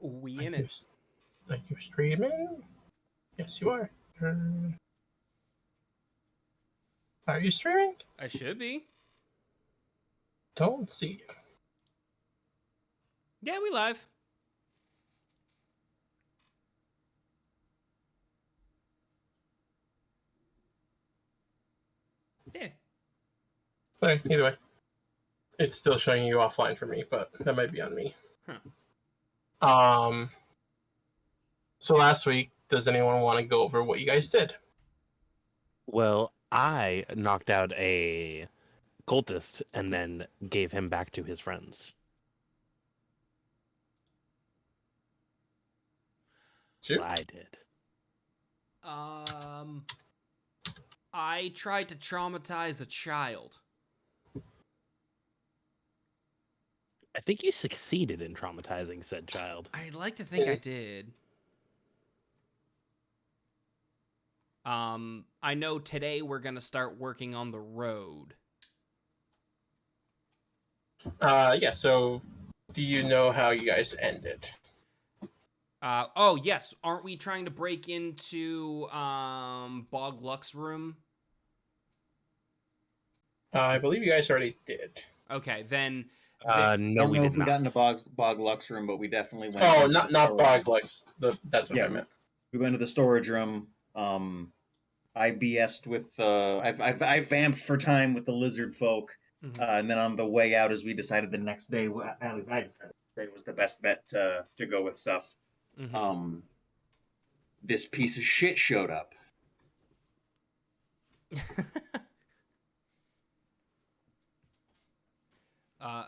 We in it. Like you're streaming? Yes, you are. Are you streaming? I should be. Don't see you. Yeah, we live. Yeah. Sorry, either way. It's still showing you offline for me, but that might be on me. Huh. So last week, does anyone want to go over what you guys did? Well, I knocked out a cultist and then gave him back to his friends. Sure. I did. I tried to traumatize a child. I think you succeeded in traumatizing said child. I'd like to think I did. I know today we're gonna start working on the road. Yeah, so do you know how you guys ended? Oh yes, aren't we trying to break into Bog Luck's room? I believe you guys already did. Okay, then. No, I don't we know did if we not. got into Bog Luck's room, but we definitely went. Oh, into not Bog Lux. That's what I meant. We went to the storage room. I BS'd with I vamped for time with the lizard folk, and then on the way out, as we decided the next day, at least I decided it was the best bet to go with stuff. This piece of shit showed up.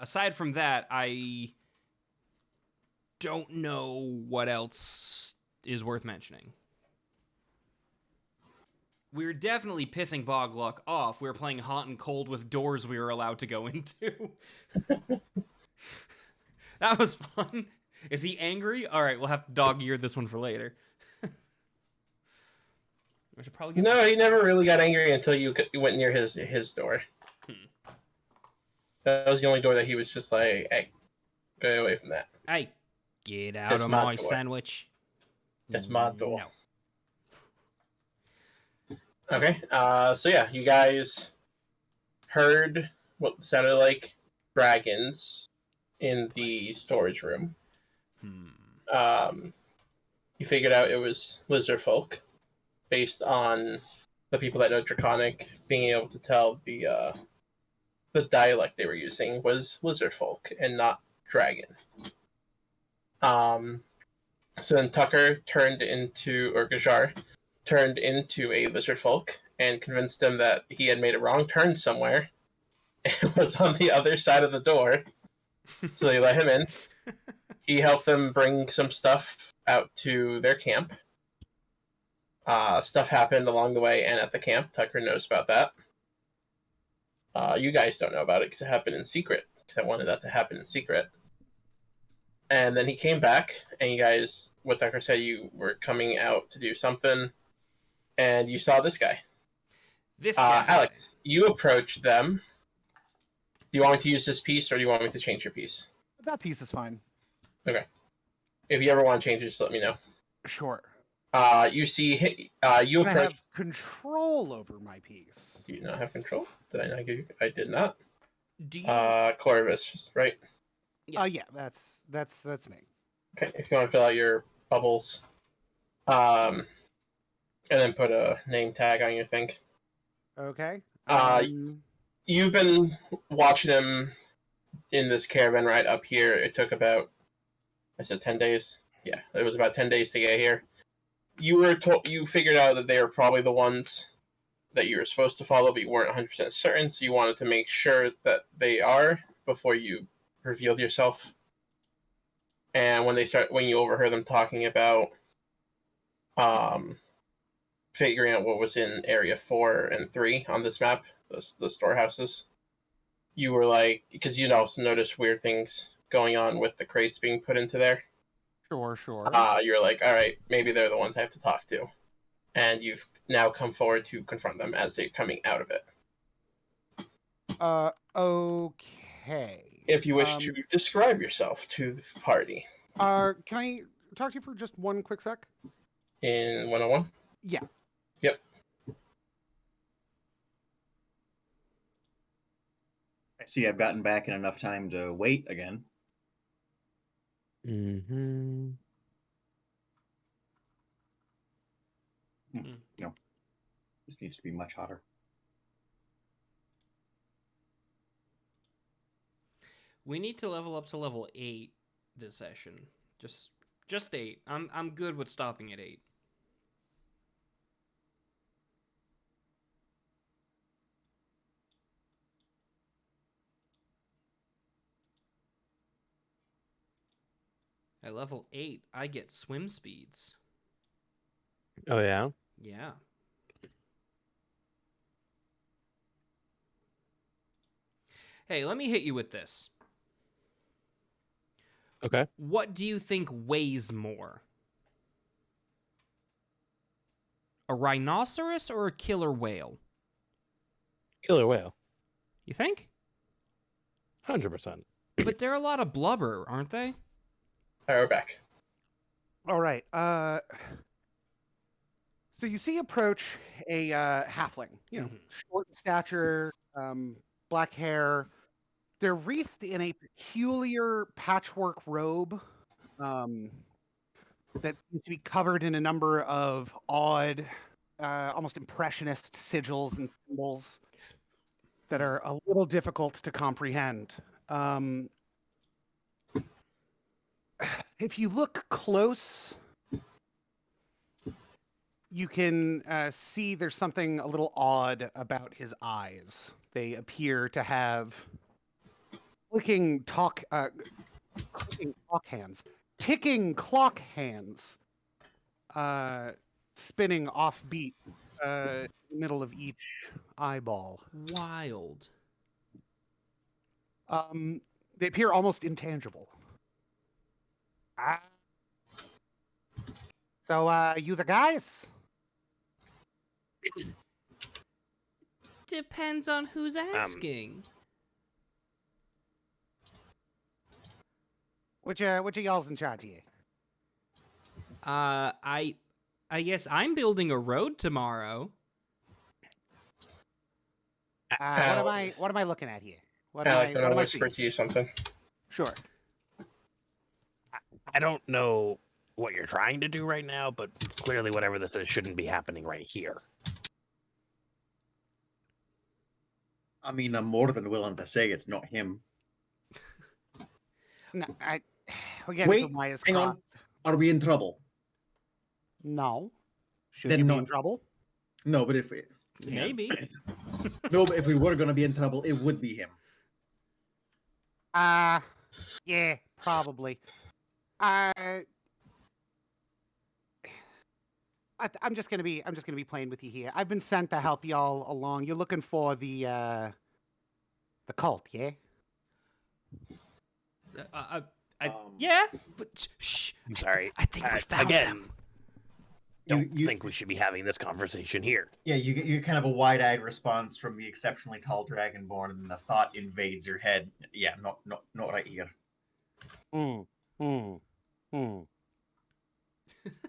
Aside from that, I don't know what else is worth mentioning. We were definitely pissing Bog Luck off. We were playing hot and cold with doors we were allowed to go into. That was fun. Is he angry? All right, we'll have to dog-ear this one for later. I should probably No, he never really got angry until you went near his door. That was the only door that he was just like, hey, go away from that. Hey, get out That's of my my door. Sandwich. That's my door. No. Okay, so yeah, you guys heard what sounded like dragons in the storage room. You figured out it was lizard folk, based on the people that know Draconic being able to tell the dialect they were using was lizard folk and not dragon. So then Tucker Gajar turned into a lizard folk and convinced him that he had made a wrong turn somewhere and was on the other side of the door. So they let him in. He helped them bring some stuff out to their camp. Stuff happened along the way and at the camp. Tucker knows about that. You guys don't know about it because it happened in secret, because I wanted that to happen in secret. And then he came back, and you guys, what Tucker said, you were coming out to do something, and you saw this guy. This guy. Alex, you approached them. Do you want me to use this piece, or do you want me to change your piece? That piece is fine. Okay. If you ever want to change it, just let me know. Sure. You see, you Can I approach. have control over my piece? Do you not have control? Did I not give you? I did not. Do you? Corvus, right? Yeah, that's me. Okay, if you want to fill out your bubbles, and then put a name tag on your thing. Okay. You've been watching them in this caravan ride up here. It took about, I said 10 days. Yeah, it was about 10 days to get here. You figured out that they were probably the ones that you were supposed to follow, but you weren't 100% certain, so you wanted to make sure that they are before you revealed yourself. And when you overheard them talking about figuring out what was in area 4 and 3 on this map, the storehouses, you were like, because you'd also noticed weird things going on with the crates being put into there. Sure. You're like, all right, maybe they're the ones I have to talk to. And you've now come forward to confront them as they're coming out of it. Okay. If you wish to describe yourself to the party, Can I talk to you for just one quick sec? In 101? Yeah. Yep. I see I've gotten back in enough time to wait again. Mm-hmm. No. This needs to be much hotter. We need to level up to level 8 this session. Just 8. I'm good with stopping at 8. At level 8, I get swim speeds. Oh yeah. Yeah. Hey, let me hit you with this. Okay. What do you think weighs more? A rhinoceros or a killer whale? Killer whale. You think? 100%. But they're a lot of blubber, aren't they? All right, we're back. All right. So you see approach a halfling. Mhm. Short in stature, black hair. They're wreathed in a peculiar patchwork robe that seems to be covered in a number of odd, almost impressionist sigils and symbols that are a little difficult to comprehend. If you look close, you can see there's something a little odd about his eyes. They appear to have ticking clock hands, ticking clock hands, spinning offbeat in the middle of each eyeball. Wild. They appear almost intangible. Ah. So, you the guys? Depends on who's asking. Which of y'all's in charge here? I guess I'm building a road tomorrow. What am I looking at here? Alex, I'm what gonna am I whisper seeing? to you something. Sure. I don't know what you're trying to do right now, but clearly whatever this is shouldn't be happening right here. I mean, I'm more than willing to say it's not him. No, we're getting Wait, some wires hang on. crossed. Are we in trouble? No. Should Then you be not. in trouble? No, but if Maybe. no, but if we were going to be in trouble, it would be him. Yeah, probably. I'm just gonna be playing with you here. I've been sent to help y'all along. You're looking for the cult, yeah? Yeah, but shh. I'm sorry. I think we found again, them. don't think we should be having this conversation here. Yeah, you get kind of a wide-eyed response from the exceptionally tall dragonborn, and the thought invades your head. Yeah, not right here.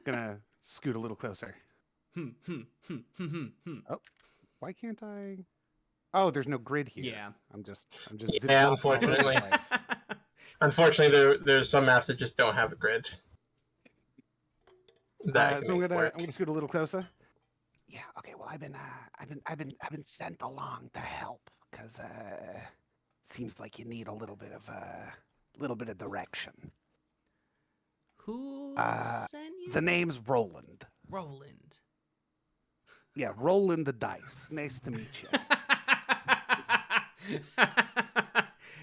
Gonna scoot a little closer. Hmm. Oh, why can't I? Oh, there's no grid here. Yeah. I'm just zip Yeah, zop all over the unfortunately. place. Unfortunately, there's some maps that just don't have a grid. That So can make it work. I'm gonna scoot a little closer. Yeah. Okay. Well, I've been sent along to help because seems like you need a little bit of direction. Who sent you? The name's Roland. Roland. Yeah, Roland the Dice. Nice to meet you.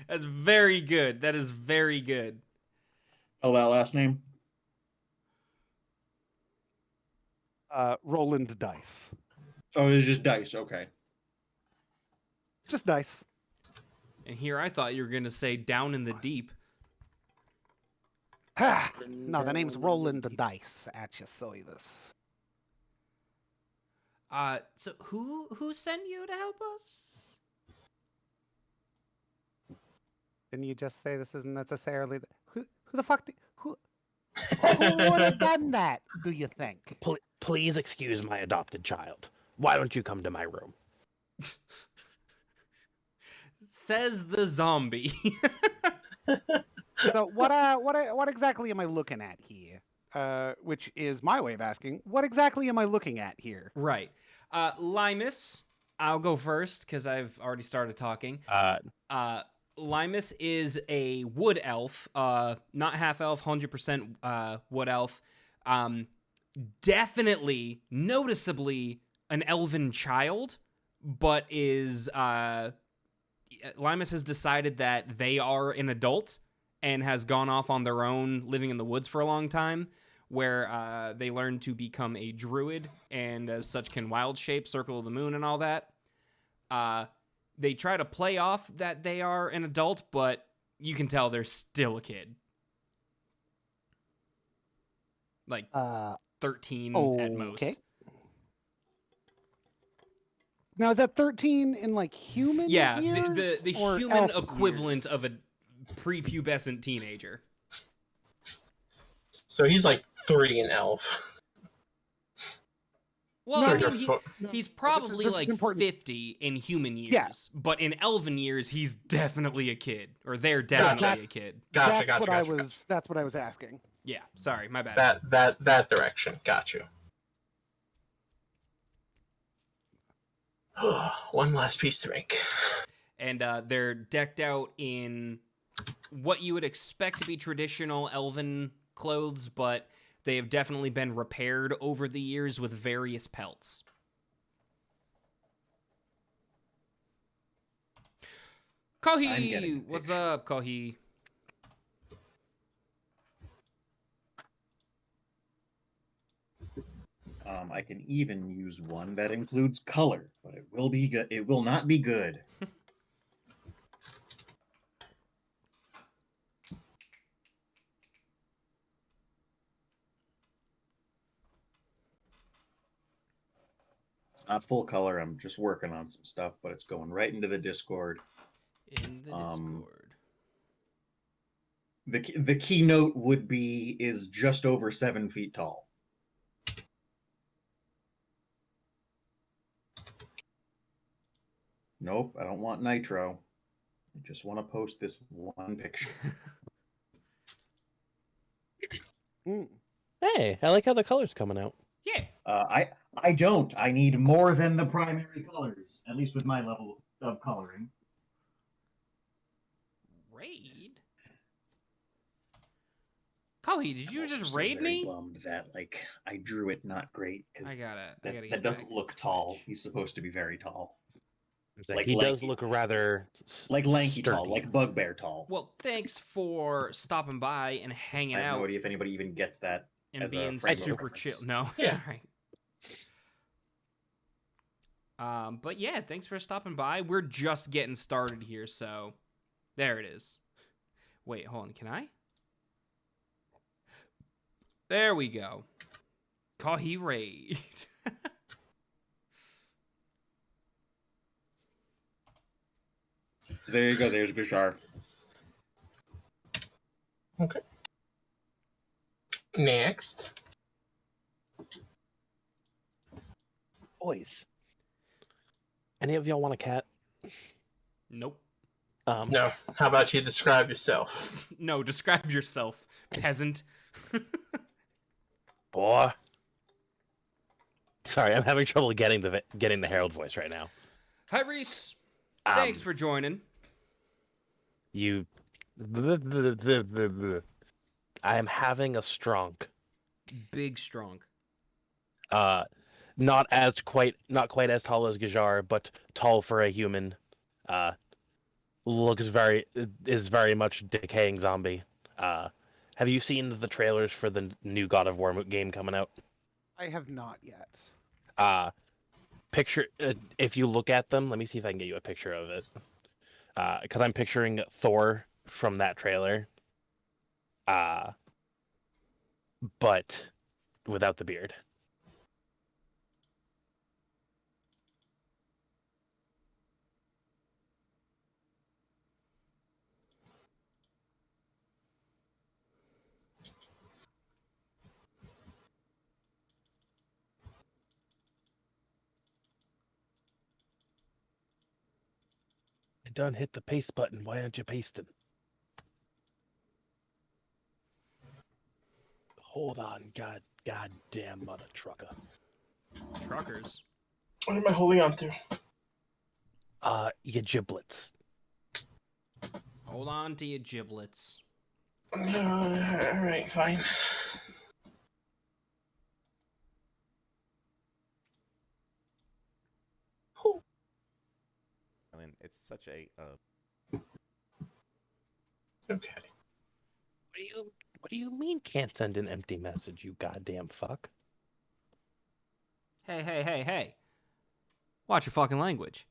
That's very good. That is very good. Oh, that last name? Roland Dice. Oh, it's just dice. Okay. Just Dice. And here I thought you were going to say down in the deep. No, the name's Roland the Dice at your service. So who sent you to help us? Didn't you just say this isn't necessarily who the fuck Who would have done that, do you think? Please excuse my adopted child. Why don't you come to my room? Says the zombie. So what exactly am I looking at here? Which is my way of asking, what exactly am I looking at here? Right. Limus, I'll go first because I've already started talking. Limus is a wood elf, not half elf, 100% wood elf. Definitely, noticeably an elven child, but is Limus has decided that they are an adult and has gone off on their own, living in the woods for a long time, where they learn to become a druid and as such can wild shape, circle of the moon, and all that. They try to play off that they are an adult, but you can tell they're still a kid. Like 13 at most. Okay. Now is that 13 in like human Yeah, years? the or human elf equivalent years? of a prepubescent teenager. So he's like 3 in elf. Well, No, I Third or mean, fo- he's this probably is like important. 50 in human years, Yeah. but in elven years, he's definitely a kid, or they're Gotcha. definitely a kid. Gotcha. That's what I was asking. Yeah, sorry, my bad. That direction. Got you. One last piece to make. And they're decked out in what you would expect to be traditional elven clothes, but they have definitely been repaired over the years with various pelts. I'm getting Kohi! the What's picture. up, Kohi? I can even use one that includes color, but it will be good. It will not be good. It's not full color. I'm just working on some stuff, but it's going right into the Discord. In the Discord. The keynote would be is just over 7 feet tall. Nope, I don't want nitro. I just want to post this one picture. Hey, I like how the color's coming out. Yeah. I don't. I need more than the primary colors, at least with my level of coloring. Raid? Kohi, did you I'm also just still raid very me? bummed that like I drew it not great because I gotta that get doesn't back look to tall. Twitch. He's supposed to be very tall, Like, he does lanky, look rather like lanky tall, sturdy. like bugbear tall. Well, thanks for stopping by and hanging I have out no idea if anybody even gets that and as a being frame of super reference. chill. No, Yeah. all right. But yeah, thanks for stopping by. We're just getting started here, so there it is. Wait, hold on. Can I? There we go. Kohi raid. There you go. There's Bashar. Okay. Next. Boys, any of y'all want a cat? Nope. No. How about you describe yourself? No, describe yourself, peasant. Boy. Sorry, I'm having trouble getting the Herald voice right now. Hi, Reese. Thanks for joining. You. I am having a strong. Big strong. Not quite as tall as Gajar, but tall for a human. Is very much decaying zombie. Have you seen the trailers for the new God of War game coming out? I have not yet. Picture if you look at them. Let me see if I can get you a picture of it. Because I'm picturing Thor from that trailer. But without the beard. done hit the paste button. Why aren't you pasting? Hold on, goddamn mother trucker. Truckers. What am I holding on to? Your giblets. Hold on to your giblets. All right, fine. I mean, it's such a Okay. What do you mean can't send an empty message, you goddamn fuck? Hey. Watch your fucking language.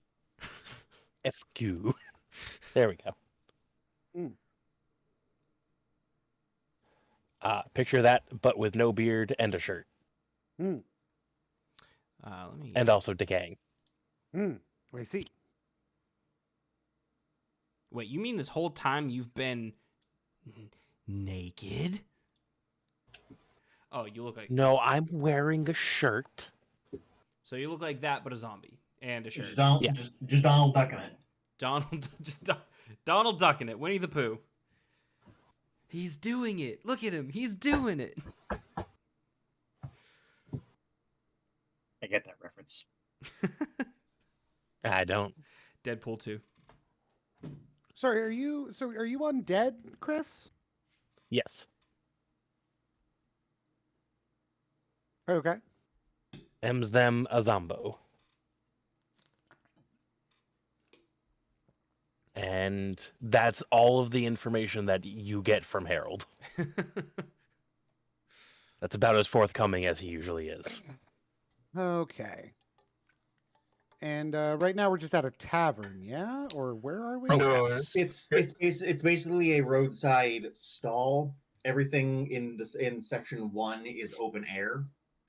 F you. There we go. Picture that, but with no beard and a shirt. Let me. And also decaying. I see. Wait, you mean this whole time you've been naked? Oh, you look like. No, I'm wearing a shirt. So you look like that, but a zombie and a shirt. Just Donald ducking it. Donald ducking it. Winnie the Pooh. He's doing it. Look at him. He's doing it. I get that reference. I don't. Deadpool 2. Sorry, are you undead, Chris? Yes. Okay. M's them a zombo. And that's all of the information that you get from Harold. That's about as forthcoming as he usually is. Okay. And right now we're just at a tavern, yeah? Or where are we? No, It's basically a roadside stall. Everything in section 1 is open air.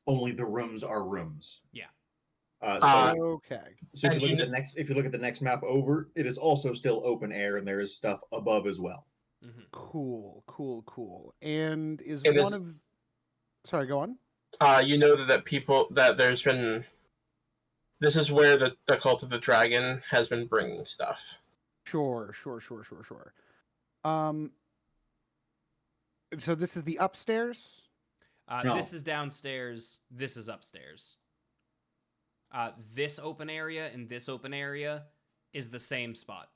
Only the rooms are rooms. Yeah. Okay. So if And you look at the next map over, it is also still open air, and there is stuff above as well. Mm-hmm. Cool. And is It one is- of... Sorry, go on. You know that there's been. This is where the cult of the dragon has been bringing stuff. Sure. So this is the upstairs? No. This is downstairs. This is upstairs. This open area and this open area is the same spot.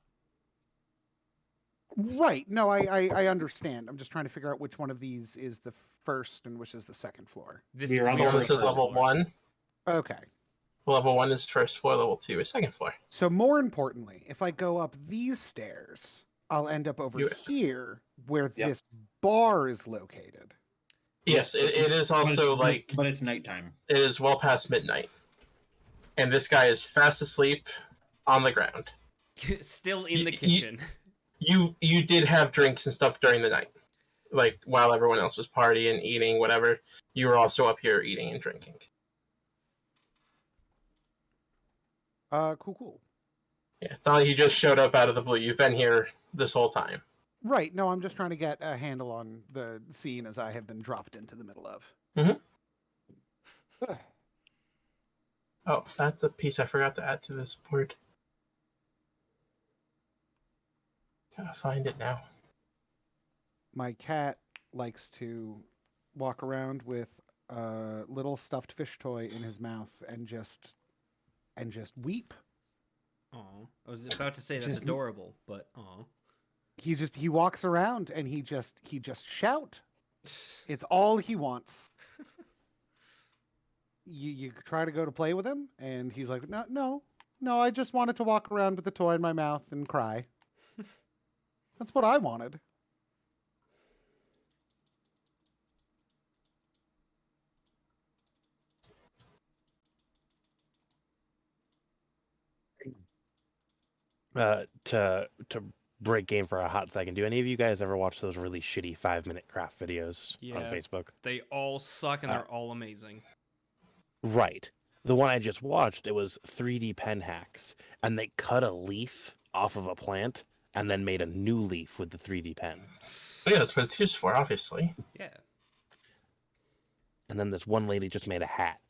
Right. No, I understand. I'm just trying to figure out which one of these is the first and which is the second floor. We are on the Well, first this is floor. level 1. Okay. Level 1 is first floor. Level 2 is second floor. So more importantly, if I go up these stairs, I'll end up over here where Yep. this bar is located. Yes, it is also but it's nighttime. it is well past midnight, and this guy is fast asleep on the ground. Still in the Y- y- kitchen. You did have drinks and stuff during the night, like while everyone else was partying, eating, whatever. You were also up here eating and drinking. Cool. Yeah, it's not like you just showed up out of the blue. You've been here this whole time. Right. No, I'm just trying to get a handle on the scene as I have been dropped into the middle of. Mhm. Oh, that's a piece I forgot to add to this board. Gotta find it now. My cat likes to walk around with a little stuffed fish toy in his mouth and just weep. Aw. I was about to say that's Just- adorable, but aw. He walks around and he just shout. It's all he wants. You try to go to play with him and he's like, no, I just wanted to walk around with the toy in my mouth and cry. That's what I wanted. To break game for a hot second, do any of you guys ever watch those really shitty 5-minute craft videos on Yeah. Facebook? They all suck and they're all amazing. Right. The one I just watched, it was 3D pen hacks, and they cut a leaf off of a plant and then made a new leaf with the 3D pen. But yeah, that's what it's used for, obviously. Yeah. And then this one lady just made a hat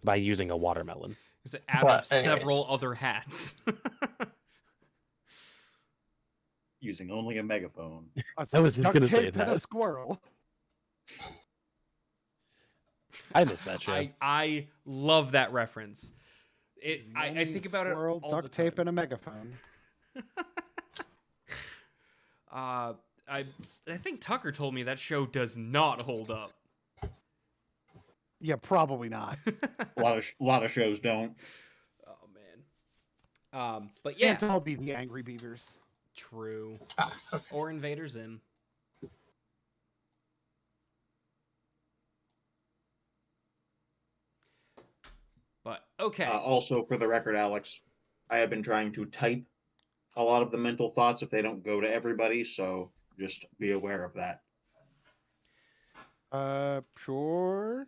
by using a watermelon. Is it out But of several anyways. other hats? Using only a megaphone. I was just duct gonna say tape and a that. squirrel. I missed that show. I love that reference. Using I only think a about it squirrel, all the duct tape, time. and a megaphone. I think Tucker told me that show does not hold up. Yeah, probably not. A lot of shows don't. Oh man. But yeah, Can't all be the Angry Beavers. true. Okay. Or Invader Zim. But okay. Also, for the record, Alex, I have been trying to type a lot of the mental thoughts if they don't go to everybody, so just be aware of that. Sure.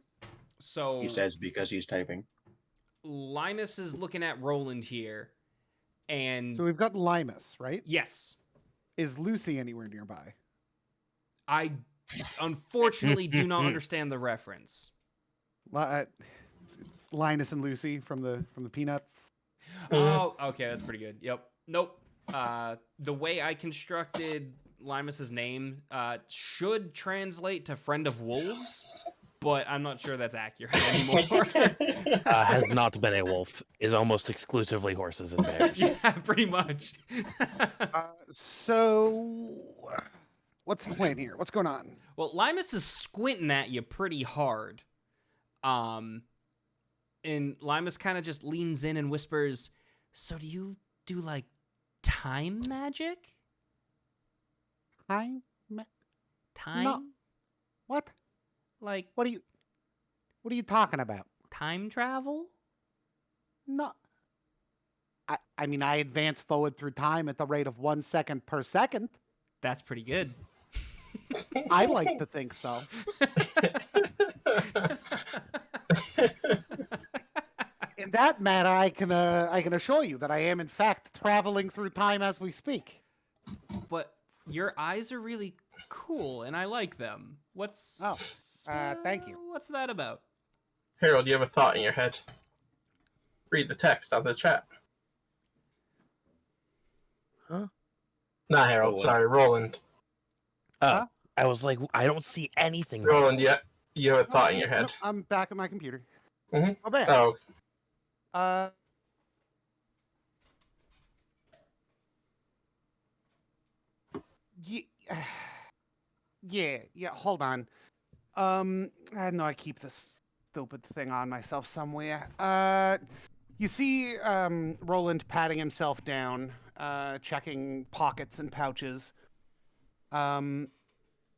So He says because he's typing. Limus is looking at Roland here, and So we've got Limus, right? yes, Is Lucy anywhere nearby? I unfortunately do not understand the reference. It's Linus and Lucy from the Peanuts. Oh, okay, that's pretty good. Yep. Nope. The way I constructed Limus's name should translate to friend of wolves, but I'm not sure that's accurate anymore. Has not been a wolf. Is almost exclusively horses and bears. Yeah, pretty much. So, what's the plan here? What's going on? Well, Limus is squinting at you pretty hard. And Limus kind of just leans in and whispers, "So do you do like time magic? Time? Time? No. What? Like What are you talking about? time travel?" No. I mean, I advance forward through time at the rate of 1 second per second. That's pretty good. I like to think so. In that matter, I can assure you that I am in fact traveling through time as we speak. But your eyes are really cool, and I like them. What's... Oh, thank you. What's that about? Harold, you have a thought in your head. Read the text on the chat. Huh? Not Harold, Oh, sorry, Roland. Huh? I was like, I don't see anything. Roland, there. you have a thought in Oh, your no, head. I'm back at my computer. Mhm. Oh, man. Oh, Ye- yeah, hold on. I know I keep this stupid thing on myself somewhere. You see, Roland patting himself down, checking pockets and pouches,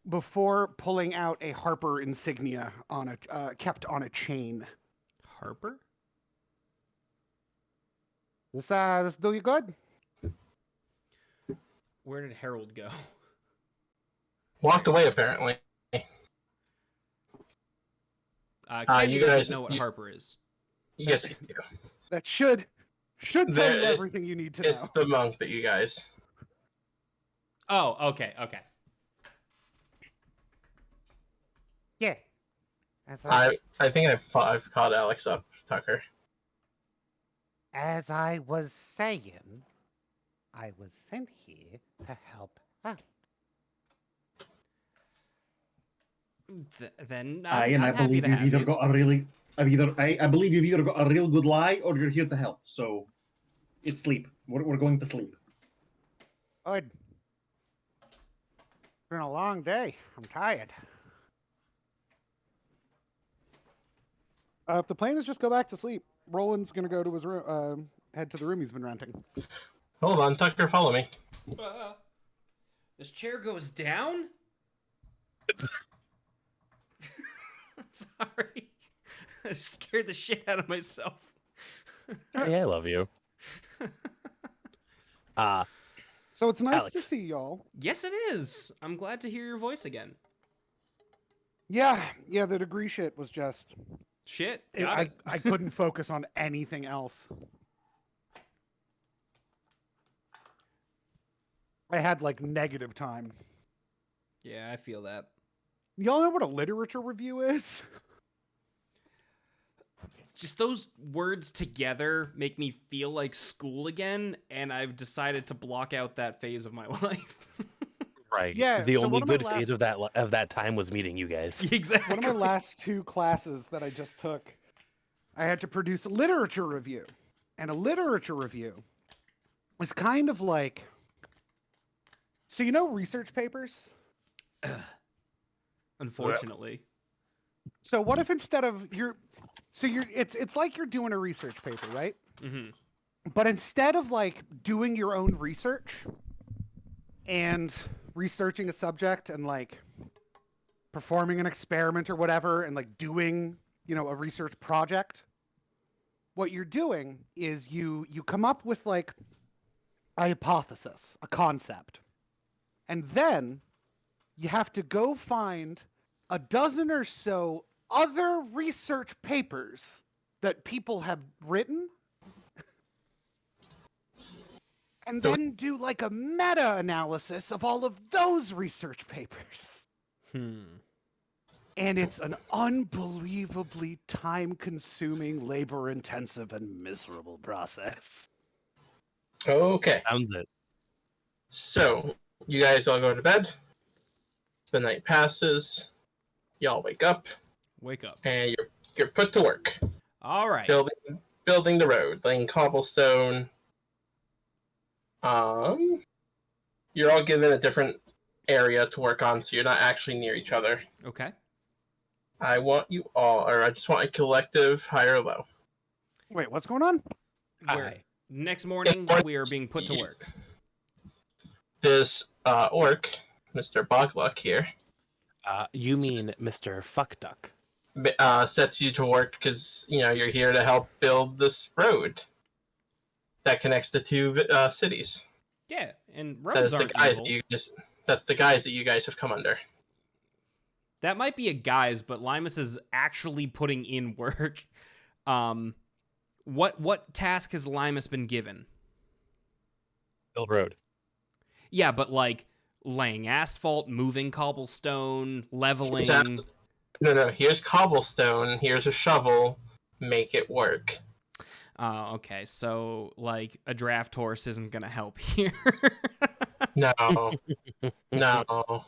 before pulling out a Harper insignia on a kept on a chain. Harper? This do you good? Where did Harold go? walked away apparently. Candy you doesn't guys- know what you- Harper is. Yes, you do. That should tell There- you it's- everything you need to know. It's the monk that you guys. Oh, okay. Yeah. As I think I've caught Alex up, Tucker. As I was saying, I was sent here to help out. Then And I'm I happy believe to you've have either you. got a really, I believe you've either got a real good lie or you're here to help. So, it's sleep. We're going to sleep. Good. It's been a long day. I'm tired. If the plan is just go back to sleep, Roland's gonna go to his room, head to the room he's been renting. Hold on, Tucker, follow me. This chair goes down? Sorry. I just scared the shit out of myself. Hey, I love you. So it's nice to Alex. see y'all. Yes, it is. I'm glad to hear your voice again. Yeah, the degree shit was just. Shit. Got it. I couldn't focus on anything else. I had like negative time. Yeah, I feel that. Y'all know what a literature review is? just those words together make me feel like school again, and I've decided to block out that phase of my life. Right. Yeah, The so only one of my good phase of that time was meeting you guys. Exactly. One of my last 2 classes that I just took, I had to produce a literature review. And a literature review was kind of like, so you know research papers? Unfortunately. So what if instead of it's like you're doing a research paper, right? Mm-hmm. But instead of like doing your own research and researching a subject and like performing an experiment or whatever and like doing, a research project, what you're doing is you come up with like a hypothesis, a concept. And then you have to go find a dozen or so other research papers that people have written and then do like a meta-analysis of all of those research papers. And it's an unbelievably time-consuming, labor-intensive, and miserable process. Okay. Sounds it. So, you guys all go to bed. The night passes. Y'all wake up, Wake up. and you're put to work. All right. Building the road, laying cobblestone. You're all given a different area to work on, so you're not actually near each other. Okay. I just want a collective high or low. Wait, what's going on? Where next morning we are being put to work. This orc, Mr. Bogluck here, You mean Mr. Fuckduck? sets you to work because you're here to help build this road that connects the 2 cities. Yeah, and That roads is the aren't guys evil. that's the guys that you guys have come under. That might be a guise, but Limus is actually putting in work. What task has Limus been given? Build road. Yeah, but like laying asphalt, moving cobblestone, leveling. No. Here's cobblestone. Here's a shovel. Make it work. Okay, so like a draft horse isn't gonna help here. No. No. All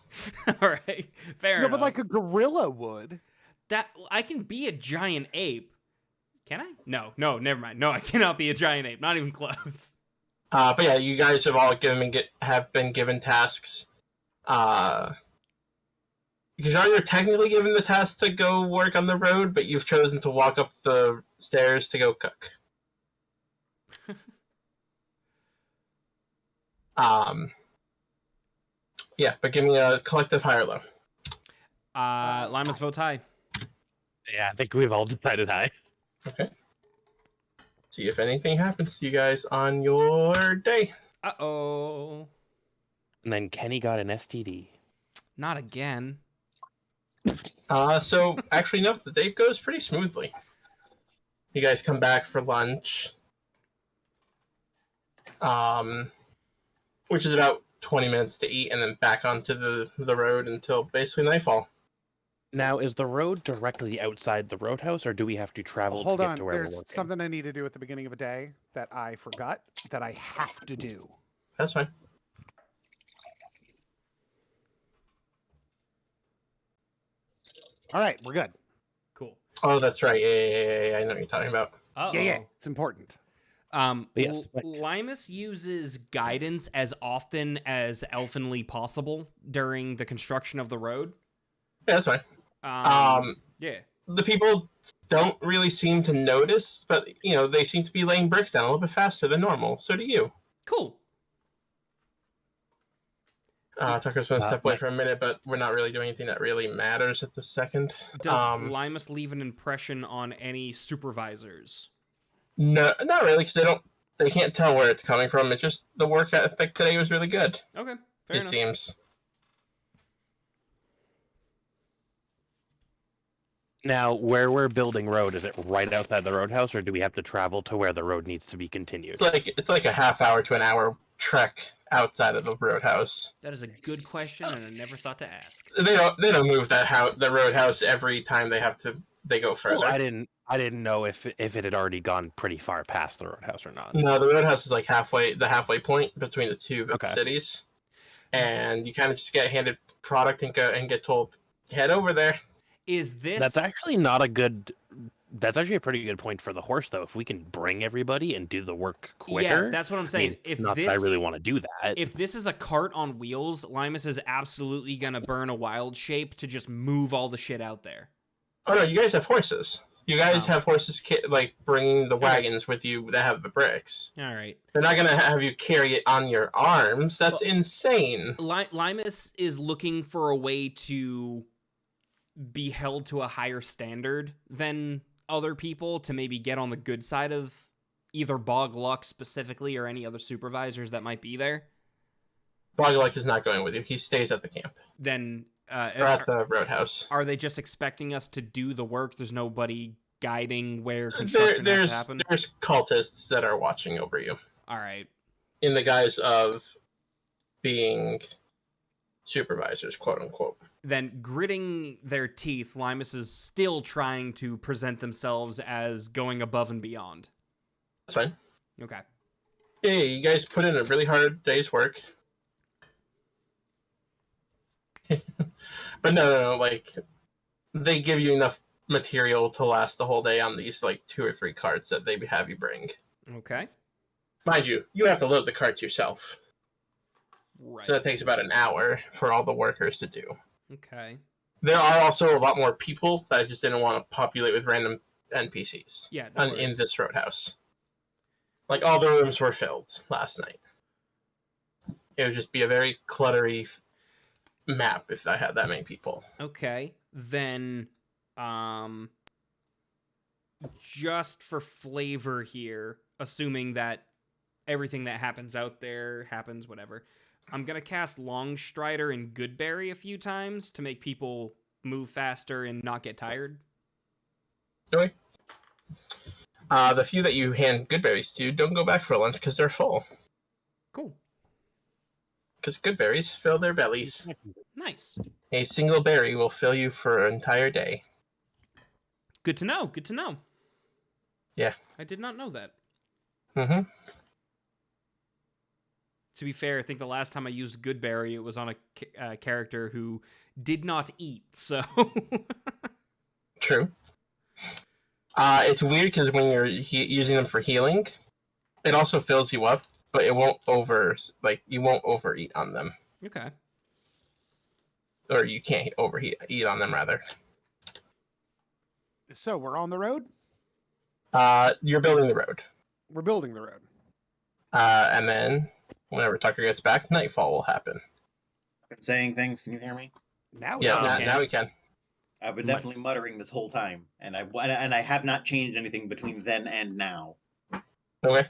right, fair No, enough. but like a gorilla would. That I can be a giant ape. Can I? No, never mind. No, I cannot be a giant ape. Not even close. But yeah, you guys have all have been given tasks. Because you're technically given the task to go work on the road, but you've chosen to walk up the stairs to go cook. Yeah, but give me a collective high or low. Limus votes high. Yeah, I think we've all decided high. Okay. See if anything happens to you guys on your day. Uh-oh. And then Kenny got an STD. Not again. So actually, no, the day goes pretty smoothly. You guys come back for lunch, which is about 20 minutes to eat, and then back onto the road until basically nightfall. Now, is the road directly outside the roadhouse, or do we have to travel Hold to get on, to where we're there's working? something I need to do at the beginning of a day that I forgot that I have to do. That's fine. All right, we're good. Cool. Oh, that's right. Yeah. I know what you're talking about. Uh-oh. Yeah, it's important. Yes, but- Limus uses guidance as often as elfinly possible during the construction of the road. Yeah, that's fine. Yeah. The people don't really seem to notice, but they seem to be laying bricks down a little bit faster than normal. So do you. Cool. Tucker's gonna step away for a minute, but we're not really doing anything that really matters at the second. Does Limus leave an impression on any supervisors? No, not really, because they can't tell where it's coming from. It's just the work ethic today was really good. Okay, fair It enough. seems. Now, where we're building road, is it right outside the roadhouse, or do we have to travel to where the road needs to be continued? It's like a half hour to an hour trek outside of the roadhouse. That is a good question, and I never thought to ask. They don't move the roadhouse every time they go further. Well, I didn't know if it had already gone pretty far past the roadhouse or not. No, the roadhouse is like the halfway point between the two Okay. cities, and you kind of just get handed product and get told head over there. Is this That's actually not a good. That's actually a pretty good point for the horse, though. If we can bring everybody and do the work quicker. Yeah, that's what I'm I saying. mean, If not this that I really want to do that. if this is a cart on wheels, Limus is absolutely gonna burn a wild shape to just move all the shit out there. Oh no, you guys have horses. You guys Oh. have horses like bringing the Okay. wagons with you that have the bricks. All right. They're not gonna have you carry it on your arms. That's insane. Limus is looking for a way to be held to a higher standard than other people to maybe get on the good side of either Bog Luck specifically or any other supervisors that might be there. Bogluck is not going with you. He stays at the camp Then or at the roadhouse. are they just expecting us to do the work? There's nobody guiding where construction has to happen? There's cultists that are watching over you All right. in the guise of being supervisors, quote unquote. Then gritting their teeth, Limus is still trying to present themselves as going above and beyond. That's fine. Okay. Hey, you guys put in a really hard day's work. But no, like they give you enough material to last the whole day on these like 2 or 3 carts that they have you bring. Okay. Mind you, you have to load the carts yourself. Right. So that takes about an hour for all the workers to do. Okay. There are also a lot more people that I just didn't want to populate with random NPCs Yeah. No in worries. this roadhouse. Like all the rooms were filled last night. It would just be a very cluttery map if I had that many people. Okay. Then, just for flavor here, assuming that everything that happens out there happens, whatever, I'm gonna cast Longstrider and Goodberry a few times to make people move faster and not get tired. Okay. The few that you hand good berries to don't go back for lunch because they're full. Cool. Because good berries fill their bellies. Nice. A single berry will fill you for an entire day. Good to know. Good to know. Yeah. I did not know that. Mm-hmm. To be fair, I think the last time I used Goodberry, it was on a character who did not eat, so... True. It's weird because when you're using them for healing, it also fills you up, but it won't you won't overeat on them. Okay. Or you can't eat on them, rather. So we're on the road? You're building the road. We're building the road. And then, whenever Tucker gets back, nightfall will happen. Been saying things. Can you hear me? Now Yeah, okay. now we can. I've been definitely muttering this whole time, and I have not changed anything between then and now. Okay.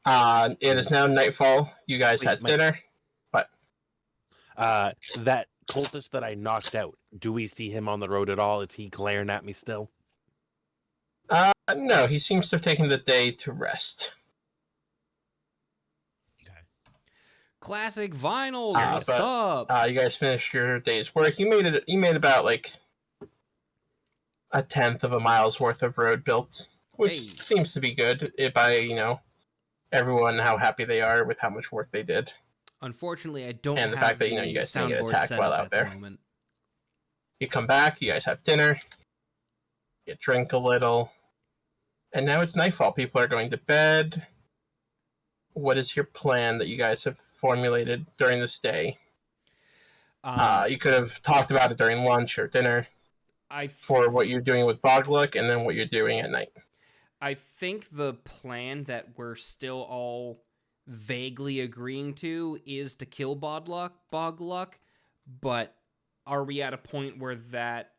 It is now nightfall. You guys Wait, had Mike. dinner. That cultist that I knocked out, do we see him on the road at all? Is he glaring at me still? No, he seems to have taken the day to rest. Classic vinyl. What's but, up? You guys finished your day's work. You made about like 1/10 of a mile's worth of road built, which Hey. seems to be good by everyone how happy they are with how much work they did. Unfortunately, I don't And the have fact that, the you guys didn't get soundboard attacked set while up out at there. the moment. You come back, you guys have dinner, you drink a little, and now it's nightfall. People are going to bed. What is your plan that you guys have formulated during this day? You could have talked about it during lunch or dinner for what you're doing with Bogluck and then what you're doing at night. I think the plan that we're still all vaguely agreeing to is to kill Bogluck, but are we at a point where that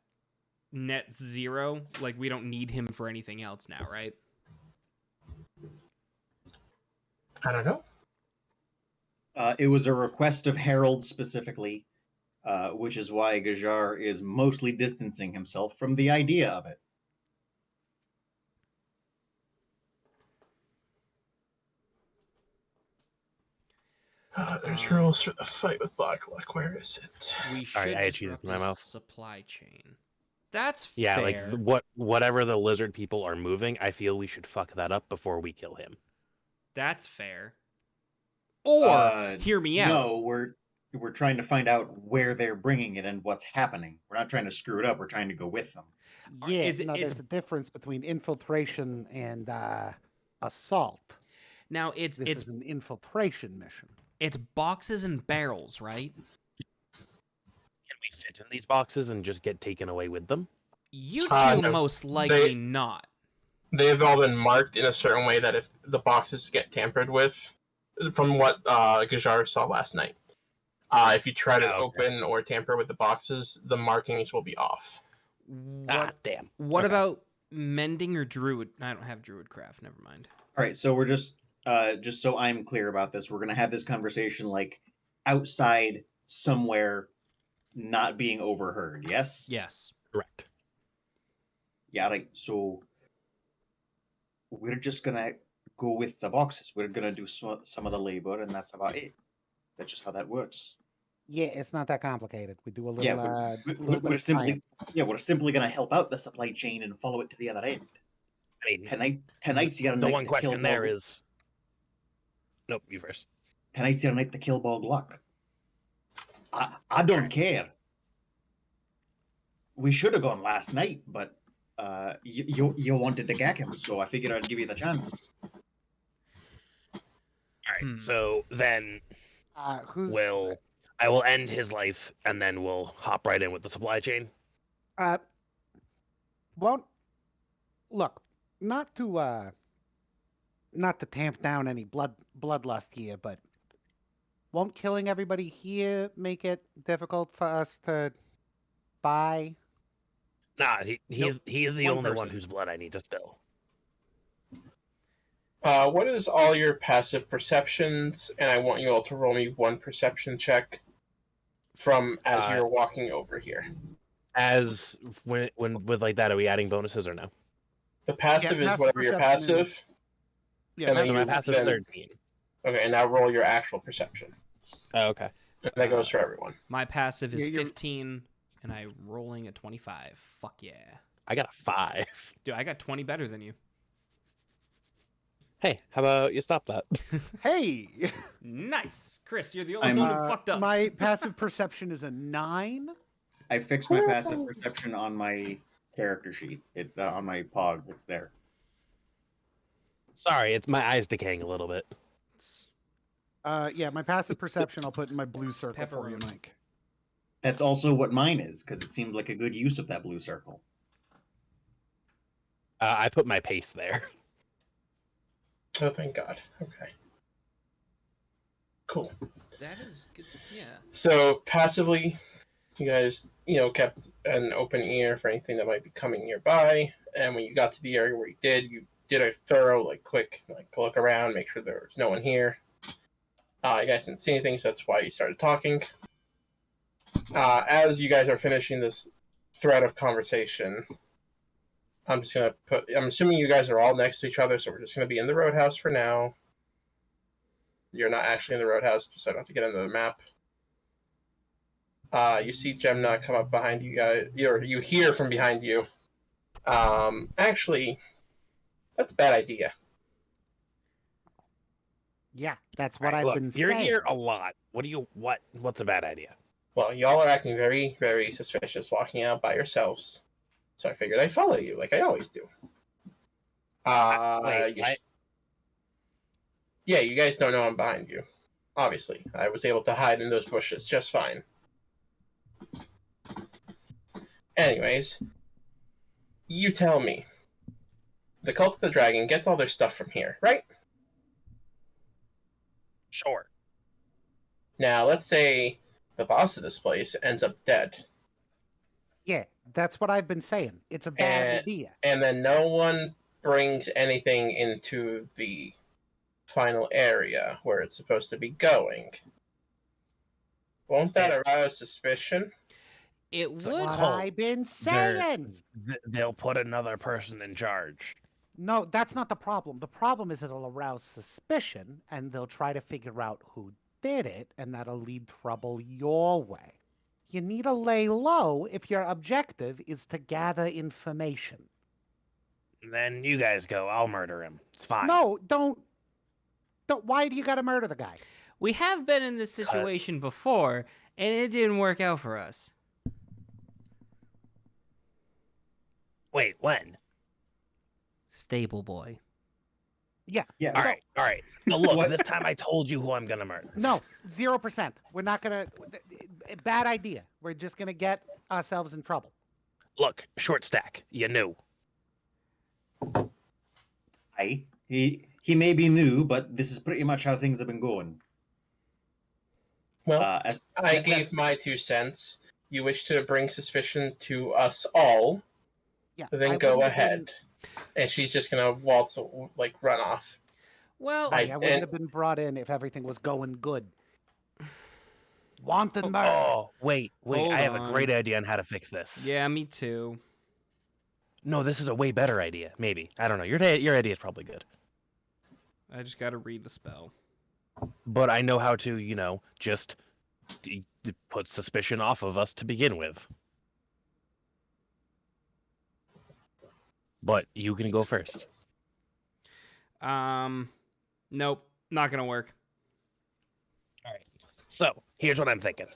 net zero, like we don't need him for anything else now, right? I don't know. It was a request of Harold specifically, which is why Gajar is mostly distancing himself from the idea of it. There's rules for the fight with Bogluck. Where is it? We should Sorry, I had cheese disrupt in my the mouth. supply chain. That's Yeah, fair. like whatever the lizard people are moving, I feel we should fuck that up before we kill him. That's fair. Or hear me out. No, we're trying to find out where they're bringing it and what's happening. We're not trying to screw it up. We're trying to go with them. Yeah, Is it- no, it's- there's a difference between infiltration and assault. Now it's This is an infiltration mission. it's boxes and barrels, right? Can we fit in these boxes and just get taken away with them? You No, two most likely not. They've all been marked in a certain way that if the boxes get tampered with, from what Gajar saw last night, if you try to open or tamper with the boxes, the markings will be off. What Damn. What Okay. about mending or druid? I don't have druid craft. Never mind. All right, so we're just so I'm clear about this, we're gonna have this conversation like outside somewhere, not being overheard. Yes. Yes. Correct. Yeah. Right. So we're just gonna go with the boxes. We're gonna do some of the labor, and that's about it. That's just how that works. Yeah, it's not that complicated. We do a little, Yeah, little bit we're of simply science. we're simply gonna help out the supply chain and follow it to the other end. I mean, Tonight's your the night one to question kill there Bog- is. Nope, you first. Tonight's your night to kill Bog Luck. I don't care. We should have gone last night, but you wanted to gag him, so I figured I'd give you the chance. All right. Hmm. So then Who's I will end his life, and then we'll hop right in with the supply chain. won't look not to tamp down any bloodlust here, but won't killing everybody here make it difficult for us to buy? Nah, he's the One only one person. whose blood I need to spill. What is all your passive perceptions? And I want you all to roll me one perception check from as you're walking over here. As when with like that, are we adding bonuses or no? The passive is passive whatever your perception passive. Yeah, And then So you my passive then- 13. Okay, and now roll your actual perception. Oh, okay. And that goes for everyone. My passive is Yeah, you're- 15, and I rolling a 25. Fuck yeah, I got a 5. dude! I got 20 better than you. Hey, how about you stop that? Hey, Nice, Chris. You're the only I'm- one that fucked up. my passive perception is a 9. I fixed my passive perception on my character sheet. On my pog, it's there. Sorry, it's my eyes decaying a little bit. Yeah, my passive perception I'll put in my blue circle for you, Pepperoni. Mike. That's also what mine is, because it seemed like a good use of that blue circle. I put my pace there. Oh, thank God. Okay. Cool. That is good. Yeah. So passively, you guys, kept an open ear for anything that might be coming nearby. And when you got to the area where you did a thorough, quick, look around, make sure there was no one here. You guys didn't see anything, so that's why you started talking. As you guys are finishing this thread of conversation, I'm assuming you guys are all next to each other, so we're just going to be in the roadhouse for now. You're not actually in the roadhouse, so I don't have to get into the map. You see Gemna come up behind you guys, or you hear from behind you. Actually, that's a bad idea. Yeah, that's what Alright, I've look, been you're saying. here a lot. What's a bad idea? Well, y'all are acting very, very suspicious walking out by yourselves. So I figured I'd follow you, like I always do. Wait, what? Yeah, you guys don't know I'm behind you. Obviously, I was able to hide in those bushes just fine. Anyways, you tell me. The Cult of the Dragon gets all their stuff from here, right? Sure. Now, let's say the boss of this place ends up dead, Yeah, that's what I've been saying. It's a bad idea. and then no one brings anything into the final area where it's supposed to be going. Won't that arouse suspicion? It So would. What Cole, I've been They're- saying. They'll put another person in charge. No, that's not the problem. The problem is it'll arouse suspicion, and they'll try to figure out who did it, and that'll lead trouble your way. You need to lay low if your objective is to gather information. Then you guys go. I'll murder him. It's fine. No, don't. Why do you got to murder the guy? We have been in this situation before, and it didn't work out for us. Wait, when? Stable boy. Yeah. Yeah. All right. Now look, What- this time I told you who I'm gonna murder. No, 0%. We're not gonna. Bad idea. We're just gonna get ourselves in trouble. Look, short stack. You knew. He may be new, but this is pretty much how things have been going. Well, As, I gave my 2 cents. You wish to bring suspicion to us all, Yeah. then I go wouldn't have ahead. And she's just gonna waltz, like, run off. Well, I wouldn't and- have been brought in if everything was going good. Wanted murder. Oh, wait. Hold I have a on. great idea on how to fix this. yeah, me too. No, this is a way better idea. Maybe. I don't know. Your idea is probably good. I just gotta read the spell. But I know how to, just put suspicion off of us to begin with. But you can go first. Nope, not gonna work. All right. So here's what I'm thinking.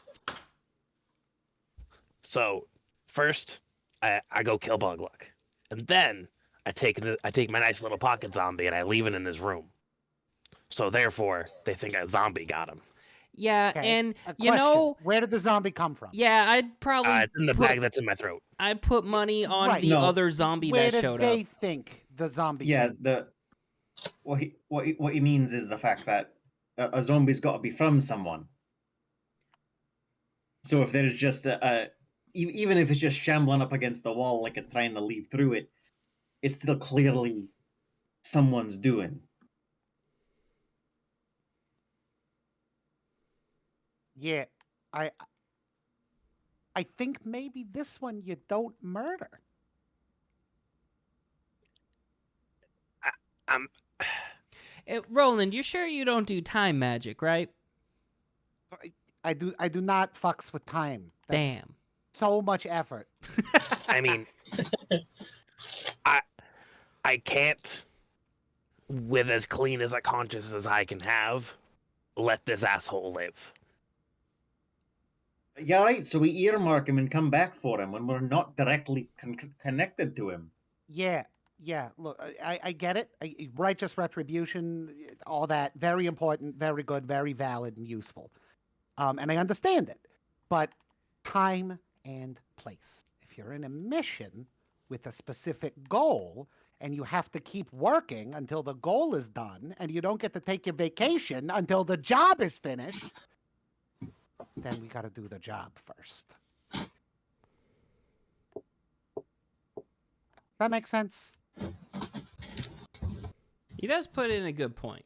So first, I go kill Bugluck, and then I take my nice little pocket zombie and I leave it in his room. So therefore, they think a zombie got him. Yeah, Okay, and A you question, know, where did the zombie come from? yeah, I'd probably It's in the put, bag that's in my throat. I'd put money on Right. the No. other zombie Where that did showed they up. think the zombie yeah, came? what he means is the fact that a zombie's got to be from someone. So if there's just even if it's just shambling up against the wall like it's trying to leave through it, it's still clearly someone's doing. Yeah, I think maybe this one you don't murder. Roland, you're sure you don't do time magic, right? I do not fucks with time. That's Damn. so much effort. I mean, I can't, with as clean as a conscience as I can have, let this asshole live. Yeah, right. So we earmark him and come back for him when we're not directly connected to him. Yeah, look, I get it. Righteous retribution, all that, very important, very good, very valid and useful. And I understand it. But time and place. If you're in a mission with a specific goal and you have to keep working until the goal is done and you don't get to take your vacation until the job is finished, then we got to do the job first. That makes sense? He does put in a good point.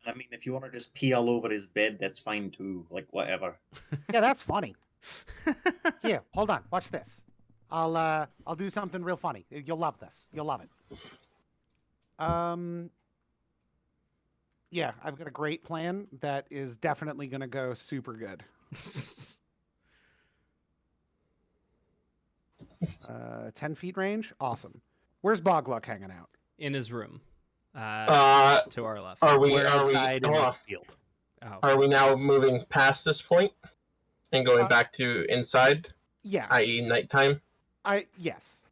I mean, if you want to just pee all over his bed, that's fine too. Like whatever. Yeah, that's funny. Here, hold on. Watch this. I'll do something real funny. You'll love this. You'll love it. Yeah, I've got a great plan that is definitely gonna go super good. 10 feet range, awesome. Where's Bogluck hanging out? In his room. To our left. Are we? We're Are we? outside in hold the on. field. Oh. Are we now moving past this point and going Uh, back to inside, Yeah, i.e., nighttime, yes.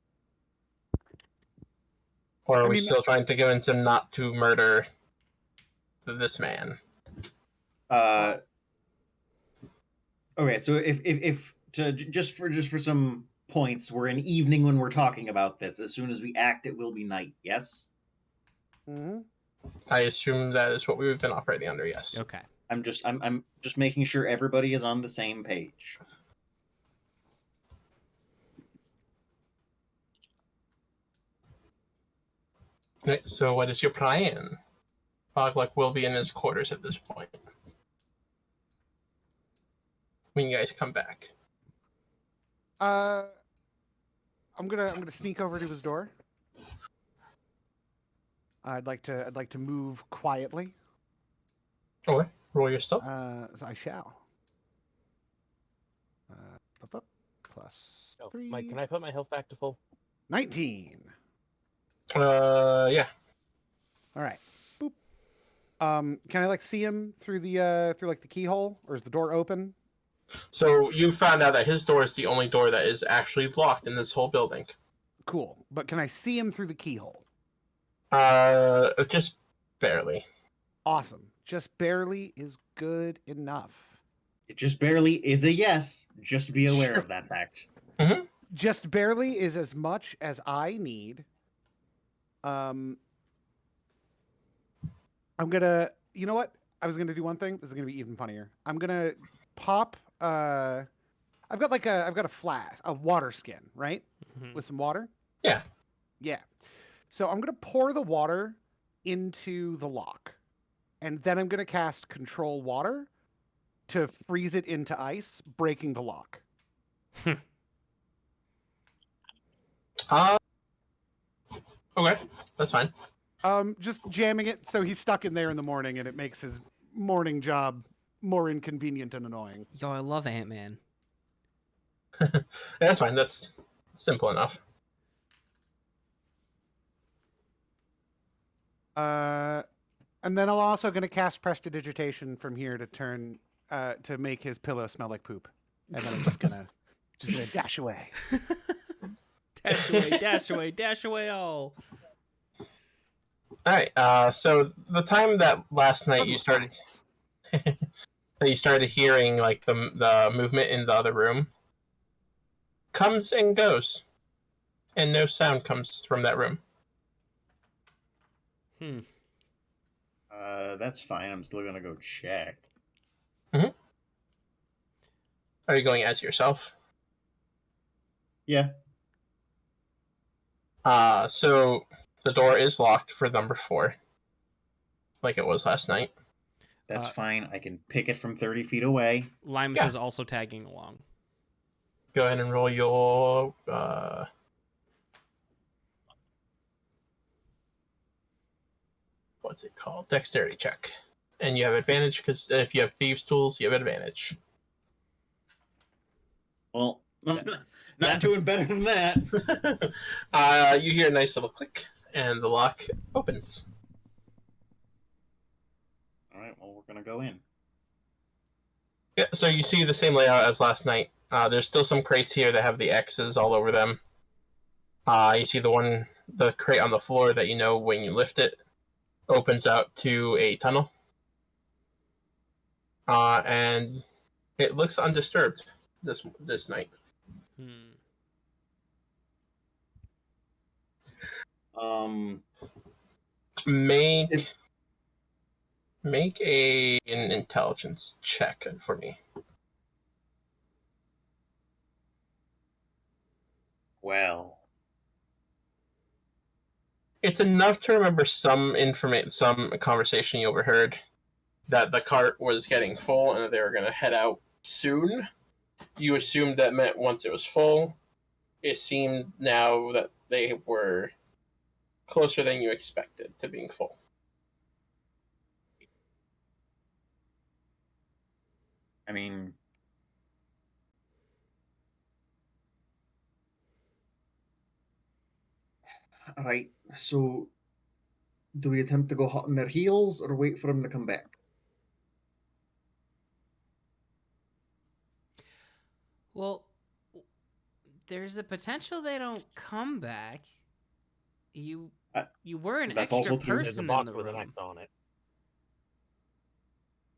or are I we mean- still trying to convince him not to murder this man? Okay, so if just for some points, we're in evening when we're talking about this. As soon as we act, it will be night. Yes. Hmm. I assume that is what we've been operating under. Yes. Okay. I'm just making sure everybody is on the same page. Okay, so what is your plan? Bogluck will be in his quarters at this point. When you guys come back. I'm gonna sneak over to his door. I'd like to move quietly. Okay. Roll your stuff. So I shall. Up, plus Oh, 3. Mike, can I put my health back to full? 19. Yeah. All right. Boop. Can I like see him through the through like the keyhole, or is the door open? So you found out that his door is the only door that is actually locked in this whole building. Cool. But can I see him through the keyhole? Just barely. Awesome. Just barely is good enough. It just barely is a yes. Just be aware Just- of that fact. Just barely is as much as I need. I'm gonna. You know what? I was gonna do one thing. This is gonna be even funnier. I'm gonna pop. I've got a flask, a water skin, right, with some water. Yeah. Yeah. So I'm gonna pour the water into the lock, and then I'm gonna cast Control Water to freeze it into ice, breaking the lock. Okay, that's fine. Just jamming it so he's stuck in there in the morning, and it makes his morning job more inconvenient and annoying. Yo, I love Ant-Man. That's fine. That's simple enough. And then I'm also going to cast Prestidigitation from here to turn to make his pillow smell like poop, and then I'm just gonna dash away. Dash away, dash away, dash away all. All right. So the time that last night you started hearing like the movement in the other room comes and goes, and no sound comes from that room. That's fine. I'm still gonna go check. Are you going as yourself? Yeah. So the door is locked for number 4, like it was last night. That's fine. I can pick it from 30 feet away. Limus is also tagging along. Go ahead and roll your what's it called? Dexterity check. And you have advantage because if you have thieves' tools, you have advantage. Well, not doing better than that. You hear a nice little click, and the lock opens. All right. Well, we're gonna go in. Yeah, so you see the same layout as last night. There's still some crates here that have the X's all over them. You see the crate on the floor that you know when you lift it opens out to a tunnel. And it looks undisturbed this night. Make an intelligence check for me. Well, it's enough to remember some conversation you overheard that the cart was getting full and that they were going to head out soon. You assumed that meant once it was full. It seemed now that they were closer than you expected to being full. I mean, all right. So, do we attempt to go hot on their heels or wait for them to come back? Well, there's a potential they don't come back. You were an that's extra also true. There's a person in box the with an room. X on it.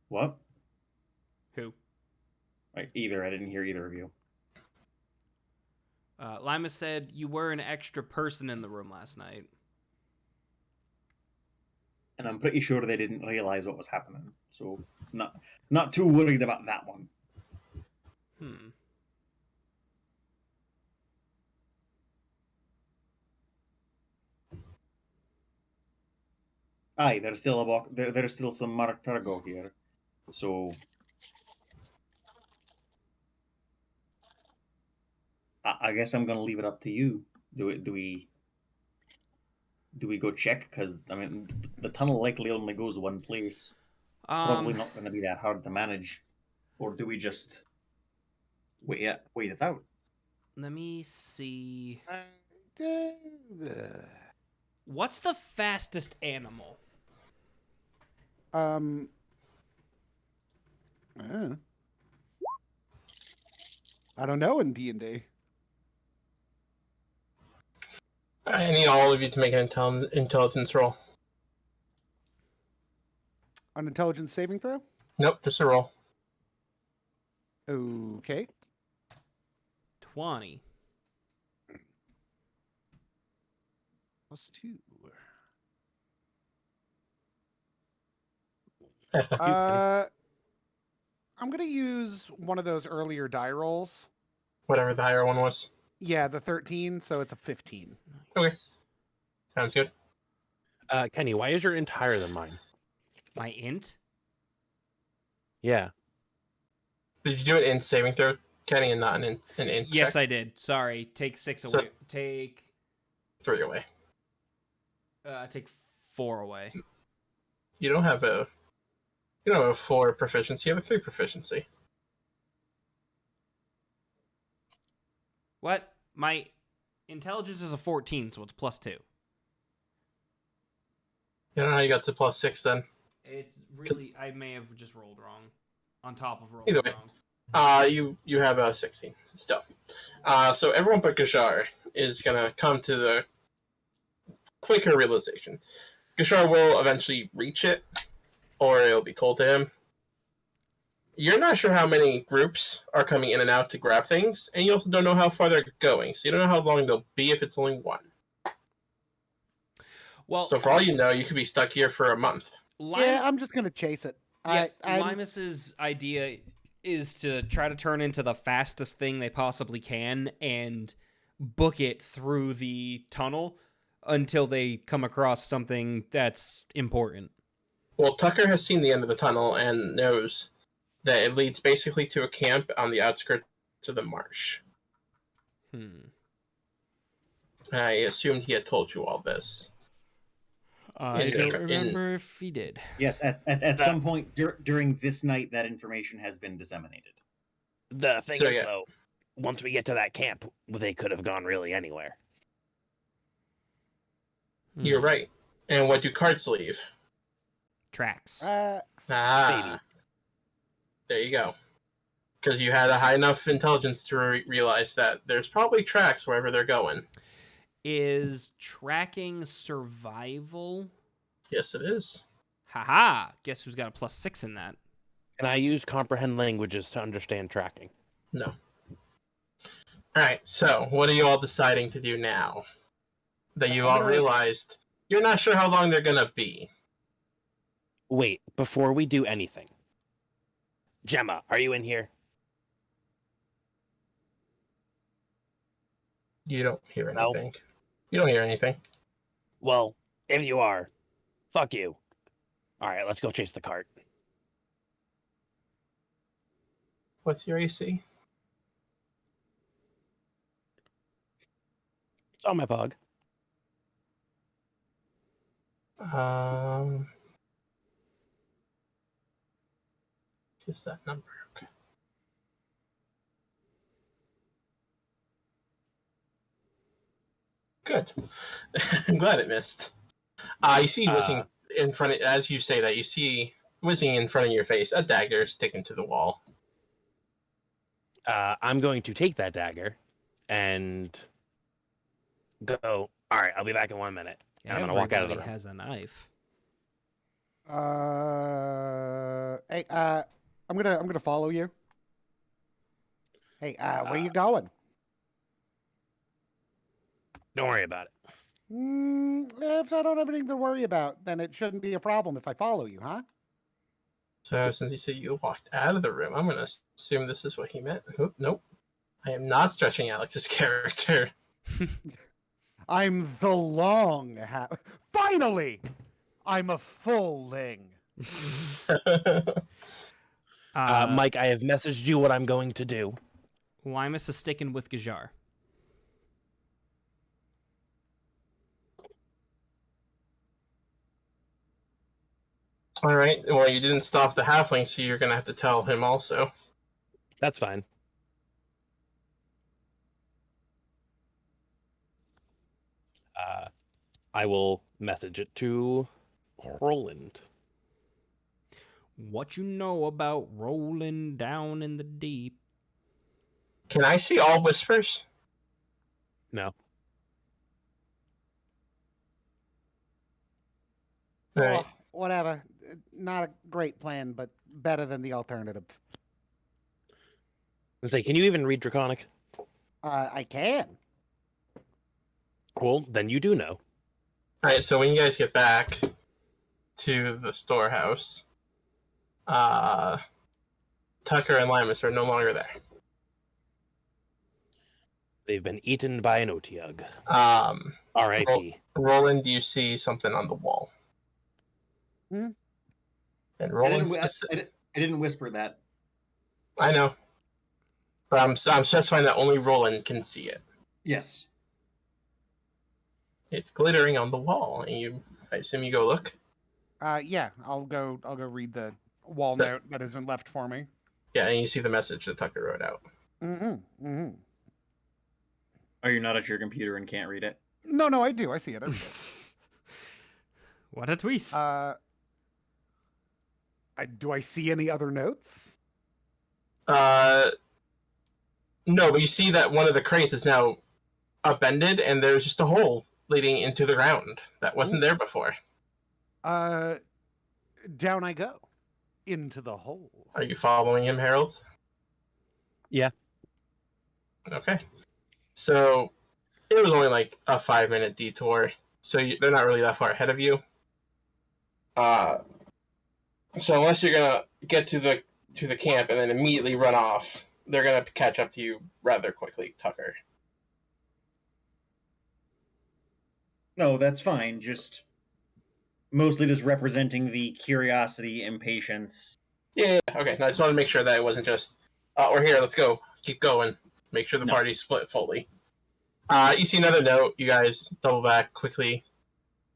What? Who? Either. I didn't hear either of you. Lima said you were an extra person in the room last night. And I'm pretty sure they didn't realize what was happening. So, not too worried about that one. Aye, there's still a box. There's still some marked cargo here. So, I guess I'm gonna leave it up to you. Do we go check? Because I mean, the tunnel likely only goes one place. Probably not going to be that hard to manage. Or do we just wait it out? Let me see. Uh, What's the fastest animal? uh, I don't know in D&D. I need all of you to make an intelligence roll. An intelligence saving throw? Nope, just a roll. Okay. 20. +2. You kidding? I'm going to use one of those earlier die rolls. Whatever the higher one was. Yeah, the 13, so it's a 15. Sounds good. Kenny, why is your int higher than mine? My int? Yeah. Did you do it in saving throw, Kenny, and not an int Yes, check? I did. Sorry. Take 6 So- away. Take 3 away. take 4 away. You don't have a 4 proficiency. You have a 3 proficiency. What? My intelligence is a 14, so it's +2. You don't know how you got to +6 then. It's really, I may have just rolled wrong. On top of rolling Either way. wrong. You have a 16 still. So everyone but Gashar is gonna come to the quicker realization. Gashar will eventually reach it, or it'll be told to him. You're not sure how many groups are coming in and out to grab things, and you also don't know how far they're going, so you don't know how long they'll be if it's only one. Well, So for all you know, you could be stuck here for a month. Yeah, I'm just going to chase it. Yeah, I'm- Limus's idea is to try to turn into the fastest thing they possibly can and book it through the tunnel until they come across something that's important. Well, Tucker has seen the end of the tunnel and knows that it leads basically to a camp on the outskirts of the marsh. I assumed he had told you all this. I In- don't in- remember if he did. Yes, at some point during this night, that information has been disseminated. The thing So, is, yeah. though, once we get to that camp, they could have gone really anywhere. You're right. And what do carts leave? Tracks. Ah, there you go. Because you had a high enough intelligence to realize that there's probably tracks wherever they're going. Is tracking survival? Yes, it is. Haha! Guess who's got a +6 in that? Can I use comprehend languages to understand tracking? No. Alright, so what are you all deciding to do now? That you I'm all gonna- realized you're not sure how long they're gonna be. Wait, before we do anything. Gemma, are you in here? You don't hear No. anything. You don't hear anything. Well, if you are, fuck you. Alright, let's go chase the cart. What's your AC? It's on my pug. Just that number. Okay. Good. I'm glad it missed. You see whizzing in front of, as you say that, you see whizzing in front of your face a dagger sticking to the wall. I'm going to take that dagger and go. Alright, I'll be back in 1 minute. And I'm going to walk out of the room. Everybody has a knife. Hey, I'm gonna follow you. Hey, where you going? Don't worry about it. If I don't have anything to worry about, then it shouldn't be a problem if I follow you, huh? So since you said you walked out of the room, I'm going to assume this is what he meant. Oop, nope. I am not stretching Alex's character. I'm the long Finally! I'm a full-ling. Mike, I have messaged you what I'm going to do. Limus is sticking with Gajar. All right. Well, you didn't stop the halfling, so you're gonna have to tell him also. That's fine. I will message it to Roland. What you know about rolling down in the deep? Can I see all whispers? No. All right. Whatever. Not a great plan, but better than the alternative. I say, can you even read Draconic? I can. Well, then you do know. All right. So when you guys get back to the storehouse, Tucker and Limus are no longer there. They've been eaten by an Otyug. R.I.P. R.I.P. Roland, do you see something on the wall? Hmm? And I Roland, didn't whisper that. I know, but I'm specifying that only Roland can see it. Yes. It's glittering on the wall, and I assume you go look. Yeah, I'll go read the wall The- note that has been left for me. Yeah, and you see the message that Tucker wrote out. Are you not at your computer and can't read it? No, I do. I see it. I read it. What a twist. Do I see any other notes? No, but you see that one of the crates is now upended, and there's just a hole leading into the ground that wasn't there before. Down I go into the hole. Are you following him, Harold? Yeah. Okay. So it was only like a 5-minute detour, so they're not really that far ahead of you. So unless you're gonna get to the camp and then immediately run off, they're gonna catch up to you rather quickly, Tucker. No, that's fine. Mostly just representing the curiosity, impatience. Yeah. Okay. No, I just wanted to make sure that it wasn't just, we're here, let's go, keep going. Make sure the No. party's split fully. You see another note. You guys double back quickly,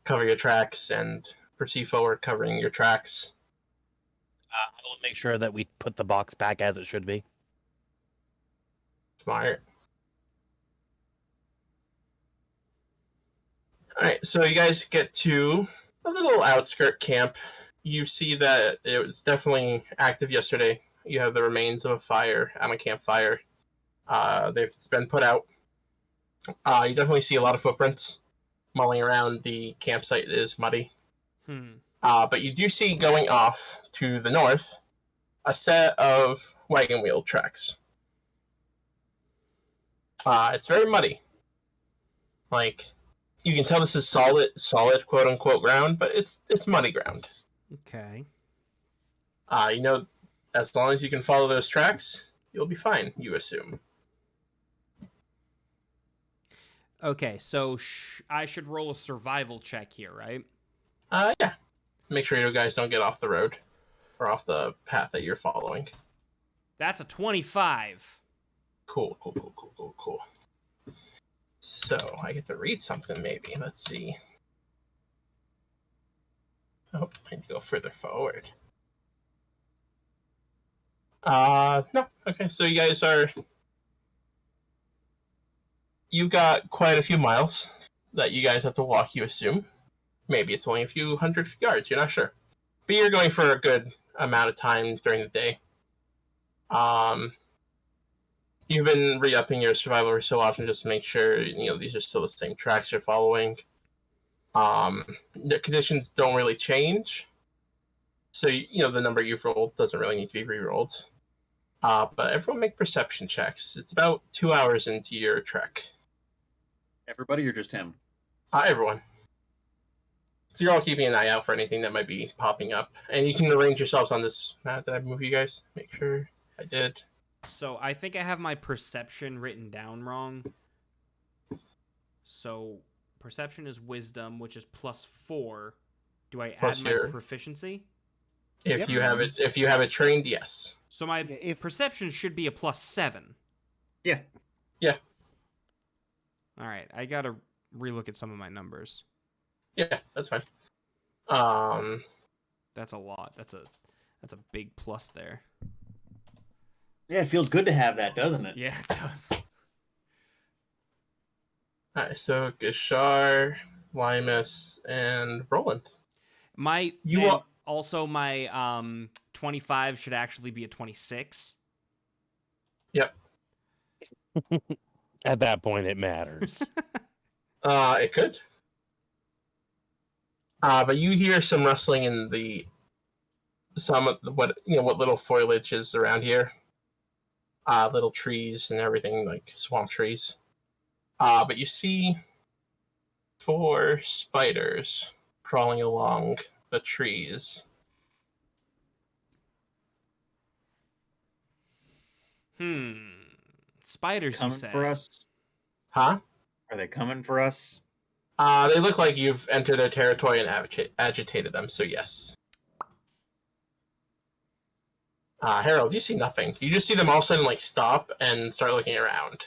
cover your tracks, and proceed forward, covering your tracks. I will make sure that we put the box back as it should be. Smart. Alright, so you guys get to a little outskirt camp. You see that it was definitely active yesterday. You have the remains of a fire on a campfire. It's been put out. You definitely see a lot of footprints mulling around. The campsite is muddy. But you do see going off to the north a set of wagon wheel tracks. It's very muddy. Like, you can tell this is solid quote unquote ground, but it's muddy ground. Okay. As long as you can follow those tracks, you'll be fine, you assume. Okay, so I should roll a survival check here, right? Yeah. Make sure you guys don't get off the road or off the path that you're following. That's a 25. Cool. So, I get to read something maybe. Let's see. Oh, I need to go further forward. No. Okay, so you've got quite a few miles that you guys have to walk, you assume. Maybe it's only a few hundred yards, you're not sure. But you're going for a good amount of time during the day. You've been re-upping your survival every so often just to make sure, these are still the same tracks you're following. The conditions don't really change. So, the number you've rolled doesn't really need to be re-rolled. But everyone make perception checks. It's about 2 hours into your trek. Everybody or just him? Everyone. So you're all keeping an eye out for anything that might be popping up. And you can arrange yourselves on this map. Did I move you guys? Make sure I did. So I think I have my perception written down wrong. So perception is wisdom, which is +4. Do I Plus add my your- proficiency? If you have it trained, yes. So my If perception should be a +7. Yeah. All right, I gotta relook at some of my numbers. Yeah, that's fine. That's a lot. That's a big plus there. Yeah, it feels good to have that, doesn't it? Yeah, it does. Alright, so Gashar, Limus, and Roland. Also my 25 should actually be a 26. Yep. At that point, it matters. It could. But you hear some rustling in what little foliage is around here. Little trees and everything, like swamp trees. But you see 4 spiders crawling along the trees. Spiders, you Coming say? for us? Huh? Are they coming for us? They look like you've entered their territory and agitated them, so yes. Harold, you see nothing. You just see them all of a sudden stop and start looking around.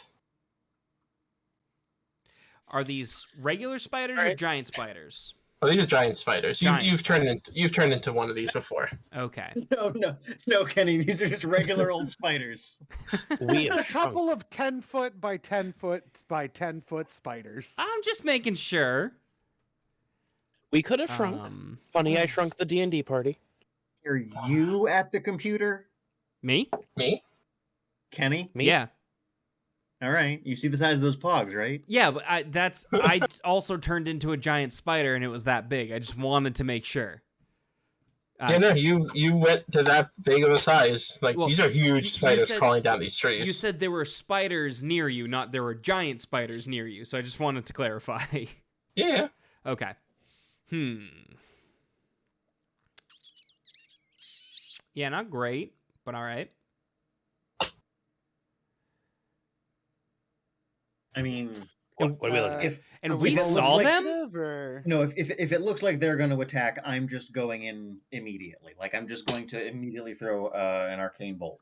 Are these regular spiders or giant spiders? Oh, these are giant spiders. You've turned into one of these before. Okay. No, Kenny. These are just regular old spiders. We It's a couple of 10-foot by 10-foot by 10-foot spiders. I'm just making sure. We could have shrunk. Funny, I shrunk the D&D party. Are you at the computer, Me? Me? Kenny? Me? Yeah. All right. You see the size of those pogs, right? Yeah, but I also turned into a giant spider and it was that big. I just wanted to make sure. Yeah, no, you went to that big of a size. Well, these are huge you spiders said- crawling down these trees. You said there were spiders near you, not there were giant spiders near you. So I just wanted to clarify. Yeah. Okay. Yeah, not great, but all right. I mean, What are we looking at? And we if it looks saw like- them? no. If it looks like they're going to attack, I'm just going in immediately. Like I'm just going to immediately throw an arcane bolt.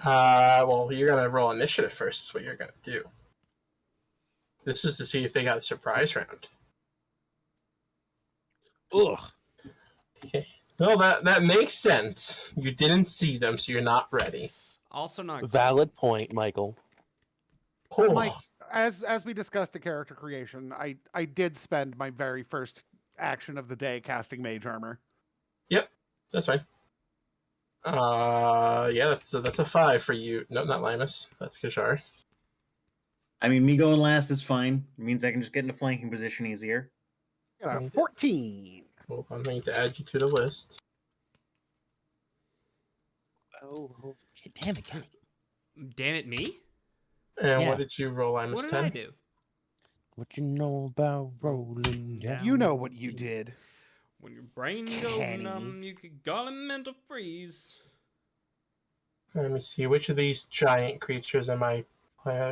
Well, you're gonna roll initiative first. Is what you're gonna do. This is to see if they got a surprise round. Ugh. Well, that makes sense. You didn't see them, so you're not ready. Also not Valid point, Michael. Oh, Mike, as we discussed at character creation, I did spend my very first action of the day casting mage armor. Yep, that's fine. Yeah, that's a 5 for you. No, not Linus. That's Kishar. I mean, me going last is fine. It means I can just get into flanking position easier. Got a 14. Hold on, I need to add you to the list. Oh, damn it, Kenny. Damn it, me? And Yeah. what did you roll, Linus? What did 10? I do? What you know about rolling down? You know what you did. When your brain goes Kenny. numb, you could call it mental freeze. Let me see. Which of these giant creatures am I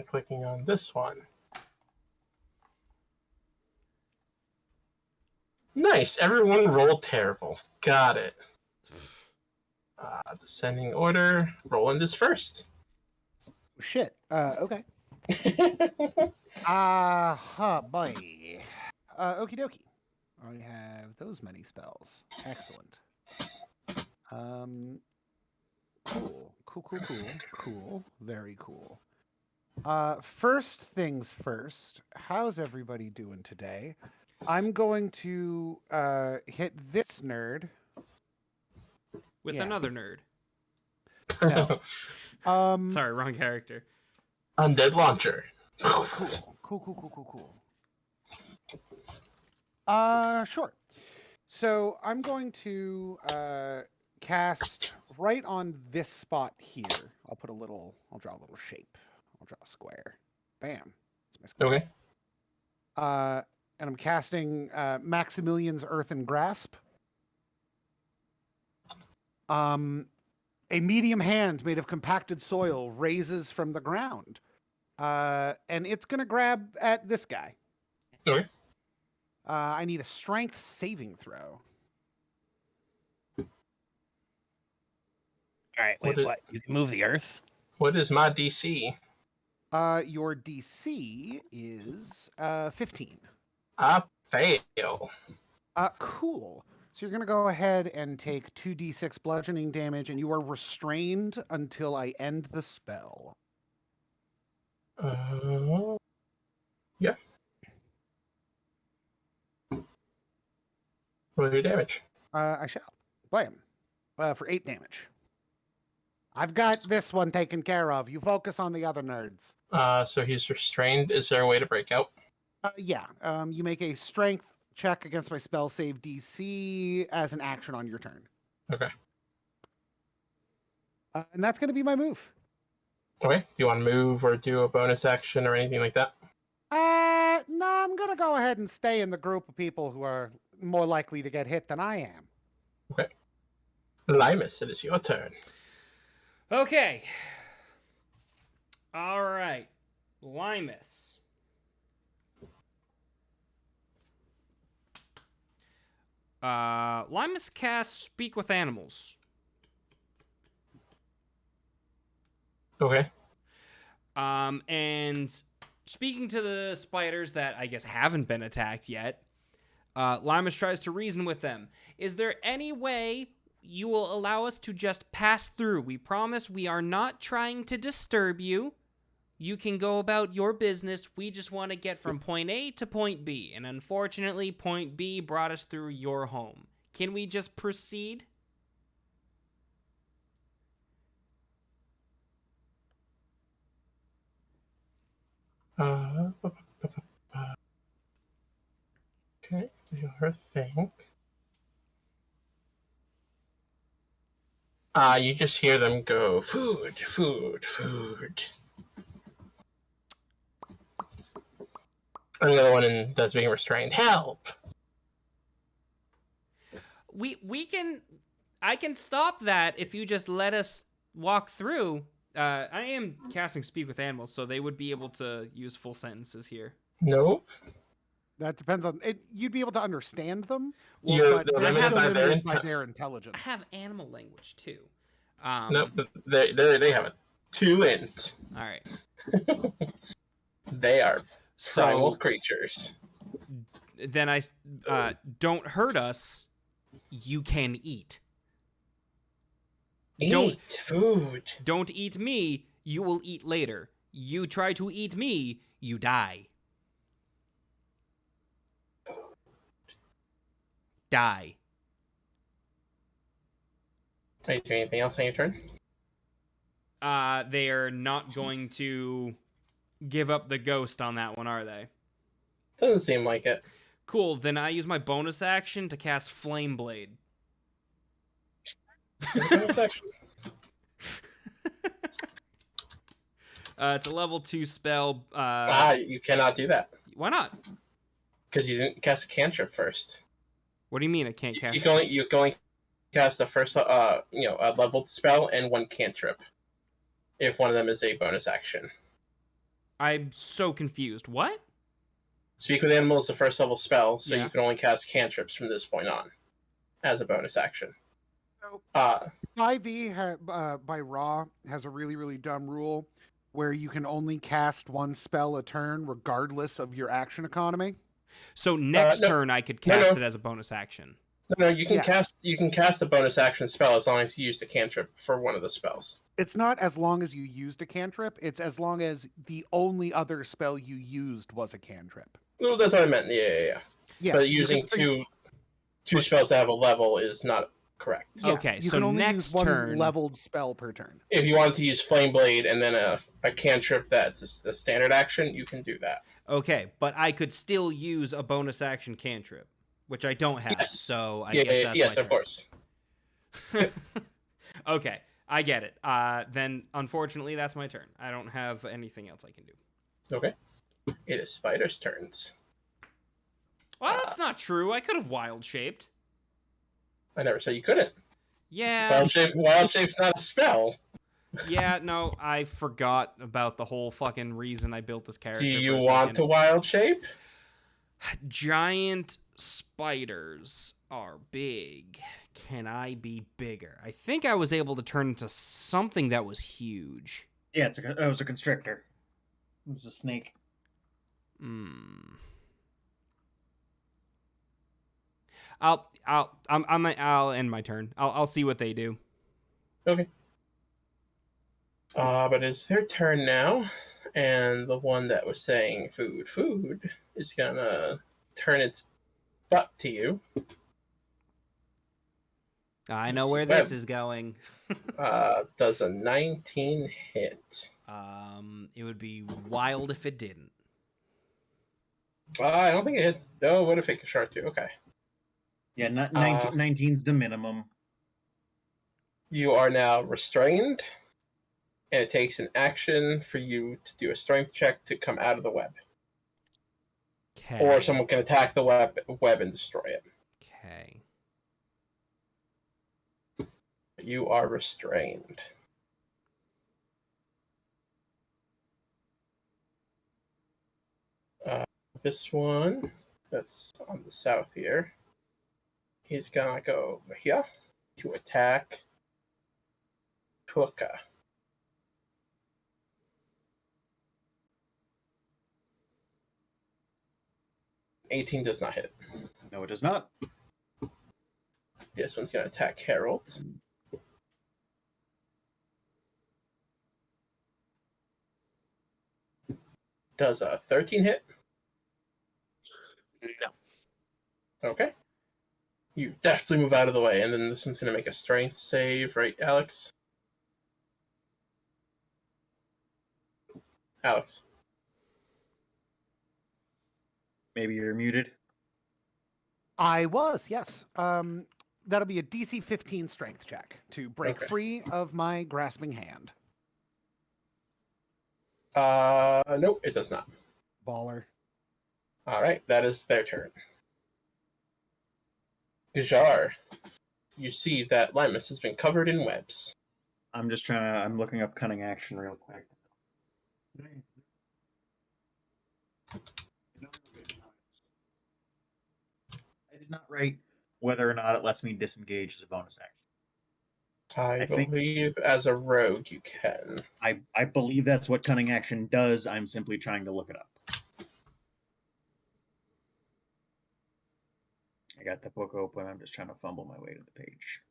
clicking on? This one. Nice. Everyone rolled terrible. Got it. Descending order. Roland is first. Shit. Okay. Boy. Okie dokie. I have those many spells. Excellent. Cool. Very cool. First things first. How's everybody doing today? I'm going to hit this nerd. With Yeah. another nerd. No. Sorry, wrong character. Undead launcher. Cool. Sure. So I'm going to cast right on this spot here. I'll draw a little shape. I'll draw a square. Bam. That's my square. Okay. And I'm casting Maximilian's Earthen Grasp. A medium hand made of compacted soil raises from the ground. And it's going to grab at this guy. Okay. I need a strength saving throw. All right, wait, what? You can move the earth? What is my DC? Your DC is 15. I fail. Cool. So you're going to go ahead and take 2d6 bludgeoning damage, and you are restrained until I end the spell. Yeah. Roll your damage. I shall. Blam. For 8 damage. I've got this one taken care of. You focus on the other nerds. So he's restrained. Is there a way to break out? Yeah. You make a strength check against my spell save DC as an action on your turn. Okay. And that's going to be my move. Okay. Do you want to move or do a bonus action or anything like that? No, I'm going to go ahead and stay in the group of people who are more likely to get hit than I am. Okay. Limus, it is your turn. Okay. All right. Limus. Limus casts Speak with Animals. Okay. And speaking to the spiders that I guess haven't been attacked yet, Limus tries to reason with them. Is there any way you will allow us to just pass through? We promise we are not trying to disturb you. You can go about your business. We just want to get from point A to point B. And unfortunately, point B brought us through your home. Can we just proceed? Okay, do her thing. You just hear them go, food, food, food. And the other one that's being restrained, help! I can stop that if you just let us walk through. I am casting Speak with Animals, so they would be able to use full sentences here. Nope. That depends on it. You'd be able to understand them, But they're limited still by their limited by their intelligence. I have animal language too. Nope, but they have a 2 int. All right. They are primal So creatures. then I don't hurt us. You can eat. Eat food. Don't eat me. You will eat later. You try to eat me. You die. Die. Are you doing anything else on your turn? They are not going to give up the ghost on that one, are they? Doesn't seem like it. Cool, then I use my bonus action to cast Flame Blade. Bonus action. It's a level 2 spell. You cannot do that. Why not? Because you didn't cast a cantrip first. What do you mean I can't cast? You can only cast the first a leveled spell and 1 cantrip. If one of them is a bonus action. I'm so confused. What? Speak with Animals is the first level spell, so Yeah. you can only cast cantrips from this point on as a bonus action. So, 5e by Raw has a really, really dumb rule where you can only cast 1 spell a turn regardless of your action economy. So next no. turn I could cast No. it as a bonus action. No, you can Yes. cast a bonus action spell as long as you use the cantrip for one of the spells. It's not as long as you used a cantrip. It's as long as the only other spell you used was a cantrip. No, that's what I meant. Yeah. Yes, But you using can- two spells that have a level is not correct. yeah, Okay, you so can only next use 1 turn- leveled spell per turn. If you want to use Flame Blade and then a cantrip that's a standard action, you can do that. Okay, but I could still use a bonus action cantrip, which I don't have. Yes. So I guess that's yes, my of turn. course. Okay, I get it. Then unfortunately that's my turn. I don't have anything else I can do. Okay. It is Spider's turns. Well, that's not true. I could have wild shaped. I never said you couldn't. Yeah. Wild shape's not a spell. Yeah, no, I forgot about the whole fucking reason I built this character. Do for you a want to second. wild shape? Giant spiders are big. Can I be bigger? I think I was able to turn into something that was huge. Yeah, it was a constrictor. It was a snake. I'll end my turn. I'll see what they do. Okay. But it's their turn now, and the one that was saying food is gonna turn its butt to you. I Let's know see, where Web. this is going. Does a 19 hit? It would be wild if it didn't. I don't think it hits. Oh, what if it can short too? Okay. Yeah, 19's the minimum. You are now restrained, and it takes an action for you to do a strength check to come out of the web. Okay. Or someone can attack the web and destroy it. Okay. You are restrained. This one, that's on the south here, he's gonna go over here to attack Tuka. $18 does not hit. No, it does not. This one's gonna attack Harold. Does a 13 hit? No. Okay. You deftly move out of the way, and then this one's gonna make a strength save, right, Alex? Alex. Maybe you're muted. I was, yes. That'll be a DC 15 strength check to break Okay. free of my grasping hand. Nope, it does not. Baller. All right, that is their turn. Gajar, you see that Limus has been covered in webs. I'm just trying to. I'm looking up cunning action real quick. I did not write whether or not it lets me disengage as a bonus action. I think- believe as a rogue you can. I believe that's what cunning action does. I'm simply trying to look it up. I got the book open. I'm just trying to fumble my way to the page.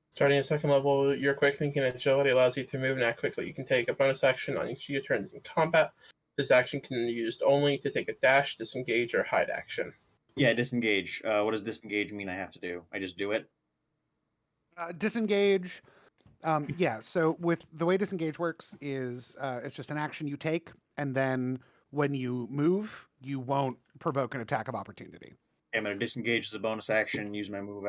Starting at second level, your quick thinking agility allows you to move and act quickly. You can take a bonus action on each of your turns in combat. This action can be used only to take a dash, disengage, or hide action. Yeah, disengage. What does disengage mean I have to do? I just do it? Disengage. Yeah, so with the way disengage works is it's just an action you take, and then when you move, you won't provoke an attack of opportunity. I'm going to disengage as a bonus action, use my move,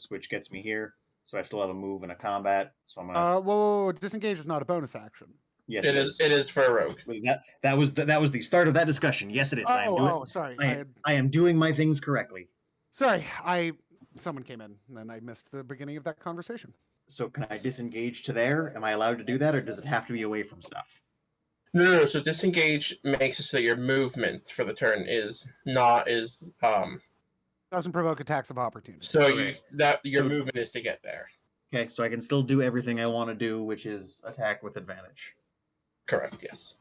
which gets me here. So I still have a move and a combat. So I'm going to... Whoa, disengage is not a bonus action. Yes, It is for a rogue. That was the start of that discussion. Yes, it is. Sorry. I am doing my things correctly. Sorry, someone came in, and then I missed the beginning of that conversation. So can I disengage to there? Am I allowed to do that, or does it have to be away from stuff? No. So disengage makes it so that your movement for the turn Doesn't provoke attacks of opportunity. so Okay. your So- movement is to get there. Okay, so I can still do everything I want to do, which is attack with advantage. Correct. Yes.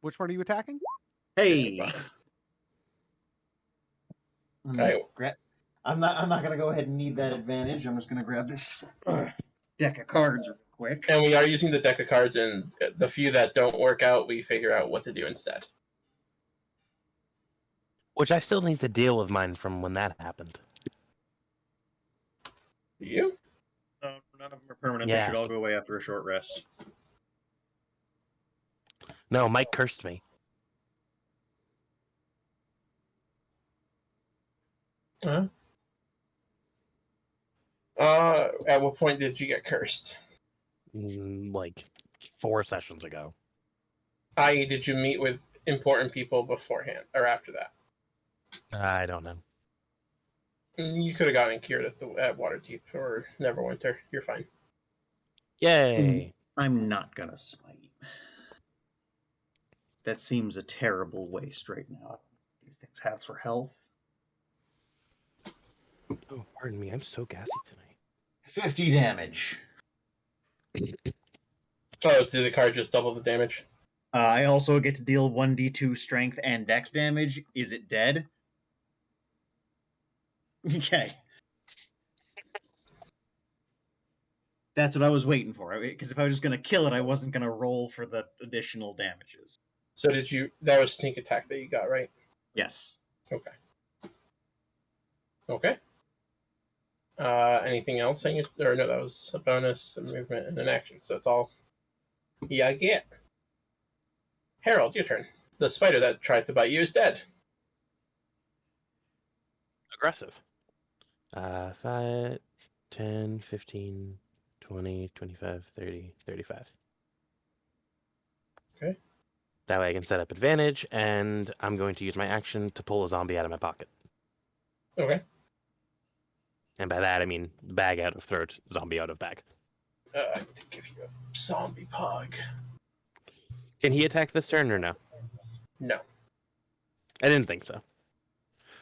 Which one are you attacking? Hey, Hey. I'm not gonna go ahead and need that advantage. I'm just gonna grab this deck of cards real quick. And we are using the deck of cards, and the few that don't work out, we figure out what to do instead. Which I still need to deal with mine from when that happened. You? None of them are permanent. Yeah. They should all go away after a short rest. No, Mike cursed me. Huh? At what point did you get cursed? Like 4 sessions ago. I.e., did you meet with important people beforehand or after that? I don't know. You could have gotten cured at Waterdeep or Neverwinter. You're fine. Yay! I'm not gonna smite. That seems a terrible waste right now. These things have for health. Oh, pardon me. I'm so gassy tonight. 50 damage. Oh, did the card just double the damage? I also get to deal 1d2 strength and dex damage. Is it dead? Okay. That's what I was waiting for. Because if I was just going to kill it, I wasn't going to roll for the additional damages. So that was sneak attack that you got, right? Yes. Okay. Okay. Anything else? Or no, that was a bonus, a movement, and an action. So it's all I get. Harold, your turn. The spider that tried to bite you is dead. Aggressive. 5, 10, 15, 20, 25, 30, 35. Okay. That way I can set up advantage, and I'm going to use my action to pull a zombie out of my pocket. Okay. And by that, I mean bag out of throat, zombie out of bag. To give you a zombie pug. Can he attack this turn or no? No. I didn't think so.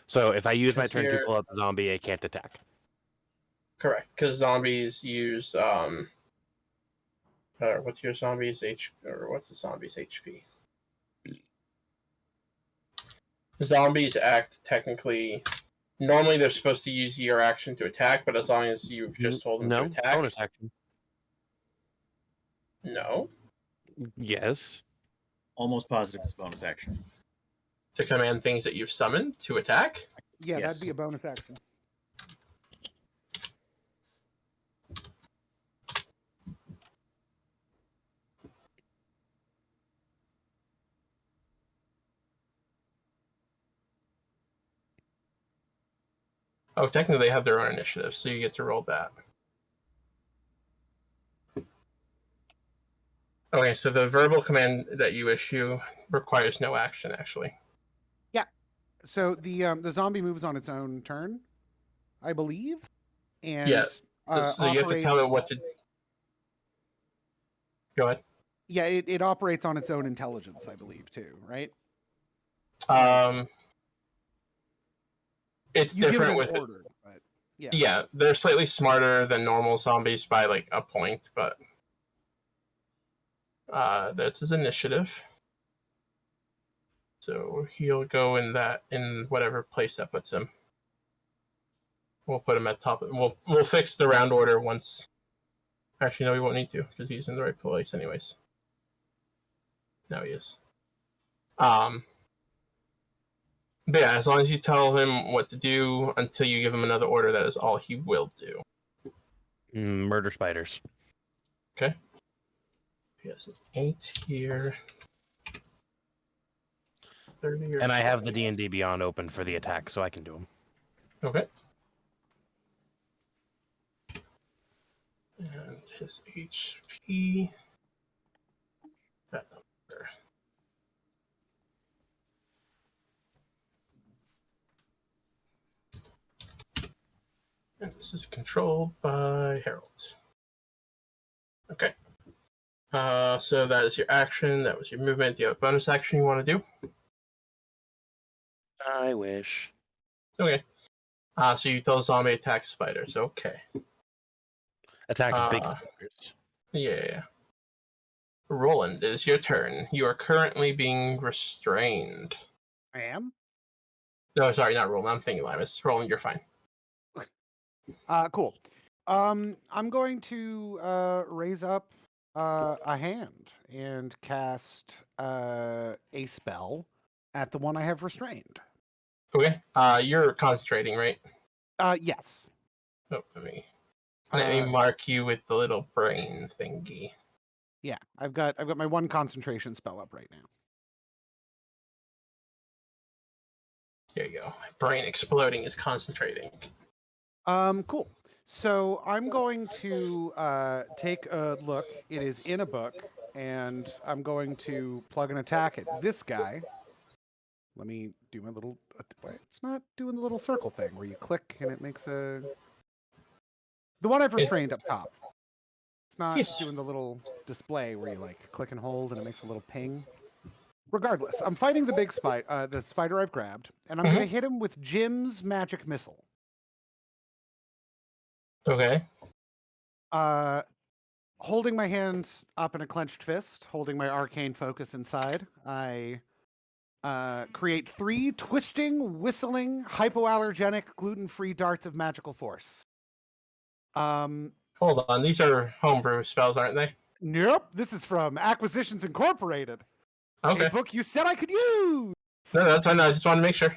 So if I use my Because turn to you're- pull out the zombie, I can't attack. Correct. Because zombies use what's your zombies what's the zombies HP? Zombies act technically. Normally, they're supposed to use your action to attack, but as long as you've just told them to No, attack, bonus action. no, Yes. Almost positive it's bonus action. to command things that you've summoned to attack. Yeah, Yes. that'd be a bonus action. Oh, technically, they have their own initiative, so you get to roll that. Okay, so the verbal command that you issue requires no action, actually. So the zombie moves on its own turn, I believe, and Yeah, so you have to tell it what to. Go ahead. Yeah, it operates on its own intelligence, I believe, too, right? It's You give different it with an order, but yeah. Yeah, they're slightly smarter than normal zombies by like a point, but that's his initiative. So he'll go in whatever place that puts him. We'll put him at top. We'll fix the round order once. Actually, no, we won't need to because he's in the right place anyways. Now he is. But yeah, as long as you tell him what to do until you give him another order, that is all he will do. Murder spiders. Okay. He has an 8 here. 30 or And I have the 20. D&D Beyond open for the attack, so I can do them. Okay. And his HP. That number. And this is controlled by Harold. Okay. So that is your action. That was your movement. Do you have a bonus action you want to do? I wish. Okay. So you tell the zombie attack spiders. Okay. Attack big spiders. Yeah. Roland, it is your turn. You are currently being restrained. I am. No, sorry, not Roland. I'm thinking Limus. Roland, you're fine. Cool. I'm going to raise up a hand and cast a spell at the one I have restrained. Okay. You're concentrating, right? Yes. Oh, let me mark you with the little brain thingy. Yeah, I've got my one concentration spell up right now. There you go. Brain exploding is concentrating. Cool. So I'm going to take a look. It is in a book, and I'm going to plug an attack at this guy. Let me do my little. It's not doing the little circle thing where you click and it makes a. The one I've restrained up top. It's not doing the little display where you like click and hold and it makes a little ping. Regardless, I'm fighting the big spider, the spider I've grabbed, and I'm going to hit him with Jim's magic missile. Okay. Holding my hands up in a clenched fist, holding my arcane focus inside, I create 3 twisting, whistling, hypoallergenic, gluten-free darts of magical force. Hold on, these are homebrew spells, aren't they? Nope, this is from Acquisitions Incorporated, Okay. a book you said I could use. No, that's fine. I just want to make sure.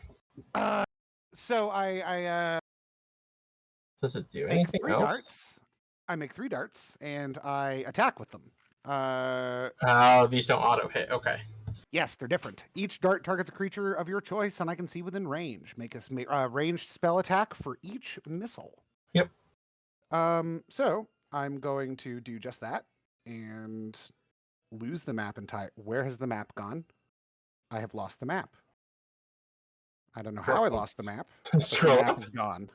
So I Does it do make anything 3 else? darts. I make 3 darts, and I attack with them. Oh, these don't auto hit. Okay. Yes, they're different. Each dart targets a creature of your choice, and I can see within range. Make a ranged spell attack for each missile. Yep. So I'm going to do just that and lose the map entirely. Where has the map gone? I have lost the map. I don't know how I lost the map. But the Scroll map up. is gone.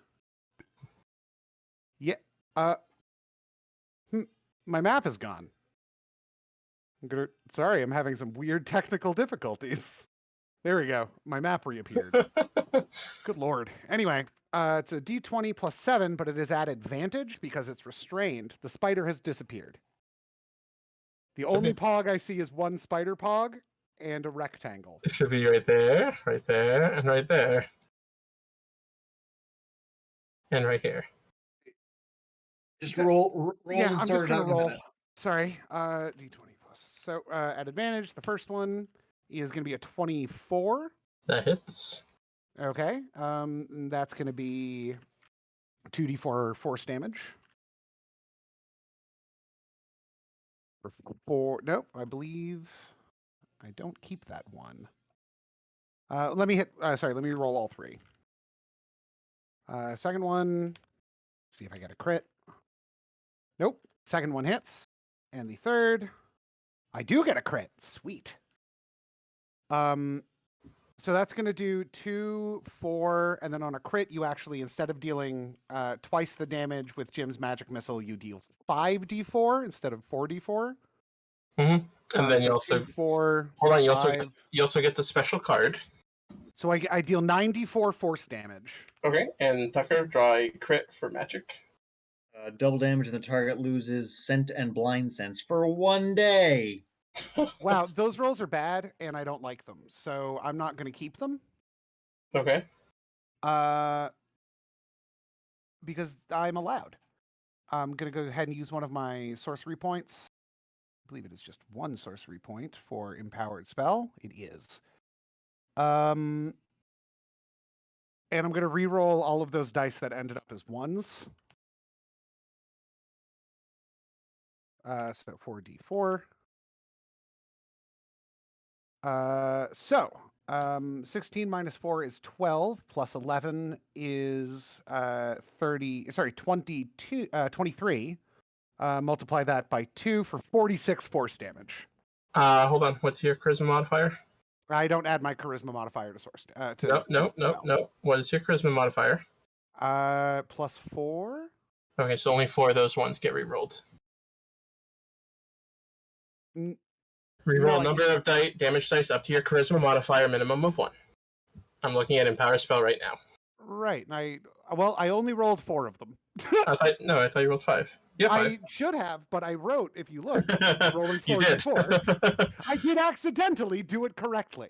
Yeah. My map is gone. Sorry, I'm having some weird technical difficulties. There we go. My map reappeared. Good lord. Anyway, it's a d20 plus 7, but it is at advantage because it's restrained. The spider has disappeared. The only pog I see is 1 spider pog and a rectangle. It should be right there, and right there. And right here. Just roll Yeah, and I'm sort just it gonna out in a roll. minute. Sorry, d20 plus. So at advantage, the first one is gonna be a 24. That hits. Okay, that's gonna be 2d4 force damage. Nope, I believe I don't keep that one. Let me roll all 3. Second one, see if I get a crit. Nope, second one hits. And the third, I do get a crit. Sweet. So that's going to do 2, 4, and then on a crit, you actually, instead of dealing twice the damage with Jim's magic missile, you deal 5d4 instead of 4d4. Mm-hmm. And then so you also 2, 4. hold on. You 5. also get the special card. So I deal 9d4 force damage. Okay, and Tucker, draw a crit for magic. Double damage and the target loses scent and blind sense for 1 day. Wow, those rolls are bad, and I don't like them, so I'm not going to keep them. Okay. Because I'm allowed. I'm going to go ahead and use one of my sorcery points. I believe it is just 1 sorcery point for empowered spell. It is. And I'm going to re-roll all of those dice that ended up as 1s. So 4d4. 16 minus 4 is 12, plus 11 is 23. Multiply that by 2 for 46 force damage. Hold on. What's your charisma modifier? I don't add my charisma modifier to source. No. What is your charisma modifier? Plus 4. Okay, so only 4 of those ones get rerolled. Reroll a number of damage dice up to your charisma modifier minimum of 1. I'm looking at Empower Spell right now. Right. I only rolled 4 of them. I thought you rolled 5. Yeah, 5. I should have, but I wrote, if you look, rolling 4 You did. 4. I did accidentally do it correctly.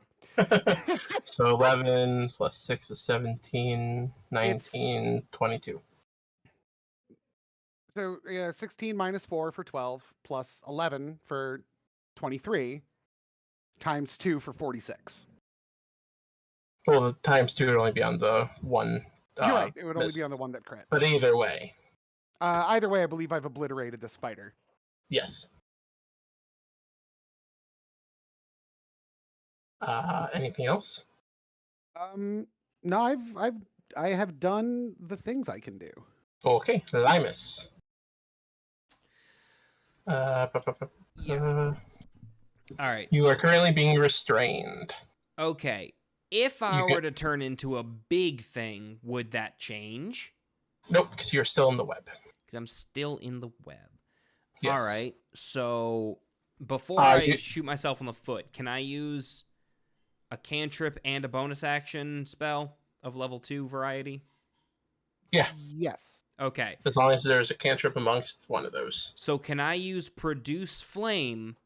So 11 plus 6 is 17, 19, 22. So 16 minus 4 for 12, plus 11 for 23, times 2 for 46. Well, the times 2 would only be on the one. You're right. It would only be on the one that crit. But either way. Either way, I believe I've obliterated the spider. Yes. Anything else? No, I have done the things I can do. Okay, Limus. All right. You are currently being restrained. Okay. If I were to turn into a big thing, would that change? Nope, because you're still in the web. Because I'm still in the web. Yes. All right. So before I shoot myself in the foot, can I use a cantrip and a bonus action spell of level 2 variety? Yeah. Yes. Okay. As long as there's a cantrip amongst one of those. So can I use Produce Flame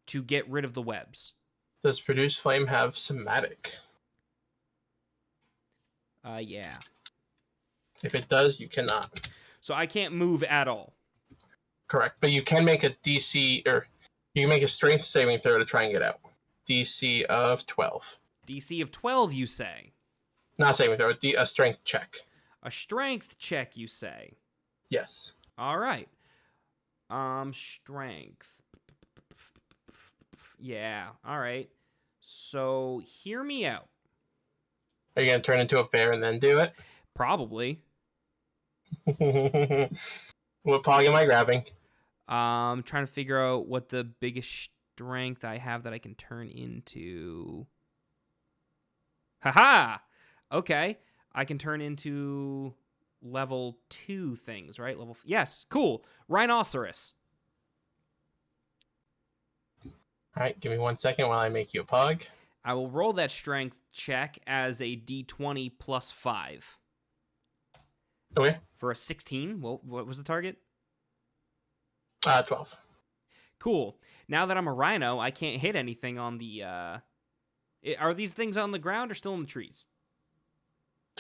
to get rid of the webs? Does Produce Flame have somatic? Yeah. If it does, you cannot. So I can't move at all. Correct. But you can make a DC, or you can make a strength saving throw to try and get out. DC of 12. DC of 12, you say? Not saving throw, a strength check. A strength check, you say? Yes. All right. Strength. Yeah, all right. So, hear me out. Are you going to turn into a bear and then do it? Probably. What pog am I grabbing? Trying to figure out what the biggest strength I have that I can turn into. Haha! Okay. I can turn into level 2 things, right? Yes, cool. Rhinoceros. All right, give me 1 second while I make you a pog. I will roll that strength check as a d20 plus 5. Okay. For a 16. Well, what was the target? 12. Cool. Now that I'm a rhino, I can't hit anything on the... Are these things on the ground or still in the trees?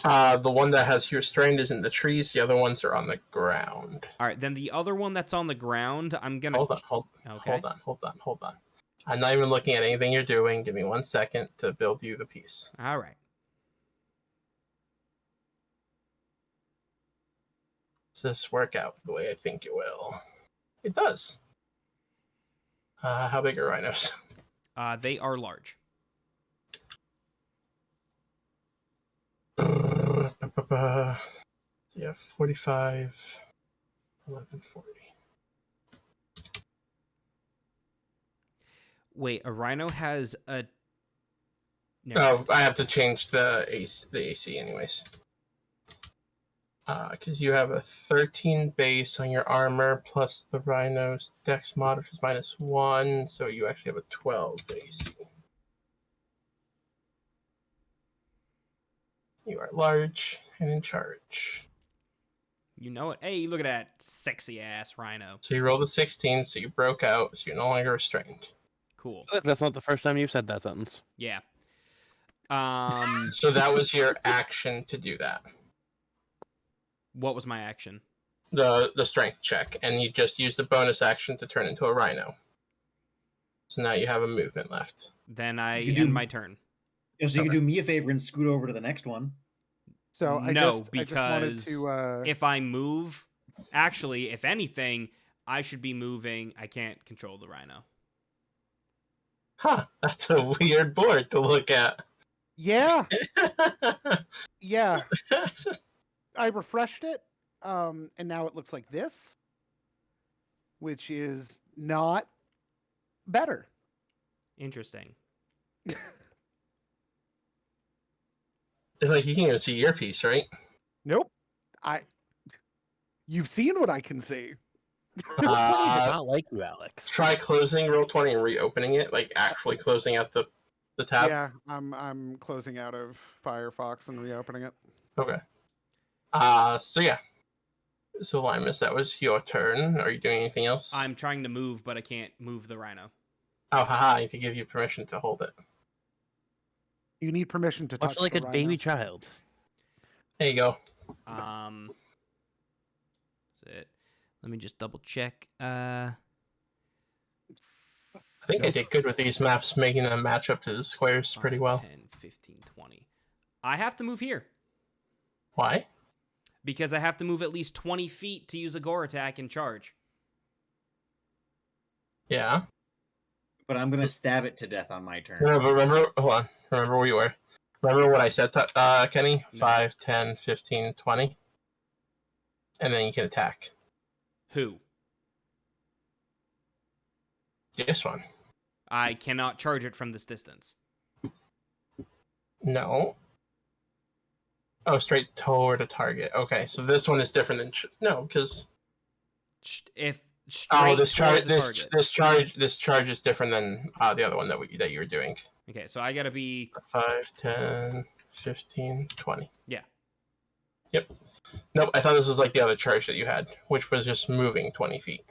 The one that has your strand is in the trees. The other ones are on the ground. All right, then the other one that's on the ground, I'm gonna... Hold on. I'm not even looking at anything you're doing. Give me 1 second to build you the piece. All right. Does this work out the way I think it will? It does. How big are rhinos? They are large. Yeah, 45, 1140. Wait, a rhino has a... Oh, I have to change the AC anyways. Because you have a 13 base on your armor plus the rhino's dex mod, which is -1, so you actually have a 12 AC. You are large and in charge. You know it. Hey, look at that sexy ass rhino. So you rolled a 16, so you broke out, so you're no longer restrained. Cool. That's not the first time you've said that sentence. Yeah. So that was your action to do that. What was my action? The strength check, and you just used the bonus action to turn into a rhino. So now you have a movement left. Then I You can end do- my turn. So you can do me a favor and scoot over to the next one. So I No, just wanted because to. If I move, actually, if anything, I should be moving. I can't control the rhino. Huh, that's a weird board to look at. Yeah, yeah. I refreshed it, and now it looks like this, which is not better. Interesting. Like, you can't even see your piece, right? Nope. You've seen what I can see. Not like you, Alex. Try closing Roll20 and reopening it, like actually closing out the tab. Yeah, I'm closing out of Firefox and reopening it. Okay. So yeah. So Limus, that was your turn. Are you doing anything else? I'm trying to move, but I can't move the rhino. Oh, haha, I need to give you permission to hold it. You need permission to touch Much like the a rhino. baby child. There you go. That's it. Let me just double check. I think I did good with these maps, making them match up to the squares pretty 5, well. 10, 15, 20. I have to move here. Why? Because I have to move at least 20 feet to use a gore attack and charge. Yeah. But I'm gonna stab it to death on my turn. No, but remember, hold on. Remember where you were. Remember what I said, Kenny? No. 5, 10, 15, 20. And then you can attack. Who? This one. I cannot charge it from this distance. No. Oh, straight toward a target. Okay, so this one is different than no, because If straight this charge, towards the this target. this charge is different than the other one that you were doing. Okay, so I gotta be 5, 10, 15, 20. Yeah. Yep. Nope, I thought this was like the other charge that you had, which was just moving 20 feet.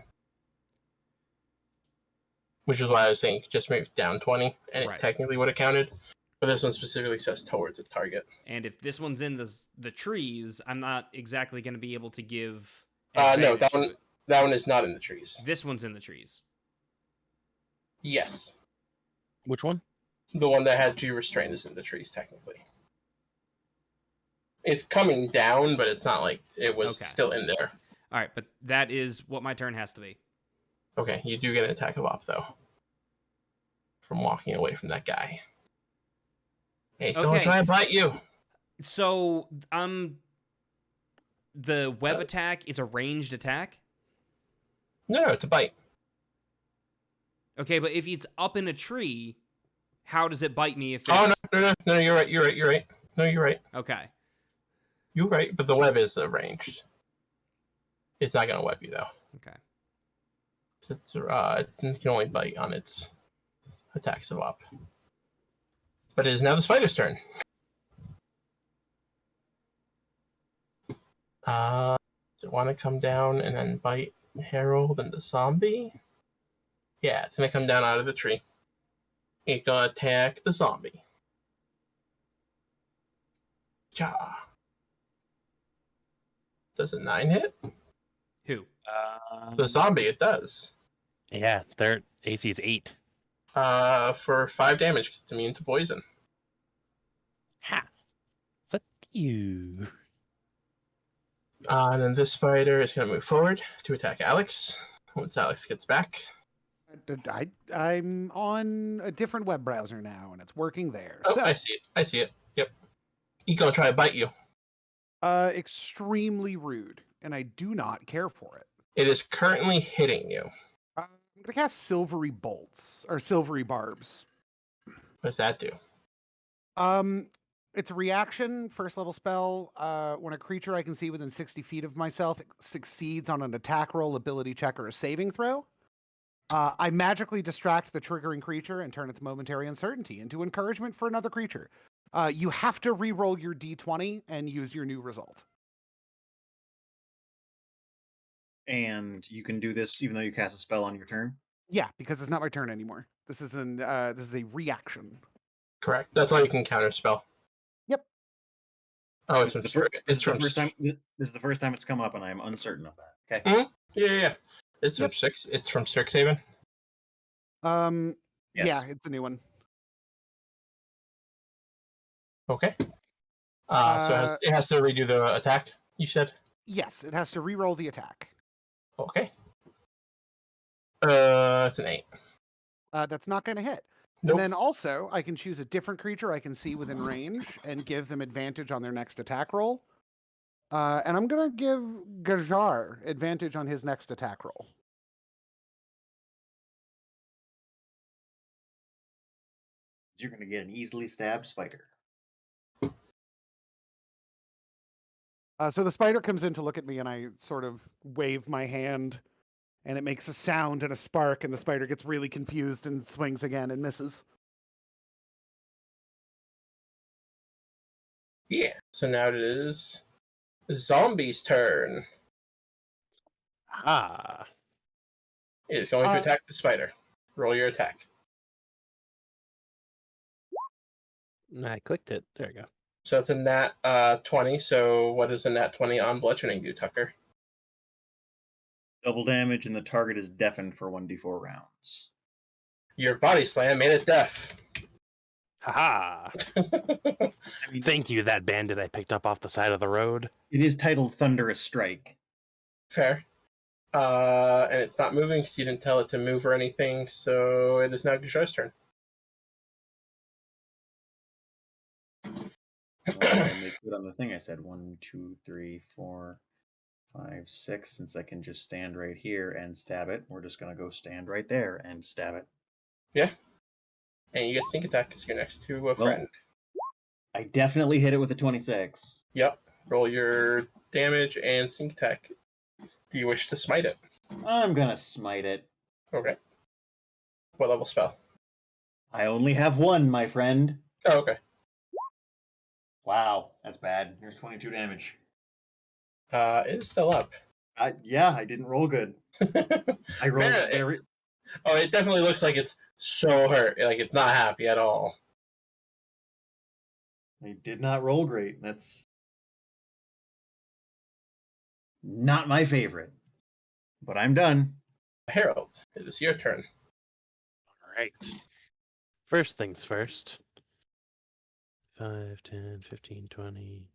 Which is why I was saying just move down 20, and it Right. technically would have counted. But this one specifically says towards a target. And if this one's in the trees, I'm not exactly going to be able to give No, advantage that to one it. that one is not in the trees. This one's in the trees. Yes. Which one? The one that had you restrained is in the trees, technically. It's coming down, but it's not like it was Okay. still in there. All right, but that is what my turn has to be. Okay, you do get an attack of op, though. From walking away from that guy. Hey, he's gonna Okay. try and bite you. So, the web attack is a ranged attack? No, it's a bite. Okay, but if it's up in a tree, how does it bite me if it's... Oh, no, you're right. No, you're right. Okay. You're right, but the web is ranged. It's not gonna web you, though. Okay. It can only bite on its attacks of op. But it is now the spider's turn. Does it want to come down and then bite Harold and the zombie? Yeah, it's gonna come down out of the tree. It's gonna attack the zombie. Ja. Does a 9 hit? Who? The zombie, it does. Yeah, their AC is 8. For 5 damage, because it's immune to poison. Ha! Fuck you. And then this spider is going to move forward to attack Alex. Once Alex gets back. I'm on a different web browser now, and it's working there. Oh, So, I see it. Yep. He's going to try to bite you. extremely rude, and I do not care for it. It is currently hitting you. I'm gonna cast silvery bolts or silvery barbs. What does that do? It's a reaction, first level spell. When a creature I can see within 60 feet of myself succeeds on an attack roll, ability check, or a saving throw, I magically distract the triggering creature and turn its momentary uncertainty into encouragement for another creature. You have to re-roll your d20 and use your new result. And you can do this even though you cast a spell on your turn. Yeah, because it's not my turn anymore. This is a reaction. Correct. That's why you can counter spell. Yep. Oh, This is the first time. This is the first time it's come up, and I am uncertain of that. Okay. Yeah. It's Yep. from 6. It's from Strixhaven. Yes. Yeah, it's a new one. Okay. So it has to redo the attack, you said? Yes, it has to re-roll the attack. Okay. It's an 8. That's not going to hit. Nope. And then also, I can choose a different creature I can see within range and give them advantage on their next attack roll. And I'm going to give Gajar advantage on his next attack roll. You're going to get an easily stabbed spider. So the spider comes in to look at me, and I sort of wave my hand, and it makes a sound and a spark, and the spider gets really confused and swings again and misses. Yeah. So now it is Zombie's turn. Ah. It is going to attack the spider. Roll your attack. I clicked it. There you go. So it's a nat 20. So what does a nat 20 on bludgeoning do, Tucker? Double damage, and the target is deafened for 1d4 rounds. Your body slam made it deaf. Haha. Thank you, that bandit I picked up off the side of the road. It is titled Thunderous Strike. Fair. And it's not moving because you didn't tell it to move or anything. So it is now Gajar's turn. Make it on the thing I said 1, 2, 3, 4, 5, 6. Since I can just stand right here and stab it, we're just gonna go stand right there and stab it. Yeah. And you get sneak attack because you're next to a friend. I definitely hit it with a 26. Yep. Roll your damage and sneak attack. Do you wish to smite it? I'm gonna smite it. Okay. What level spell? I only have one, my friend. Oh, okay. Wow, that's bad. Here's 22 damage. It is still up. Yeah, I didn't roll good. I rolled Man, very. it definitely looks like it's so hurt. Like it's not happy at all. I did not roll great. That's not my favorite. But I'm done. Harold, it is your turn. All right. First things first. 5, 10, 15, 20.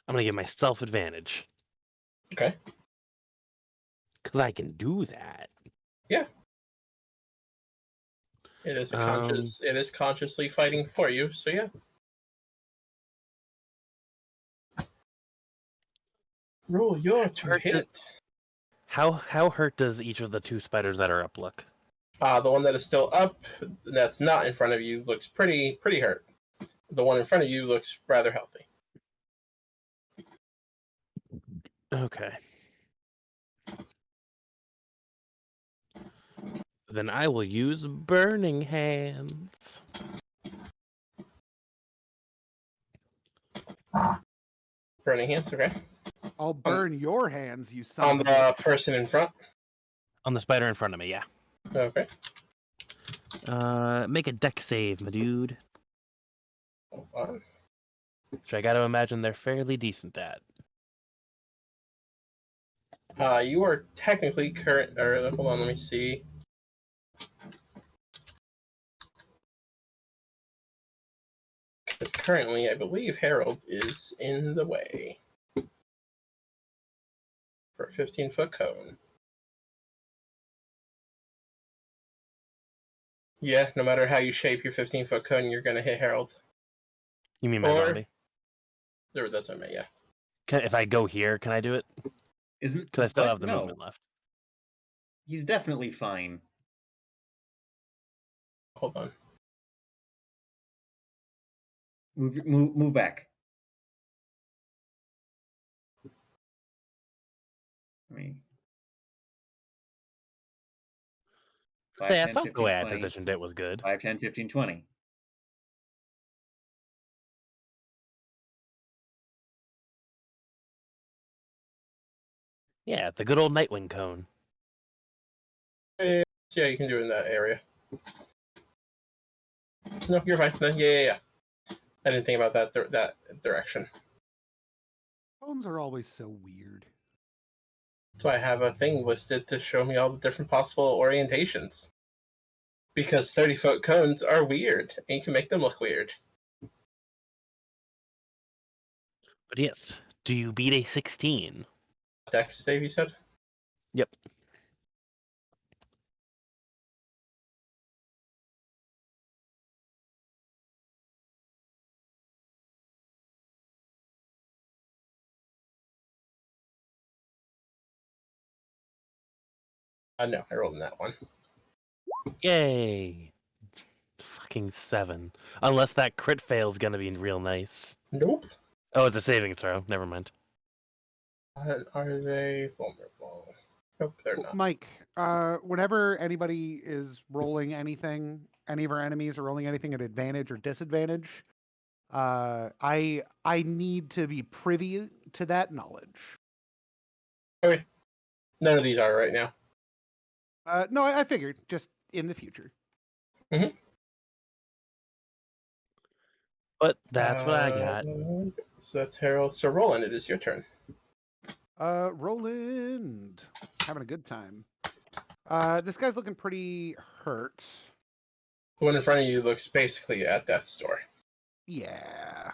I'm going to give myself advantage. Okay. Because I can do that. Yeah. It is it is consciously fighting for you, so yeah. Roll your to hit. How hurt does each of the 2 spiders that are up look? The one that is still up, that's not in front of you, looks pretty hurt. The one in front of you looks rather healthy. Okay. Then I will use Burning Hands. Burning hands, okay. I'll burn your hands, you son On of a the bitch. person in front. On the spider in front of me, yeah. Okay. Make a deck save, my dude. Hold on. Which I gotta imagine they're fairly decent at. You are technically current. Or hold on, let me see. Because currently, I believe Harold is in the way for a 15-foot cone. Yeah, no matter how you shape your 15-foot cone, you're gonna hit Harold. You mean my zombie? That's what I meant, yeah. If I go here, can I do it? Isn't Because I still but have the no, movement left. he's definitely fine. Hold on. Move back. I mean, Say, I 10, thought 15, the way I 20. positioned it was good. 5, 10, 15, 20. Yeah, the good old Nightwing cone. Yeah, you can do it in that area. No, you're fine. Yeah. I didn't think about that direction. Phones are always so weird. So I have a thing listed to show me all the different possible orientations. Because 30-foot cones are weird, and you can make them look weird. But yes, do you beat a 16? Dex save, you said? Yep. No, I rolled in that one. Yay! Fucking 7. Unless that crit fail is gonna be real nice. Nope. Oh, it's a saving throw. Never mind. Are they vulnerable? Nope, they're not. Mike, whenever anybody is rolling anything, any of our enemies are rolling anything at advantage or disadvantage, I need to be privy to that knowledge. Okay. None of these are right now. No, I figured just in the future. Mm-hmm. But that's what I got. So that's Harold. So Roland, it is your turn. Roland, having a good time. This guy's looking pretty hurt. The one in front of you looks basically at death's door. Yeah.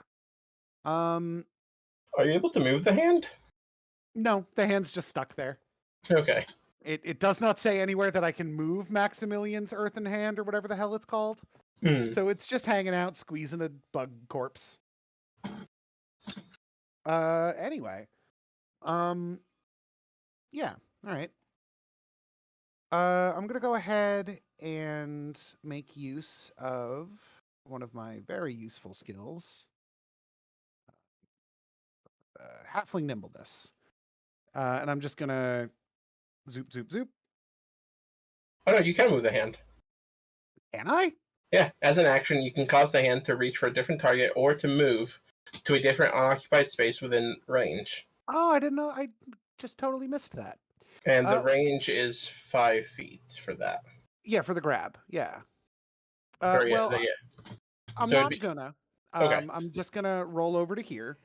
Are you able to move the hand? No, the hand's just stuck there. Okay. It does not say anywhere that I can move Maximilian's earthen hand or whatever the hell it's called. So it's just hanging out, squeezing a bug corpse. Anyway. Yeah, all right. I'm gonna go ahead and make use of one of my very useful skills. Halfling nimbleness. And I'm just gonna zoop, zoop, zoop. Oh no, you can move the hand. Can I? Yeah, as an action, you can cause the hand to reach for a different target or to move to a different unoccupied space within range. Oh, I didn't know. I just totally missed that. And the Uh, range is 5 feet for that. Yeah, for the grab. Yeah. For yeah, Well, yeah. I'm So it'd not be gonna. okay. I'm just gonna roll over to here.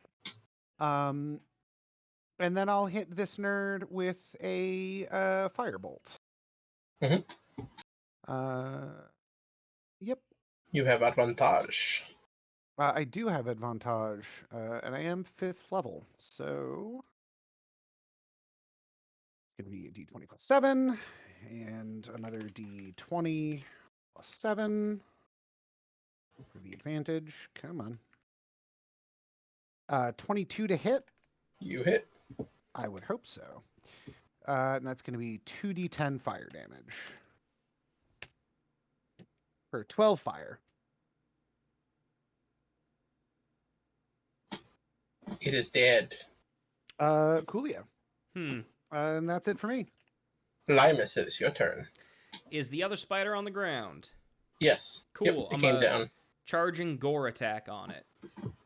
Um, and then I'll hit this nerd with a firebolt. Mhm. Yep. You have advantage. I do have advantage, and I am 5th level, so it's gonna be a D20 plus 7, and another D20 plus 7 for the advantage. Come on. 22 to hit. You hit. I would hope so. And that's going to be 2d10 fire damage. For 12 fire. It is dead. Coolio. Hmm. And that's it for me. Limus, it is your turn. Is the other spider on the ground? Yes. Cool. Yep, it I'm came down. charging gore attack on it.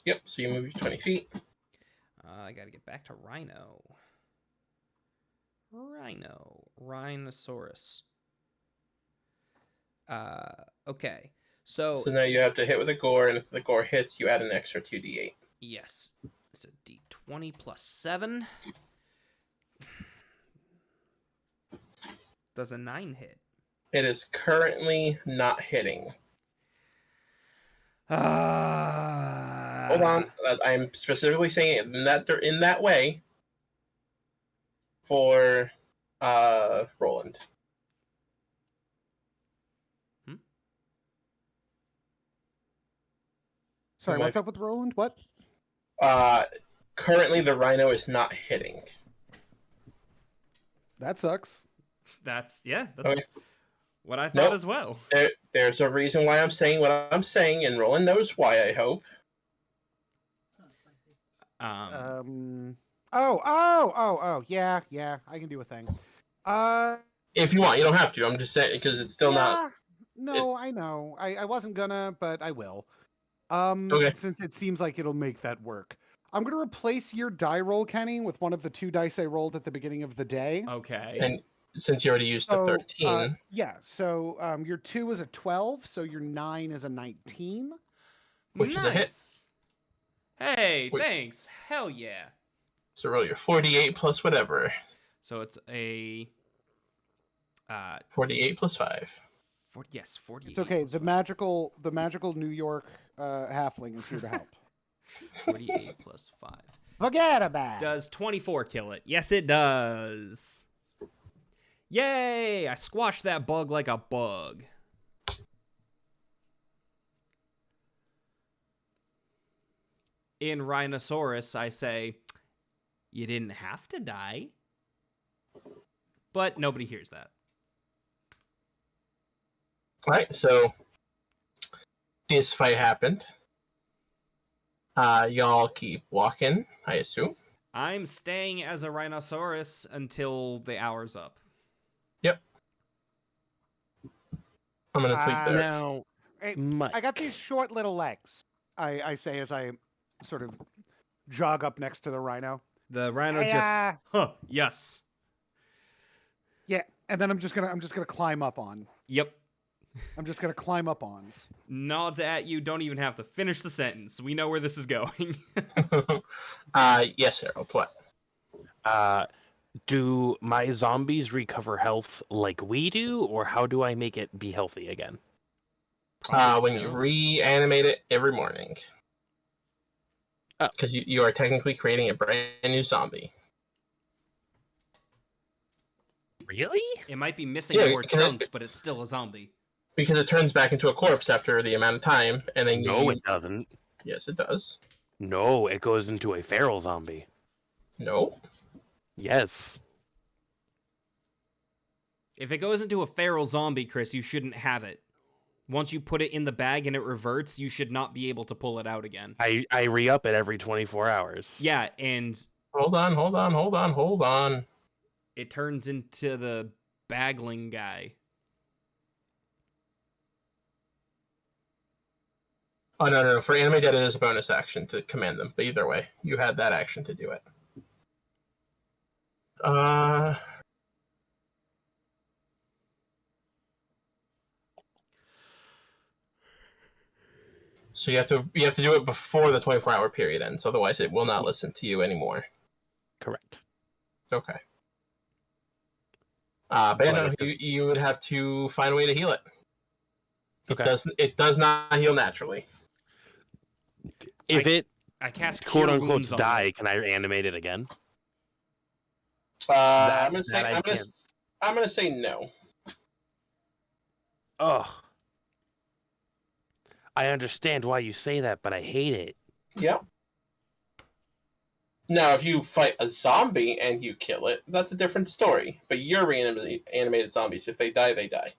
Yep, so you move 20 feet. I gotta get back to Rhinosaurus. Okay. So So now you have to hit with a gore, and if the gore hits, you add an extra 2d8. yes, it's a D20 plus 7. Does a 9 hit? It is currently not hitting. Hold on, I'm specifically saying it in that way for Roland. Sorry, Am I- what's up with Roland? What? Currently the rhino is not hitting. That sucks. That's that's Okay. what I thought Nope. as well. There's a reason why I'm saying what I'm saying, and Roland knows why, I hope. Yeah, I can do a thing. If you want, you don't have to. I'm just saying, because it's still not... No, I know. I wasn't gonna, but I will. Okay. Since it seems like it'll make that work. I'm gonna replace your die roll, Kenny, with one of the 2 dice I rolled at the beginning of the day. Okay. And since you already used the 13... yeah, so your 2 is a 12, so your 9 is a 19. Which is a hit. Hey, thanks. Hell yeah. So roll your 48 plus whatever. So it's a 48 plus 5. 48. It's okay. The magical New York halfling is here to help. 48 plus 5. Forget about it. Does 24 kill it? Yes, it does. Yay! I squashed that bug like a bug. In Rhinosaurus, I say, you didn't have to die. But nobody hears that. Alright, so this fight happened. Y'all keep walking, I assume. I'm staying as a Rhinosaurus until the hour's up. Yep. I'm gonna tweak that. Now, Hey, Mike, I got these short little legs. I say as I sort of jog up next to the rhino. The rhino Hey, yes. Yeah, and then I'm just gonna climb up on. Yep. I'm just gonna climb up ons. Nods at you, don't even have to finish the sentence. We know where this is going. Yes, Harold, what? do my zombies recover health like we do, or how do I make it be healthy again? When you reanimate it every morning. Oh. Because you are technically creating a brand new zombie. Really? It might be missing more chunks, but it's still a zombie. Because it turns back into a corpse after the amount of time, and then No, it doesn't. Yes, it does. No, it goes into a feral zombie. No. Yes. If it goes into a feral zombie, Chris, you shouldn't have it. Once you put it in the bag and it reverts, you should not be able to pull it out again. I re-up it every 24 hours. Yeah, and... Hold on. It turns into the bagling guy. Oh, no. For animate dead, it is a bonus action to command them. But either way, you had that action to do it. Uh, so you have to do it before the 24-hour period ends, otherwise it will not listen to you anymore. Correct. Okay. But But no, if you would have to find a way to heal it. Okay. It does not heal naturally. if it I cast quote Cure unquote Wounds on die, it. can I animate it again? I'm gonna that I can't. say no. Oh, I understand why you say that, but I hate it. Yep. Now, if you fight a zombie and you kill it, that's a different story. But you're reanimated zombies. If they die, they die.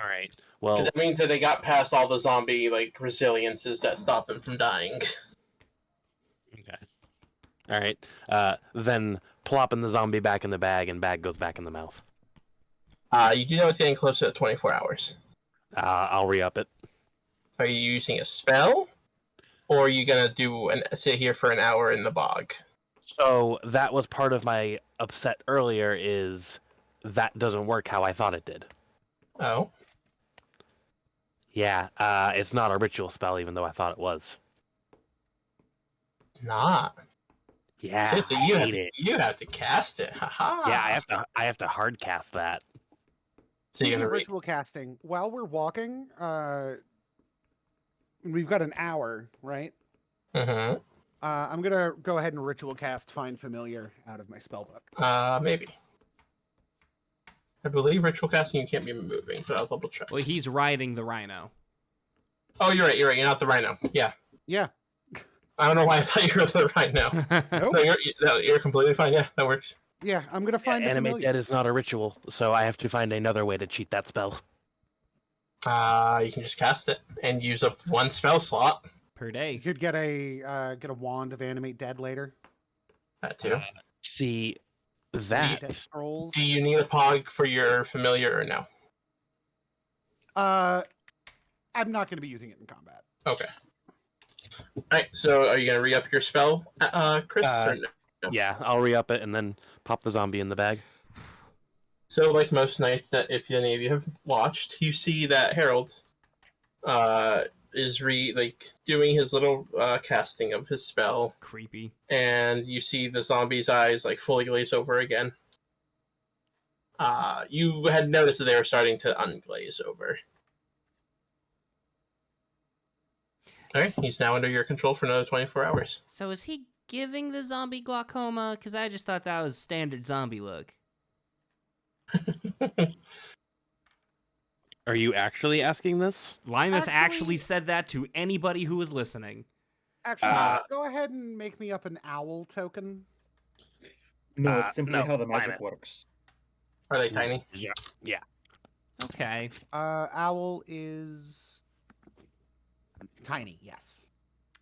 All right. Because Well, that means that they got past all the zombie resiliences that stop them from dying. okay. All right. Then plopping the zombie back in the bag, and bag goes back in the mouth. You do know it's getting closer to 24 hours. I'll re-up it. Are you using a spell, or are you gonna sit here for an hour in the bog? So that was part of my upset earlier. Is that doesn't work how I thought it did? Oh, Yeah. It's not a ritual spell, even though I thought it was. not. Yeah. Shit, I hate it. you have to cast it. Haha. Yeah, I have to hard cast that. So you're Speaking gonna of read. ritual casting, while we're walking, we've got an hour, right? Mm-hmm. I'm gonna go ahead and ritual cast Find Familiar out of my spellbook. Maybe. I believe ritual casting you can't be moving, but I'll double check. Well, he's riding the rhino. Oh, you're right. You're not the rhino. Yeah. Yeah. I don't know why I thought you were the rhino. Nope. No, you're completely fine. Yeah, that works. Yeah, I'm gonna find a Animate familiar. Dead is not a ritual, so I have to find another way to cheat that spell. You can just cast it and use up one spell slot. Per You day. could get a wand of Animate Dead later. That too. See, Dead that scrolls. Do you need a pog for your familiar or no? I'm not gonna be using it in combat. Okay. Alright, so are you gonna re-up your spell, Chris? Or no? yeah, I'll re-up it and then pop the zombie in the bag. So, like most nights that if any of you have watched, you see that Harold is doing his little casting of his spell, Creepy. and you see the zombie's eyes fully glaze over again. You had noticed that they were starting to unglaze over. Alright, he's now under your control for another 24 hours. So is he giving the zombie glaucoma? Because I just thought that was standard zombie look. Are you actually asking this? Limus Actually- actually said that to anybody who was listening. Actually, go ahead and make me up an owl token. No, it's simply no, how the mine magic it. works. Are they tiny? Yeah. Okay. Owl is tiny. Yes.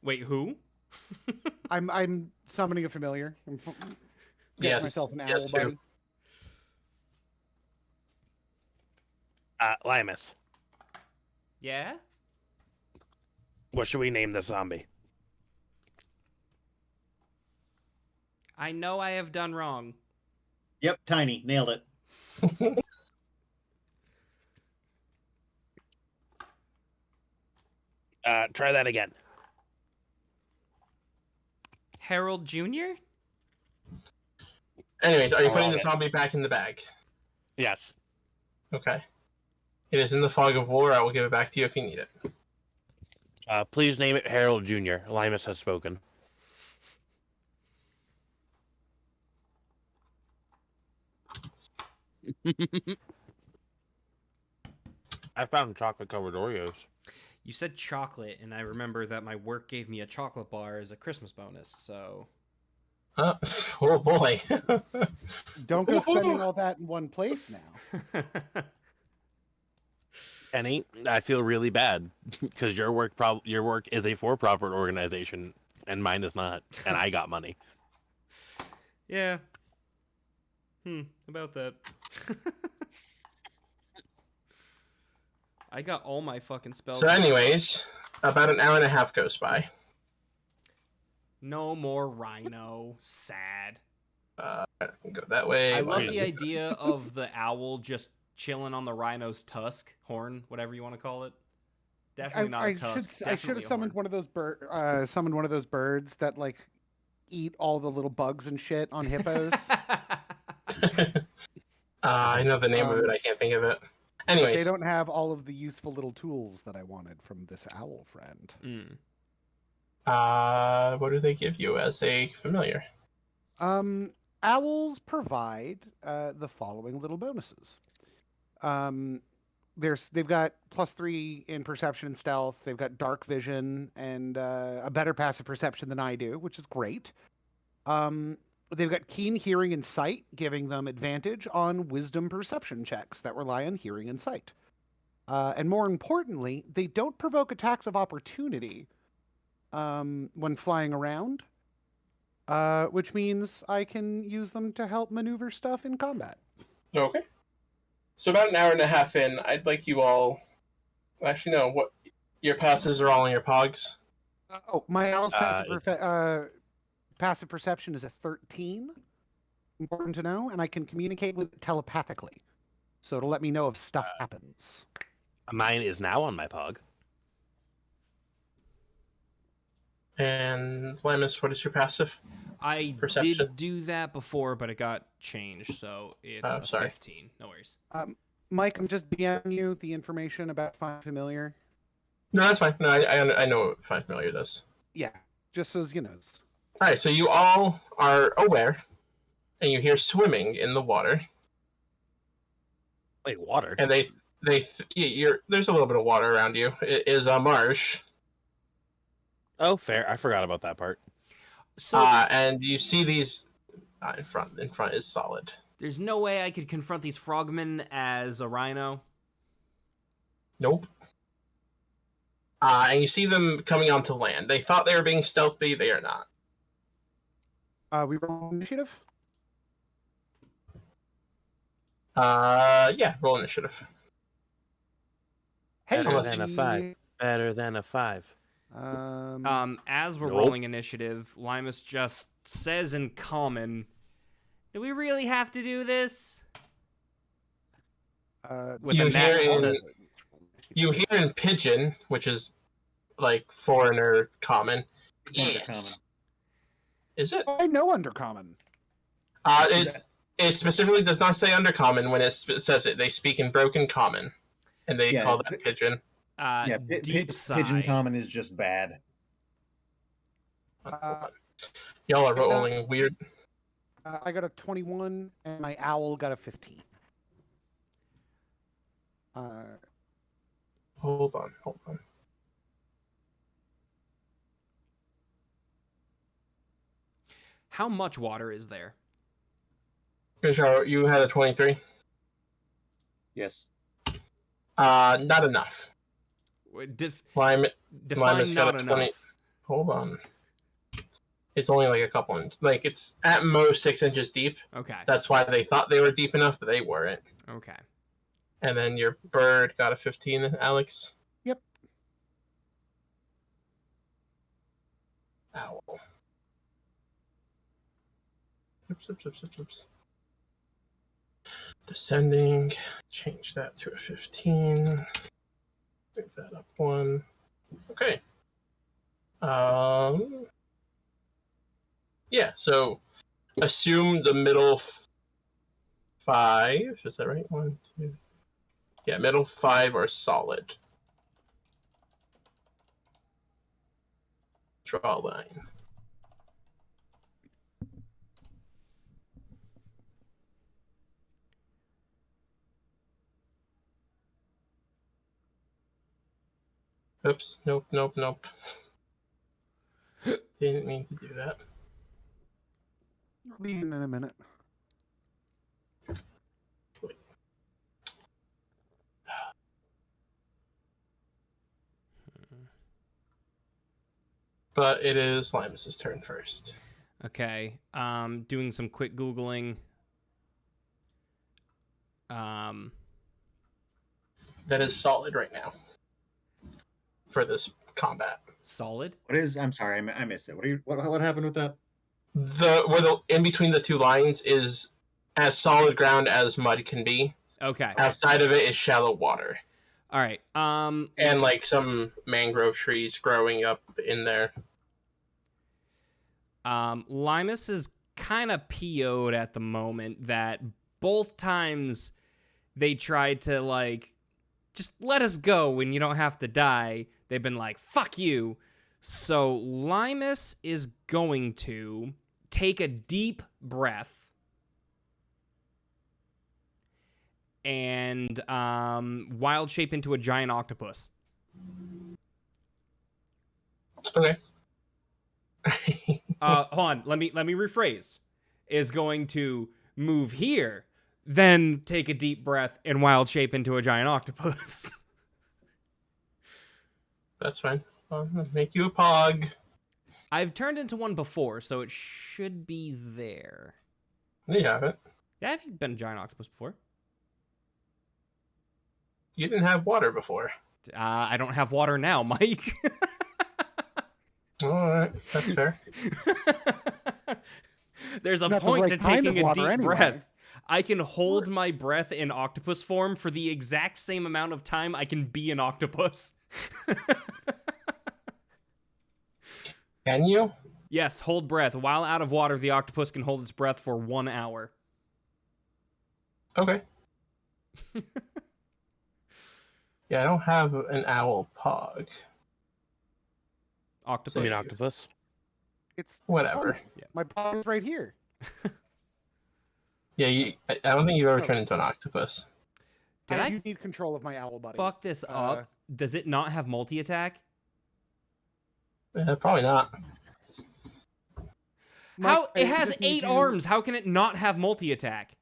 Wait, who? I'm summoning a familiar. I'm getting Yes. myself an owl Yes, who? buddy. Limus, Yeah? what should we name the zombie? I know I have done wrong. Yep, tiny. Nailed it. Try that again. Harold Jr.? Anyways, are you putting wrong the it. zombie back in the bag? Yes. Okay. It is in the fog of war. I will give it back to you if you need it. Please name it Harold Jr. Limus has spoken. I found chocolate-covered Oreos. You said chocolate, and I remember that my work gave me a chocolate bar as a Christmas bonus, so... Oh boy. Don't go spending all that in one place now. Kenny, I feel really bad because your work is a for-profit organization and mine is not, and I got money. Yeah. About that. I got all my fucking spells. So anyways, about an hour and a half goes by. No more rhino. Sad. I can go that way. I love Limus the is- idea of the owl just chilling on the rhino's tusk, horn, whatever you want to call it. Definitely not a tusk. I should Definitely have a summoned horn. one of those summoned one of those birds that like eat all the little bugs and shit on hippos. I know the name of it. I can't think of it. Anyways, They don't have all of the useful little tools that I wanted from this owl friend. what do they give you as a familiar? Owls provide the following little bonuses. They've got +3 in perception and stealth. They've got dark vision and a better passive perception than I do, which is great. They've got keen hearing and sight, giving them advantage on wisdom perception checks that rely on hearing and sight. And more importantly, they don't provoke attacks of opportunity when flying around, which means I can use them to help maneuver stuff in combat. Okay. So about an hour and a half in, I'd like you all. Actually, no. What your passes are all in your pogs? My owl's passive perception is a 13. Important to know, and I can communicate with it telepathically, so it'll let me know if stuff happens. Mine is now on my pog. And Limus, what is your passive? I Perception. did do that before, but it got changed, so it's Oh, a sorry. 15. No worries. Mike, I'm just DMing you the information about Find Familiar. No, that's fine. No, I know what Find Familiar does. Yeah, just so you know. All right, so you all are aware, and you hear swimming in the water, Wait, water? and there's a little bit of water around you. It is a marsh, Oh, fair. I forgot about that part. So and you see these in front. In front is solid. there's no way I could confront these frogmen as a rhino. Nope. And you see them coming onto land. They thought they were being stealthy. They are not. We roll initiative. Yeah, roll initiative. Hey, Better than a 5. Better than a 5. As we're Nope. rolling initiative, Limus just says in common, "Do we really have to do this?" With You a nat hear 20. You hear in Pigeon, which is like foreigner common. Undercommon. Is it? I know Undercommon. It specifically does not say undercommon when it says it. They speak in broken common, and they Yeah, call that Pigeon. Yeah, Deep sigh. Pigeon Common is just bad. Y'all are rolling weird. I got a 21, and my owl got a 15. Hold on. How much water is there? Bishar, you had a 23. Yes. Not enough. Define Limus got not a 20. enough. Hold on. It's only like a couple inches. Like, it's at most 6 inches deep. Okay. That's why they thought they were deep enough, but they weren't. Okay. And then your bird got a 15, Alex. Yep. Owl. Oops. Descending. Change that to a 15. Move that up 1. Okay. Yeah, so assume the middle 5. Is that right? 1, 2. Yeah, middle 5 are solid. Draw a line. Oops, nope. Didn't mean to do that. I'll be in a minute. But it is Limus's turn first. Okay. Doing some quick Googling. That is solid right now for this combat. Solid. What is? I'm sorry, I missed it. What happened with that? the in between the two lines is as solid ground as mud can be. Okay. Outside of it is shallow water. All right. And like some mangrove trees growing up in there. Limus is kind of PO'd at the moment that both times they tried to, like, just let us go and you don't have to die. They've been like, fuck you. So Limus is going to take a deep breath and wild shape into a giant octopus. Okay. Hold on, let me rephrase. Is going to move here, then take a deep breath and wild shape into a giant octopus. That's fine. I'll make you a pog. I've turned into one before, so it should be there. You have it. Yeah, I've been a giant octopus before. You didn't have water before. I don't have water now, Mike. All right, that's fair. There's a Not the point right to kind of taking a water deep anyway. breath. I can hold my breath in octopus form for the exact same amount of time I can be an octopus. Can you? Yes, hold breath. While out of water, the octopus can hold its breath for 1 hour. Okay. Yeah, I don't have an owl pog. Octopus. I mean, octopus. It's Whatever. my paw is right here. Yeah, I don't think you've ever turned into an octopus. Did I do need control of my owl buddy. fuck this up? Does it not have multi-attack? Probably not. How? Mike, It I has just need 8 you- arms. How can it not have multi-attack?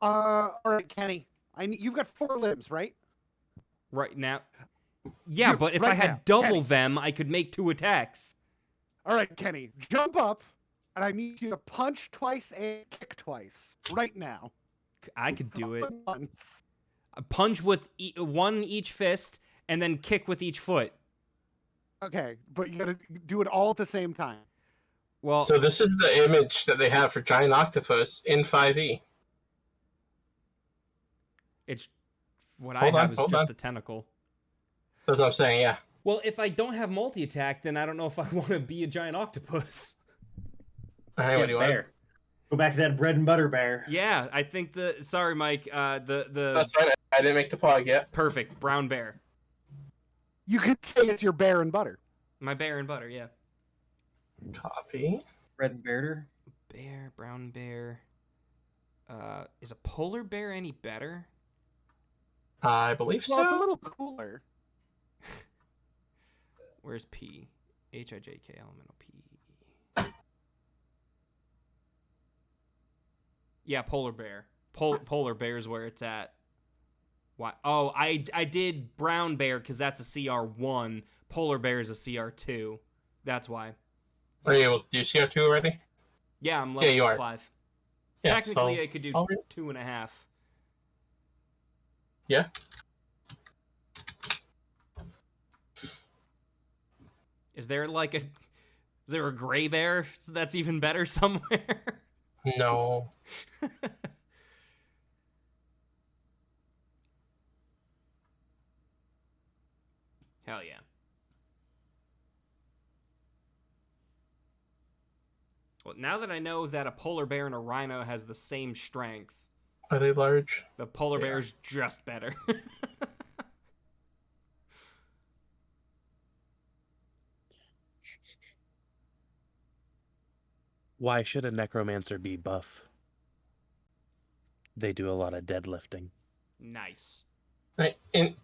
All right, Kenny. You've got 4 limbs, right? Right now. Yeah, You- but if I right had now, double Kenny. them, I could make 2 attacks. All right, Kenny. Jump up, and I need you to punch twice and kick twice right now. I could do it. All at once. Punch with one each fist, and then kick with each foot. Okay, but you gotta do it all at the same time. Well, So this is the image that they have for giant octopus in 5e. it's what Hold I on, have is hold just on. the tentacle. That's what I'm saying, yeah. Well, if I don't have multi-attack, then I don't know if I want to be a giant octopus. Hey, what do you want? bear. Go back to that bread and butter bear. Yeah, I think sorry, Mike. The That's fine. I didn't make the pog yet. perfect brown bear. You could say it's your bear and butter. My bear and butter. Yeah. Copy. Bread and bear. Bear, brown bear. Is a polar bear any better? I believe Well, it's a so. little cooler. Where's P? H-I-J-K elemental P. Yeah, polar bear. Polar bear is where it's at. Why? Oh, I did brown bear because that's a CR1. Polar bear is a CR2. That's why. Are you able to do CR2 already? Yeah, I'm Yeah, level you are. 5. Yeah, Technically, so- I could do I'll re- 2.5. Yeah. Is there a gray bear that's even better somewhere? No. Hell yeah. Well, now that I know that a polar bear and a rhino has the same strength, Are they large? the polar They bear's just better. Why should a necromancer be buff? They do a lot of deadlifting. Nice. Right.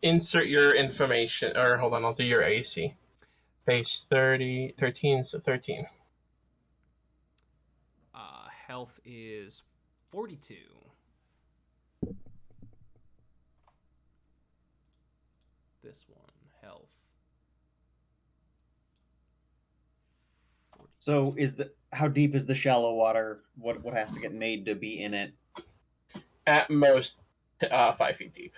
Insert your information. Or hold on, I'll do your AC. Base 30, 13, so 13. Health is 42. This one, health. So how deep is the shallow water? What has to get made to be in it? At most, 5 feet deep.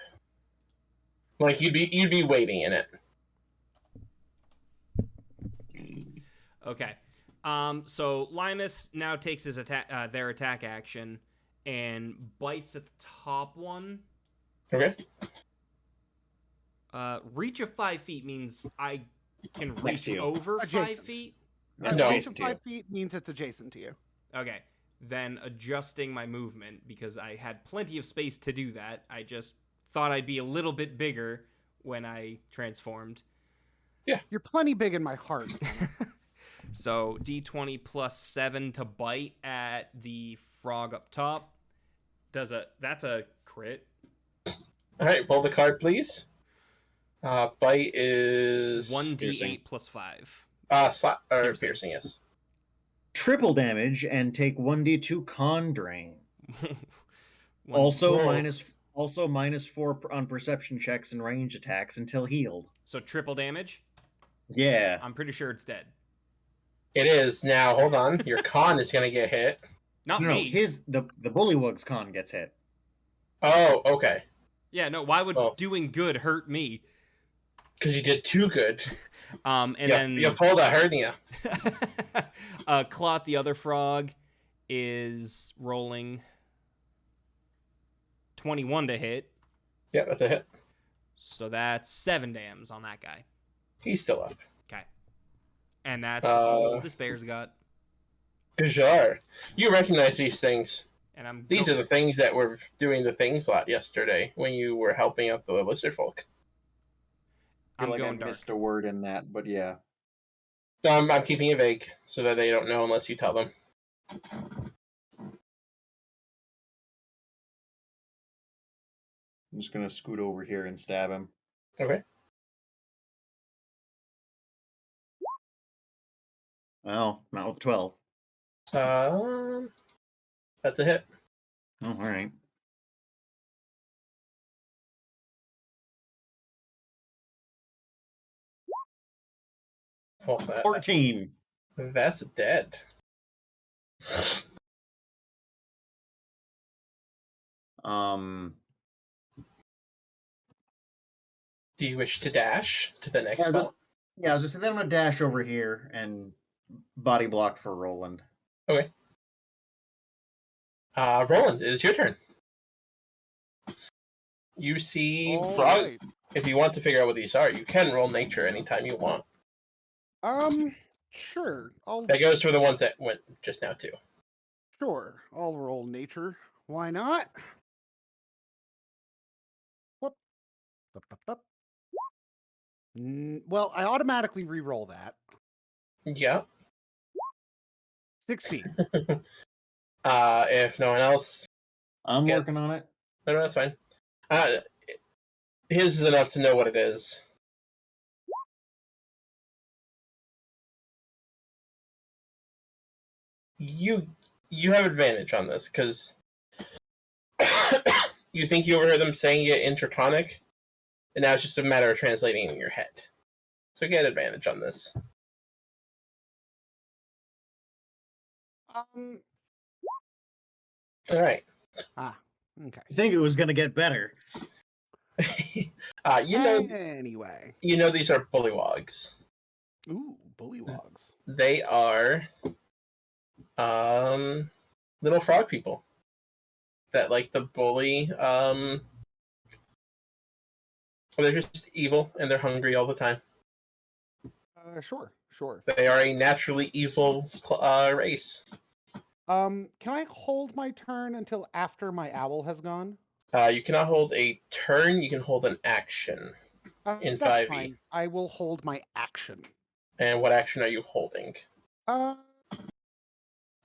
Like you'd be wading in it. Okay. So Limus now takes his attack, their attack action, and bites at the top one. Okay. Reach of 5 feet means I can Next reach to you. over 5 Adjacent. feet. That's No. Reach adjacent of to you. 5 feet means it's adjacent to you. Okay. Then adjusting my movement because I had plenty of space to do that. I just thought I'd be a little bit bigger when I transformed. You're plenty big in my heart. So D20 plus 7 to bite at the frog up top. That's a crit. All right, roll the card, please. Bite is 1d8 piercing. plus 5. Piercing. Piercing. Yes. Triple damage and take 1d2 con drain. One- Also Whoa. -4 on perception checks and range attacks until healed. So triple damage. Yeah. I'm pretty sure it's dead. It is now. Hold on, your con is gonna get hit. Not No, me. the Bullywugs con gets hit. Oh, okay. Yeah, no. Why would Oh. doing good hurt me? Because you did too good. And you, then you pulled a hernia. Clot, the other frog, is rolling 21 to hit. Yeah, that's a hit. So that's 7 dams on that guy. He's still up. Okay. And that's all Uh, this bear's got. Gajar, you recognize these things. And These are the things that were doing the things lot yesterday when you were helping out the lizard folk. I I'm feel like I going dark. missed a word in that, but yeah. I'm keeping it vague so that they don't know unless you tell them. I'm just gonna scoot over here and stab him. Okay. Well, not with 12. That's a hit. Oh, all right. Oh, 14. that's dead. Do you wish to dash to the next Yeah, spot? I was just saying, then I'm gonna dash over here and body block for Roland. Okay. Roland, it is your turn. You see All frog. right. If you want to figure out what these are, you can roll nature anytime you want. Sure. That goes for the ones that went just now too. I'll roll nature. Why not? Whoop. Bup, bup, bup. Well, I automatically re-roll that. Yeah. 16. If no one else, I'm Get- working on it. no, that's fine. His is enough to know what it is. You have advantage on this because you think you overheard them saying it intertonic, and now it's just a matter of translating in your head. So get advantage on this. Um. All right. Okay. I think it was gonna get better. Anyway. You know these are bullywogs. Ooh, bullywogs. They are little frog people that like to bully. They're just evil and they're hungry all the time. Sure. They are a naturally evil race. Can I hold my turn until after my owl has gone? You cannot hold a turn. You can hold an action. In That's 5e. fine. I will hold my action. And what action are you holding?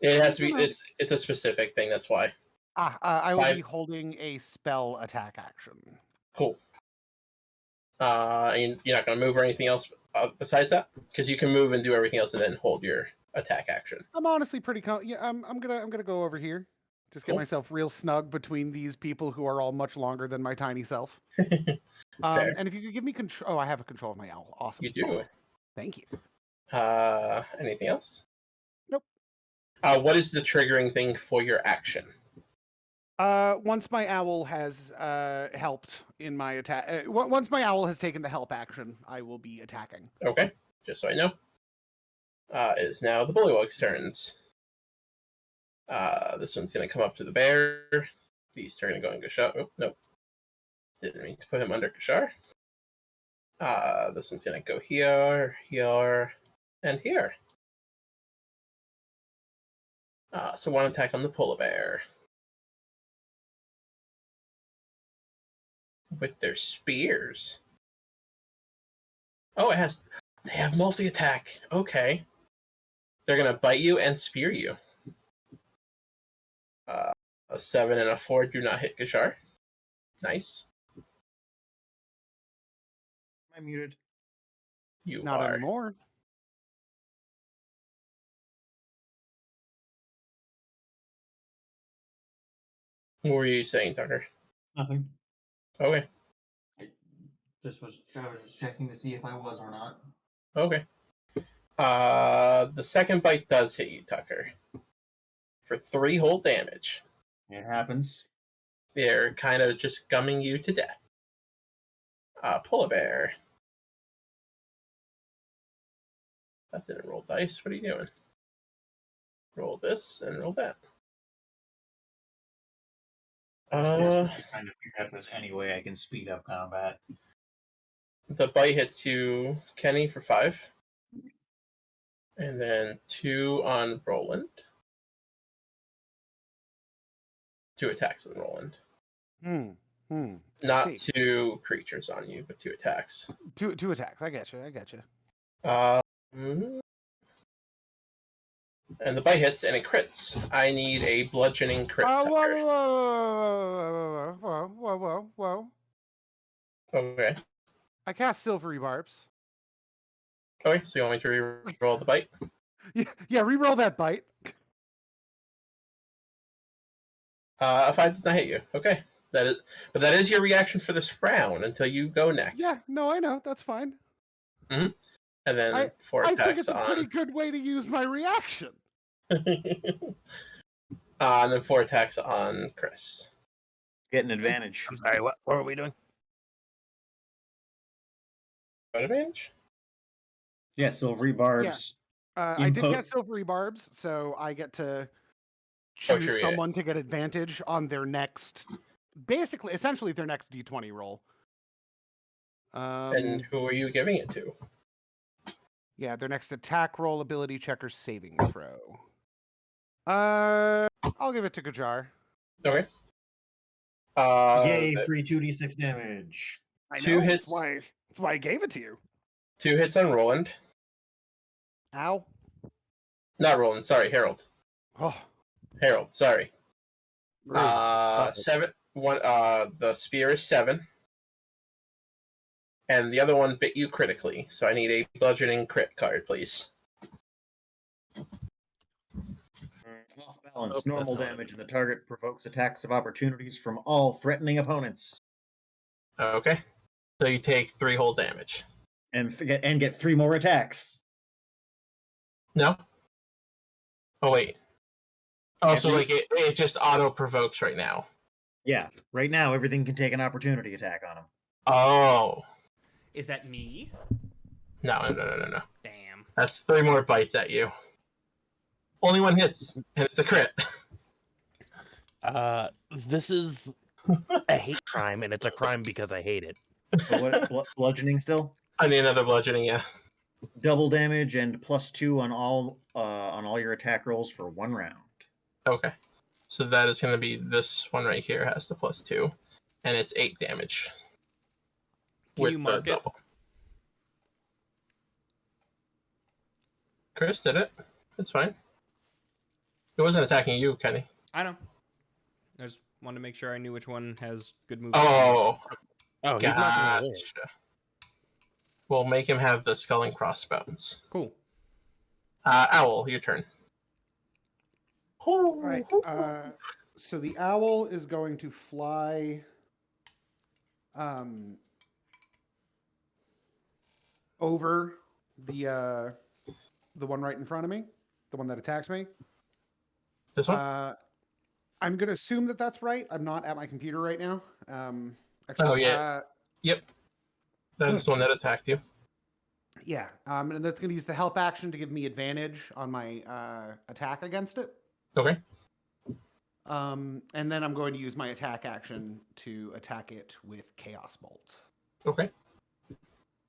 It has to be. It's a specific thing. That's why. I will 5 be holding a spell attack action. Cool. And you're not going to move or anything else besides that, because you can move and do everything else and then hold your attack action. I'm honestly pretty I'm gonna go over here. Just get Cool. myself real snug between these people who are all much longer than my tiny self. Fair. And if you could give me control, I have a control of my owl. Awesome. You do. Thank you. Anything else? Nope. What is the triggering thing for your action? Once my owl has helped in my attack, once my owl has taken the help action, I will be attacking. Okay, just so I know. It is now the Bullywug's turns. This one's going to come up to the bear. These are going to go in Gashar. Oh, nope. Didn't mean to put him under Gashar. This one's going to go here, here, and here. So one attack on the polar bear. With their spears. Oh, they have multi-attack. Okay. They're going to bite you and spear you. A 7 and a 4 do not hit Gashar. Nice. Am I muted? You Not are. anymore. What were you saying, Tucker? Nothing. Okay. I was just checking to see if I was or not. Okay. The second bite does hit you, Tucker. For 3 whole damage. It happens. They're kind of just gumming you to death. Polar bear. That didn't roll dice. What are you doing? Roll this and roll that. Trying to figure out if there's any way I can speed up combat. The bite hits you, Kenny, for 5. And then 2 on Roland. 2 attacks on Roland. Not 2 creatures on you, but 2 attacks. Two attacks. I get you. And the bite hits and it crits. I need a bludgeoning crit. Whoa, Tucker. whoa. Okay. I cast Silvery Barbs. Okay, so you want me to re-roll the bite? Yeah, re-roll that bite. A 5 does not hit you. Okay. But that is your reaction for this round until you go next. Yeah, no, I know. That's fine. And then 4 I attacks think it's a on. pretty good way to use my reaction. And then 4 attacks on Chris. Get an advantage. I'm sorry, what were we doing? What advantage? Yeah, silvery barbs. I did cast Silvery Barbs, so I get to choose someone to get advantage on their next, essentially their next D20 roll. And who are you giving it to? Yeah, their next attack roll, ability check, or saving throw. I'll give it to Gajar. Okay. Yay, free 2d6 damage. I know, 2 hits. That's why I gave it to you. 2 hits on Roland. Ow. Not Roland, sorry, Harold. Oh. Harold, sorry. Rude. 7. One. The spear is 7. And the other one bit you critically, so I need a bludgeoning crit card, please. Off balance, normal damage, and the target provokes attacks of opportunities from all threatening opponents. Okay. So you take 3 whole damage. And get 3 more attacks. No? Oh, wait. Oh, so Every- like it just auto-provokes right now. Yeah, right now everything can take an opportunity attack on him. Oh. Is that me? No. Damn. That's 3 more bites at you. Only 1 hits, and it's a crit. This is a hate crime, and it's a crime because I hate it. So what? Bludgeoning still? I need another bludgeoning, yeah. Double damage and +2 on all your attack rolls for 1 round. Okay. So that is going to be this one right here has the +2, and it's 8 damage. Can you mark it? Double. Chris did it. It's fine. It wasn't attacking you, Kenny. I know. I just wanted to make sure I knew which one has good movement. Oh, Oh, he's not gonna gotcha. We'll make him have the skull and crossbones. Cool. Owl, your turn. All right. So the owl is going to fly over the one right in front of me, the one that attacks me. This one? I'm going to assume that that's right. I'm not at my computer right now. Actually, Oh, yeah. Yep. That is the one that attacked you. Yeah. And that's going to use the help action to give me advantage on my attack against it. Okay. And then I'm going to use my attack action to attack it with Chaos Bolt. Okay.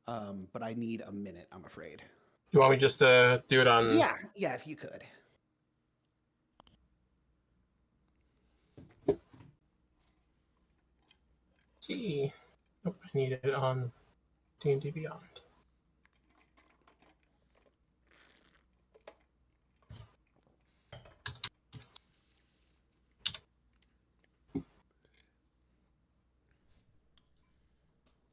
But I need a minute, I'm afraid. You want me just to do it on? Yeah, if you could. See. Nope, I need it on D&D Beyond.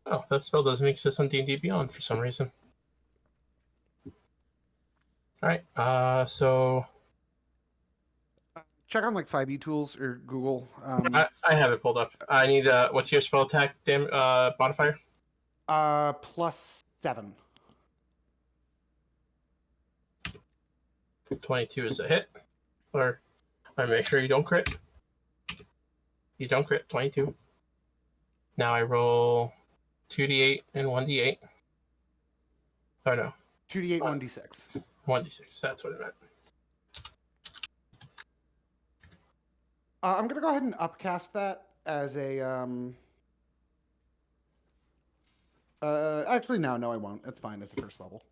Oh, that spell doesn't exist on D&D Beyond for some reason. All right. So Check on like 5e tools or Google. I have it pulled up. I need what's your spell attack modifier? +7. 22 is a hit. Or I make sure you don't crit. You don't crit. 22. Now I roll 2d8 and 1d8. Oh no. 2d8, 1d6. 1d6. That's what it meant. I'm gonna go ahead and upcast that as a actually no, I won't. It's fine as a first level.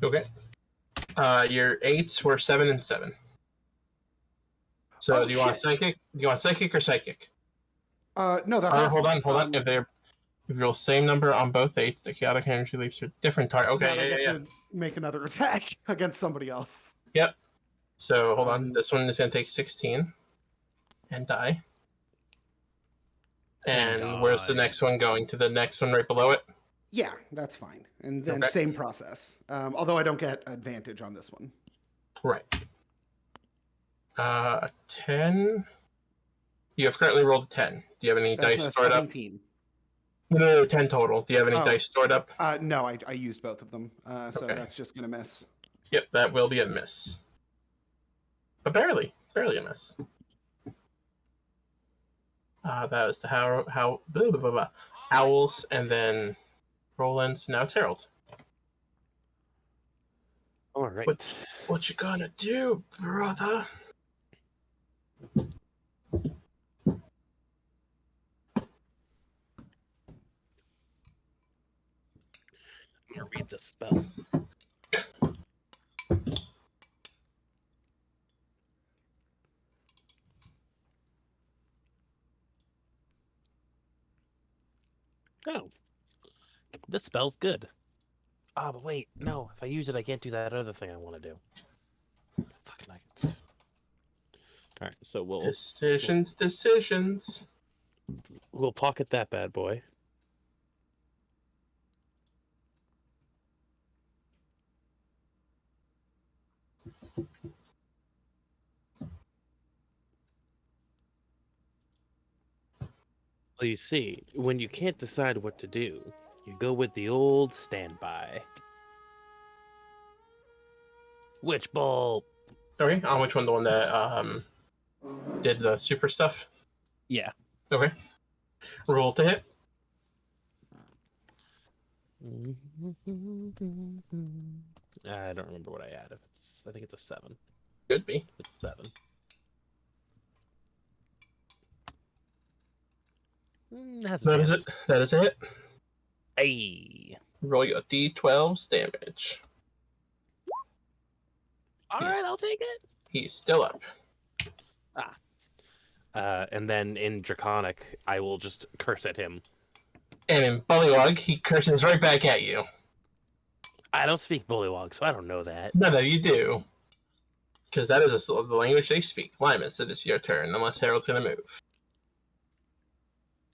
Okay. Your 8s were 7 and 7. So Oh, do you want shit. psychic? Do you want psychic or psychic? No, that's Hold awesome. on. If you roll same number on both 8s, the chaotic energy leaps to a different target. then I Okay, get yeah. to make another attack against somebody else. Yep. So hold on. This one is gonna take 16 and die. And where's the next one going? To the next one right below it? Yeah, that's fine. And then Okay. same process. Although I don't get advantage on this one. Right. 10. You have currently rolled a 10. Do you have any That's dice a stored 17. up? No, 10 total. Do you have any Oh. dice stored up? No, I used both of them. So Okay. that's just gonna miss. Yep, that will be a miss. But barely a miss. That was the blah, blah, blah, blah. Owls, and then Roland's. Now it's Harold. All right. What you gonna do, brother? I'm gonna read this spell. Oh, this spell's good. Ah, but wait, no. If I use it, I can't do that other thing I want to do. Fucking I. All right, so Decisions. we'll pocket that bad boy. Well, you see, when you can't decide what to do, you go with the old standby. Witch bolt. Okay, on which one? The one that did the super stuff? Yeah. Okay. Roll to hit. I don't remember what I added. I think it's a 7. Could be. It's 7. That is a hit. Hey. Roll your d12's damage. Alright, I'll take it. He's still up. And then in Draconic, I will just curse at him. And in Bullywug, he curses right back at you. I don't speak Bullywog, so I don't know that. No, you do. Because that is the language they speak. Limus, it is your turn, unless Harold's going to move.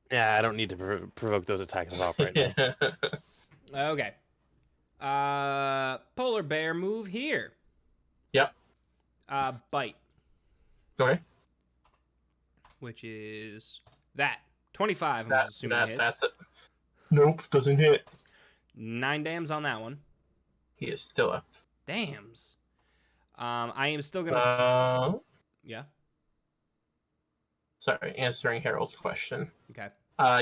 Yeah, I don't need to provoke those attacks off right now. Okay. Polar bear move here. Yep. Bite. Okay. Which is that. 25, I'm assuming hits. That's it. Nope, doesn't hit. 9 dams on that one. He is still up. Dams. I am still gonna. Yeah. Sorry, answering Harold's question. Okay.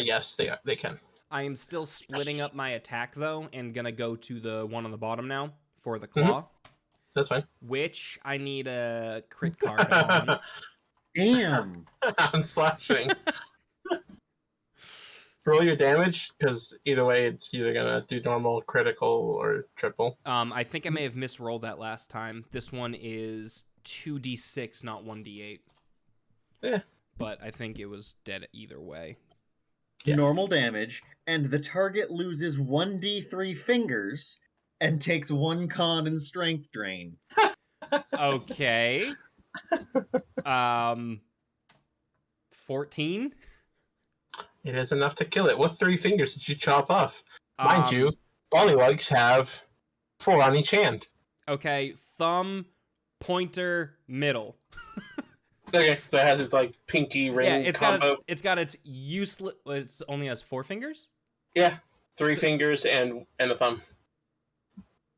Yes, they can. I am still splitting up my attack, though, and gonna go to the one on the bottom now for the claw, That's fine. which I need a crit card on. Damn. I'm slashing. Roll your damage, because either way, it's either gonna do normal, critical, or triple. I think I may have misrolled that last time. This one is 2d6, not 1d8. Yeah. But I think it was dead either way. Yeah. Normal damage, and the target loses 1d3 fingers and takes 1 con and strength drain. Okay. 14? It is enough to kill it. What 3 fingers did you chop off? Mind you, Bullywugs have 4 on each hand. Okay, thumb, pointer, middle. Okay, so it has its like pinky ring Yeah, it's combo. got its useless. It only has 4 fingers, Yeah, 3 fingers and a thumb.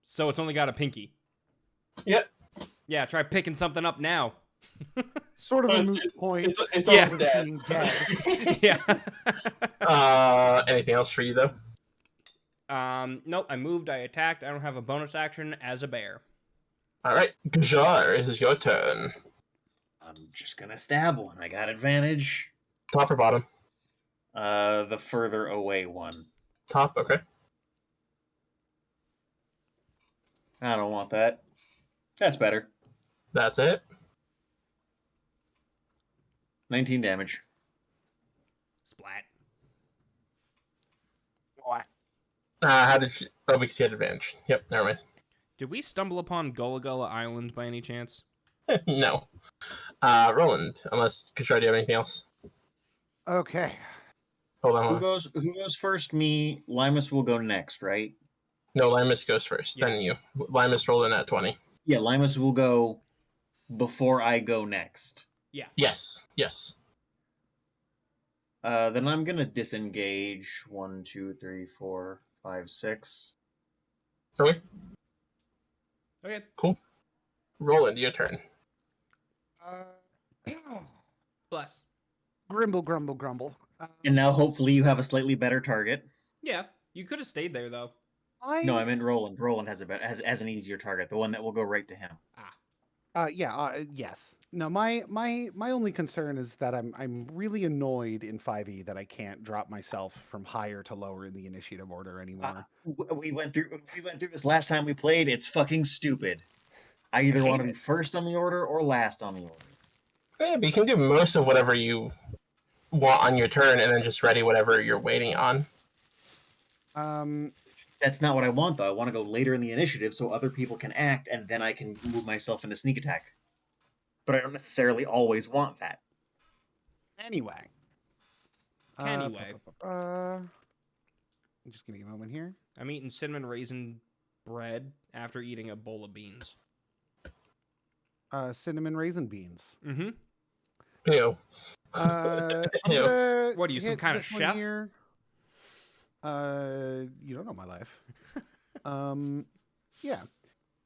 so it's only got a pinky. Yep. Yeah, try picking something up now. Sort of a It's- moot point. It's Yeah. also dead. Being dead. Yeah. Anything else for you though? Nope. I moved. I attacked. I don't have a bonus action as a bear. All right, Gajar, it is your turn. I'm just gonna stab one. I got advantage. Top or bottom? The further away one. Top. Okay. I don't want that. That's better. That's it. 19 damage. Splat. How did you? Oh, because you had advantage. Yep. Never mind. Did we stumble upon Gullah Gullah Island by any chance? No. Roland, unless Gajar, do you have anything else? Okay. Hold on. Who goes first? Me. Limus will go next, right? No, Limus goes first. Yeah. Then you. Limus rolled in at 20. Yeah, Limus will go before I go next. Yes. Yes. Then I'm gonna disengage. 1, 2, 3, 4, 5, 6. Okay. Okay. Roland, your turn. Bless. Grimble, grumble, grumble. And now hopefully you have a slightly better target. Yeah, you could have stayed there though. No, I meant Roland. Roland has has an easier target, the one that will go right to him. Yes. No, my only concern is that I'm really annoyed in 5e that I can't drop myself from higher to lower in the initiative order anymore. We went through this last time we played. It's fucking stupid. I either want to be first on the order or last on the order. Yeah, but you can do most of whatever you want on your turn, and then just ready whatever you're waiting on. That's not what I want, though. I want to go later in the initiative so other people can act, and then I can move myself into sneak attack. But I don't necessarily always want that. Anyway. Anyway. I'm just gonna give a moment here. I'm eating cinnamon raisin bread after eating a bowl of beans. Cinnamon raisin beans. Mm-hmm. Ew. I'm Ew. gonna What are you, some hit kind of this one chef? Here. You don't know my life. Yeah.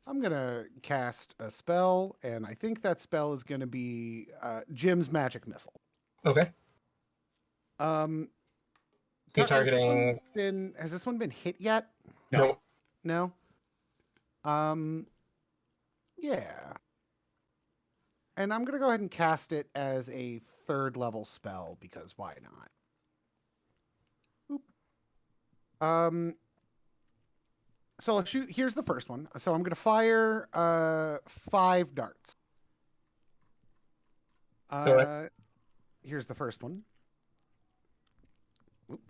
I'm gonna cast a spell, and I think that spell is gonna be Jim's Magic Missile. Okay. You're Has this one targeting. has this one been hit yet? No. No. Yeah. And I'm gonna go ahead and cast it as a 3rd level spell because why not? Boop. So I'll shoot. Here's the first one. So I'm gonna fire 5 darts. Go Here's the first one. Oop.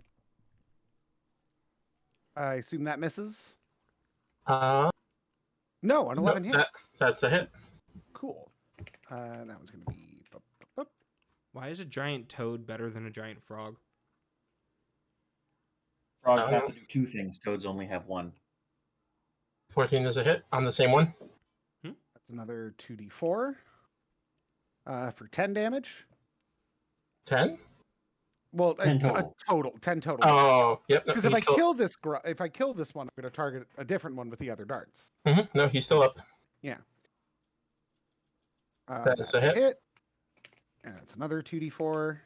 I assume that misses. No, No, an 11 hits. that's a hit. Cool. That one's gonna be. Why is a giant toad better than a giant frog? Frogs have to do 2 things. Toads only have 1. 14 is a hit on the same one. That's another 2d4 for 10 damage. 10? Well, 10 total. Total 10 total. Oh, yep. No, Because if he's I still... kill this one, I'm going to target a different one with the other darts. No, he's still up. That is That's a hit. And it's another 2d4.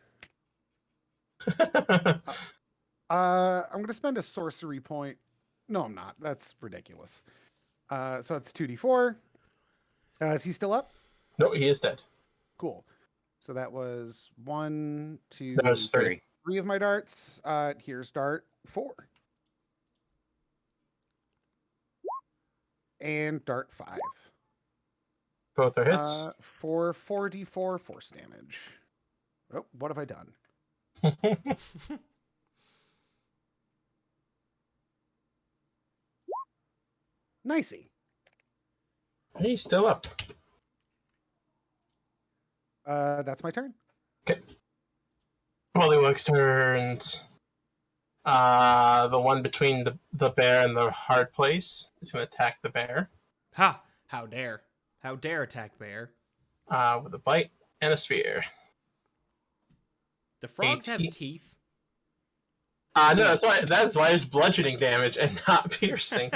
I'm gonna spend a sorcery point. No, I'm not. That's ridiculous. So it's 2d4. Is he still up? No, he is dead. Cool. So that was 1, 2, That was 3. 3 of my darts. Here's dart 4. And dart 5. Both are hits. For 4d4 force damage. Oh, what have I done? Nicey. He's still up. That's my turn. Pollywog's turns. The one between the bear and the hard place is going to attack the bear. Ha! How dare! How dare attack bear? With a bite and a spear. Do frogs have 18. teeth? No, that's why it's bludgeoning damage and not piercing.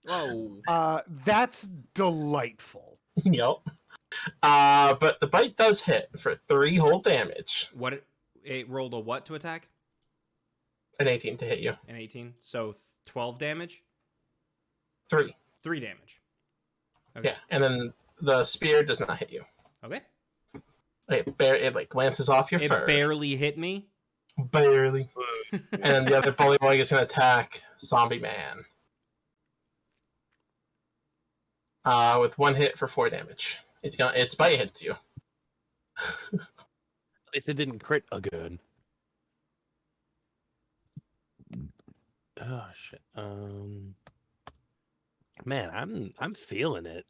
Whoa. That's delightful. Yep. But the bite does hit for 3 whole damage. What? It rolled a what to attack? An 18 to hit you. An 18. So 12 damage? 3. 3 damage. Okay. Yeah, and then the spear does not hit you. Okay. It like glances off your It fur. barely hit me. Barely. And then the other Pollywog is going to attack Zombie Man. With 1 hit for 4 damage. Its bite hits you. At least it didn't crit again. Oh shit. Man, I'm feeling it.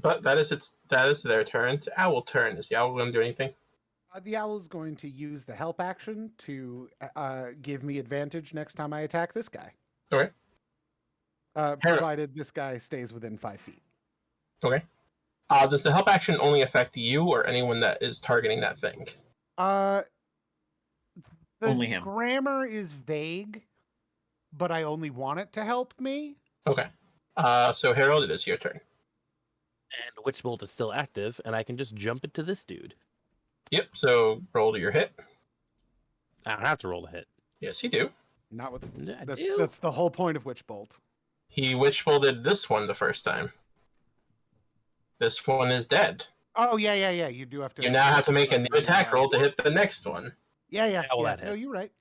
But that is their turn. It's Owl turn. Is the owl going to do anything? The owl is going to use the help action to give me advantage next time I attack this guy. Okay. Provided this guy stays within 5 feet. Okay. Does the help action only affect you or anyone that is targeting that thing? The Only him. grammar is vague, but I only want it to help me. Okay. So Harold, it is your turn. And Witch Bolt is still active, and I can just jump into this dude. Yep. So roll to your hit. I don't have to roll to hit. Yes, you do. Not with I do. that's the whole point of Witch Bolt. He witch bolted this one the first time. This one is dead. Oh yeah. You do have to. You now have to make a new attack roll to hit the next one. Yeah. Well, that No, hit. you're right.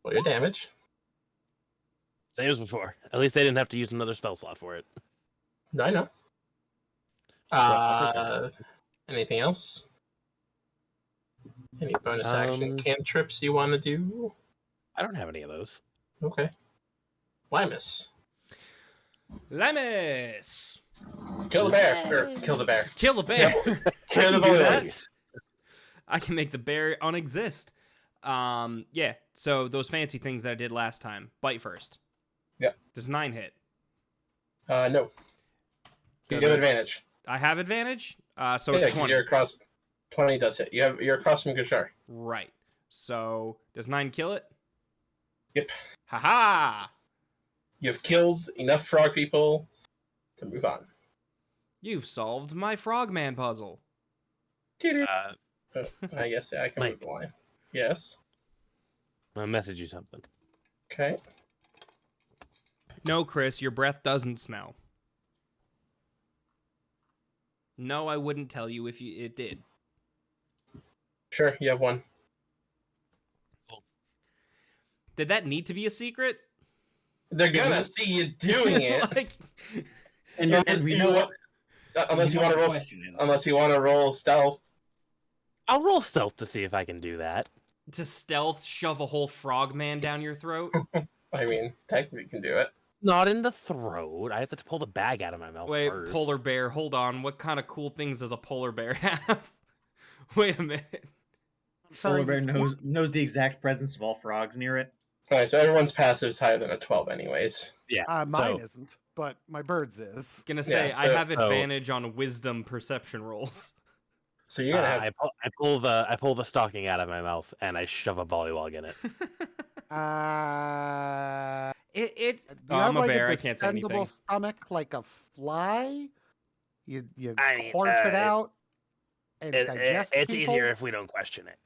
Roll your damage. Same as before. At least they didn't have to use another spell slot for it. I know. Well, Anything else? Any bonus action cantrips you want to do? I don't have any of those. Okay. Limus. Lemus! Kill the bear. Or kill the bear. Kill the bear! Kill the do bear. that. I can make the bear unexist. Yeah, so those fancy things that I did last time. Bite first. Yep. Does 9 hit? No. You have advantage. I have advantage? So Yeah, it's 20. you're across. 20 does hit. You're across from Gushar. Right. So, does 9 kill it? Yep. Haha! You've killed enough frog people to move on. You've solved my frogman puzzle. I guess I can Mike. move the line. Yes. I'll message you something. Okay. No, Chris, your breath doesn't smell. No, I wouldn't tell you if it did. Sure, you have one. Did that need to be a secret? They're gonna see you doing it. Like, And we know what. Unless you want to roll. Unless you want to roll stealth. I'll roll stealth to see if I can do that. to stealth shove a whole frogman down your throat? I mean, technically you can do it. Not in the throat. I have to pull the bag out of my mouth Wait, first. polar bear, hold on. What kind of cool things does a polar bear have? Wait a minute. Polar bear knows the exact presence of all frogs near it. Alright, so everyone's passive is higher than a 12 anyways. Yeah. Mine so- isn't, but my bird's is. Gonna say, Yeah, I so- have advantage on wisdom perception rolls. So you're gonna have I pull the stocking out of my mouth and I shove a pollywog in it. It Do oh, you have, I'm a like, bear, I can't say distendable anything. stomach like a fly? You I mean, horse it out? and digest It's people? easier if we don't question it.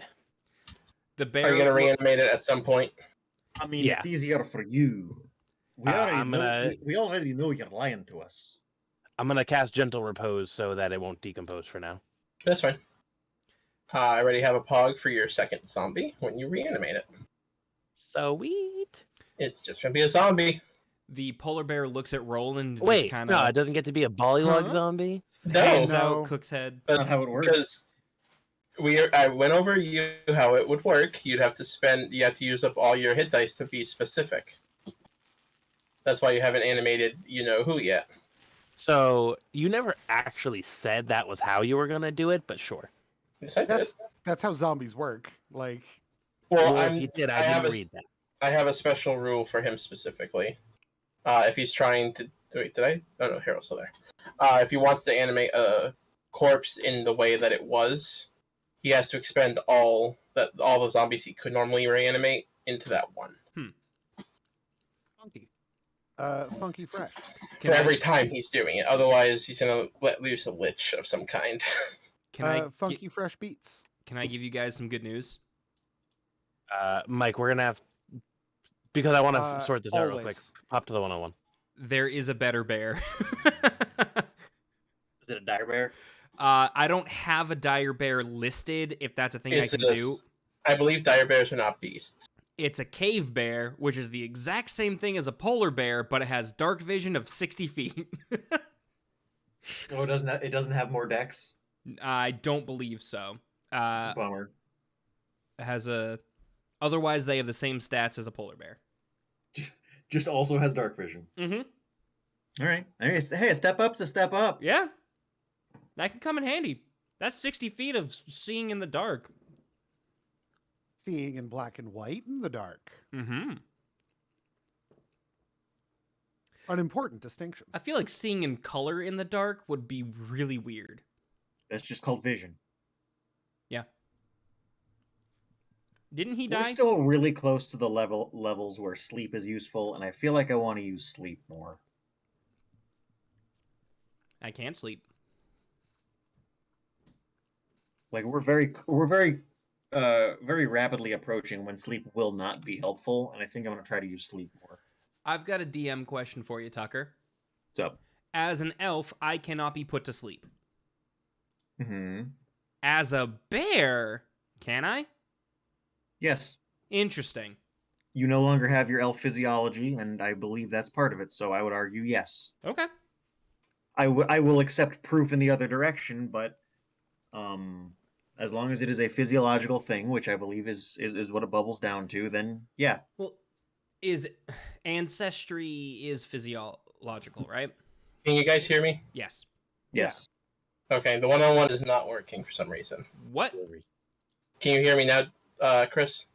The bear. Are you gonna reanimate it at some point? I mean, Yeah. it's easier for you. We already I'm know. gonna- We already know you're lying to us. I'm gonna cast Gentle Repose so that it won't decompose for now. That's fine. I already have a pog for your second zombie when you reanimate it. Sweet. It's just gonna be a zombie. The polar bear looks at Roland and Wait, just kind no, of it doesn't get to be a Bullywug Huh? zombie. No, hands No. out Cook's head. That's not how it works. because I went over you how it would work. You have to use up all your hit dice to be specific. That's why you haven't animated you know who yet. So you never actually said that was how you were gonna do it, but sure. Yes, I did. That's how zombies work. Like, Well, If you did, I have didn't a- read that. I have a special rule for him specifically. If he's trying to wait, did I? Oh no, Harold's still there. If he wants to animate a corpse in the way that it was, he has to expend all the zombies he could normally reanimate into that one funky. Funky fresh. for every time he's doing it. Otherwise, he's gonna let loose a lich of some kind. Funky fresh beats. Can I give you guys some good news? Mike, we're gonna have because I want to sort this out real quick. Always. Pop to the 101. There is a better bear. Is it a dire bear? I don't have a dire bear listed. If that's a thing I can do, I believe dire bears are not beasts. it's a cave bear, which is the exact same thing as a polar bear, but it has dark vision of 60 feet. No, it doesn't. It doesn't have more decks. I don't believe so. Bummer. It has a. Otherwise, they have the same stats as a polar bear. Just also has dark vision. Mm-hmm. All right. Hey, a step up's a step up. Yeah, that can come in handy. That's 60 feet of seeing in the dark. Seeing in black and white in the dark. Mm-hmm. An important distinction. I feel like seeing in color in the dark would be really weird. That's just called vision. Yeah. Didn't he We're die? still really close to the levels where sleep is useful, and I feel like I want to use sleep more. I can't sleep. Like we're very very rapidly approaching when sleep will not be helpful, and I think I'm gonna try to use sleep more. I've got a DM question for you, Tucker. So, As an elf, I cannot be put to sleep. As a bear, can I? Yes, Interesting. you no longer have your elf physiology, and I believe that's part of it. So I would argue yes. Okay. I will accept proof in the other direction, but as long as it is a physiological thing, which I believe is what it bubbles down to, then yeah. Well, is ancestry is physiological, right? Can you guys hear me? Yes. Yes. Okay, the 101 is not working for some reason. What? Can you hear me now, Chris?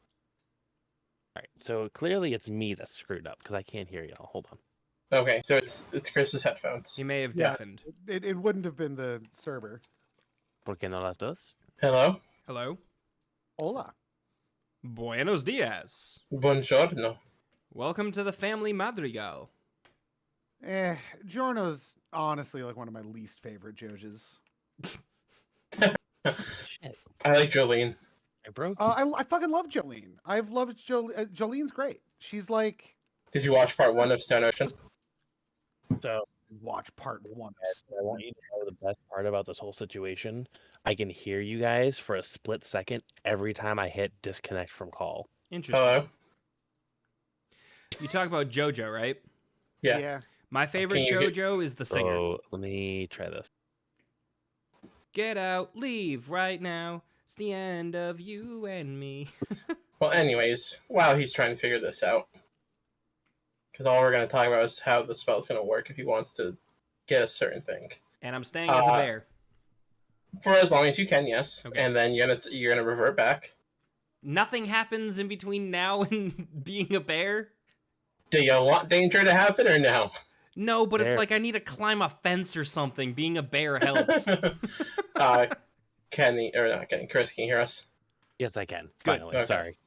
All right, so clearly it's me that's screwed up because I can't hear y'all. Hold on. Okay, so it's Chris's headphones. He may have Yeah. deafened. It wouldn't have been the server. ¿Por qué no las dos? Hello? Hello? Hola. Buenos dias. Buongiorno. Welcome to the family Madrigal. Giorno's honestly like one of my least favorite Jojes. Shit, I like Jolene. I broke. I fucking love Jolene. I've loved Jolene's great. She's like, Did you watch part 1 of Stone Ocean? So watch part 1. I want you to know the best part about this whole situation. I can hear you guys for a split second every time I hit disconnect from call. Interesting. Hello? You talk about JoJo, right? Yeah. My favorite Can you hear- JoJo is the singer. So let me try this. Get out, leave right now. It's the end of you and me. Well, anyways, while he's trying to figure this out, because all we're going to talk about is how the spell's going to work if he wants to get a certain thing. And I'm staying as a bear. For as long as you can, yes. Okay. And then you're gonna revert back. Nothing happens in between now and being a bear? Do you want danger to happen or no? No, but Bear. if like I need to climb a fence or something, being a bear helps. Kenny, or not Kenny, Chris, can you hear us? Yes, I can. Good. Finally. Okay. Sorry.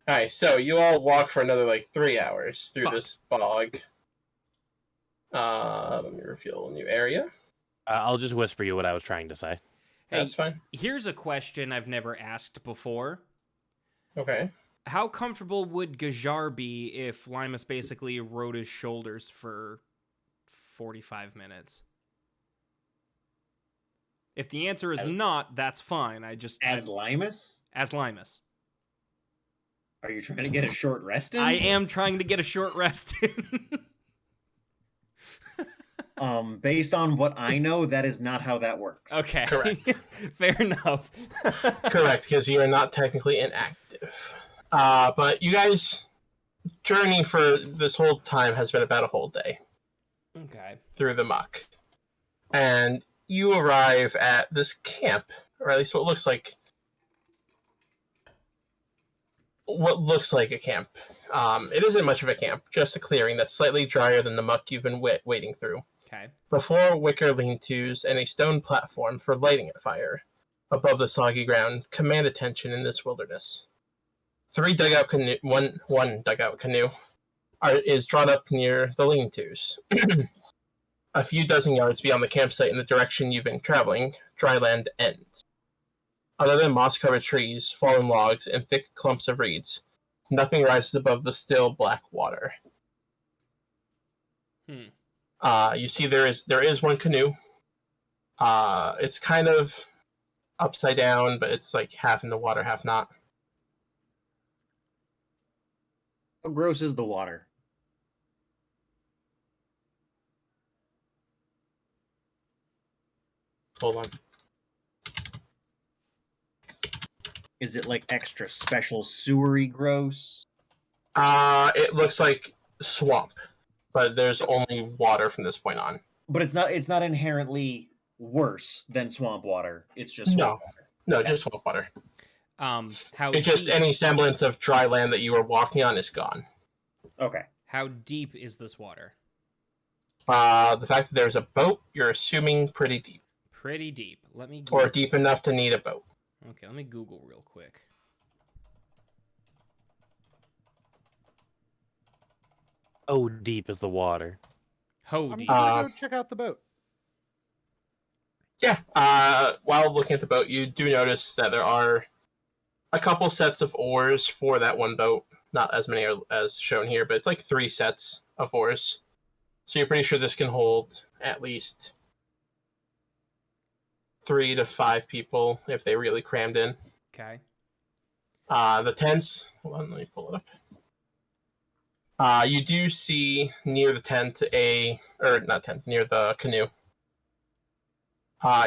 Alright, so you all walk for another 3 hours through Fuck. this bog. Let me reveal a new area. I'll just whisper you what I was trying to say. That's fine. Here's a question I've never asked before. Okay. How comfortable would Gajar be if Limus basically rode his shoulders for 45 minutes? If the answer is not, that's fine. As Limus? As Limus. Are you trying to get a short rest in? I am trying to get a short rest in. Based on what I know, that is not how that works. Okay. Correct. Fair enough. Correct, because you are not technically inactive. But you guys' journey for this whole time has been about a whole day Okay. through the muck. And you arrive at this camp, or at least what looks like a camp. It isn't much of a camp, just a clearing that's slightly drier than the muck you've been wading through. Okay. Before wicker lean-tos and a stone platform for lighting a fire above the soggy ground command attention in this wilderness. One dugout canoe is drawn up near the lean-tos. A few dozen yards beyond the campsite in the direction you've been traveling, dry land ends. Other than moss-covered trees, fallen logs, and thick clumps of reeds, nothing rises above the still black water. You see there is one canoe. It's kind of upside down, but it's like half in the water, half not. How gross is the water? Hold on. Is it like extra special sewery gross? It looks like swamp, but there's only water from this point on. But it's not inherently worse than swamp water. It's just swamp water. No, Okay. just swamp water. It's just any semblance of dry land that you were walking on is gone. Okay. How deep is this water? The fact that there's a boat, you're assuming pretty deep. Pretty deep. Let me Or deep enough to need a boat. Okay, let me Google real quick. Oh, deep is the water. How I'm deep? gonna go check out the boat. Yeah. While looking at the boat, you do notice that there are a couple sets of oars for that one boat. Not as many as shown here, but it's like 3 sets of oars. So you're pretty sure this can hold at least 3 to 5 people if they really crammed in. Okay. The tents. Hold on, let me pull it up. You do see near the tent near the canoe.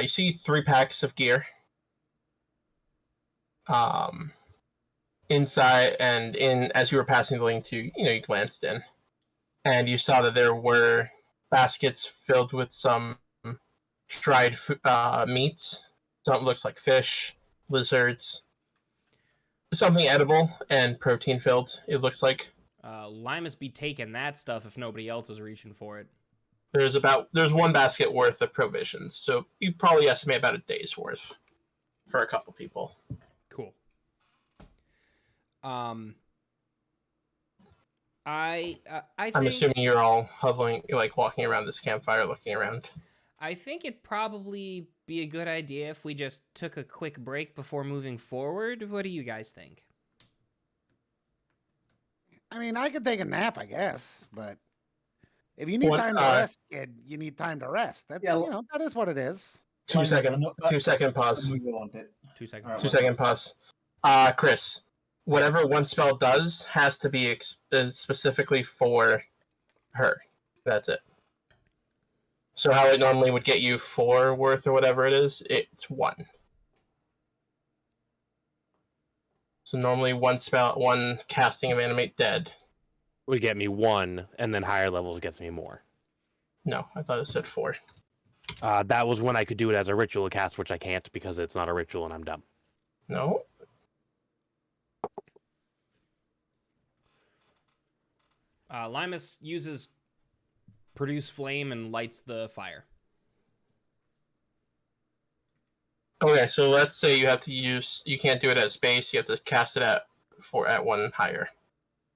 You see 3 packs of gear. Inside and as you were passing the lean-to, you glanced in, and you saw that there were baskets filled with some dried meats. Something looks like fish, lizards, something edible and protein filled. It looks like. Limus be taking that stuff if nobody else is reaching for it. There's 1 basket worth of provisions, so you probably estimate about a day's worth for a couple people. Cool. I'm assuming you're all hovering, like walking around this campfire, looking around. I think it'd probably be a good idea if we just took a quick break before moving forward. What do you guys think? I mean, I could take a nap, I guess, but if you need time to rest, kid, you need time to rest. That's that is what it is. 2 second pause. 2 seconds. Right. 2 second pause. Chris, whatever one spell does has to be specifically for her. That's it. So how it normally would get you 4 worth or whatever it is, it's 1. So normally one casting of Animate Dead. Would get me 1, and then higher levels gets me more. No, I thought it said 4. That was when I could do it as a ritual cast, which I can't because it's not a ritual and I'm dumb. No. Limus uses Produce Flame and lights the fire. Okay, so let's say you can't do it at space, you have to cast it at 1 higher.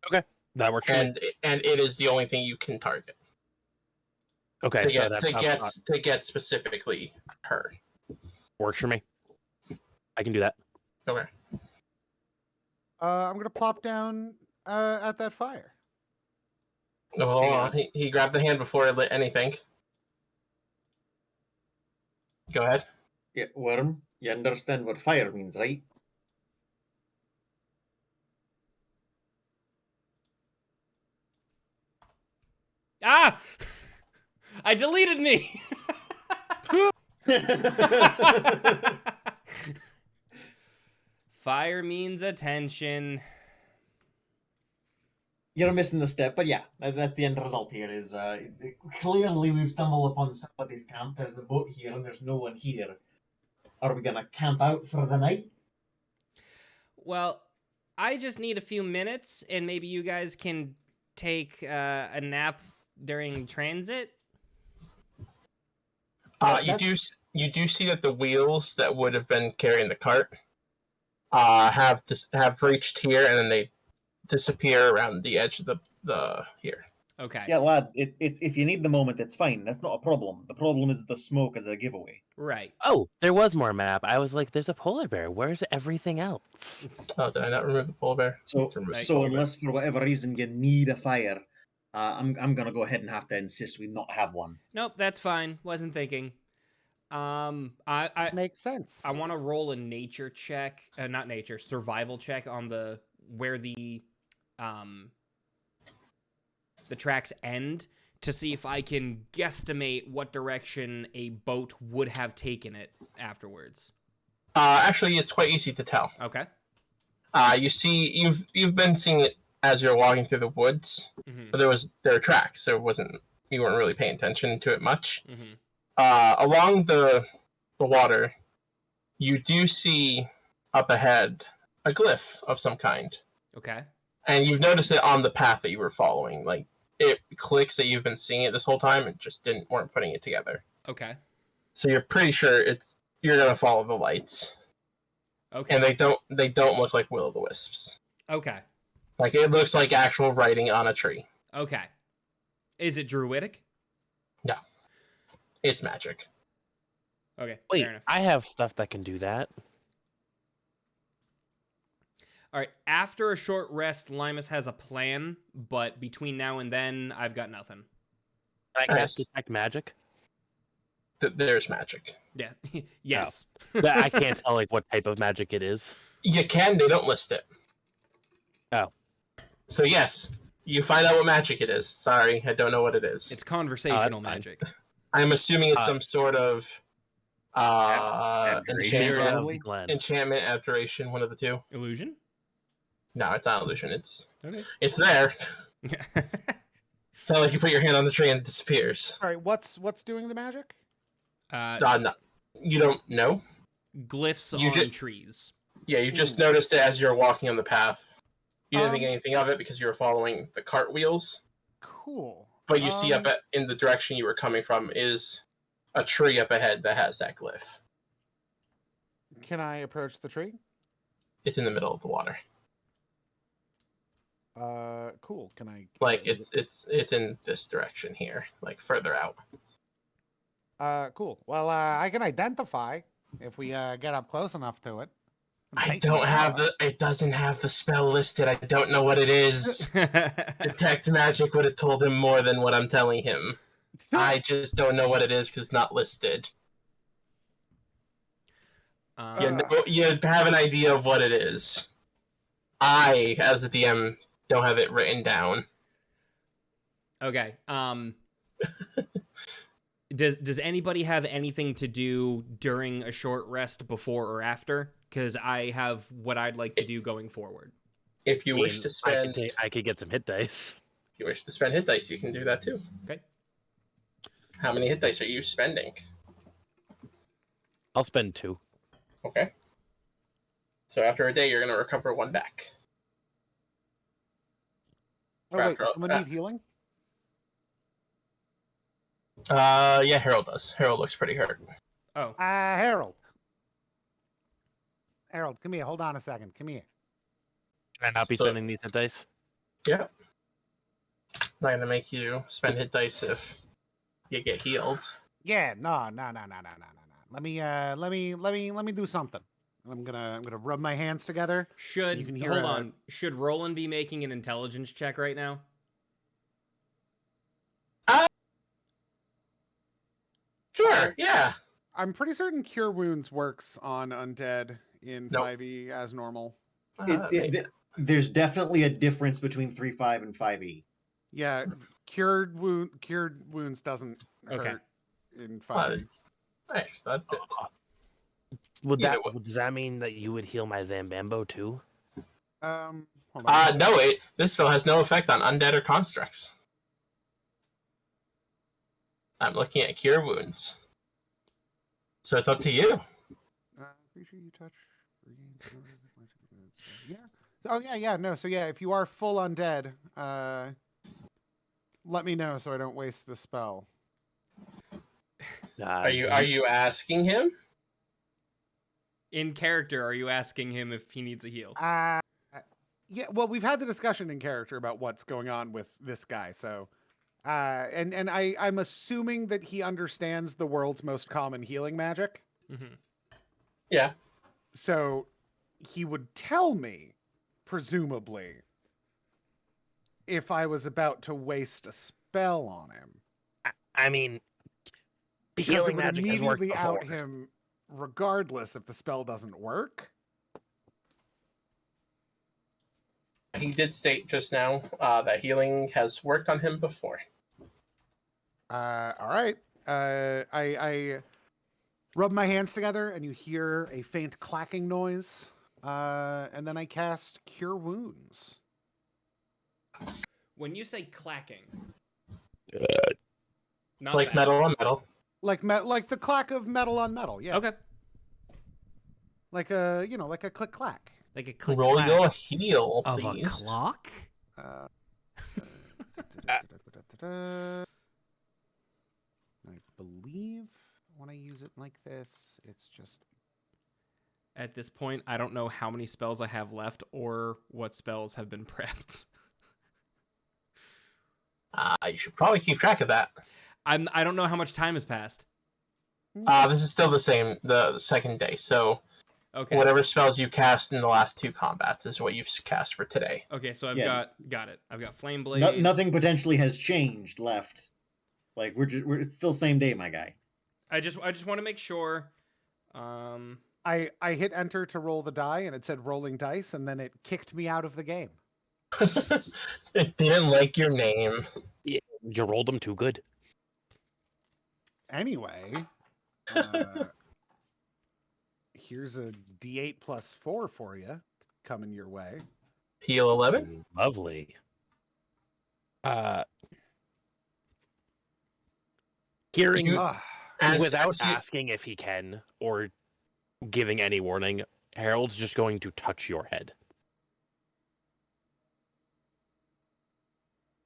Okay, that works for me. And it is the only thing you can target. Okay, To get specifically her. Works for me. I can do that. Okay. I'm gonna plop down at that fire. No, hold Hang on. on. He grabbed the hand before it lit anything. Go ahead. Yeah, Worm, you understand what fire means, right? Ah! I deleted me! Fire means attention. You're missing the step, but yeah, that's the end result here. Is clearly we've stumbled upon somebody's camp. There's a boat here, and there's no one here. Are we gonna camp out for the night? Well, I just need a few minutes, and maybe you guys can take a nap during transit. You do see that the wheels that would have been carrying the cart have reached here, and then they disappear around the edge of the here. Okay. Yeah, lad. If you need the moment, it's fine. That's not a problem. The problem is the smoke as a giveaway. Right. Oh, there was more map. I was like, there's a polar bear. Where's everything else? Oh, did I not remove the polar bear? So, Remove the so polar bear. unless for whatever reason you need a fire, I'm gonna go ahead and have to insist we not have one. Nope, that's fine. Wasn't thinking. I Makes sense. I want to roll a nature check, not nature, survival check on where the tracks end to see if I can guesstimate what direction a boat would have taken it afterwards. Actually, it's quite easy to tell. Okay. You see, you've been seeing it as you're walking through the woods, Mm-hmm. but there are tracks, so you weren't really paying attention to it much. Mm-hmm. Along the water, you do see up ahead a glyph of some kind, Okay. and you've noticed it on the path that you were following. Like it clicks that you've been seeing it this whole time, and just weren't putting it together. Okay. So you're pretty sure you're gonna follow the lights, Okay. and they don't look like will-o'-the-wisps. Okay. Like it looks like actual writing on a tree. Okay. Is it druidic? It's magic. Okay. Wait, Fair enough. I have stuff that can do that. All right. After a short rest, Limus has a plan, but between now and then, I've got nothing. Can I Nice. cast detect magic? There's magic. Yeah. Yes. I can't tell like what type of magic it is. You can. They don't list it. Oh. So yes, you find out what magic it is. Sorry, I don't know what it is. It's conversational fine. magic. I'm assuming it's some sort of Abjuration, enchantment, probably. Glenn. enchantment, abjuration, one of the two. Illusion? No, it's not illusion. It's Okay. there. Not like you put your hand on the tree and it disappears. All right, what's doing the magic? No, you don't know. Glyphs You on ju- trees. Yeah, you just noticed it as you're walking on the path. You didn't think Um, anything of it because you were following the cart wheels. Cool. But you see in the direction you were coming from is a tree up ahead that has that glyph. Can I approach the tree? It's in the middle of the water. Cool. Can I? Like it's in this direction here, like further out. Cool. Well, I can identify if we get up close enough to it. It doesn't have the spell listed. I don't know what it is. Detect magic would have told him more than what I'm telling him. I just don't know what it is because it's not listed. You have an idea of what it is. I, as the DM, don't have it written down. Okay. Does anybody have anything to do during a short rest before or after? Because I have what I'd like to do going forward. If you wish to I could get some hit dice. if you wish to spend hit dice, you can do that too. Okay. How many hit dice are you spending? I'll spend 2. Okay. So after a day, you're going to recover 1 back. Oh wait, Crap, someone need healing? Yeah, Harold does. Harold looks pretty hurt. Oh. Harold. Harold, come here. Hold on a second. Come here. Can I not be So- spending these hit dice? Yeah. Not going to make you spend hit dice if you get healed. Yeah. No. Let me do something. I'm gonna rub my hands together. You can hear Hold on. Should Roland be making an intelligence check right now? Sure, yeah. I'm pretty certain Cure Wounds works on undead in Nope. 5e as normal. There's definitely a difference between 3.5 and 5e. Yeah, cured wounds doesn't hurt in 5e. Nice. That's it. Does that mean that you would heal my Zambambo too? Hold on. No, this spell has no effect on undead or constructs. I'm looking at cure wounds. So it's up to you. Pretty sure you touch. Yeah. Oh yeah. No. So yeah, if you are full undead, let me know so I don't waste the spell. Are you asking him? In character, are you asking him if he needs a heal? Yeah. Well, we've had the discussion in character about what's going on with this guy. So, and I'm assuming that he understands the world's most common healing magic. Mm-hmm. Yeah. So he would tell me, presumably, if I was about to waste a spell on him. I mean, because healing it would magic has worked immediately out before. him regardless if the spell doesn't work. He did state just now that healing has worked on him before. All right. I rub my hands together and you hear a faint clacking noise. And then I cast Cure Wounds. When you say clacking, not Like that. metal on metal. Like the clack of metal on metal, yeah. Okay. Like a click clack. Like a click Roll clack your heal, of please. a clock? I believe when I use it like this, it's just... At this point, I don't know how many spells I have left or what spells have been prepped. You should probably keep track of that. I don't know how much time has passed. This is still the same, the second day. So Okay. whatever spells you cast in the last two combats is what you've cast for today. Okay, so I've Yeah. got it. I've got Flame Blade. Nothing potentially has changed left. Like we're it's still same day, my guy. I just want to make sure. I hit enter to roll the die and it said rolling dice and then it kicked me out of the game. It didn't like your name. You rolled them too good. Anyway, here's a D8 plus 4 for you coming your way. Heal 11. Lovely. Hearing without asking if he can or giving any warning, Harold's just going to touch your head.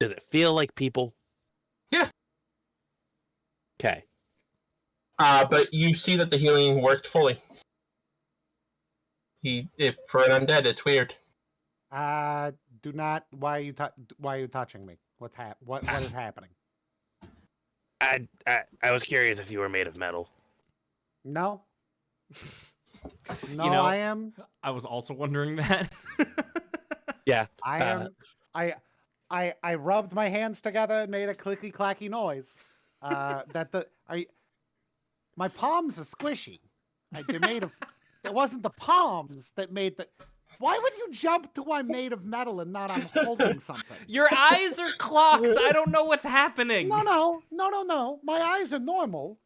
Does it feel like people? Yeah. Okay. But you see that the healing worked fully. For an undead, it's weird. Do not. Why are you touching me? What is happening? I was curious if you were made of metal. No. No, You know, I am. I was also wondering that. Yeah. I am. I rubbed my hands together and made a clicky clacky noise. My palms are squishy. They're made of. It wasn't the palms that made the. Why would you jump to I'm made of metal and not I'm holding something? Your eyes are clocks. I don't know what's happening. No. My eyes are normal.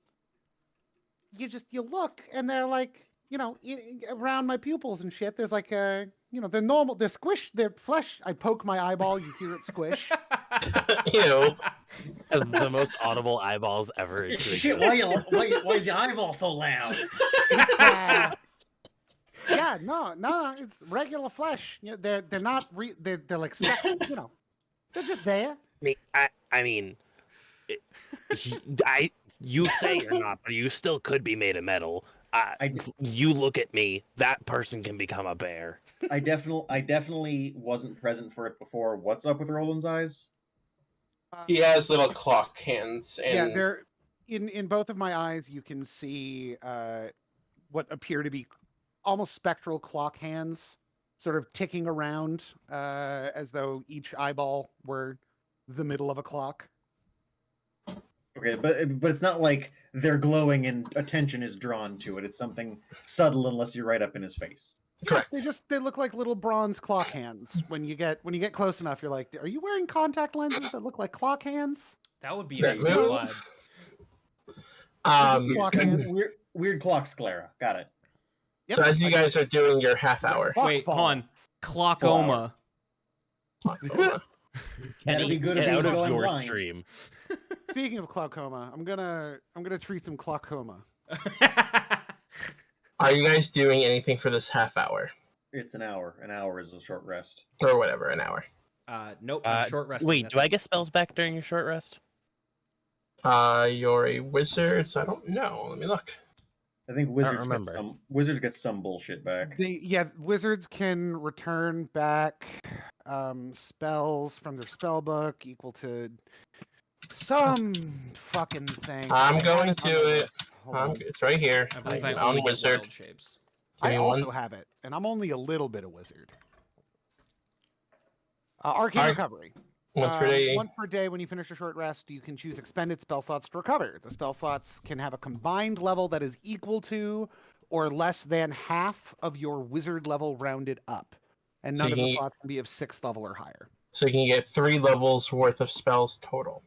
You look and they're like, around my pupils and shit. There's like they're normal. They're squished. They're flesh. I poke my eyeball. You hear it squish. Ew. As the most audible eyeballs ever. Shit, why is your eyeball so loud? Yeah, no, it's regular flesh. They're not. They're like they're just there. I mean, you say you're not, but you still could be made of metal. You look at me. That person can become a bear. I definitely wasn't present for it before. What's up with Roland's eyes? He has little clock hands. And... Yeah, they're in both of my eyes. You can see what appear to be almost spectral clock hands sort of ticking around as though each eyeball were the middle of a clock. Okay, but it's not like they're glowing and attention is drawn to it. It's something subtle unless you're right up in his face. Correct. They look like little bronze clock hands. When you get close enough, you're like, are you wearing contact lenses that look like clock hands? That would be That a huge move. vibe. Clock Weird, hands. weird clock sclera. Got it. So as you guys are doing your half hour, Clock Wait, hold on. balls. Clockoma. That'd be good if Get he out was of going your blind. stream. Speaking of glaucoma, I'm gonna treat some glaucoma. are you guys doing anything for this half hour It's an hour. An hour is a short rest. or whatever, an hour? Nope. I'm short resting. Wait, that's do I it. get spells back during your short rest? You're a wizard, so I don't know. Let me look. I think wizards remember. get some bullshit back. Wizards can return back spells from their spell book equal to some fucking thing. I'm I had going on to the it. list. Hold on. It's right here. I believe I I'm only a get wizard. wild shapes. Give I me also one. have it, and I'm only a little bit of wizard. Arcane Alright. recovery. Once per day. Once per day, when you finish a short rest, you can choose expended spell slots to recover. The spell slots can have a combined level that is equal to or less than half of your wizard level rounded up, and So none of you the can- slots can be of 6th level or higher. So you can get 3 levels worth of spells total.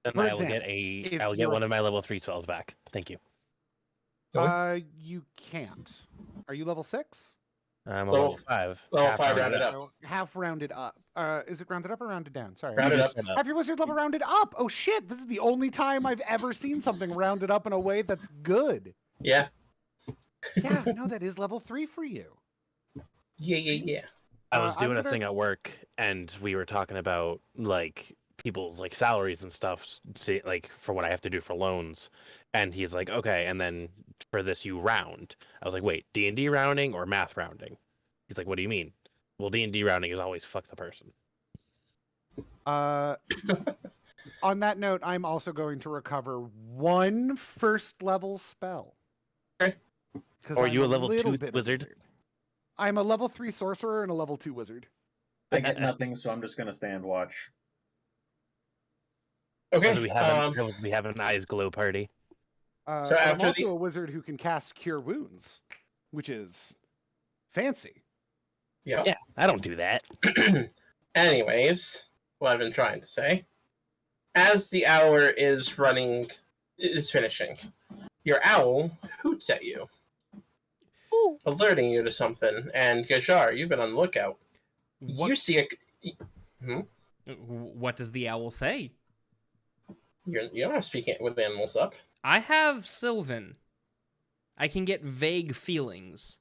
Then For I will get example, if I will get you're- one of my level 3 spells back. Thank you. You can't. Are you level 6? I'm a Level level 5. level half 5 rounded rounded up. So half rounded up. Is it rounded up or rounded down? Sorry. Rounded You up. just said Have your wizard level rounded up? Oh shit! This is the only time I've ever seen something rounded up in a way that's good. Yeah. Yeah, no, that is level 3 for you. Yeah. I was I'm doing a gonna- thing at work, and we were talking about like people's like salaries and stuff, like for what I have to do for loans. And he's like, okay, and then for this you round. I was like, wait, D&D rounding or math rounding? He's like, what do you mean? Well, D&D rounding is always fuck the person. On that note, I'm also going to recover 1 first level spell. Okay. 'Cause Or I'm you a level little 2 bit of wizard? I'm a level 3 sorcerer and a level 2 wizard. I get nothing, so I'm just gonna stand watch. Okay. We have an eyes glow party. So And after I'm also the- a wizard who can cast Cure Wounds, which is fancy. Yeah. Yeah, I don't do that. Anyways, what I've been trying to say. As the hour is finishing, your owl hoots at you, alerting you to something. And Gajar, you've been on the lookout. You see a. What does the owl say? You're not speaking with animals up. I have Sylvan. I can get vague feelings.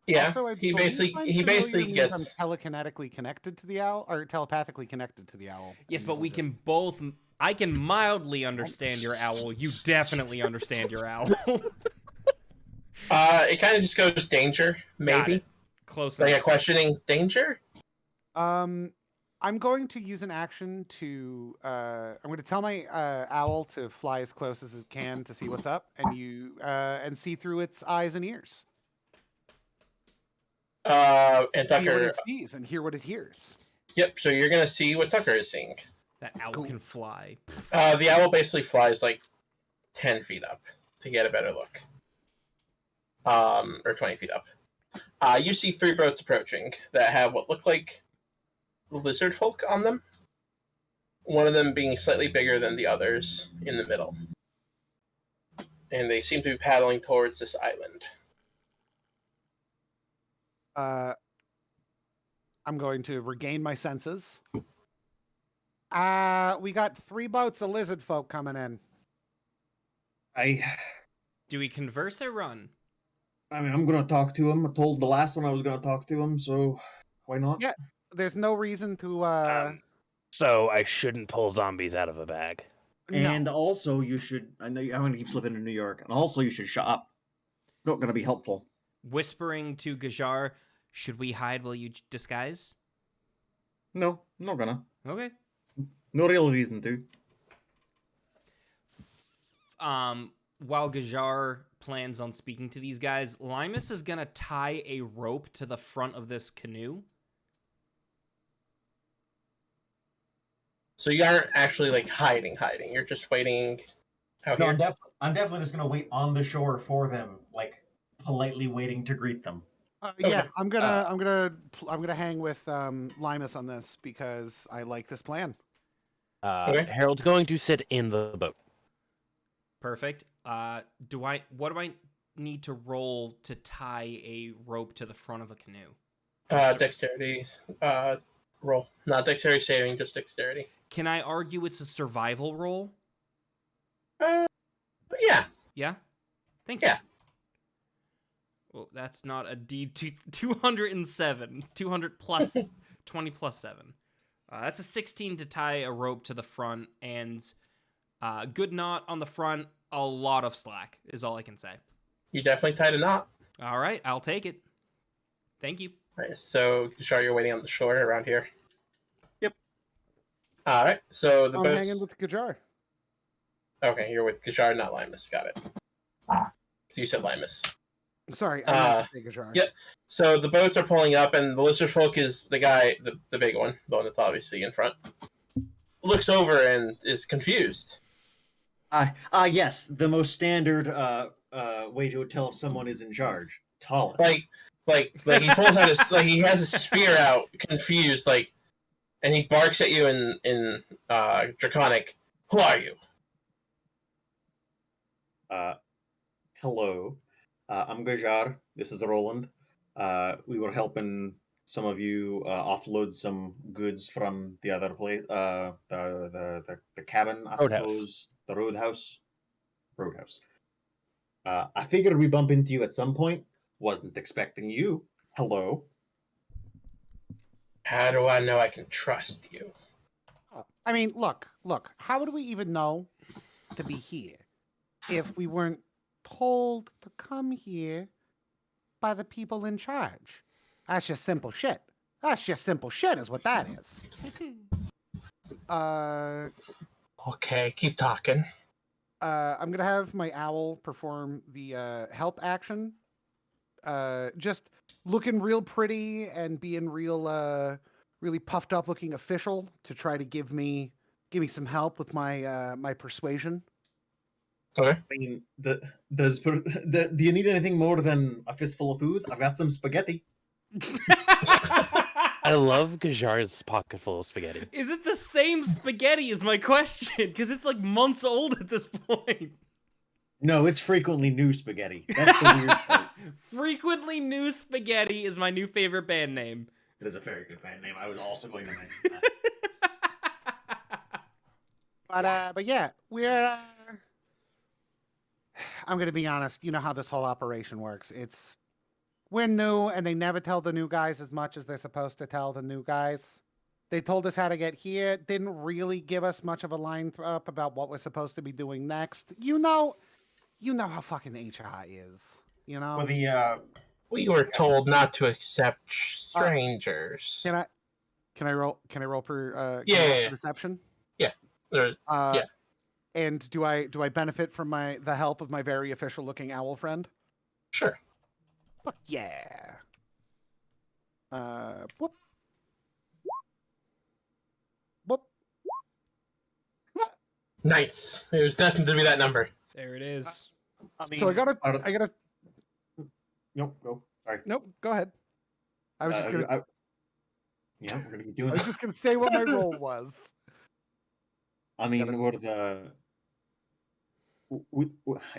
Yeah, Also, I he believe basically I'm he familiar basically means gets. I'm telekinetically connected to the owl, or telepathically connected to the owl. Yes, and but will we just- can both. I can mildly understand your owl. You definitely understand your owl. It kind of just goes danger, Got maybe. it. Close Like a enough. questioning danger. I'm going to use an action to. I'm going to tell my owl to fly as close as it can to see what's up, and see through its eyes and ears. And See what Tucker. it sees and hear what it hears. Yep. So you're gonna see what Tucker is seeing. That owl can fly. The owl basically flies like 10 feet up to get a better look. Or 20 feet up. You see 3 boats approaching that have what look like lizard folk on them. One of them being slightly bigger than the others in the middle. And they seem to be paddling towards this island. I'm going to regain my senses. We got 3 boats of lizard folk coming in. Do we converse or run? I mean, I'm gonna talk to him. I told the last one I was gonna talk to him, so why not? Yeah. There's no reason to. So I shouldn't pull zombies out of a bag. No. And also, you should. I know I'm gonna keep slipping to New York, and also you should shut up. It's not gonna be helpful. Whispering to Gajar, should we hide while you disguise? No, I'm not gonna. Okay. No real reason to. While Gajar plans on speaking to these guys. Limus is gonna tie a rope to the front of this canoe. So you aren't actually like hiding. You're just waiting out No, here. I'm definitely just gonna wait on the shore for them, like politely waiting to greet them. Yeah, Okay. I'm gonna hang with Limus on this because I like this plan. Okay. Harold's going to sit in the boat. Perfect. What do I need to roll to tie a rope to the front of a canoe? Dexterity. Roll. Not dexterity saving, just dexterity. Can I argue it's a survival roll? Yeah. Yeah? Thank you. Yeah. Well, that's not a D. 207. 200 plus 20 plus 7. That's a 16 to tie a rope to the front, and good knot on the front, a lot of slack is all I can say. You definitely tied a knot. All right, I'll take it. Thank you. Right, so Gishar, you're waiting on the shore around here. Yep. All right. So the I'm boat's hanging with Gajar. okay. You're with Gishar, not Limus. Got it. So you said Limus. Sorry, I meant to say Gajar. yeah. So the boats are pulling up, and the lizard folk is the guy, the big one, the one that's obviously in front. Looks over and is confused. Yes, the most standard way to tell if someone is in charge. Tallest. Like he pulls out his he has his spear out, confused, and he barks at you in Draconic. Who are you? Hello. I'm Gajar. This is Roland. We were helping some of you offload some goods from the other place, the cabin, I Roadhouse. suppose, the roadhouse. I figured we bump into you at some point. Wasn't expecting you. Hello. How do I know I can trust you? I mean, look. How would we even know to be here if we weren't told to come here by the people in charge? That's just simple shit. Is what that is. Okay, keep talking. I'm gonna have my owl perform the help action. Just looking real pretty and being really puffed up, looking official to try to give me some help with my my persuasion. Okay. I mean, do you need anything more than a fistful of food? I've got some spaghetti. I love Gajar's pocket full of spaghetti. Is it the same spaghetti is my question? Because it's like months old at this point. No, it's frequently new spaghetti. That's the weird part. Frequently New Spaghetti is my new favorite band name. It is a very good band name. I was also going to mention that. But yeah, I'm gonna be honest. You know how this whole operation works. We're new, and they never tell the new guys as much as they're supposed to tell the new guys. They told us how to get here. Didn't really give us much of a line up about what we're supposed to be doing next. You know how fucking HR is. You know. Well, We were told not to accept strangers. Can I roll for Yeah. perception? Yeah. And do I benefit from the help of my very official looking owl friend? Sure. Fuck yeah. Whoop. Whoop. Nice. It was destined to be that number. There it is. So I gotta. Nope. Go. Sorry. Nope. Go ahead. I was just gonna. Yeah, we're gonna be I doing. was just gonna say what my role was. I mean, we're the.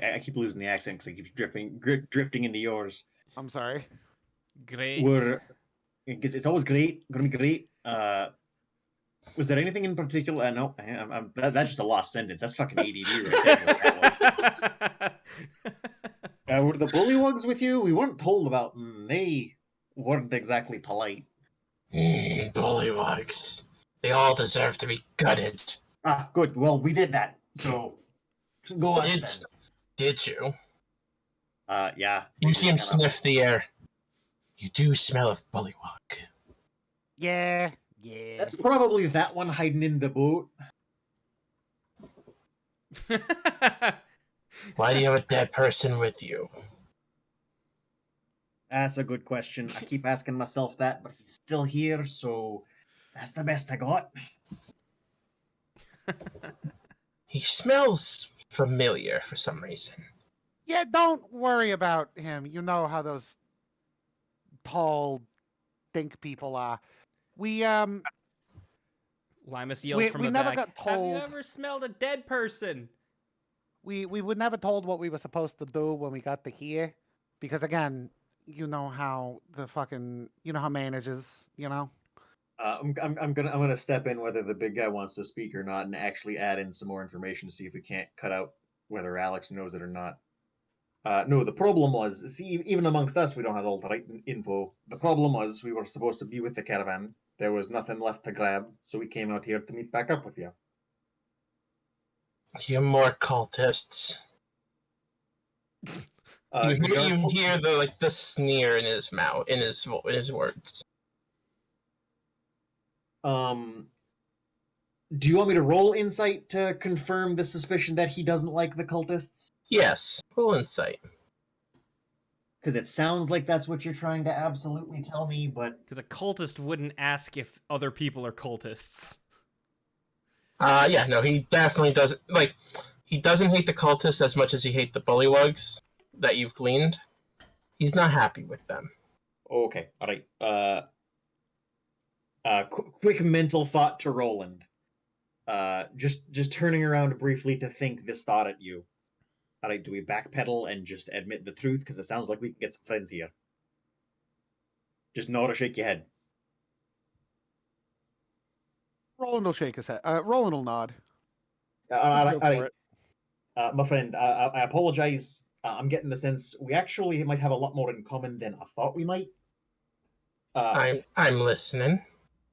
I keep losing the accent because it keeps drifting into yours. I'm sorry. Great. It's always great. Gonna be great. Was there anything in particular? No, that's just a lost sentence. That's fucking ADD right there. Were the bullywugs with you? We weren't told about them. They weren't exactly polite. Bullywugs. They all deserve to be gutted. Ah, good. Well, we did that. So go on then. Did you? Yeah. You see him sniff the air. You do smell of bullywug. Yeah. That's probably that one hiding in the boat. Why do you have a dead person with you? That's a good question. I keep asking myself that, but he's still here, so that's the best I got. He smells familiar for some reason. Yeah, don't worry about him. You know how those tall, think people are. We Limus yells from we the never back. got Have you told. ever smelled a dead person? We were never told what we were supposed to do when we got to here, because again, you know how manages, you know. I'm gonna step in whether the big guy wants to speak or not, and actually add in some more information to see if we can't cut out whether Alex knows it or not. No, the problem was, see, even amongst us, we don't have all the right info. The problem was we were supposed to be with the caravan. There was nothing left to grab, so we came out here to meet back up with you. You more cultists. You hear the sneer in his mouth, in his words. Do you want me to roll insight to confirm the suspicion that he doesn't like the cultists? Yes, roll insight. Because it sounds like that's what you're trying to absolutely tell me, but... Because a cultist wouldn't ask if other people are cultists. Yeah, no, he definitely doesn't, he doesn't hate the cultists as much as he hates the bullywugs that you've gleaned. He's not happy with them. Okay, alright. Quick mental thought to Roland. Just turning around briefly to think this thought at you. Alright, do we backpedal and just admit the truth? Because it sounds like we can get some friends here. Just nod or shake your head. Roland will shake his head. Roland will nod. Alright, Go for it. my friend, I apologize. I'm getting the sense we actually might have a lot more in common than I thought we might. I'm listening.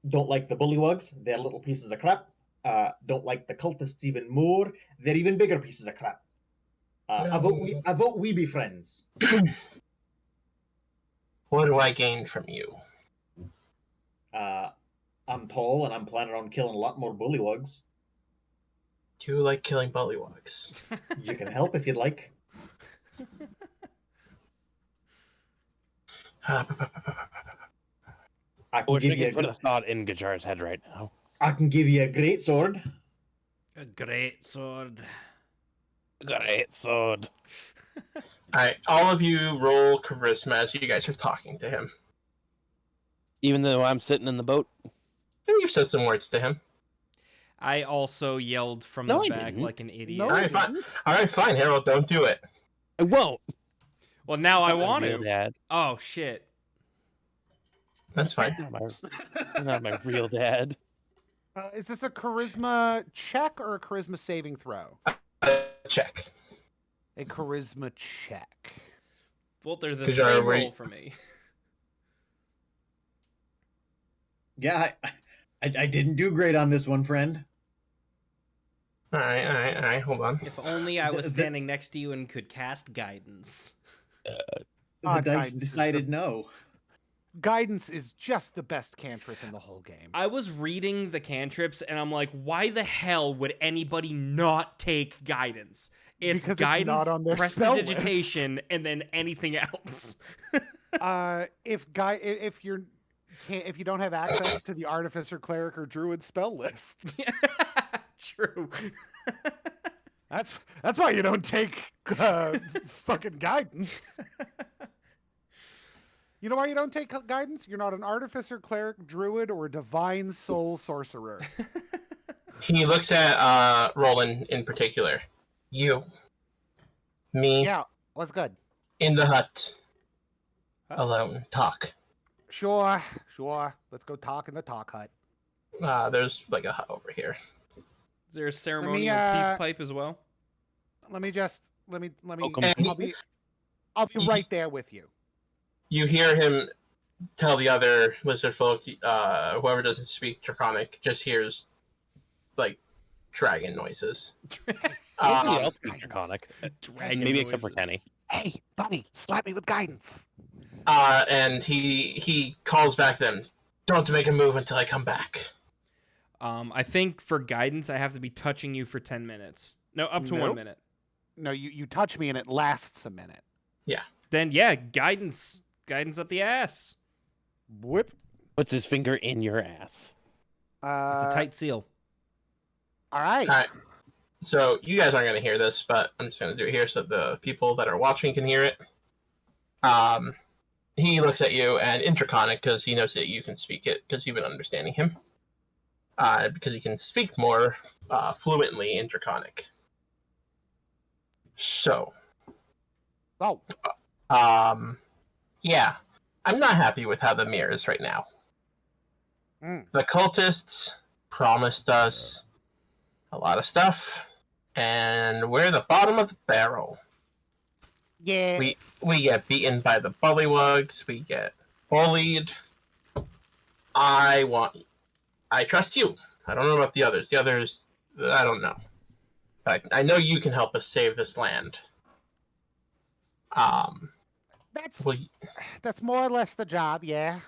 Don't like the bullywugs. They're little pieces of crap. Don't like the cultists even more. They're even bigger pieces of crap. I vote we be friends. What do I gain from you? I'm tall and I'm planning on killing a lot more bullywugs. Do you like killing bullywugs? You can help if you'd like. I can Wish we give you could put a thought in Gajar's head right now. I can give you a great sword. A great sword. Great sword. Alright, all of you roll charisma as you guys are talking to him. Even though I'm sitting in the boat? And you've said some words to him. I also yelled from No, the I back didn't. like an idiot. No, Alright, fine. Alright, fine, Harold, don't do it. I won't. Well, now I Not my want real to. dad. Oh, shit. That's fine. Not my real dad. Is this a charisma check or a charisma saving throw? Check. A charisma check. Well, they're the Gajar, same where roll you- for me. Yeah, I didn't do great on this one, friend. Alright, hold on. If only I was The- standing next to you and could cast guidance. The Odd dice guidance is decided no. Guidance is just the best cantrip in the whole game. I was reading the cantrips and I'm like, why the hell would anybody not take guidance? It's Because it's guidance, not on their spell list. prestidigitation, and then anything else. If you don't have access to the artificer, cleric, or druid spell list, True. that's why you don't take fucking guidance. You know why you don't take guidance? You're not an artificer, cleric, druid, or divine soul sorcerer. He looks at Roland in particular. You. Me. Yeah, what's good? In the hut. Alone. Talk. Sure. Let's go talk in the talk hut. There's like a hut over here. Is there a ceremonial peace pipe as well? Let me. I'll be He- right there with you. You hear him tell the other lizard folk, whoever doesn't speak Draconic, just hears, like, dragon noises. Nobody else speaks Draconic. Dragon Maybe except for noises. Kenny. Hey, buddy, slap me with guidance. And he calls back them, don't make a move until I come back. I think for guidance, I have to be touching you for 10 minutes. No, up to 1 Nope. minute. No, you touch me and it lasts a minute. Then yeah, guidance up the ass. Whip. Puts his finger in your ass. It's a tight seal. All right. All right. So you guys aren't going to hear this, but I'm just going to do it here so the people that are watching can hear it. He looks at you and Intraconic, because he knows that you can speak it, because you've been understanding him. Because he can speak more fluently in Draconic. So, Oh. yeah, I'm not happy with how the mirror is right now. The cultists promised us a lot of stuff, and we're the bottom of the barrel. Yeah. We get beaten by the bullywugs, we get bullied. I trust you. I don't know about the others. The others, I don't know. But I know you can help us save this land. That's that's more or less the job, yeah.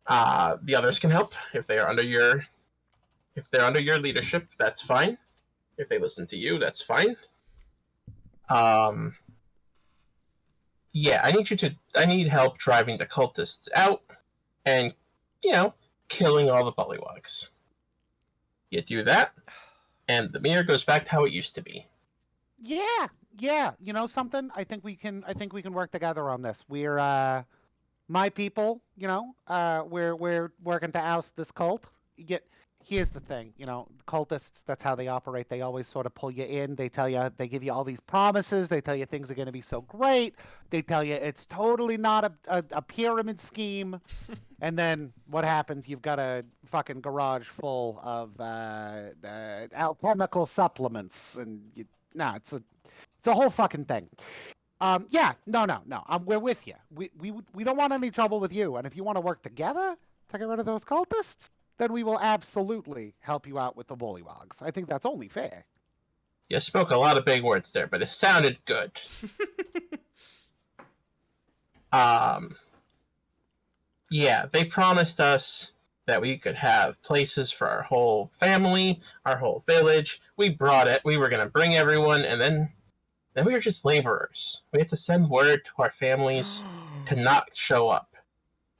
The others can help if they are under your leadership. That's fine. If they listen to you, that's fine. Yeah, I need help driving the cultists out and, killing all the bullywugs. You do that, and the mirror goes back to how it used to be. Yeah. You know something? I think we can work together on this. We're my people, we're working to oust this cult. Here's the thing, cultists, that's how they operate. They always sort of pull you in. They give you all these promises. They tell you things are going to be so great. They tell you it's totally not a pyramid scheme. And then what happens? You've got a fucking garage full of alchemical supplements, and it's a whole fucking thing. Yeah, no. We're with you. We don't want any trouble with you. And if you want to work together to get rid of those cultists, then we will absolutely help you out with the bullywugs. I think that's only fair. You spoke a lot of big words there, but it sounded good. Yeah, they promised us that we could have places for our whole family, our whole village. We brought it. We were going to bring everyone, and then we were just laborers. We had to send word to our families to not show up.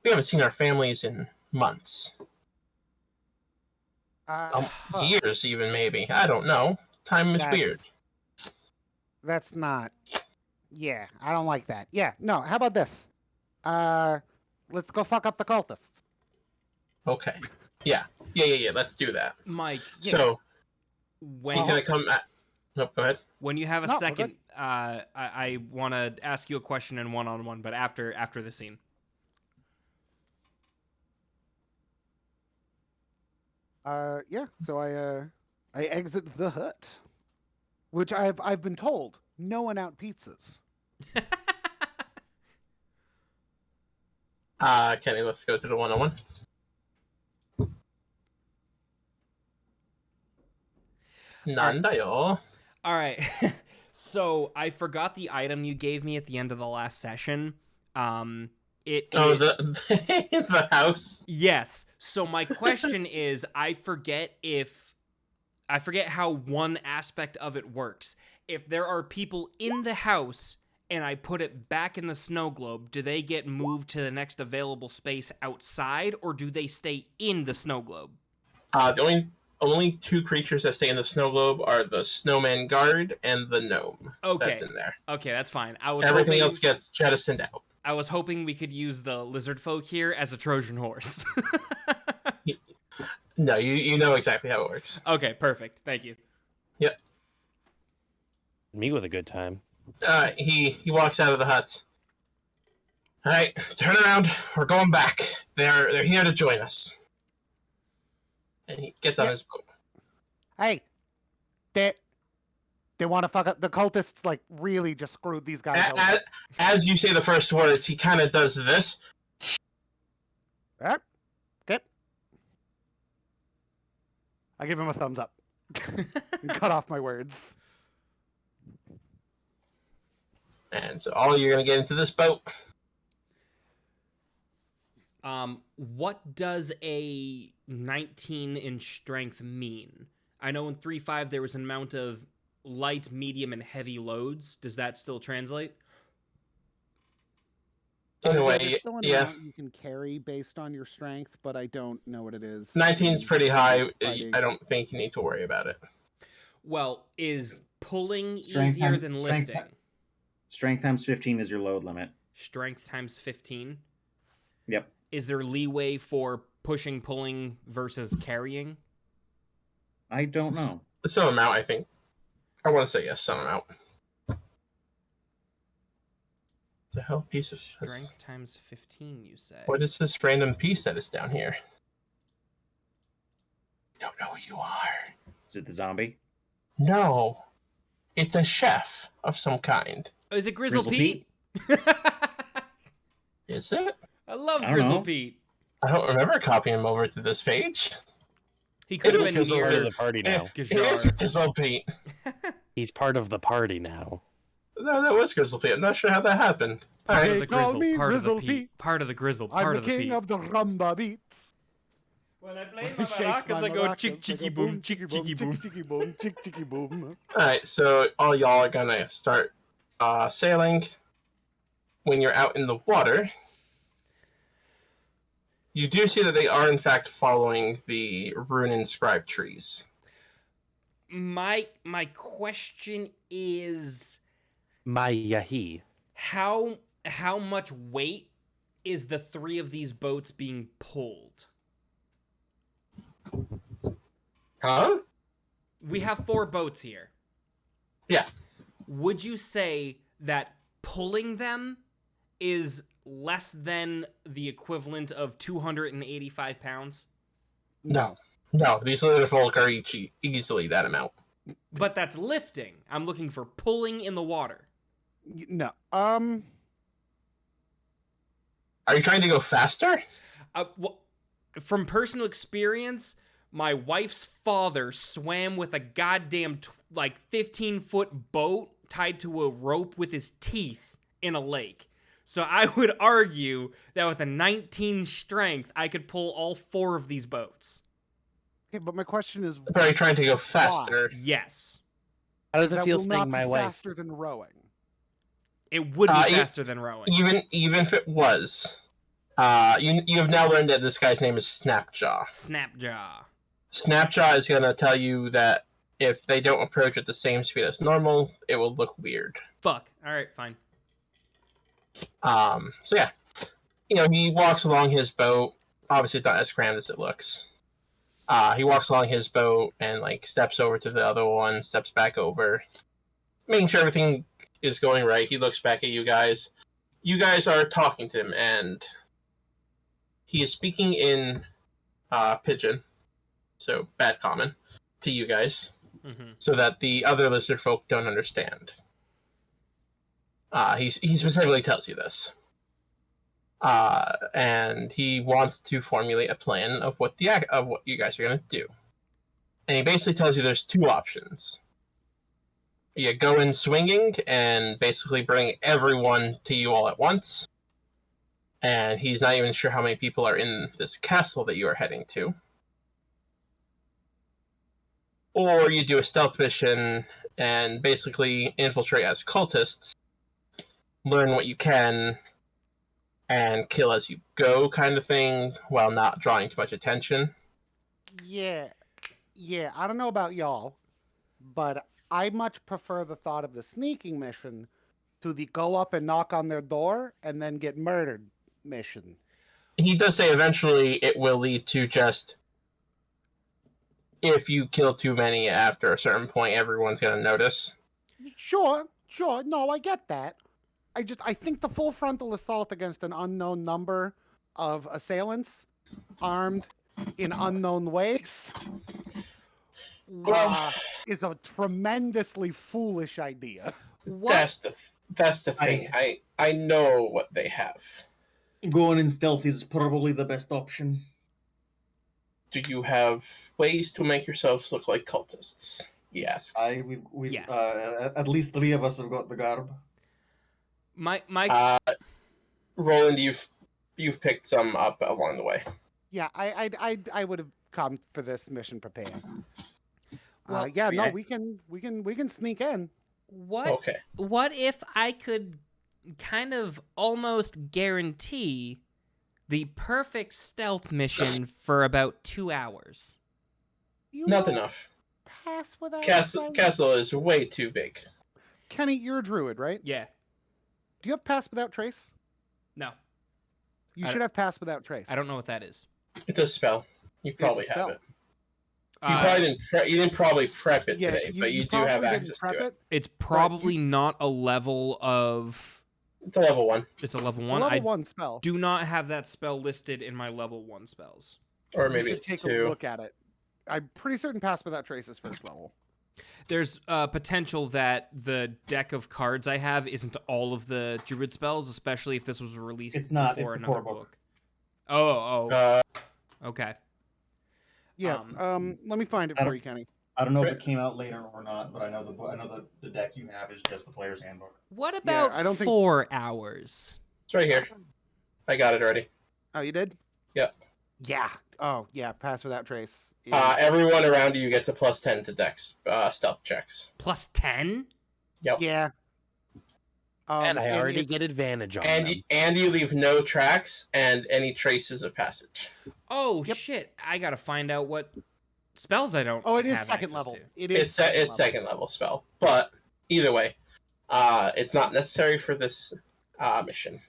We haven't seen our families in months. Years, even, maybe. I don't know. Time is weird. That's not... Yeah, I don't like that. Yeah, no, how about this? Let's go fuck up the cultists. Okay. Yeah, let's do that. Mike, so, when he's going to come at... No, go ahead. When you have a second, I want to ask you a question in one-on-one, but after the scene. Yeah. So I exit the hut, which I've been told no one out pizzas. Kenny, let's go to the one-on-one. Nandayo. All right. So I forgot the item you gave me at the end of the last session. The house. Yes. So my question is, I forget how one aspect of it works. If there are people in the house and I put it back in the snow globe, do they get moved to the next available space outside, or do they stay in the snow globe? The only two creatures that stay in the snow globe are the snowman guard and the gnome. Okay. That's in there. Okay, that's fine. Everything else gets jettisoned out. I was hoping we could use the lizard folk here as a Trojan horse. No, you know exactly how it works. Okay, perfect. Thank you. Yep. Me with a good time. He walks out of the hut. All right, turn around. We're going back. They're here to join us. And he gets on his boat. Hey, they want to fuck up the cultists. Like, really, just screwed these guys over. As you say the first words, he kind of does this. Yep. Okay. I give him a thumbs up. And cut off my words. And so all you're going to get into this boat. What does a 19 in strength mean? I know in 3.5 there was an amount of light, medium, and heavy loads. Does that still translate? In a Yeah, way, there's still an yeah. amount you can carry based on your strength, but I don't know what it is. 19 is in pretty high. fighting. I don't think you need to worry about it. Well, is pulling Strength easier time- than strength lifting? ti- Strength times 15 is your load limit. Strength times 15. Yep. Is there leeway for pushing, pulling versus carrying? I don't know. Some amount, I think. I want to say yes, some amount. The hell piece is this? Strength times 15, you say? What is this random piece that is down here? I don't know who you are. Is it the zombie? No. It's a chef of some kind. Oh, is it Grizzle, Grizzle Pete? Is it? I love I don't Grizzle know. Pete. I don't remember copying him over to this page. He could It have is been Grizzle Part of near the party now. It is Gajar. Grizzle Pete. He's part of the party now. No, that was Grizzle Pete. I'm not sure how that happened. Part Alright. of the They call Grizzle, me part of the Grizzle Pete, Pete. part of the Grizzle, I'm part the of the king Pete. of the rumba beats. When I play I shake my I go maracas, chick I go chicky boom, chick chicky boom. chicky boom, chick chicky boom. Alright, so all y'all are gonna start sailing. When you're out in the water, you do see that they are in fact following the rune inscribed trees. My question is My yahi. how much weight is the three of these boats being pulled? Huh? We have 4 boats here. Yeah. Would you say that pulling them is less than the equivalent of 285 pounds? No. No, these little folk are easily that amount. But that's lifting. I'm looking for pulling in the water. No. Are you trying to go faster? Well, from personal experience, my wife's father swam with a goddamn 15-foot boat tied to a rope with his teeth in a lake. So I would argue that with a 19 strength, I could pull all 4 of these boats. Okay, but my question is, Are you trying to go faster? Yes. How does it that feel will not staying be my wife? faster than rowing. It would be faster than rowing. Even if it was, you have now learned that this guy's name is Snapjaw. Snapjaw. Snapjaw is gonna tell you that if they don't approach at the same speed as normal, it will look weird. Fuck. Alright, fine. So yeah, he walks along his boat. Obviously, it's not as grand as it looks. He walks along his boat and steps over to the other one, steps back over, making sure everything is going right. He looks back at you guys. You guys are talking to him, and he is speaking in Pigeon, so bad common, to you guys, so that the other lizard folk don't understand. He specifically tells you this. And he wants to formulate a plan of what you guys are going to do. And he basically tells you there's 2 options. You go in swinging and basically bring everyone to you all at once. And he's not even sure how many people are in this castle that you are heading to. Or you do a stealth mission and basically infiltrate as cultists, learn what you can, and kill as you go kind of thing, while not drawing too much attention. Yeah. I don't know about y'all, but I much prefer the thought of the sneaking mission to the go up and knock on their door and then get murdered mission. He does say eventually it will lead to just, if you kill too many after a certain point, everyone's going to notice. Sure. No, I get that. I think the full frontal assault against an unknown number of assailants, armed in unknown ways, is a tremendously foolish idea. What? That's the thing. I know what they have. Going in stealth is probably the best option. Do you have ways to make yourselves look like cultists? He asks. Yes. At least 3 of us have got the garb. My Roland, you've picked some up along the way. Yeah, I would have come for this mission prepared. Well, Yeah, no, yeah. we can sneak in. What Okay. what if I could kind of almost guarantee the perfect stealth mission for about 2 hours? You Not know, enough. pass without Castle trace. Castle is way too big. Kenny, you're a druid, right? Yeah. Do you have pass without trace? No. You I should have pass without trace. I don't know what that is. It's a spell. You probably It's a have spell. it. You probably didn't. You didn't probably prep it Yeah, today, but you do have probably didn't access prep to it. It's probably not a level of. It's a level 1, It's a level It's 1. a level I 1 spell. do not have that spell listed in my level 1 spells. or You maybe should it's take 2. a look at it. I'm pretty certain pass without trace is first level. There's potential that the deck of cards I have isn't all of the druid spells, especially if this was released It's not, before it's the another core book. Oh, okay. Yeah. Let me find it I for don't- you, Kenny. I don't know if it came out later or not, but I know the deck you have is just the player's handbook. What about I don't think- 4 hours? It's right here. I got it already. Oh, you did? Yeah. Yeah. Oh, yeah. Pass without trace. is- Everyone around you gets a +10 to Dex stealth checks, Plus 10? Yeah. And I already it's- get advantage on and them. and you leave no tracks and any traces of passage. Oh, Yep. shit. I gotta find out what spells I don't Oh, it is have second access level. to. It is. It's second level spell, but either way, it's not necessary for this mission.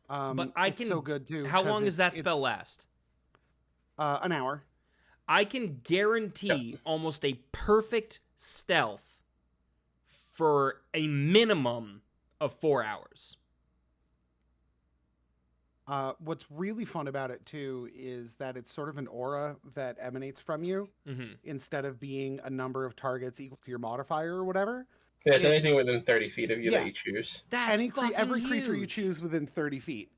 But I it's can- so good too. How 'cause long does that spell it's, last? An hour. I can guarantee almost a perfect stealth for a minimum of 4 hours. What's really fun about it too is that it's sort of an aura that emanates from you Mm-hmm. instead of being a number of targets equal to your modifier or whatever. Yeah, it's It's- anything within 30 feet of you Yeah. that you choose. That's fucking Every creature you huge. choose within 30 feet.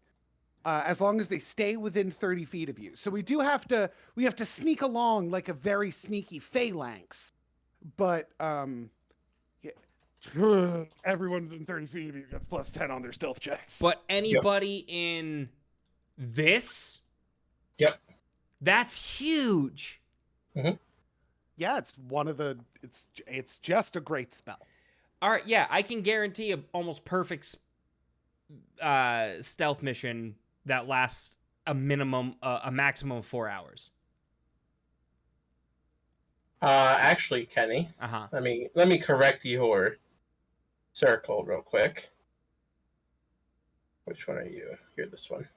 As long as they stay within 30 feet of you. So we have to sneak along like a very sneaky phalanx. But yeah. Everyone within 30 feet of you gets +10 on their stealth checks. But anybody in this? Yep. That's huge. yeah, it's it's just a great spell. All right, yeah, I can guarantee a almost perfect stealth mission that lasts a maximum of 4 hours. Actually, Kenny, Uh-huh. let me correct your circle real quick. Which one are you? You're this one.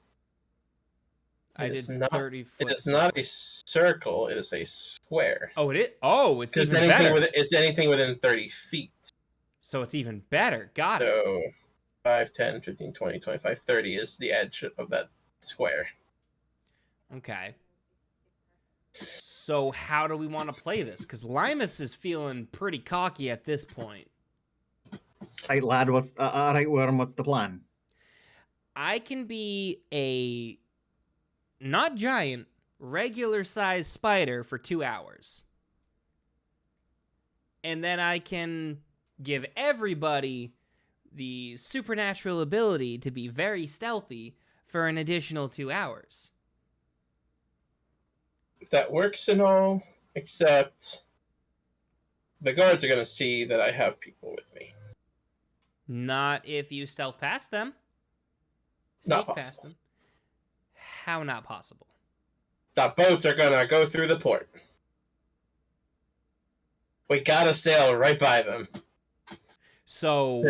I It is did not- 30 foot. It is not a circle. It is a square. Oh, it is? Oh, it's It's even anything better. it's anything within 30 feet. So it's even better. Got it. So 5, 10, 15, 20, 25, 30 is the edge of that square. Okay. So how do we want to play this? Because Limus is feeling pretty cocky at this point. Right, lad. What's all right, Worm? What's the plan? I can be a not giant, regular sized spider for 2 hours. And then I can give everybody the supernatural ability to be very stealthy for an additional 2 hours. That works and all, except the guards are going to see that I have people with me. Not if you stealth past them. Not Sneak past possible. them. How not possible? The boats are going to go through the port. We gotta sail right by them. So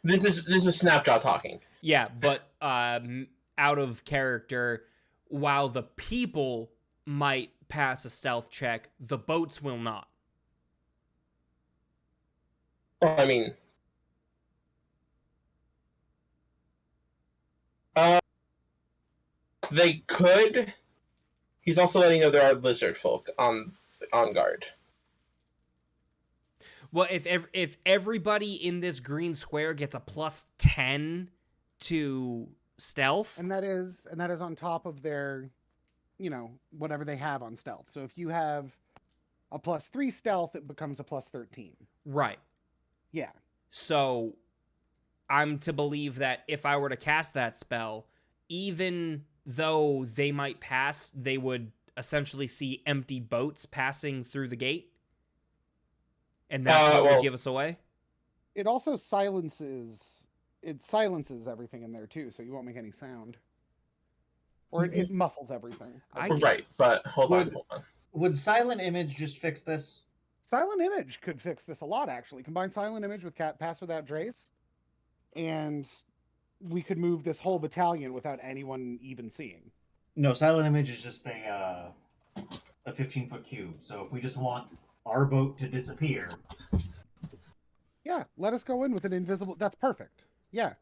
This is Snapjaw talking. yeah, but out of character, while the people might pass a stealth check, the boats will not. Well, I mean, they could. He's also letting you know there are lizard folk on guard. Well, if everybody in this green square gets a +10 to stealth, And that is on top of their, whatever they have on stealth. So if you have a +3 stealth, it becomes a +13. right? Yeah. So I'm to believe that if I were to cast that spell, even though they might pass, they would essentially see empty boats passing through the gate. And that's what would well- give us away? It also silences everything in there too, so you won't make any sound. Or it muffles everything. I can- Right, but hold Would- on. Would Silent Image just fix this? Silent Image could fix this a lot, actually. Combine Silent Image with Pass Without Trace, and we could move this whole battalion without anyone even seeing. No, Silent Image is just a 15-foot cube. So if we just want our boat to disappear, Yeah, let us go in with an invisible. That's perfect. Yeah.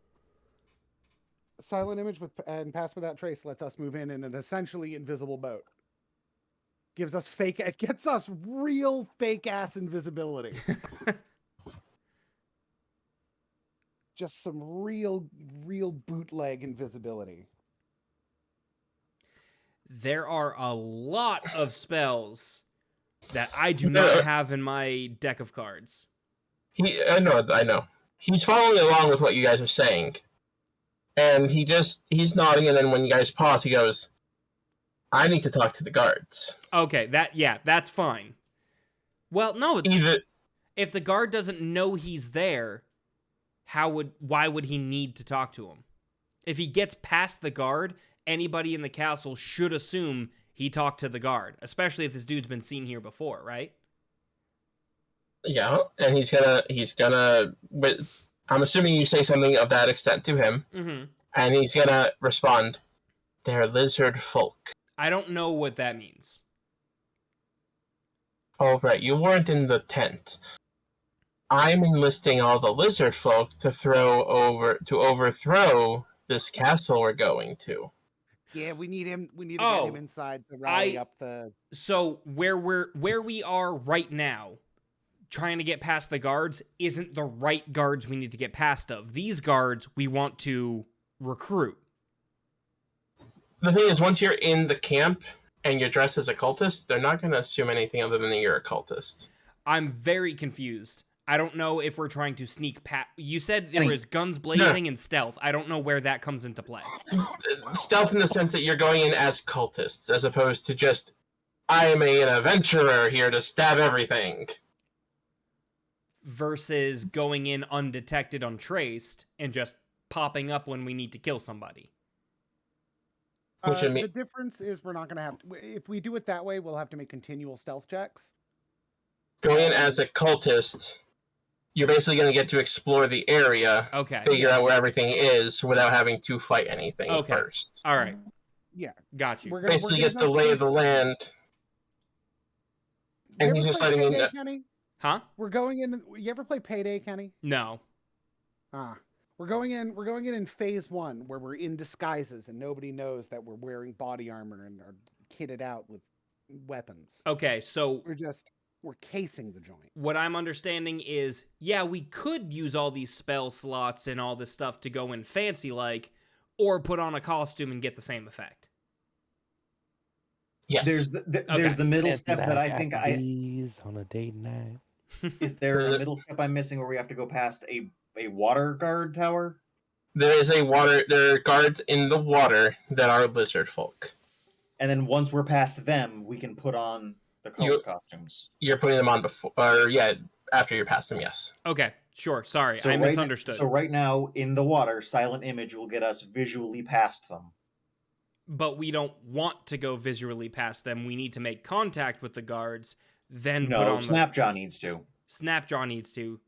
Silent Image and Pass Without Trace lets us move in an essentially invisible boat. It gets us real fake ass invisibility. Just some real bootleg invisibility. There are a lot of spells that I do not have in my deck of cards. I know. He's following along with what you guys are saying. And he's nodding, and then when you guys pause, he goes, I need to talk to the guards. Okay, that's fine. Well, no, Either if the guard doesn't know he's there, why would he need to talk to him? If he gets past the guard, anybody in the castle should assume he talked to the guard, especially if this dude's been seen here before, right? yeah, and he's gonna I'm assuming you say something of that extent to him, and he's gonna respond, they're lizard folk. I don't know what that means. Oh, right, you weren't in the tent. I'm enlisting all the lizard folk to overthrow this castle we're going to. Yeah, we need him. We need to get him inside to rally up the. So where we are right now, trying to get past the guards isn't the right guards we need to get past of. These guards we want to recruit. The thing is, once you're in the camp and you're dressed as a cultist, they're not going to assume anything other than that you're a cultist. I'm very confused. I don't know if we're trying to sneak past. You said there was guns blazing and stealth. I don't know where that comes into play. Stealth in the sense that you're going in as cultists, as opposed to just, I am an adventurer here to stab everything. Versus going in undetected, untraced, and just popping up when we need to kill somebody. The difference is we're not going to have. If we do it that way, we'll have to make continual stealth checks. Going in as a cultist, you're basically going to get to explore the area, figure out where everything is without having to fight anything first. All right. Yeah. Got you. Basically get the lay of the land. And he's just letting Payday, Kenny? Huh? We're going in. You ever play Payday, Kenny? No. We're going in phase 1 where we're in disguises and nobody knows that we're wearing body armor and are kitted out with weapons. Okay, so we're casing the joint. What I'm understanding is, yeah, we could use all these spell slots and all this stuff to go in fancy like, or put on a costume and get the same effect. Yes. There's the middle step that I think on a date night. Is there a middle step I'm missing where we have to go past a water guard tower? There are guards in the water that are lizard folk. And then once we're past them, we can put on the color costumes. You're putting them on after you're past them, yes. Okay, sure. Sorry, I misunderstood. So right now, in the water, Silent Image will get us visually past them. But we don't want to go visually past them. We need to make contact with the guards, then put on Snapjaw needs to. Snapjaw needs to.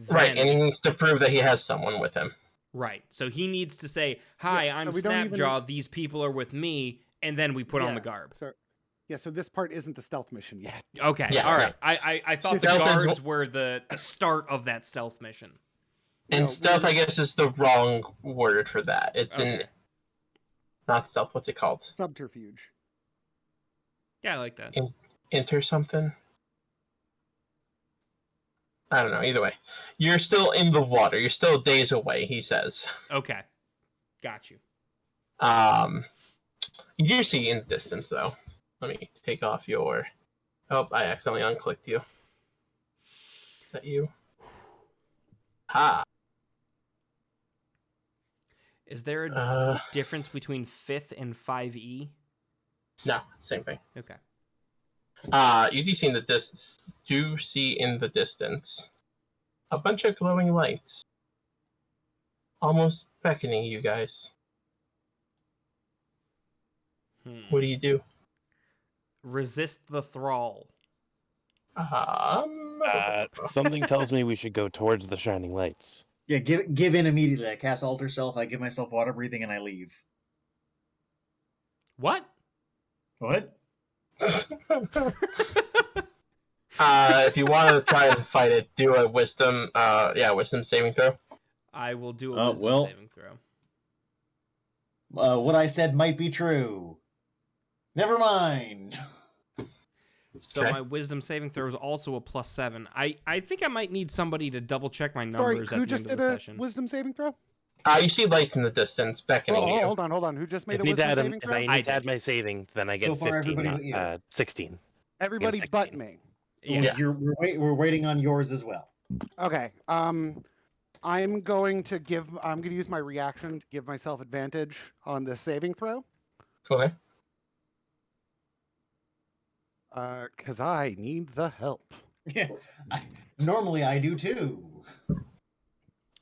Right, and he needs to prove that he has someone with him. Right, so he needs to say, hi, I'm Snapjaw, these people are with me, and then we put on the garb. So this part isn't the stealth mission yet. Okay, all right. I thought the guards were the start of that stealth mission. And stealth, I guess, is the wrong word for that. It's not stealth, what's it called? Subterfuge. Yeah, I like that. Enter something? I don't know, either way. You're still in the water. You're still days away, he says. Okay. Got you. You do see in the distance, though. Let me take off your... Oh, I accidentally unclicked you. Is that you? Is there a difference between 5th and 5e? No, same thing. Okay. You do see in the distance a bunch of glowing lights, almost beckoning you guys. What do you do? Resist the thrall. Something tells me we should go towards the shining lights. Yeah, give in immediately. I cast Alter Self, I give myself water breathing, and I leave. What? What? If you want to try and fight it, do a wisdom saving throw. I will do a wisdom well. saving throw. What I said might be true. Never mind. So Okay. my wisdom saving throw is also a +7. I think I might need somebody to double check my Sorry, numbers who at the just end of did the a session. wisdom saving throw? You see lights in the distance beckoning you. Hold on. Who just made If, a need to wisdom add saving if throw? I need to add my saving, then I get So far, 15, everybody not but you. 16. Everybody 16. but me. Yeah. We're waiting on yours as well. Okay. I'm going to use my reaction to give myself advantage on the saving throw. Okay. Because I need the help. Yeah, normally I do too.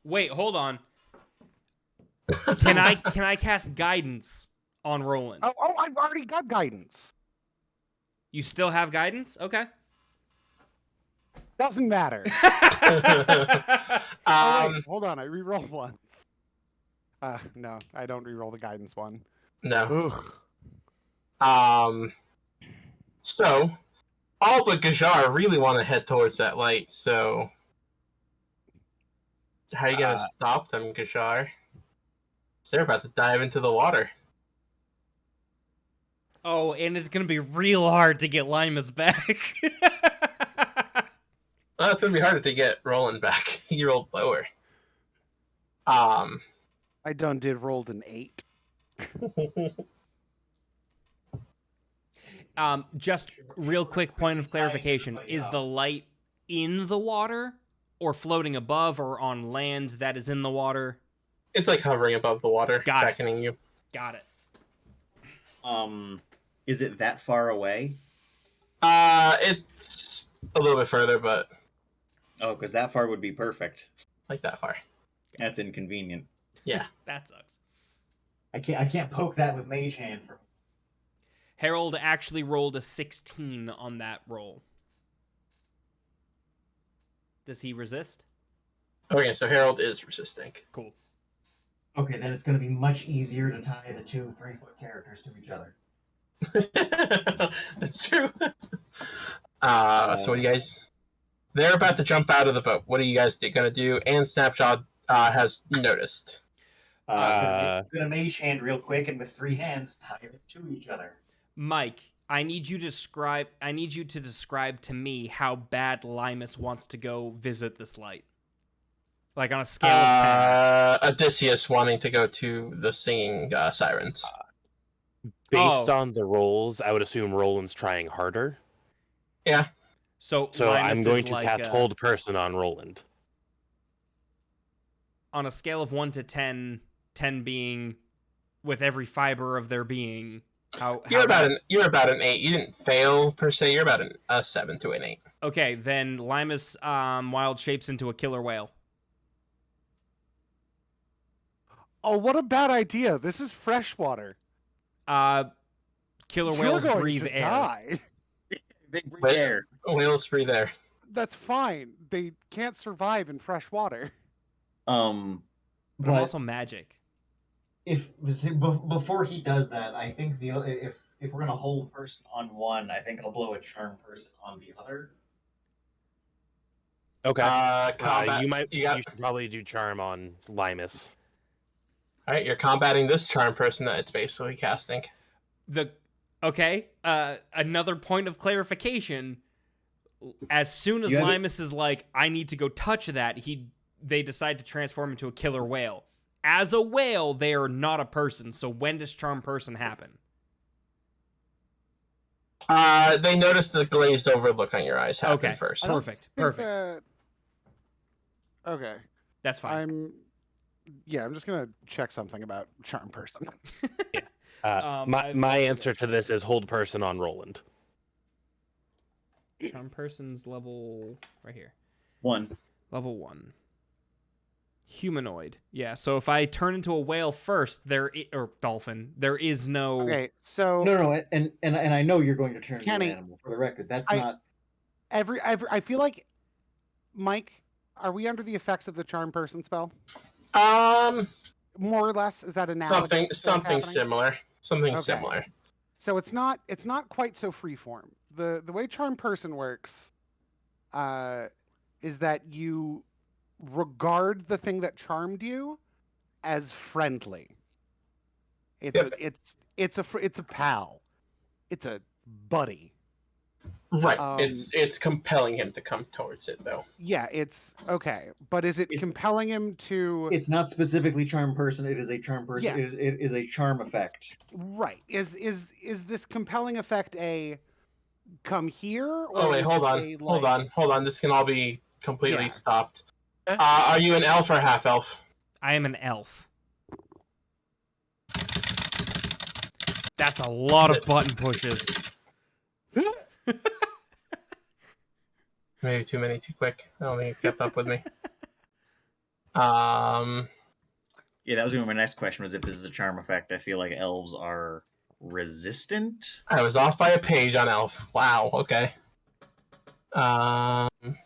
Wait, hold on. Can I cast guidance on Roland? Oh, I've already got guidance. You still have guidance? Okay. Doesn't matter. Um, Wait, hold on. I rerolled once. No, I don't reroll the guidance one. no. Ugh. So all but Gajar really want to head towards that light. So how are you gonna stop them, Gajar? They're about to dive into the water. Oh, and it's gonna be real hard to get Limas back. It's gonna be harder to get Roland back. He rolled lower. I did rolled an 8. Just real quick point of clarification: is the light in the water, or floating above, or on land that is in the water? It's like hovering above the water, Got it. beckoning you. Got it. Is it that far away? It's a little bit further, but Oh, because that far would be perfect. like that far. That's inconvenient. Yeah. That sucks. I can't poke that with Mage Hand for. Harold actually rolled a 16 on that roll. Does he resist? Okay, so Harold is resisting. Cool. Okay, then it's going to be much easier to tie the 2 3-foot characters to each other. That's true. So what do you guys? They're about to jump out of the boat. What are you guys gonna do? And Snapshot has noticed. I'm gonna Mage Hand real quick, and with 3 hands, tie them to each other. Mike, I need you to describe to me how bad Limas wants to go visit this light. Like on a scale of 10. Odysseus wanting to go to the singing sirens. Based on the rolls, I would assume Roland's trying harder. Yeah. So I'm Limas going is to like, cast Hold Person on Roland. on a scale of 1 to 10, 10 being with every fiber of their being. You're about an 8. You didn't fail per se. You're about a 7 to an 8. Okay, then Limas wild shapes into a killer whale. Oh, what a bad idea. This is freshwater. Killer whales You're going breathe to air. Die. They breathe air. Whales free there. That's fine. They can't survive in fresh water. But I'm also magic. Before he does that, I think if we're gonna hold person on one, I think I'll blow a charm person on the other. Okay. Combat. You should probably do Charm on Limas. All right, you're combating this charm person that it's basically casting. Another point of clarification. As soon as Limas is like, I need to go touch that, they decide to transform into a killer whale. As a whale, they are not a person. So when does charm person happen? They notice the glazed over look on your eyes happen first. Perfect. Okay. That's fine. I'm just gonna check something about charm person. My answer to this is Hold Person on Roland. Charm person's level right here. 1. Level 1. Humanoid. Yeah, so if I turn into a whale first, or dolphin, there is no... Okay, so No, and I know you're going to turn into Kenny, an animal. For the record, that's I- not. I feel like, Mike, are we under the effects of the charm person spell? Um, More or less, is that analogous? to what's something happening? similar. Something Okay. similar. So it's not quite so freeform. The way charm person works, is that you regard the thing that charmed you as friendly. It's Yep. it's a pal. It's a buddy. Right. Um, It's compelling him to come towards it, though. Yeah, it's okay. But is it It's- compelling him to It's not specifically charm person. It is a charm person. Yeah. It is a charm effect. right? Is this compelling effect a come here? Or Oh wait, is hold it on, a, hold like- on. This can all be completely Yeah. stopped. Eh? Are you an elf or half elf? I am an elf. That's a lot of button pushes. Maybe too many, too quick. I don't think it kept up with me. Yeah, that was gonna be my next question. Was if this is a charm effect? I feel like elves are resistant. I was off by a page on elf. Wow. Okay.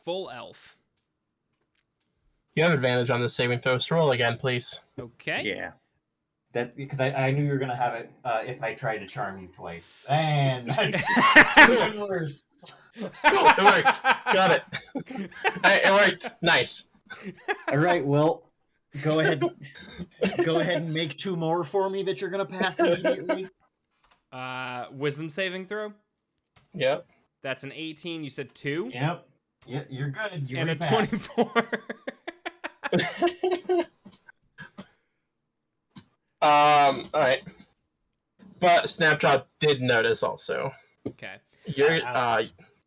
Full elf. You have advantage on the saving throw. So roll again, please. Okay. Yeah. That because I knew you were gonna have it if I tried to charm you twice, and that's even worse. Cool. It worked. Got it. It worked. Nice. All right, well, go ahead and make 2 more for me that you're gonna pass immediately. Wisdom saving throw. Yep. That's an 18. You said 2? Yep. Yeah, you're good. You And a repassed. 24. All right. But Snapshot did notice also. Okay. You're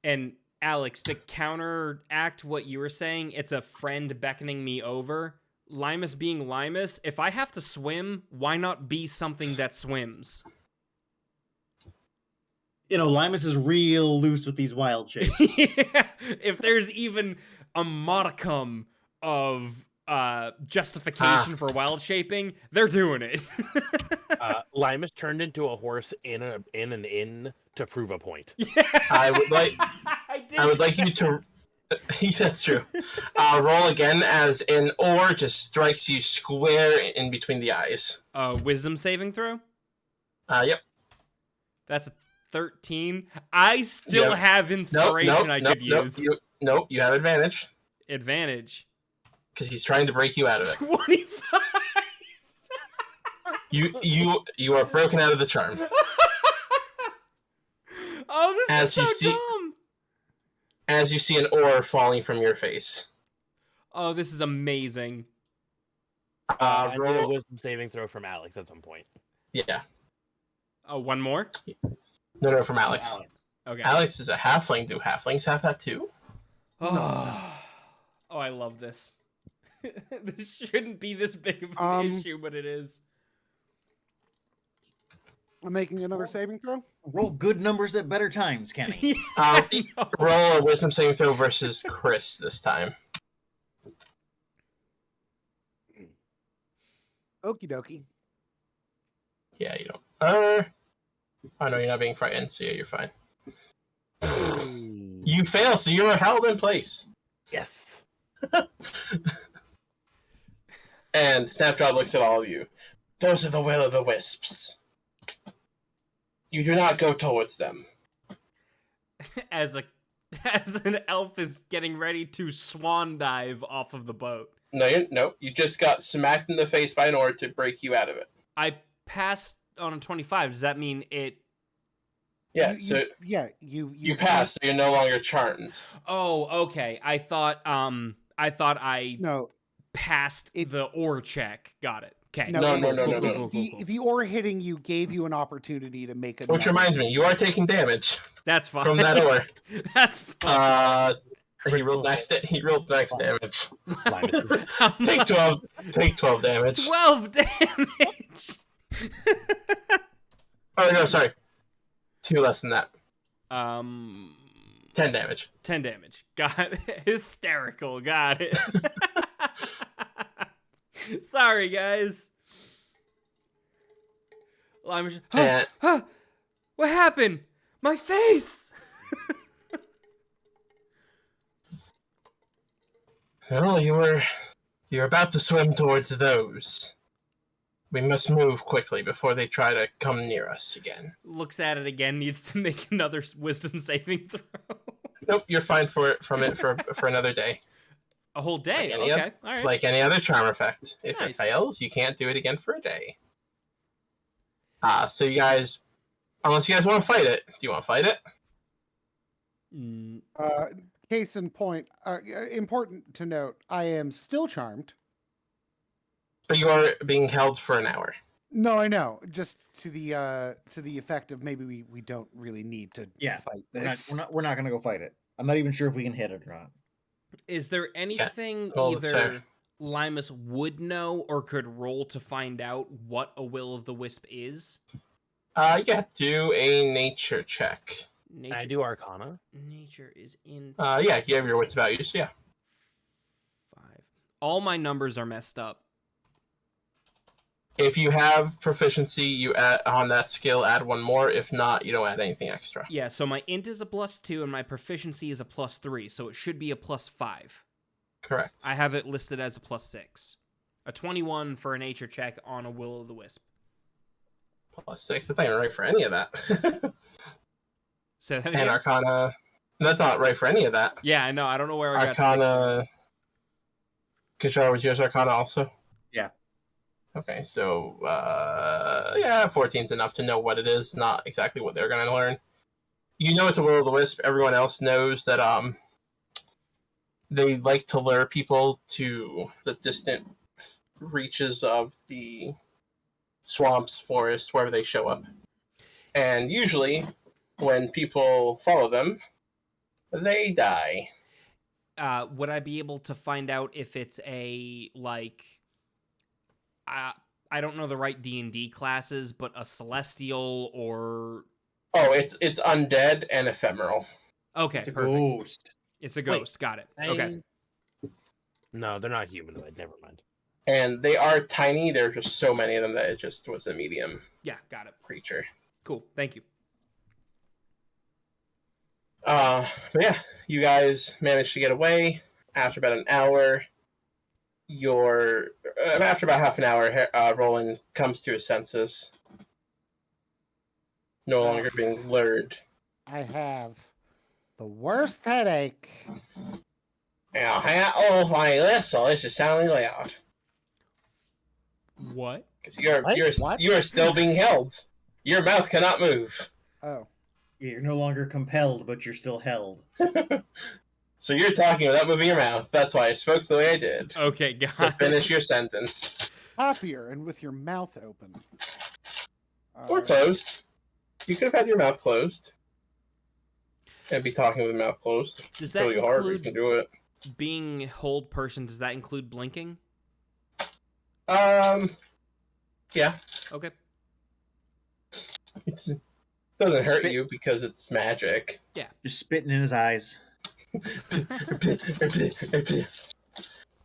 And Alex, to counteract what you were saying, it's a friend beckoning me over. Limus being Limus, if I have to swim, why not be something that swims? You know, Limus is real loose with these wild shapes. If there's even a modicum of justification for wild shaping, they're doing it. Limus turned into a horse in an inn to prove a point. I would like I I would like you to. That's true. Roll again as an oar just strikes you square in between the eyes. Wisdom saving throw? Yep. That's a 13. I still Yep. have inspiration I could use. You have advantage Advantage. because he's trying to break you out of it. 25. You are broken out of the charm. Oh, this As is so you see- dumb. As you see an oar falling from your face. Oh, this is amazing. I need a Roll. wisdom saving throw from Alex at some point. Yeah. Oh, one more? No, from Alex. Okay. Alex is a halfling. Do halflings have that too? Oh, I love this. This shouldn't be this big of an issue, but it is. I'm making another saving throw. Roll good numbers at better times, Kenny. I know. Roll a wisdom saving throw versus Chris this time. Okie dokie. Yeah, you don't. Oh no, you're not being frightened, so yeah, you're fine. You fail, so you're held in place. Yes. And Snapdrop looks at all of you. Those are the will-o'-the-wisps. You do not go towards them. As an elf is getting ready to swan dive off of the boat. No, you just got smacked in the face by an oar to break you out of it. I passed on a 25. Does that mean it? Yeah, You you passed, so you're no longer charmed. Oh, okay. I thought I No, passed the oar check. Got it. Okay. No. The oar hitting you gave you an opportunity to make a. Which reminds me, you are taking damage That's fine. from that oar. That's fine. He rolled max damage. Limus is- Take 12 damage. 12 damage. Oh no, sorry. 2 less than that. 10 damage. 10 damage. Got it. Hysterical. Got it. Sorry, guys. I'm just, what happened? My face. Well, you're about to swim towards those. We must move quickly before they try to come near us again. Looks at it again. Needs to make another wisdom saving throw. Nope, you're fine for another day. A whole day. Like Okay. All right. Like any other charm effect. If Nice. it fails, you can't do it again for a day. So you guys, unless you guys want to fight it, do you want to fight it? Case in point, important to note, I am still charmed. But you are being held for an hour. No, I know. Just to the effect of maybe we don't really need to fight this. We're not gonna go fight it. I'm not even sure if we can hit it or not. Is there anything Well, that's either fair. Limus would know or could roll to find out what a will of the wisp is? Yeah, do a nature check. Nature, I do Arcana. nature is in Yeah, you have your wits about you, so yeah. 5. All my numbers are messed up. If you have proficiency, you add on that skill, add one more. If not, you don't add anything extra. Yeah, so my int is a +2 and my proficiency is a +3, so it should be a +5. Correct. I have it listed as a +6. A 21 for a nature check on a will of the wisp. +6. That's not even right for any of that. So And Arcana. That's not right for any of that. yeah, I know. I don't know where I got 6. Arcana. Kishar, was yours Arcana also? Yeah. Okay, so, 14's enough to know what it is, not exactly what they're going to learn. You know it's a will of the wisp. Everyone else knows that, they like to lure people to the distant reaches of the swamps, forests, wherever they show up. And usually, when people follow them, they die. Would I be able to find out if it's a, like... I don't know the right D&D classes, but a celestial or... Oh, it's undead and ephemeral. Okay, It's a perfect. ghost. It's a ghost. Got it. Okay. No, they're not humanoid. Never mind. And they are tiny. There are just so many of them that it just was a medium Yeah, got it. creature. Cool. Thank you. But yeah, you guys managed to get away after about an hour. After about half an hour, Roland comes to his senses. No longer being lured. I have the worst headache. This is sounding loud. What? Because What? you are still being held. Your mouth cannot move. Oh. Yeah, you're no longer compelled, but you're still held. So you're talking without moving your mouth. That's why I spoke the way I did. Okay, To got it. finish your sentence. Happier and with your mouth open. Or closed. You could have had your mouth closed. And be talking with your mouth closed. Does that Really hard, but you include can do it. being hold person? Does that include blinking? Yeah. Okay. It doesn't hurt Spit- you because it's magic. Just spitting in his eyes.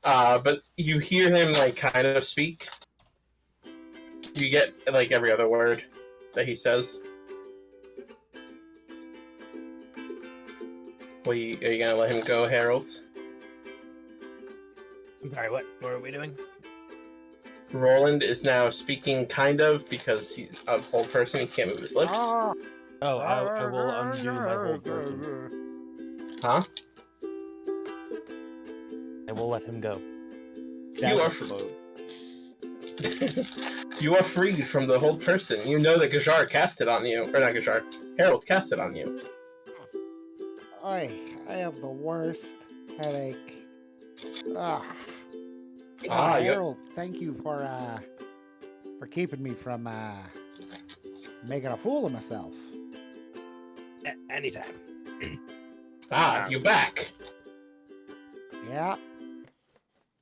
But you hear him like kind of speak. You get like every other word that he says. Are you gonna let him go, Harold? I'm sorry, what are we doing? Roland is now speaking kind of because he's a whole person. He can't move his lips. Oh, I will undo my whole person. Huh? I will let him go. You are you are freed from the whole person. You know that Gajar cast it on you, or not Gajar. Harold cast it on you. I have the worst headache. Harold, thank you for keeping me from making a fool of myself. Anytime. You back. Yeah.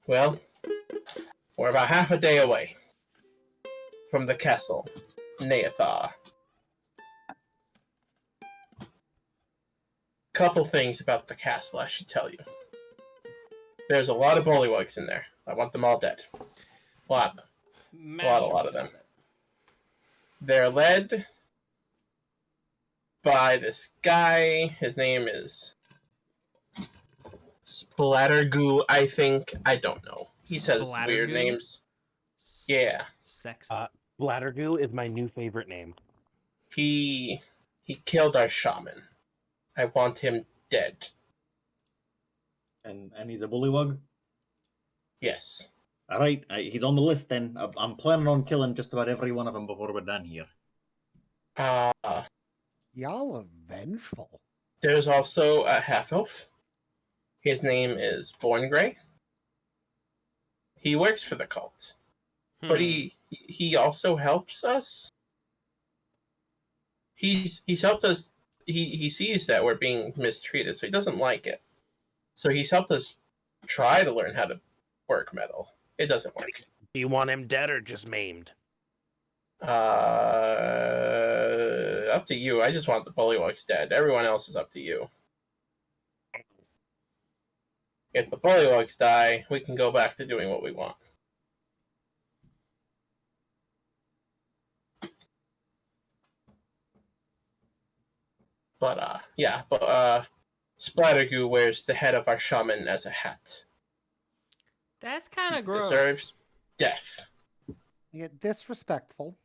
Well, we're about half a day away from the castle, Neathar. Couple things about the castle I should tell you. There's a lot of bullywugs in there. I want them all dead. A lot of them. A lot of them. They're led by this guy. His name is Splattergoo, I think. I don't know. He says weird Splattergoo? names. Yeah. Sexy. Bladdergoo is my new favorite name. He killed our shaman. I want him dead. And he's a bullywug? Yes. All right, he's on the list then. I'm planning on killing just about every one of them before we're done here. Y'all are vengeful. There's also a half-elf. His name is Born Grey. He works for the cult. But he also helps us. He's helped us. He sees that we're being mistreated, so he doesn't like it. So he's helped us try to learn how to work metal. It doesn't work. Do you want him dead or just maimed? Up to you. I just want the bullywugs dead. Everyone else is up to you. If the bullywugs die, we can go back to doing what we want. But Splattergoo wears the head of our shaman as a hat. That's kind of gross. Deserves death. You get disrespectful.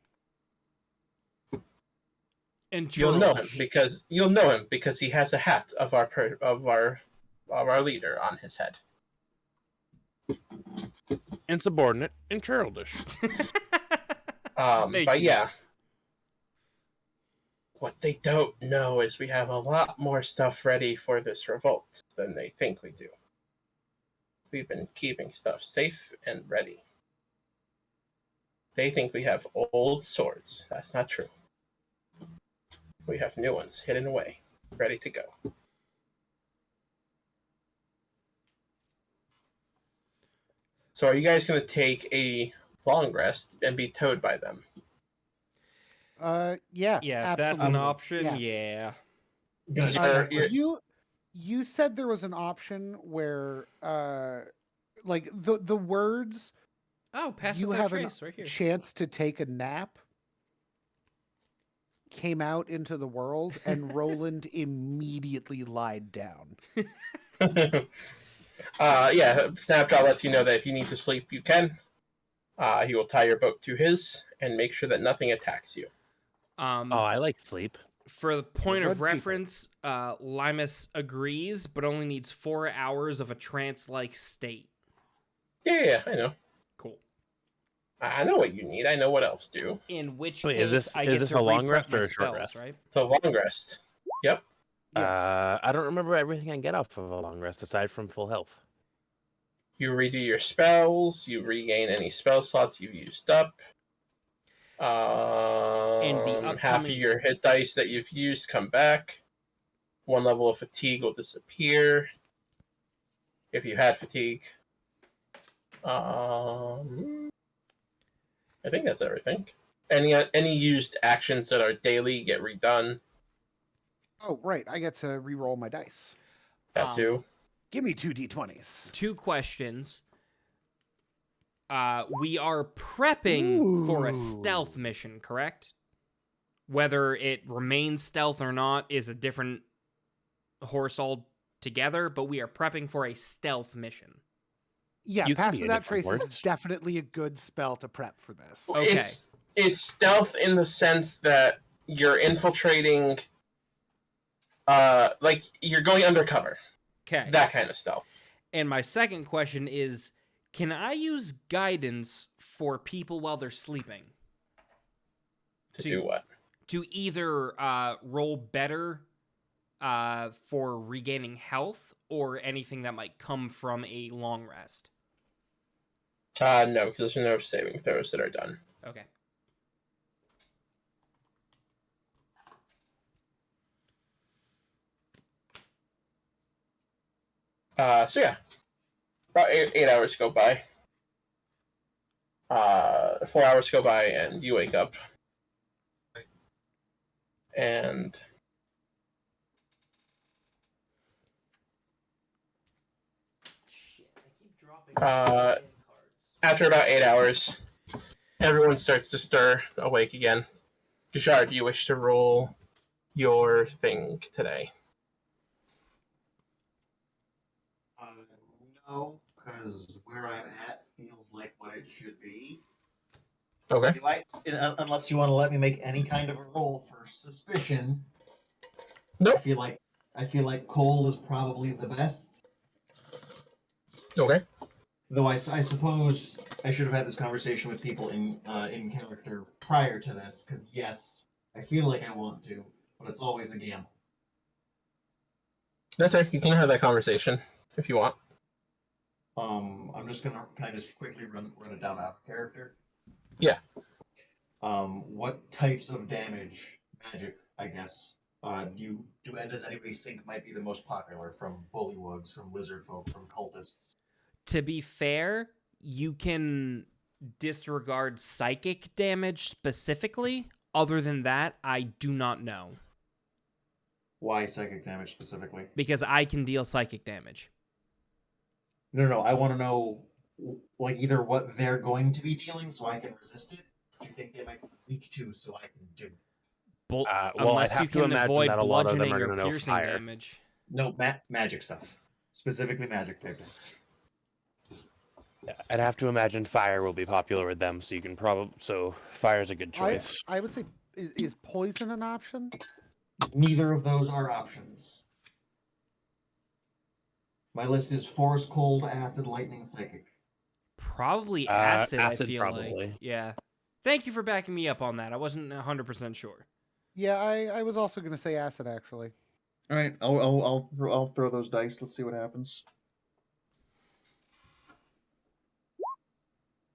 And You'll know him because he has a hat of our leader on his head. Insubordinate and childish. But yeah. What they don't know is we have a lot more stuff ready for this revolt than they think we do. We've been keeping stuff safe and ready. They think we have old swords. That's not true. We have new ones hidden away, ready to go. So are you guys going to take a long rest and be towed by them? Yeah. Yeah, if that's an absolutely. option, Yes. yeah. You said there was an option where, like the words. Oh, pass You without have a trace right here. chance to take a nap. Came out into the world, and Roland immediately lied down. Snapshot lets you know that if you need to sleep, you can. He will tie your boat to his and make sure that nothing attacks you. I like sleep. For the point Good of people. reference, Limus agrees, but only needs 4 hours of a trance-like state. Yeah, I know. Cool. I know what you need. I know what elves do. In which Wait, case, I get this to a long re-prep rest or my a short spells, rest? right? The long rest. Yep. Yes. I don't remember everything I get off of a long rest aside from full health. You redo your spells. You regain any spell slots you've used up. Half of your hit dice that you've used come back. 1 level of fatigue will disappear if you had fatigue. I think that's everything. Any used actions that are daily get redone. Oh, right. I get to re-roll my dice. That too. Give me 2 d20s. 2 questions. We are prepping for a stealth mission, correct? Whether it remains stealth or not is a different horse altogether, but we are prepping for a stealth mission. Yeah, You can Pass be Without a different Trace is horse. definitely a good spell to prep for this. Okay. It's stealth in the sense that you're infiltrating, like you're going undercover. Okay. That kind of stealth. And my second question is, can I use guidance for people while they're sleeping? To do what? To either roll better for regaining health or anything that might come from a long rest. No, because there's no saving throws that are done. Okay. So yeah, about 8 hours go by. 4 hours go by, and you wake up, and After about 8 hours, everyone starts to stir awake again. Gishard, do you wish to roll your thing today? No, because where I'm at feels like what it should be. Okay. Unless you want to let me make any kind of a roll for suspicion. Nope. I feel like Cole is probably the best. Okay. Though I suppose I should have had this conversation with people in character prior to this, because yes, I feel like I want to, but it's always a gamble. That's right. You can have that conversation if you want. I'm just gonna. Can I just quickly run it down out of character? Yeah. What types of damage, magic, I guess, does anybody think might be the most popular from bullywugs, from lizard folk, from cultists? To be fair, you can disregard psychic damage specifically. Other than that, I do not know. Why psychic damage specifically? Because I can deal psychic damage. No. I want to know, like, either what they're going to be dealing so I can resist it. Do you think they might be weak to so I can do it? Well, I'd Unless you have to can imagine avoid that a lot of them bludgeoning are or going to know piercing fire. damage. No, magic stuff. Specifically magic type. Yeah, I'd have to imagine fire will be popular with them, so you can so fire's a good choice. I would say, is poison an option? Neither of those are options. My list is force, cold, acid, lightning, psychic. Probably acid, I acid feel probably. like. Yeah. Thank you for backing me up on that. I wasn't 100% sure. Yeah, I was also going to say acid, actually. All right, I'll throw those dice. Let's see what happens.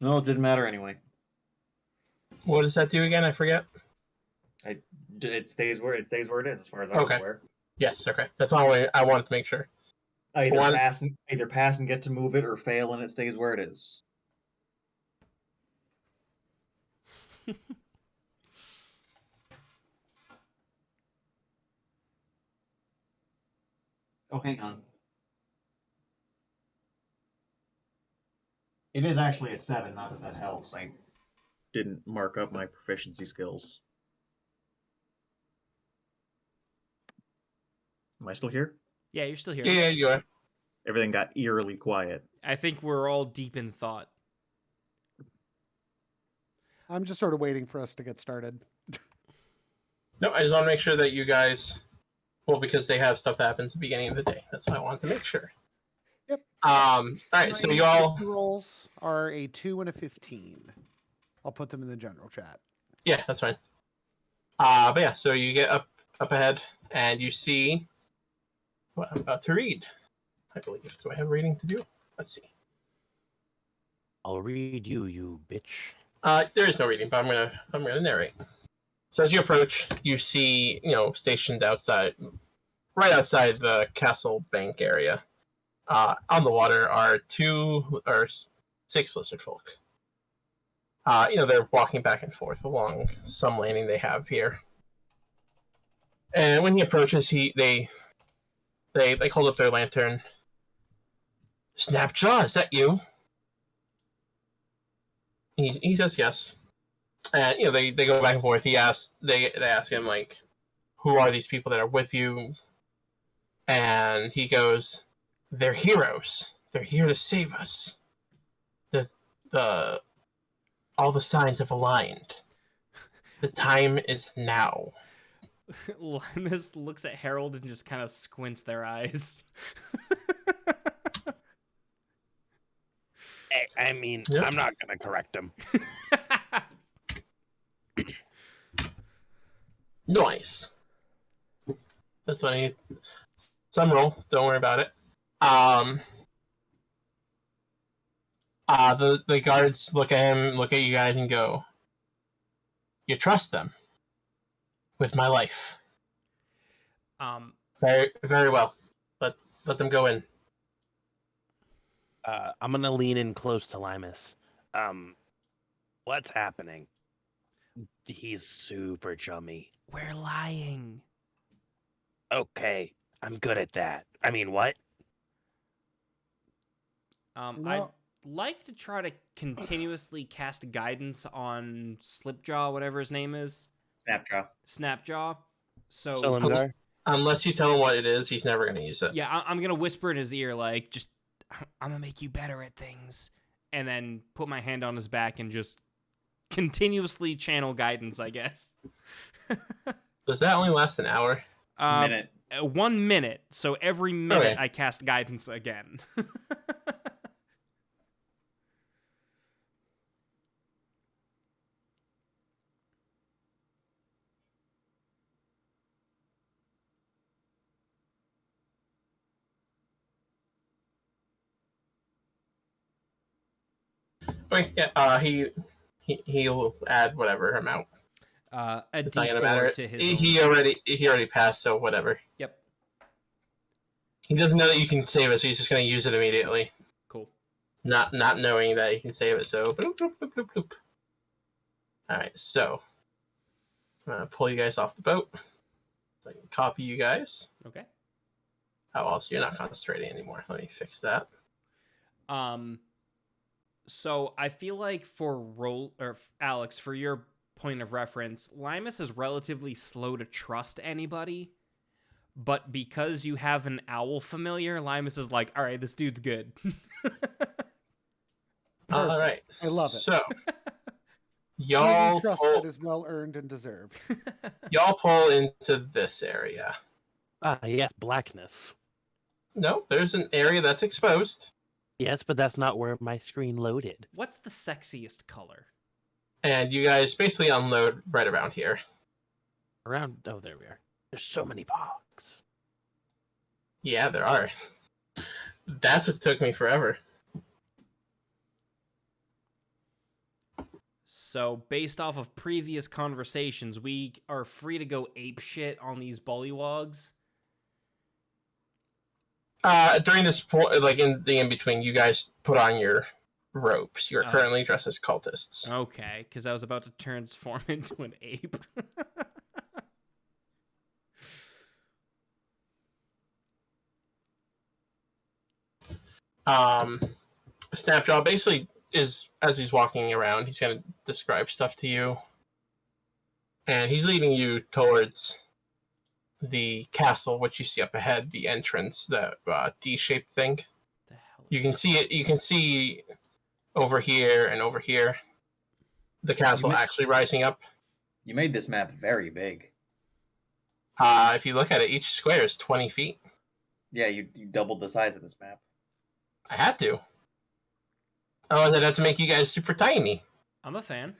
No, it didn't matter anyway. What does that do again? I forget. It stays where it is, as far as I was aware. Yes. Okay. That's all I wanted to make sure. Either pass and get to move it, or fail and it stays where it is. Oh, hang on. It is actually a 7, not that helps. I didn't mark up my proficiency skills. Am I still here? Yeah, you're still here. Yeah, you are. Everything got eerily quiet. I think we're all deep in thought. I'm just sort of waiting for us to get started. No, I just want to make sure that you guys, well, because they have stuff that happens at the beginning of the day. That's why I wanted to make sure. Yep. All right, so you all rolls are a 2 and a 15. I'll put them in the general chat. Yeah, that's fine. But yeah, so you get up ahead and you see what I'm about to read. I believe. Do I have reading to do? Let's see. I'll read you bitch. There is no reading, but I'm gonna narrate. So as you approach, you see, stationed outside, right outside the castle bank area, on the water are 6 lizard folk. They're walking back and forth along some landing they have here. And when he approaches, they hold up their lantern. Snapjaw, is that you? He says yes. And they go back and forth. They ask him, like, who are these people that are with you? And he goes, they're heroes. They're here to save us. All the signs have aligned. The time is now. Limus looks at Harold and just kind of squints their eyes. I mean, Yep. I'm not going to correct him. Nice. That's what I need. Some roll. Don't worry about it. The guards look at him, look at you guys, and go, you trust them with my life. Very, very well. Let them go in. I'm going to lean in close to Limus. What's happening? He's super chummy. We're lying. Okay, I'm good at that. I mean, what? No, like to try to continuously cast guidance on Slipjaw, whatever his name is. Snapjaw. So Cylinder. Unless you tell him what it is, he's never going to use it. yeah, I'm gonna whisper in his ear like, just I'm gonna make you better at things, and then put my hand on his back and just continuously channel guidance, I guess. Does that only last an hour? Minute. 1 minute. So every minute Okay. I cast guidance again. Okay, yeah. He'll add whatever amount. A It's not gonna matter. D4 to his. He already passed, so whatever. Yep. He doesn't know that you can save it, so he's just gonna use it immediately. Cool. Not knowing that he can save it, so bloop, bloop, bloop, bloop, bloop. Alright, so I'm gonna pull you guys off the boat. So I can copy you guys. Okay. Oh, also you're not concentrating anymore. Let me fix that. So I feel like Alex, for your point of reference, Limus is relatively slow to trust anybody, but because you have an owl familiar, Limus is like, all right, this dude's good. All right. I love it. So Truly y'all trust pull, that is well earned and deserved. y'all pull into this area. Ah, yes, blackness. No, there's an area that's exposed. Yes, but that's not where my screen loaded. What's the sexiest color? And you guys basically unload right around here. Around. Oh, there we are. There's so many bogs. Yeah, there are. That's what took me forever. So, based off of previous conversations, we are free to go apeshit on these bullywogs. During this point, like in the in-between, you guys put on your robes. You're Oh. currently dressed as cultists. Okay, because I was about to transform into an ape. Snapjaw basically is, as he's walking around, he's going to describe stuff to you. And he's leading you towards the castle, which you see up ahead, the entrance, the D-shaped thing. The hell? You can see it. You can see over here and over here the castle You mi- actually rising up. You made this map very big. If you look at it, each square is 20 feet. Yeah, you doubled the size of this map. I had to. Otherwise, I'd have to make you guys super tiny. I'm a fan.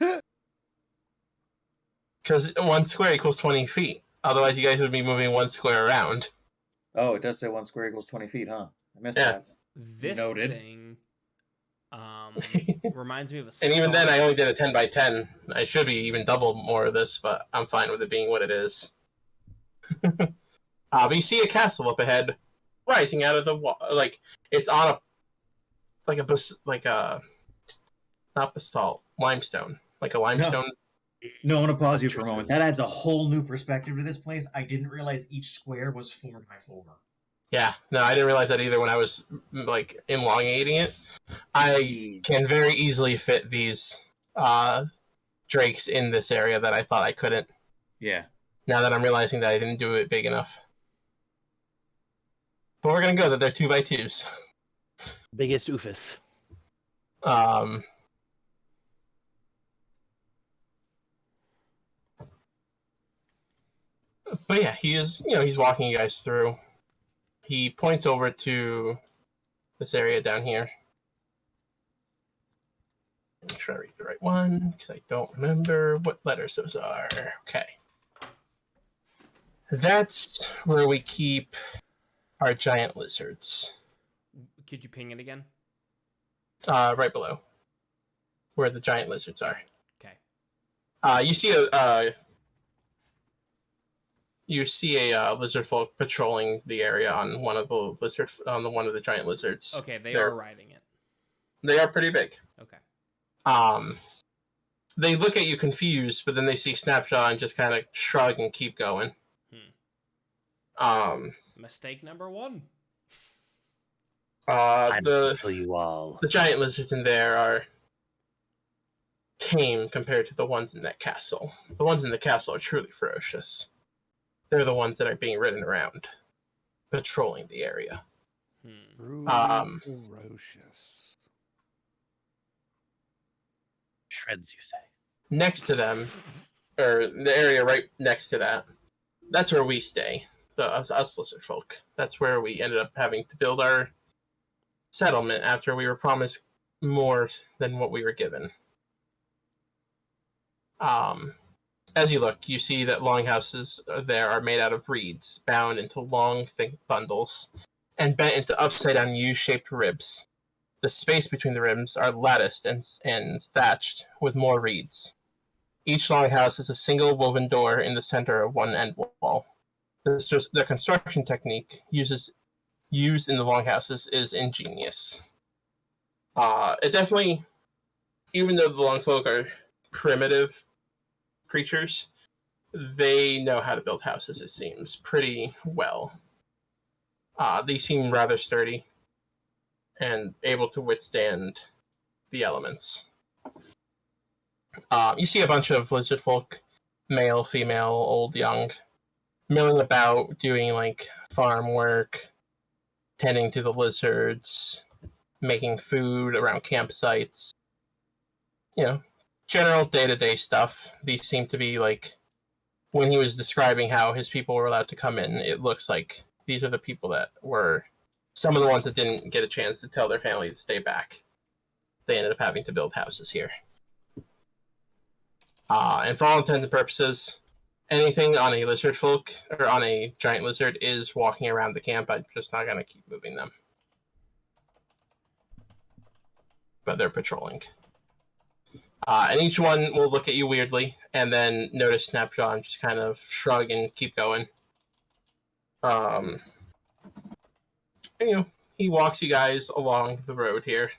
Because one square equals 20 feet. Otherwise, you guys would be moving one square around. Oh, it does say 1 square equals 20 feet, huh? I missed Yeah. that. This Noted. thing reminds me of a And even then, star- I only did a 10 by 10. I should be even double more of this, but I'm fine with it being what it is. But you see a castle up ahead, rising out of the wall. Like it's on not basalt, limestone, like a limestone. No, I want to pause you for a moment. That adds a whole new perspective to this place. I didn't realize each square was 4 by 4. Yeah, no, I didn't realize that either when I was like elongating it. I can very easily fit these drakes in this area that I thought I couldn't. Yeah. Now that I'm realizing that I didn't do it big enough. But we're gonna go that they're 2 by 2s. Biggest oofus. But yeah, he's walking you guys through. He points over to this area down here. Make sure I read the right one, because I don't remember what letters those are. Okay. That's where we keep our giant lizards. Could you ping it again? Right below. Where the giant lizards are. Okay. You see a lizard folk patrolling the area on one of the giant lizards. Okay, they are riding it. They are pretty big. Okay. They look at you confused, but then they see Snapshot and just kind of shrug and keep going. Mistake number 1. I'm gonna The kill you all. giant lizards in there are tame compared to the ones in that castle. The ones in the castle are truly ferocious. They're the ones that are being ridden around, patrolling the area. Truly ferocious. Shreds, you say? Next to them, or the area right next to that, that's where we stay. Us lizard folk. That's where we ended up having to build our settlement after we were promised more than what we were given. As you look, you see that longhouses there are made out of reeds, bound into long, thick bundles, and bent into upside-down U-shaped ribs. The space between the ribs are latticed and thatched with more reeds. Each longhouse is a single woven door in the center of one end wall. The construction technique used in the longhouses is ingenious. It definitely, even though the longfolk are primitive creatures, they know how to build houses, it seems, pretty well. They seem rather sturdy and able to withstand the elements. You see a bunch of lizard folk, male, female, old, young, milling about, doing like farm work, tending to the lizards, making food around campsites. You know, general day-to-day stuff. These seem to be like, when he was describing how his people were allowed to come in, it looks like these are the people that were some of the ones that didn't get a chance to tell their family to stay back. They ended up having to build houses here. And for all intents and purposes, anything on a lizard folk or on a giant lizard is walking around the camp. I'm just not going to keep moving them. But they're patrolling. And each one will look at you weirdly and then notice Snapjaw and just kind of shrug and keep going. He walks you guys along the road here.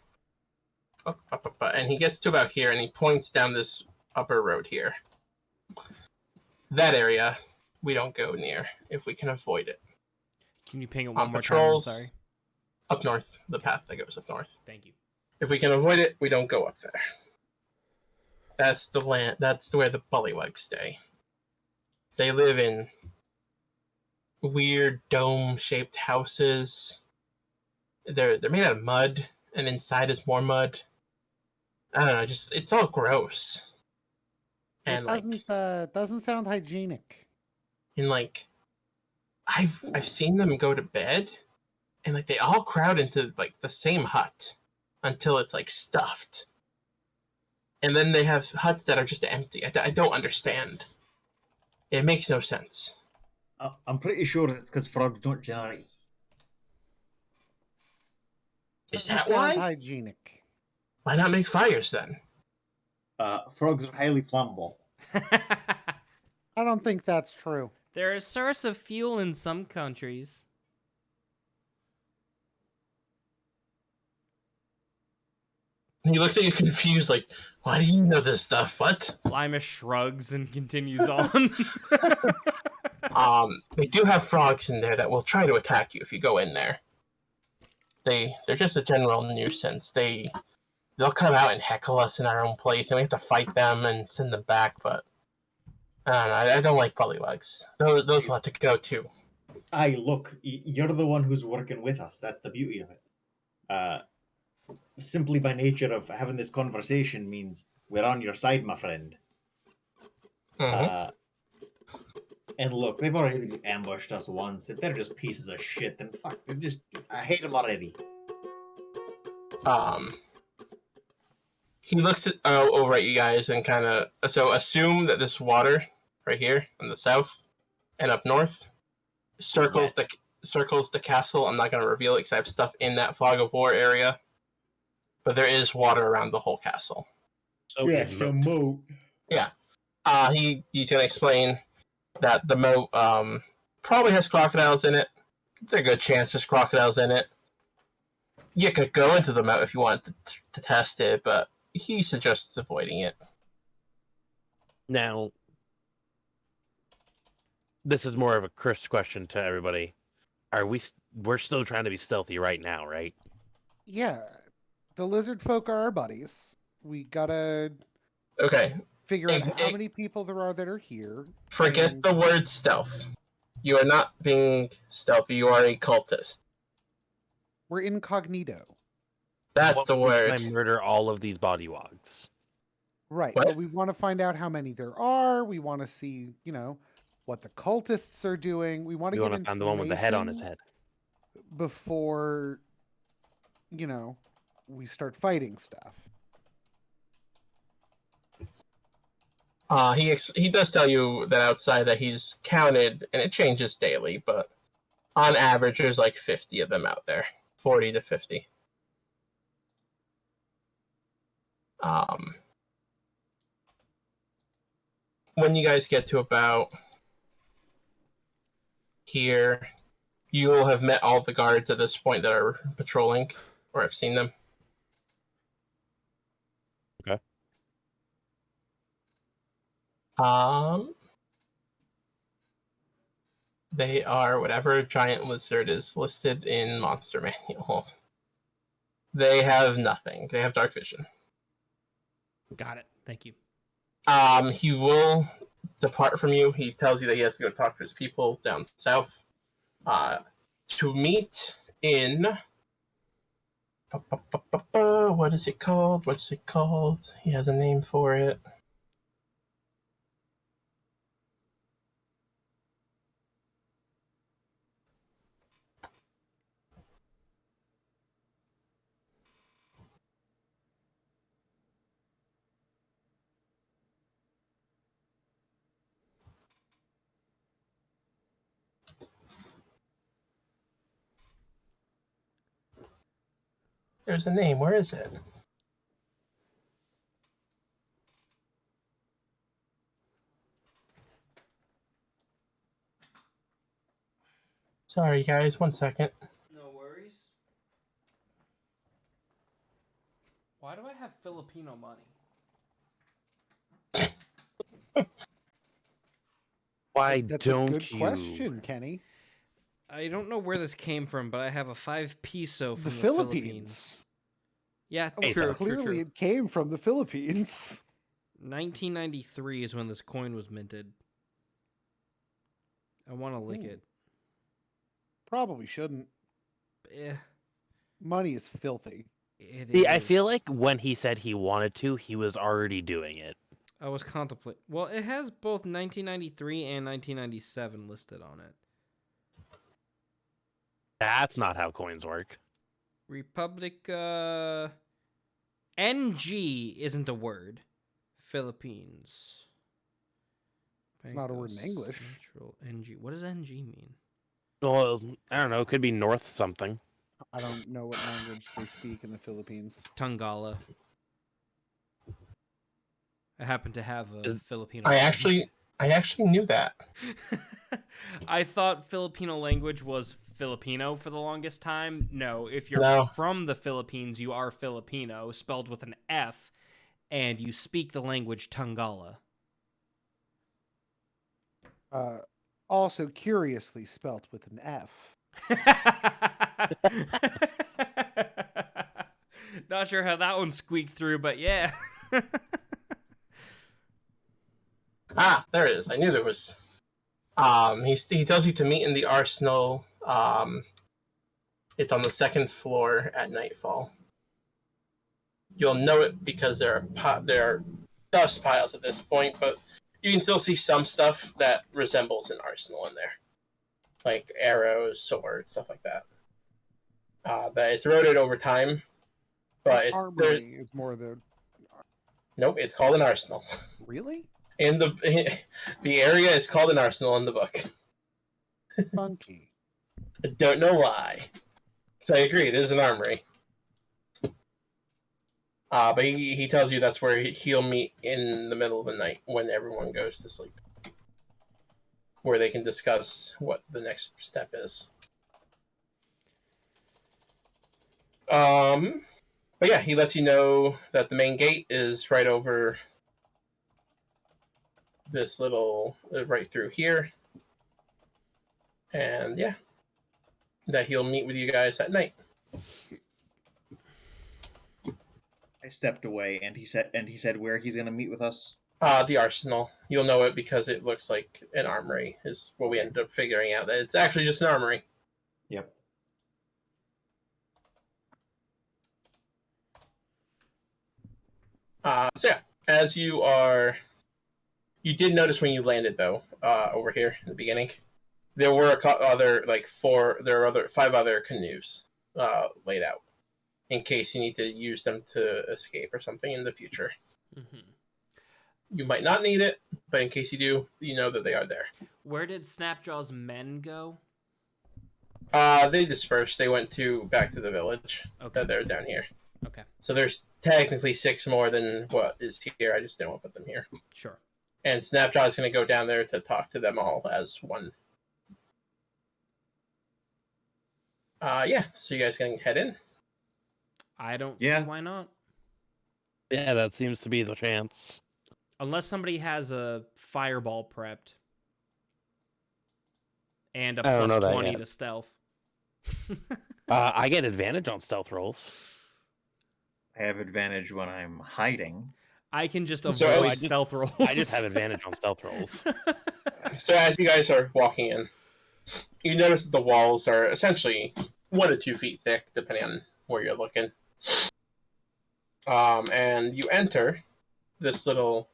And he gets to about here and he points down this upper road here. That area, we don't go near if we can avoid it. Can you ping it one more patrols, time? Sorry. Up north, the path that goes up north. Thank you. If we can avoid it, we don't go up there. That's the land. That's where the bullywugs stay. They live in weird dome-shaped houses. They're made out of mud, and inside is more mud. I don't know. Just it's all gross. And Doesn't sound hygienic. and I've seen them go to bed, and they all crowd into the same hut until it's stuffed. And then they have huts that are just empty. I don't understand. It makes no sense. I'm pretty sure it's because frogs don't generate. Is Doesn't that sound why? hygienic. Why not make fires then? Frogs are highly flammable. I don't think that's true. They're a source of fuel in some countries. He looks at you confused, why do you know this stuff? What? Lima shrugs and continues on. They do have frogs in there that will try to attack you if you go in there. They're just a general nuisance. They'll come out and heckle us in our own place, and we have to fight them and send them back, but I don't know, I don't like bullywugs. Those will have to go too. Aye, look, you're the one who's working with us. That's the beauty of it. Simply by nature of having this conversation means we're on your side, my friend. Mm-hmm. And look, they've already ambushed us once. If they're just pieces of shit, then fuck, I hate them already. He looks over at you guys and kind of assume that this water right here in the south and up north circles the castle. I'm not going to reveal it because I have stuff in that fog of war area, but there is water around the whole castle. So is moat. Yeah. He's going to explain that the moat probably has crocodiles in it. There's a good chance there's crocodiles in it. You could go into the moat if you want to test it, but he suggests avoiding it. Now, this is more of a Chris question to everybody. We're still trying to be stealthy right now, right? Yeah, the lizard folk are our buddies. We gotta Okay, figure out how Ig- many people there are that are here. forget and the word stealth. You are not being stealthy. You are a cultist. We're incognito. That's What the would word. I murder all of these bodywogs? Right, What? but we want to find out how many there are. We want to see, what the cultists are doing. We want to We get want to find the one with the head on his information head. before, we start fighting stuff. He does tell you that outside that he's counted, and it changes daily, but on average, there's like 50 of them out there, 40 to 50. When you guys get to about here, you will have met all the guards at this point that are patrolling, or have seen them. Okay. They are whatever giant lizard is listed in Monster Manual. They have nothing. They have dark vision. Got it. Thank you. He will depart from you. He tells you that he has to go talk to his people down south. To meet in. What is it called? What's it called? He has a name for it. There's a name. Where is it? Sorry, guys. 1 second. No worries. Why do I have Filipino money? Why That's don't a good you? question, Kenny. I don't know where this came from, but I have a 5 peso from The the Philippines. Philippines. Yeah, Well, true, clearly true. it came from the Philippines. 1993 is when this coin was minted. I want to lick it. Probably shouldn't. Eh, Money is filthy. it See, I feel is. like when he said he wanted to, he was already doing it. I was contemplating. Well, it has both 1993 and 1997 listed on it. That's not how coins work. Republic, NG isn't a word. Philippines. It's not a word in Banco English. Central NG. What does NG mean? Well, I don't know. It could be North something. I don't know what language they speak in the Philippines. Tongala. I happen to have a Is- Filipino. I language. actually knew that. I thought Filipino language was Filipino for the longest time. No, if you're No. from the Philippines, you are Filipino, spelled with an F, and you speak the language Tongala. Also curiously spelt with an F. Not sure how that one squeaked through, but yeah. There it is. I knew there was. He tells you to meet in the arsenal. It's on the second floor at nightfall. You'll know it because there are dust piles at this point, but you can still see some stuff that resembles an arsenal in there, like arrows, swords, stuff like that. That it's eroded over time, but it's Armory is more the. Nope, it's called an arsenal. Really? In the area is called an arsenal in the book. Funky. I don't know why. So I agree, it is an armory. But he tells you that's where he'll meet in the middle of the night when everyone goes to sleep, where they can discuss what the next step is. But yeah, he lets you know that the main gate is right over this little, right through here. And yeah, that he'll meet with you guys at night. I stepped away, and he said where he's gonna meet with us. The arsenal. You'll know it because it looks like an armory. Is what we ended up figuring out. That it's actually just an armory. Yep. So yeah, as you did notice when you landed though, over here in the beginning, there were other five other canoes, laid out, in case you need to use them to escape or something in the future. Mm-hmm. You might not need it, but in case you do, you know that they are there. Where did Snapjaw's men go? They dispersed. They went back to the village. Okay. They're down here. Okay. So there's technically 6 more than what is here. I just didn't want to put them here. Sure. And Snapjaw's going to go down there to talk to them all as one. Yeah. So you guys can head in. I don't Yeah. see why not. Yeah, that seems to be the chance. Unless somebody has a fireball prepped. And a I don't plus know that 20 yet. to stealth. I get advantage on stealth rolls. I have advantage when I'm hiding. I can just So avoid I just- stealth rolls. I just have advantage on stealth rolls. So as you guys are walking in, you notice that the walls are essentially 1 to 2 feet thick, depending on where you're looking. And you enter this little.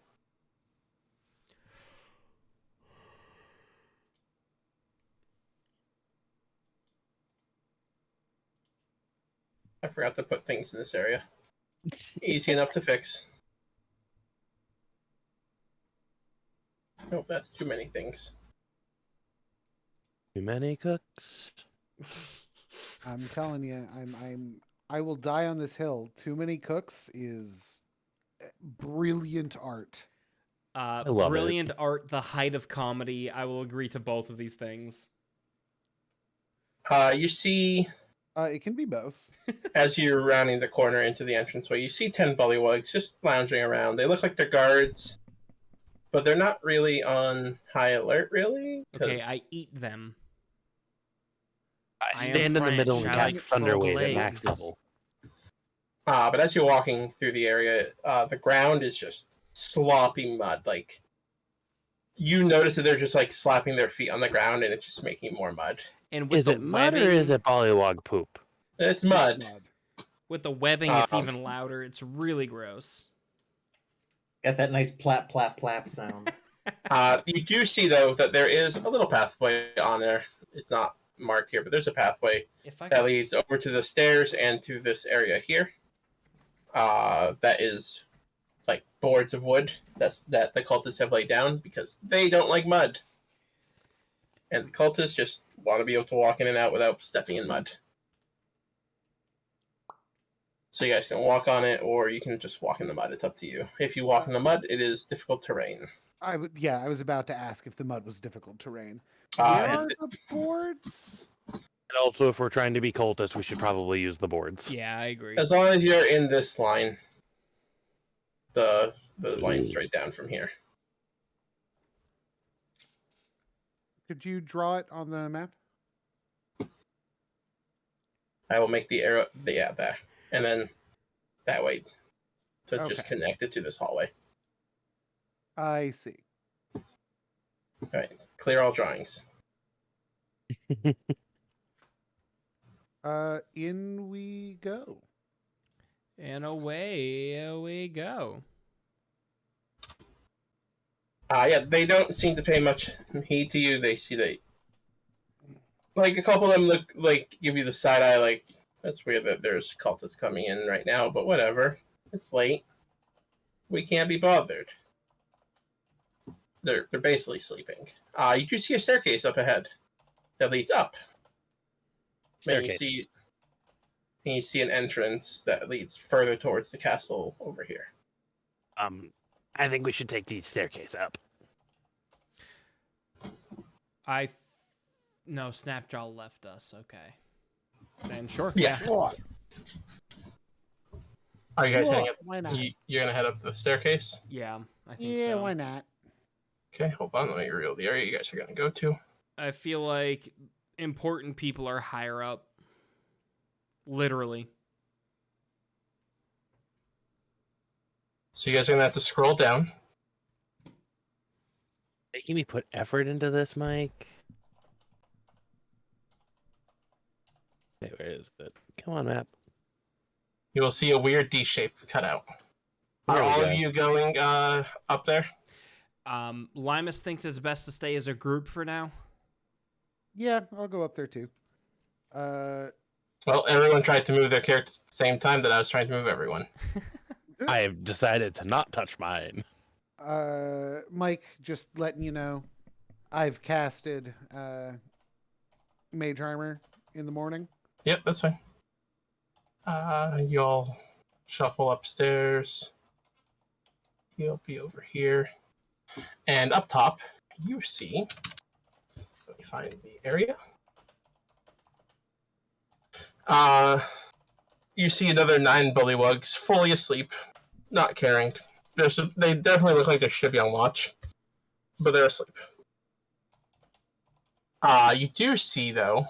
I forgot to put things in this area. Easy enough to fix. Nope, that's too many things. Too many cooks. I'm telling you, I will die on this hill. Too Many Cooks is brilliant art. love Brilliant art, the height of comedy. I will agree to both of these things. You see, It can be both. as you're rounding the corner into the entranceway, you see 10 bullywugs just lounging around. They look like they're guards, but they're not really on high alert, really. Okay, I eat them. I I am stand in the middle French. and I cast like Thunder frog Wave at max legs. level. But as you're walking through the area, the ground is just sloppy mud. Like, you notice that they're just like slapping their feet on the ground, and it's just making more mud. And with Is the it mud webbing, or is it pollywog poop? It's mud. with the webbing, it's Um, even louder. It's really gross. Got that nice plap plap plap sound. You do see though that there is a little pathway on there. It's not marked here, but there's a pathway If I that could, leads over to the stairs and to this area here. That is like boards of wood that the cultists have laid down because they don't like mud, and the cultists just want to be able to walk in and out without stepping in mud. So you guys can walk on it, or you can just walk in the mud. It's up to you. If you walk in the mud, it is difficult terrain. I was about to ask if the mud was difficult terrain. Uh, Where and- are the boards? And also, if we're trying to be cultists, we should probably use the boards. yeah, I agree. As long as you're in this line, the line straight down from here. Could you draw it on the map? I will make the arrow, that, and then that way to just Okay. connect it to this hallway. I see. All right, clear all drawings. In we go. And away we go. Yeah, they don't seem to pay much heed to you. They see that, like, a couple of them look like give you the side eye, like, that's weird that there's cultists coming in right now, but whatever. It's late. We can't be bothered. They're basically sleeping. You do see a staircase up ahead that leads up. And Staircase. you see an entrance that leads further towards the castle over here. I think we should take the staircase up. No, Snapjaw left us. Okay. And sure. Yeah. Are you guys heading up? Why not? You're gonna head up the staircase? Yeah, I think Yeah, so. why not? Okay, hold on. Let me reveal the area you guys are gonna go to. I feel like important people are higher up. Literally. So you guys are gonna have to scroll down. Making me put effort into this, Mike. Okay, where is it? Come on, map. You will see a weird D shape cut out. Are There we all go. of you going up there? Limus thinks it's best to stay as a group for now. Yeah, I'll go up there too. Well, everyone tried to move their characters at the same time that I was trying to move everyone. I have decided to not touch mine. Mike, just letting you know, I've casted Mage Armor in the morning. Yep, that's fine. You all shuffle upstairs. He'll be over here. And up top, you see... Let me find the area. You see another 9 bullywugs fully asleep, not caring. They definitely look like they should be on watch, but they're asleep. You do see, though...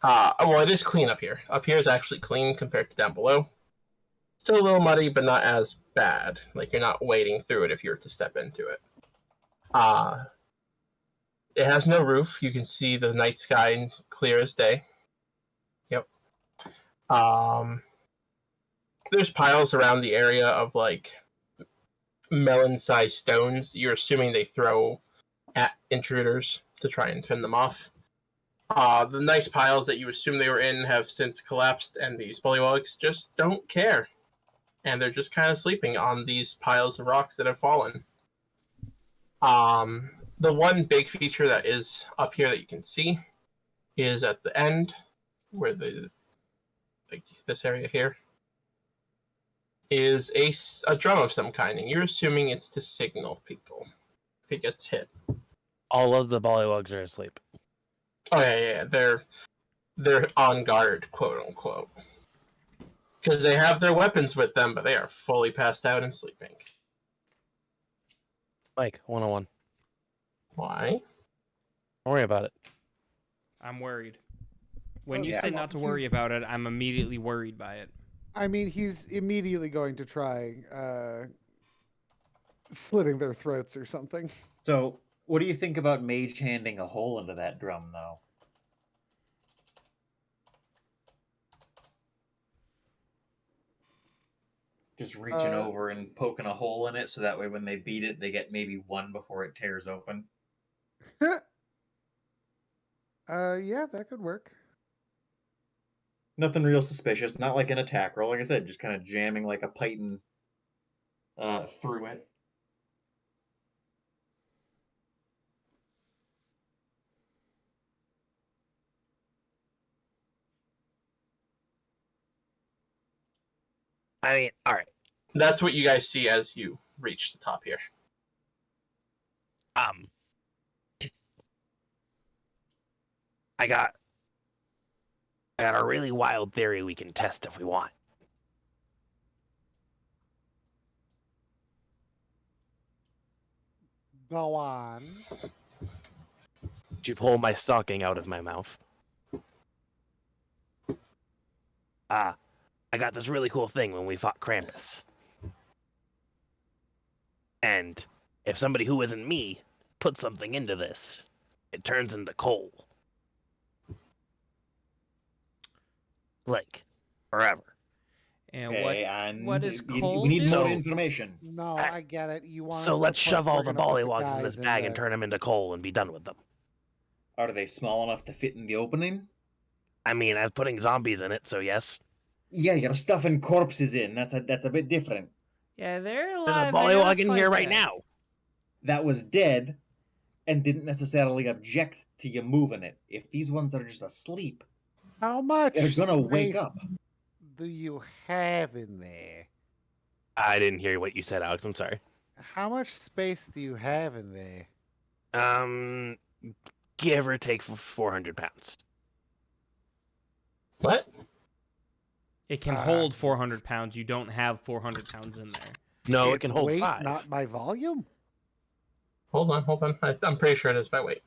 well, it is clean up here. Up here is actually clean compared to down below. Still a little muddy, but not as bad. Like, you're not wading through it if you were to step into it. It has no roof. You can see the night sky clear as day. Yep. There's piles around the area of, like, melon-sized stones. You're assuming they throw at intruders to try and fend them off. The nice piles that you assume they were in have since collapsed, and these bullywugs just don't care. And they're just kind of sleeping on these piles of rocks that have fallen. The one big feature that is up here that you can see is at the end, where this area here is a drum of some kind, and you're assuming it's to signal people if it gets hit. All of the bullywugs are asleep. Oh yeah, they're on guard, quote unquote, because they have their weapons with them, but they are fully passed out and sleeping. Mike, 101. Why? Don't worry about it. I'm worried. When Oh, you yeah. say not to worry He's- about it, I'm immediately worried by it. I mean, he's immediately going to try slitting their throats or something. So, what do you think about mage handing a hole into that drum, though? Just reaching over and poking a hole in it, so that way when they beat it, they get maybe one before it tears open. Yeah, that could work. Nothing real suspicious, not like an attack roll. Like I said, just kind of jamming like a python through it. I mean, all right. That's what you guys see as you reach the top here. I got a really wild theory we can test if we want. Go on. Did you pull my stocking out of my mouth? I got this really cool thing when we fought Krampus. And if somebody who isn't me puts something into this, it turns into coal. Like, forever. And Okay, and what is we coal need do? more So- information. No, I get it. You want So us to let's put- shove all we're the gonna put the bullywugs in guys this bag and the- turn them into coal and be done with them. Are they small enough to fit in the opening? I mean, I'm putting zombies in it, so yes. Yeah, you're stuffing corpses in. That's a bit different. Yeah, they're There's alive. a bullywug in here right now. That was dead and didn't necessarily object to you moving it. If these ones are just asleep, How much they're gonna wake space up. do you have in there? I didn't hear what you said, Alex. I'm sorry. How much space do you have in there? Give or take 400 pounds. What? It can hold 400 pounds. You don't have 400 pounds in there. No, it It's can hold weight, 5. not by volume. Hold on. I'm pretty sure it is by weight.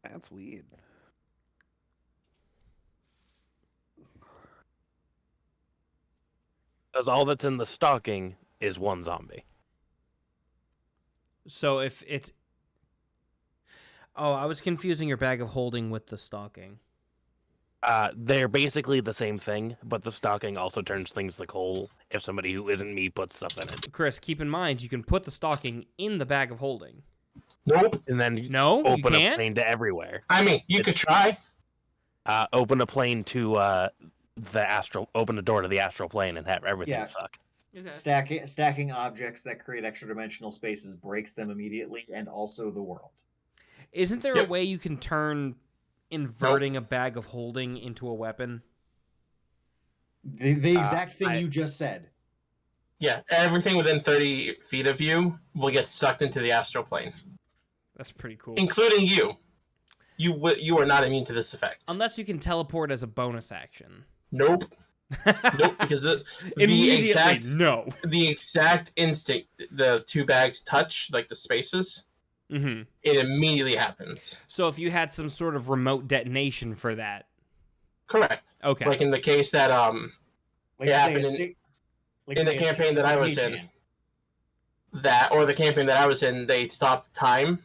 That's weird. Because all that's in the stocking is one zombie. So if it's... Oh, I was confusing your bag of holding with the stocking. They're basically the same thing, but the stocking also turns things to coal if somebody who isn't me puts stuff in it. Chris, keep in mind, you can put the stocking in the bag of holding. Nope. And then No, you open a can't? plane to everywhere. I mean, you could try. Open a plane to the astral. Open the door to the astral plane and have everything Yeah. suck. Okay. Stacking objects that create extra dimensional spaces breaks them immediately, and also the world. Isn't there a way you can turn inverting a bag of holding into a weapon? The exact thing you just said. Yeah, everything within 30 feet of you will get sucked into the astral plane, That's pretty cool. including you. You are not immune to this effect. Unless you can teleport as a bonus action. Nope. Nope, because Immediately, no. the exact instant the two bags touch, like the spaces, Mm-hmm. it immediately happens. So if you had some sort of remote detonation for that. Correct. Okay. Like in the case that Like it say happened in the campaign that I was in. Or the campaign that I was in, they stopped time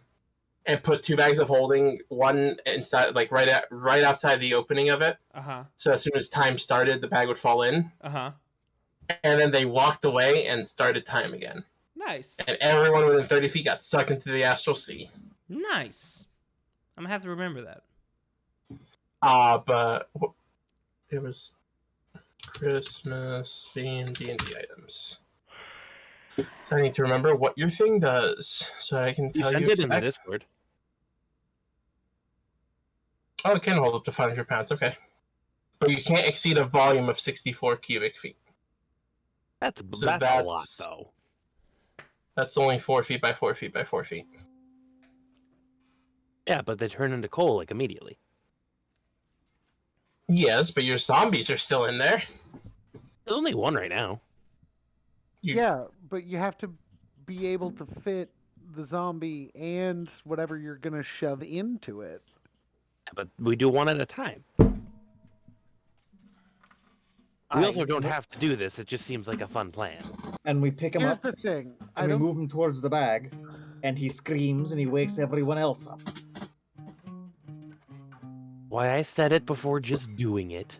and put two bags of holding, one inside, like right outside the opening of it. Uh-huh. So as soon as time started, the bag would fall in. Uh-huh. And then they walked away and started time again. Nice. And everyone within 30 feet got sucked into the astral sea. Nice. I'm gonna have to remember that. But it was Christmas themed D&D items. So I need to remember what your thing does, so I can tell Send you. it in the Discord. Oh, it can hold up to 500 pounds. Okay, but you can't exceed a volume of 64 cubic feet. That's So a lot, that's- though. That's only 4 feet by 4 feet by 4 feet. Yeah, but they turn into coal like immediately. Yes, but your zombies are still in there. There's only one right now. Yeah, but you have to be able to fit the zombie and whatever you're gonna shove into it. But we do one at a time. We also don't have to do this. It just seems like a fun plan. And we pick him Here's up, the thing. I and we don't move him towards the bag, and he screams and he wakes everyone else up. Why I said it before just doing it.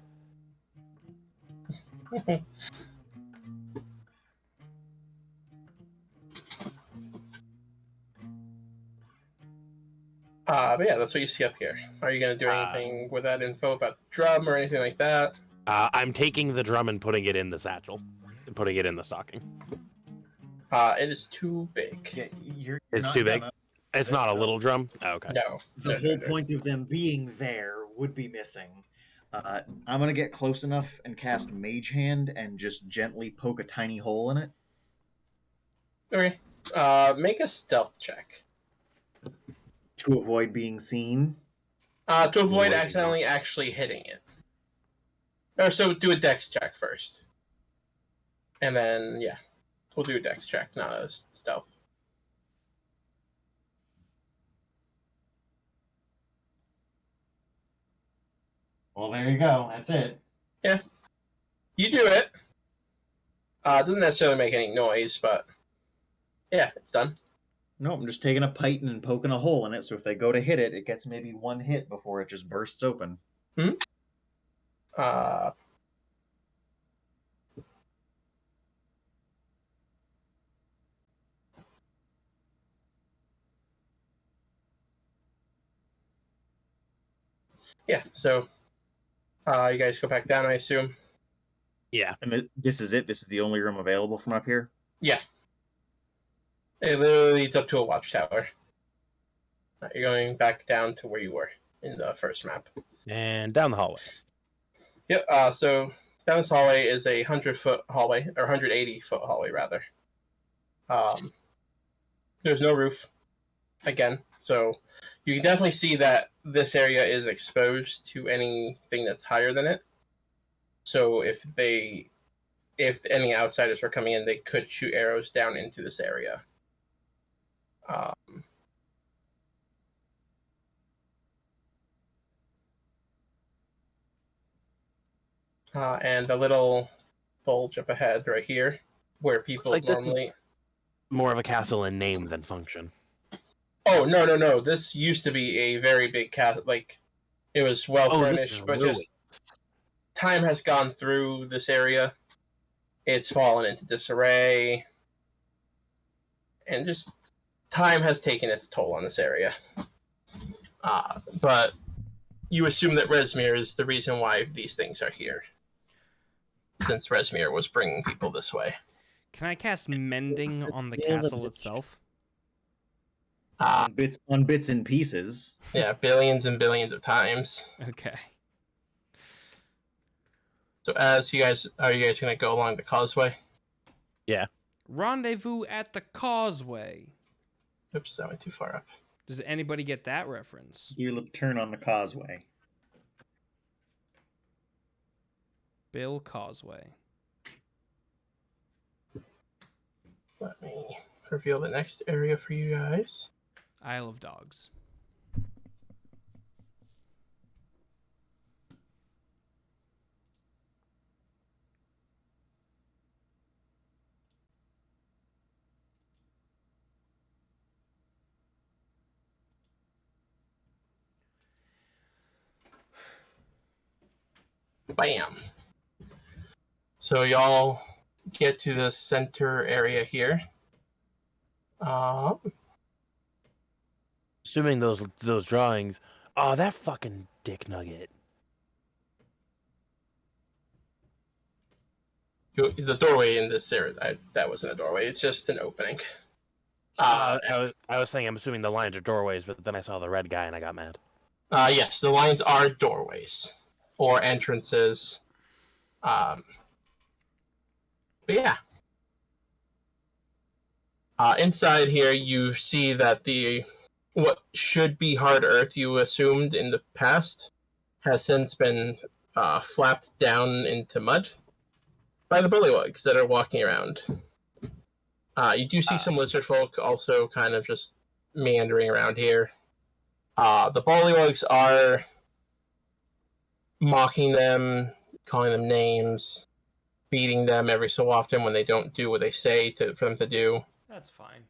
But yeah, that's what you see up here. Are you going to do anything with that info about the drum or anything like that? I'm taking the drum and putting it in the satchel. And putting it in the stocking. It is too big. Yeah, you're It's not too big? gonna- It's not a little drum? Oh, okay. No. The no, whole no. point of them being there would be missing. I'm gonna get close enough and cast Mage Hand and just gently poke a tiny hole in it. Okay. Make a stealth check. To avoid being seen. To avoid Wait. accidentally actually hitting it. Or so do a dex check first. And then, yeah. We'll do a dex check, not a stealth. Well, there you go. That's it. You do it. It doesn't necessarily make any noise, but yeah, it's done. No, I'm just taking a python and poking a hole in it, so if they go to hit it, it gets maybe one hit before it just bursts open. Uh, yeah, so you guys go back down, I assume. Yeah. And this is it? This is the only room available from up here? Yeah. It literally leads up to a watchtower. You're going back down to where you were in the first map. And down the hallway. Yep, so down this hallway is a 100-foot hallway, or 180-foot hallway, rather. There's no roof, again, so you can definitely see that this area is exposed to anything that's higher than it. So if any outsiders were coming in, they could shoot arrows down into this area. And the bulge up ahead right here, where people like this is- normally. More of a castle in name than function. Oh no! This used to be a very big castle. Like it was well Oh, this furnished, is but ruined. just time has gone through this area. It's fallen into disarray, and just time has taken its toll on this area. But you assume that Resmir is the reason why these things are here, since Resmir was bringing people this way. Can I cast Mending on the Yeah, castle the- itself? On bits and pieces. Yeah, billions and billions of times. Okay. So as you guys, are you guys going to go along the causeway? Rendezvous at the causeway. Oops, that went too far up. Does anybody get that reference? You turn on the causeway. Bill Causeway. Let me reveal the next area for you guys. Isle of Dogs. Bam. So y'all get to the center area here. Assuming those drawings. Oh, that fucking dick nugget. The doorway in this area, that wasn't a doorway. It's just an opening. I was saying I'm assuming the lines are doorways, but then I saw the red guy and I got mad. Yes, the lines are doorways or entrances. But yeah. Inside here, you see that what should be hard earth you assumed in the past has since been flapped down into mud by the bullywugs that are walking around. You do see some lizard folk also kind of just meandering around here. The bullywugs are mocking them, calling them names, beating them every so often when they don't do what they say for them to do. That's fine.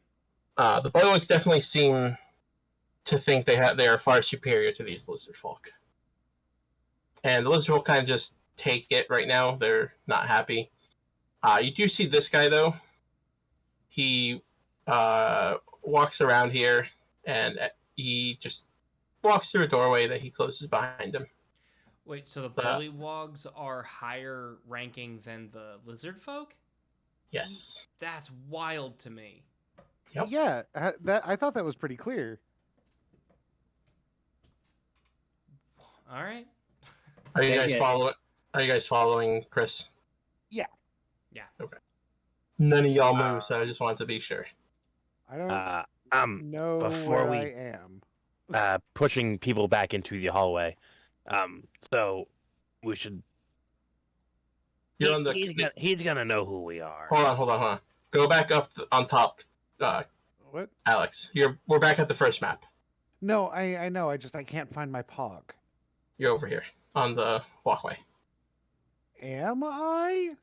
The bullywugs definitely seem to think they are far superior to these lizard folk. And the lizard folk kind of just take it right now. They're not happy. You do see this guy, though. He walks around here, and he just walks through a doorway that he closes behind him. Wait, so the bullywugs are higher ranking than the lizard folk? Yes. That's wild to me. Yep. Yeah, I thought that was pretty clear. All right. Are you Yeah, guys yeah. following? Are you guys following Chris? Yeah. Yeah. Okay. None of y'all move, so I just wanted to be sure. I don't know before where we- I am. Pushing people back into the hallway. So we should. You're on He's gonna know who we are. Hold on. Go back up on top, What? Alex. We're back at the first map. No, I know. I can't find my pog. You're over here on the walkway. Am I?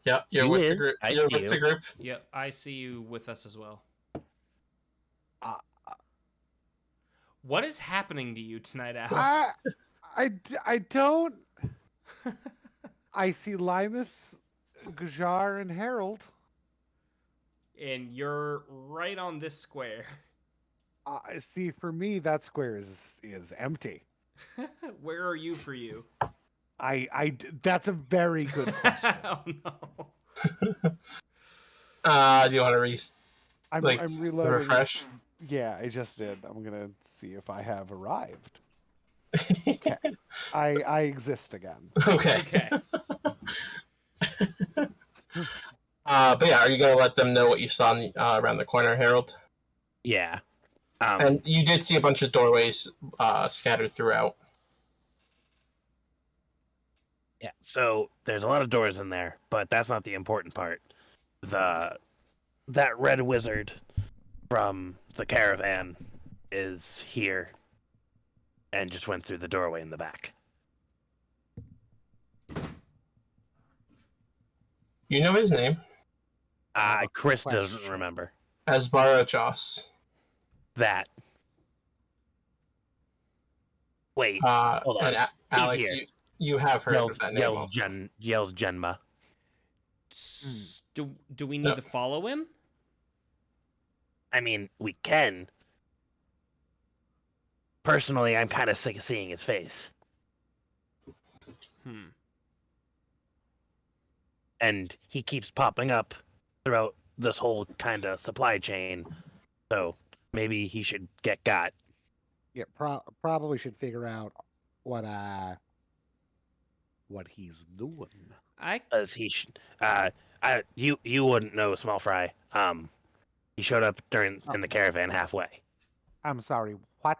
Yep, you're You with the is. group. I You're see with you. the group. Yep, I see you with us as well. What is happening to you tonight, Alex? I don't. I see Limus, Gajar, and Harold. And you're right on this square. See, for me, that square is empty. Where are you for you? That's a very good question. Oh no. Do you want to I'm reloading. refresh? Yeah, I just did. I'm gonna see if I have arrived. Okay, I exist again. Okay. Okay. But yeah, are you gonna let them know what you saw around the corner, Harold? Yeah. And you did see a bunch of doorways scattered throughout. Yeah. So there's a lot of doors in there, but that's not the important part. That red wizard from the caravan is here and just went through the doorway in the back. You know his name. Chris doesn't Question. remember Asbara Joss. that. Wait, hold on. And Alex, here. you have heard of that name Yells also. yells Genma. Do we need No. to follow him? I mean, we can. Personally, I'm kind of sick of seeing his face. And he keeps popping up throughout this whole kind of supply chain. So maybe he should get got. Yeah, probably should figure out what he's doing. As he should. You wouldn't know, Small Fry. He showed up in the caravan halfway. I'm sorry. What?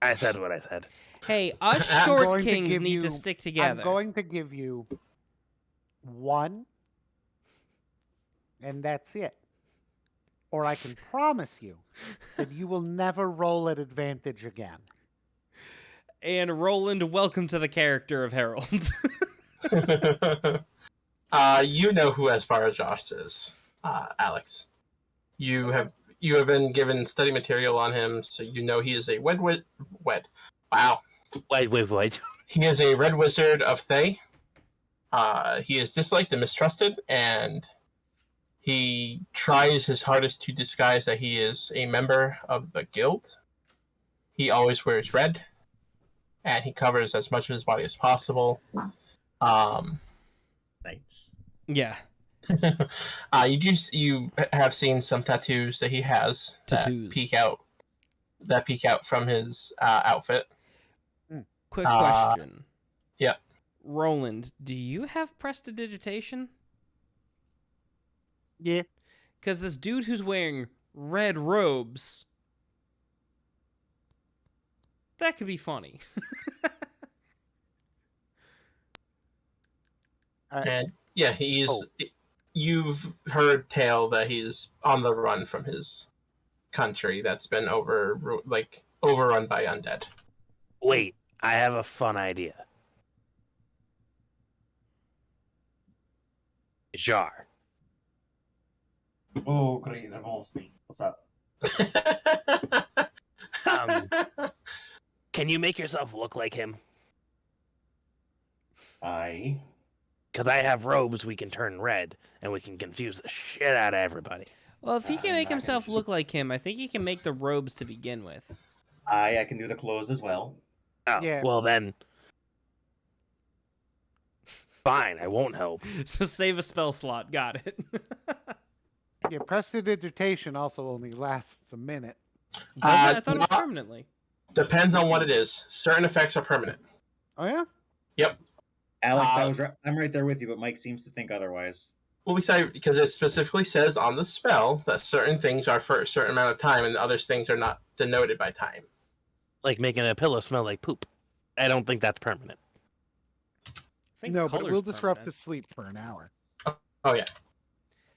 I said what I said. Hey, us I'm short going to kings give need you- to stick together. I'm going to give you 1, and that's it. Or I can promise you that you will never roll at advantage again. And Roland, welcome to the character of Harold. You know who Asbara Joss is, Alex. You have been given study material on him, so you know he is a Wow. Wait. He is a red wizard of Thay. He is disliked and mistrusted, and he tries his hardest to disguise that he is a member of the guild. He always wears red, and he covers as much of his body as possible. Nice. Yeah. You have seen some tattoos that he has Tattoos. that peek out from his outfit. Quick question. Yeah. Roland, do you have prestidigitation? Yeah. Because this dude who's wearing red robes, that could be funny. And yeah, you've heard tale that he's on the run from his country that's been overrun by undead. Wait, I have a fun idea. Jar. Oh, great, it involves me. What's up? Can you make yourself look like him? I. Because I have robes we can turn red, and we can confuse the shit out of everybody. Well, if he can I'm make not gonna himself just- look like him, I think he can make the robes to begin with. I can do the clothes as well. Oh, Yeah. well then. Fine, I won't help. So save a spell slot. Got it. Yeah, prestidigitation also only lasts a minute. Does it? I thought it was not- permanently. Depends on what it is. Certain effects are permanent. Oh yeah? Yep. Alex, I'm right there with you, but Mike seems to think otherwise. Well, because it specifically says on the spell that certain things are for a certain amount of time, and other things are not denoted by time. Like making a pillow smell like poop. I don't think that's permanent. I think No, but it color's will disrupt permanent. his sleep for an hour. Oh yeah.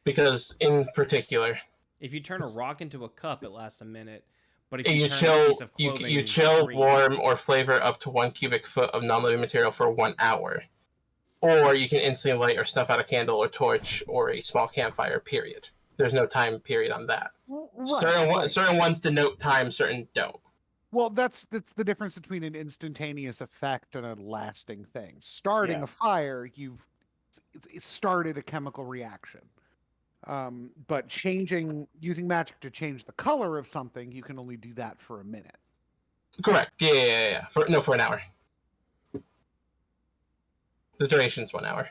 Because in particular, If you turn a rock into a cup, it lasts a minute. But if you you turn a chill, piece of clothing you chill, green- warm, or flavor up to 1 cubic foot of non-living material for 1 hour, or you can instantly light or snuff out a candle or torch or a small campfire. Period. There's no time period on that. Certain ones denote time, certain don't. Well, that's the difference between an instantaneous effect and a lasting thing. Starting Yeah. a fire, it started a chemical reaction. But using magic to change the color of something, you can only do that for a minute. Correct. Yeah. For an hour. The duration's 1 hour.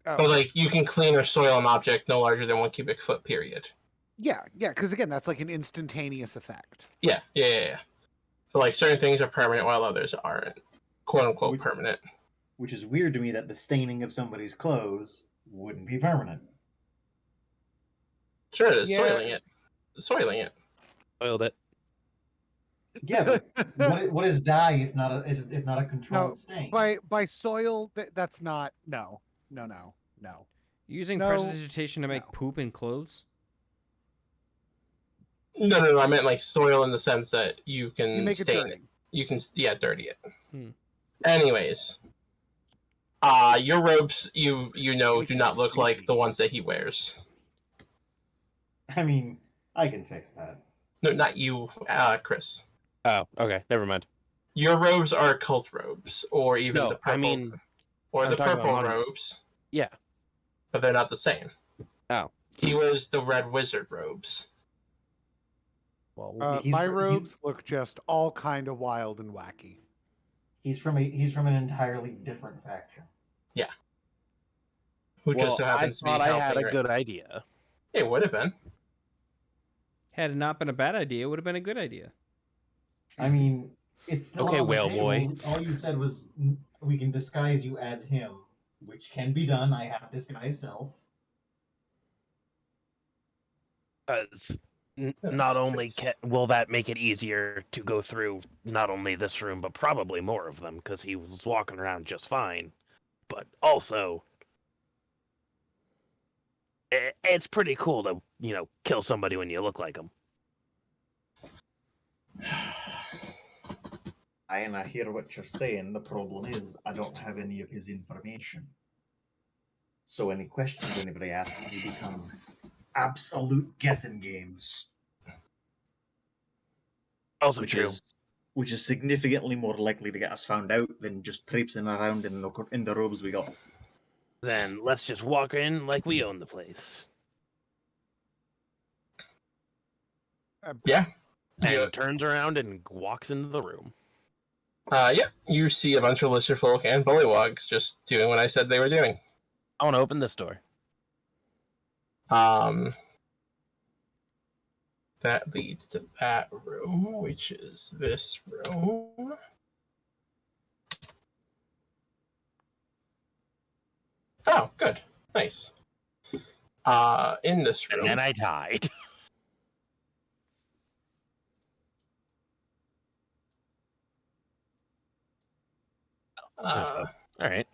Oh, But you can clean or soil an object no larger than 1 cubic foot. Period. yeah, because again, that's like an instantaneous effect. Yeah. But certain things are permanent while others aren't, quote unquote, permanent. Which is weird to me that the staining of somebody's clothes wouldn't be permanent. Sure, it is. Yeah. Soiling it. Spoiled it. Yeah, but what is dye if not a controlled No, stain? By soil, that's not no. Using No, prestidigitation to make no. poop in clothes? No. I meant soil in the sense that you can You make it stain dirty. it. You can dirty it. Hmm. Anyways, Your robes, you know, Make do it not look like sticky. the ones that he wears. I mean, I can fix that. No, not you, Chris. Oh, okay. Never mind. Your robes are cult robes, or even No, the purple, I mean, or I'm the talking about purple mine. robes, Yeah. but they're not the same. Oh. He wears the red wizard robes. Well, My robes look just all kind of wild and wacky. He's from an entirely different faction. Yeah. Who just so I happens to be thought I had helping. a good idea. It would have been. Had it not been a bad idea, it would have been a good idea. I mean, it's still Okay, on the whale table. boy. All you said was we can disguise you as him, which can be done. I have disguise self. Not only will that make it easier to go through not only this room, but probably more of them, because he was walking around just fine, but also it's pretty cool to, kill somebody when you look like them. I hear what you're saying. The problem is I don't have any of his information. So any questions anybody asks me become absolute guessing games. Also which true. is significantly more likely to get us found out than just traipsing around in the robes we got. Then let's just walk in like we own the place. Yeah. And Yeah. turns around and walks into the room. Yeah. You see a bunch of lizard folk and bullywogs just doing what I said they were doing. I want to open this door. That leads to that room, which is this room. Oh, good. Nice. In this room. And then I died. All right.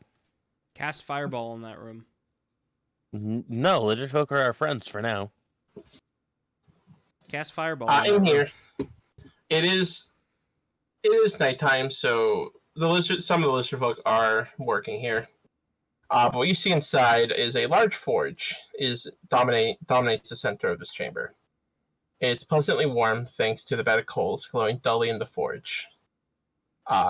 Cast fireball in that room. No, lizard folk are our friends for now. Cast fireball. In here, it is nighttime, so some of the lizard folk are working here. But what you see inside is a large forge. Dominates the center of this chamber. It's pleasantly warm thanks to the bed of coals glowing dully in the forge.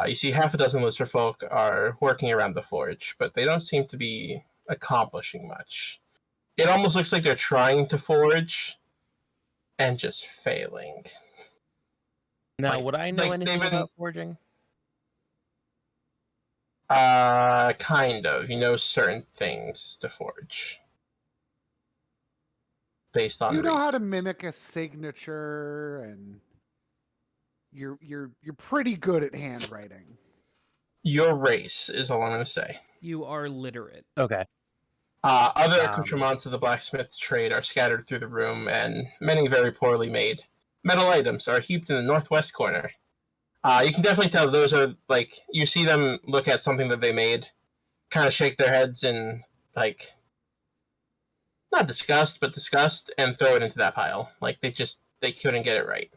You see half a dozen lizard folk are working around the forge, but they don't seem to be accomplishing much. It almost looks like they're trying to forge and just failing. Now, would I know anything about forging? Kind of. You know certain things to forge. Based on You know how to reasons. mimic a signature, and you're pretty good at handwriting. Your race is all I'm going to say. You are literate. Okay. Other accoutrements of the blacksmith's trade are scattered through the room, and many very poorly made metal items are heaped in the northwest corner. You can definitely tell those are, like, you see them look at something that they made, kind of shake their heads and, like, not disgust, but disgust, and throw it into that pile. Like, they couldn't get it right.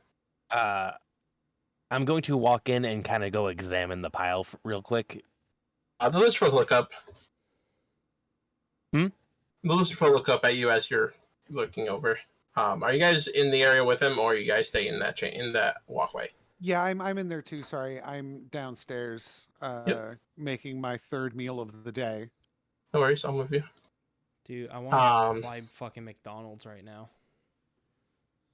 I'm going to walk in and kind of go examine the pile real quick. The lizard folk look up. The lizard folk look up at you as you're looking over. Are you guys in the area with him, or you guys stay in that walkway? Yeah, I'm in there too. Sorry, I'm downstairs, making my third meal of the day. No worries, I'm with you. Dude, I want to fly fucking McDonald's right now.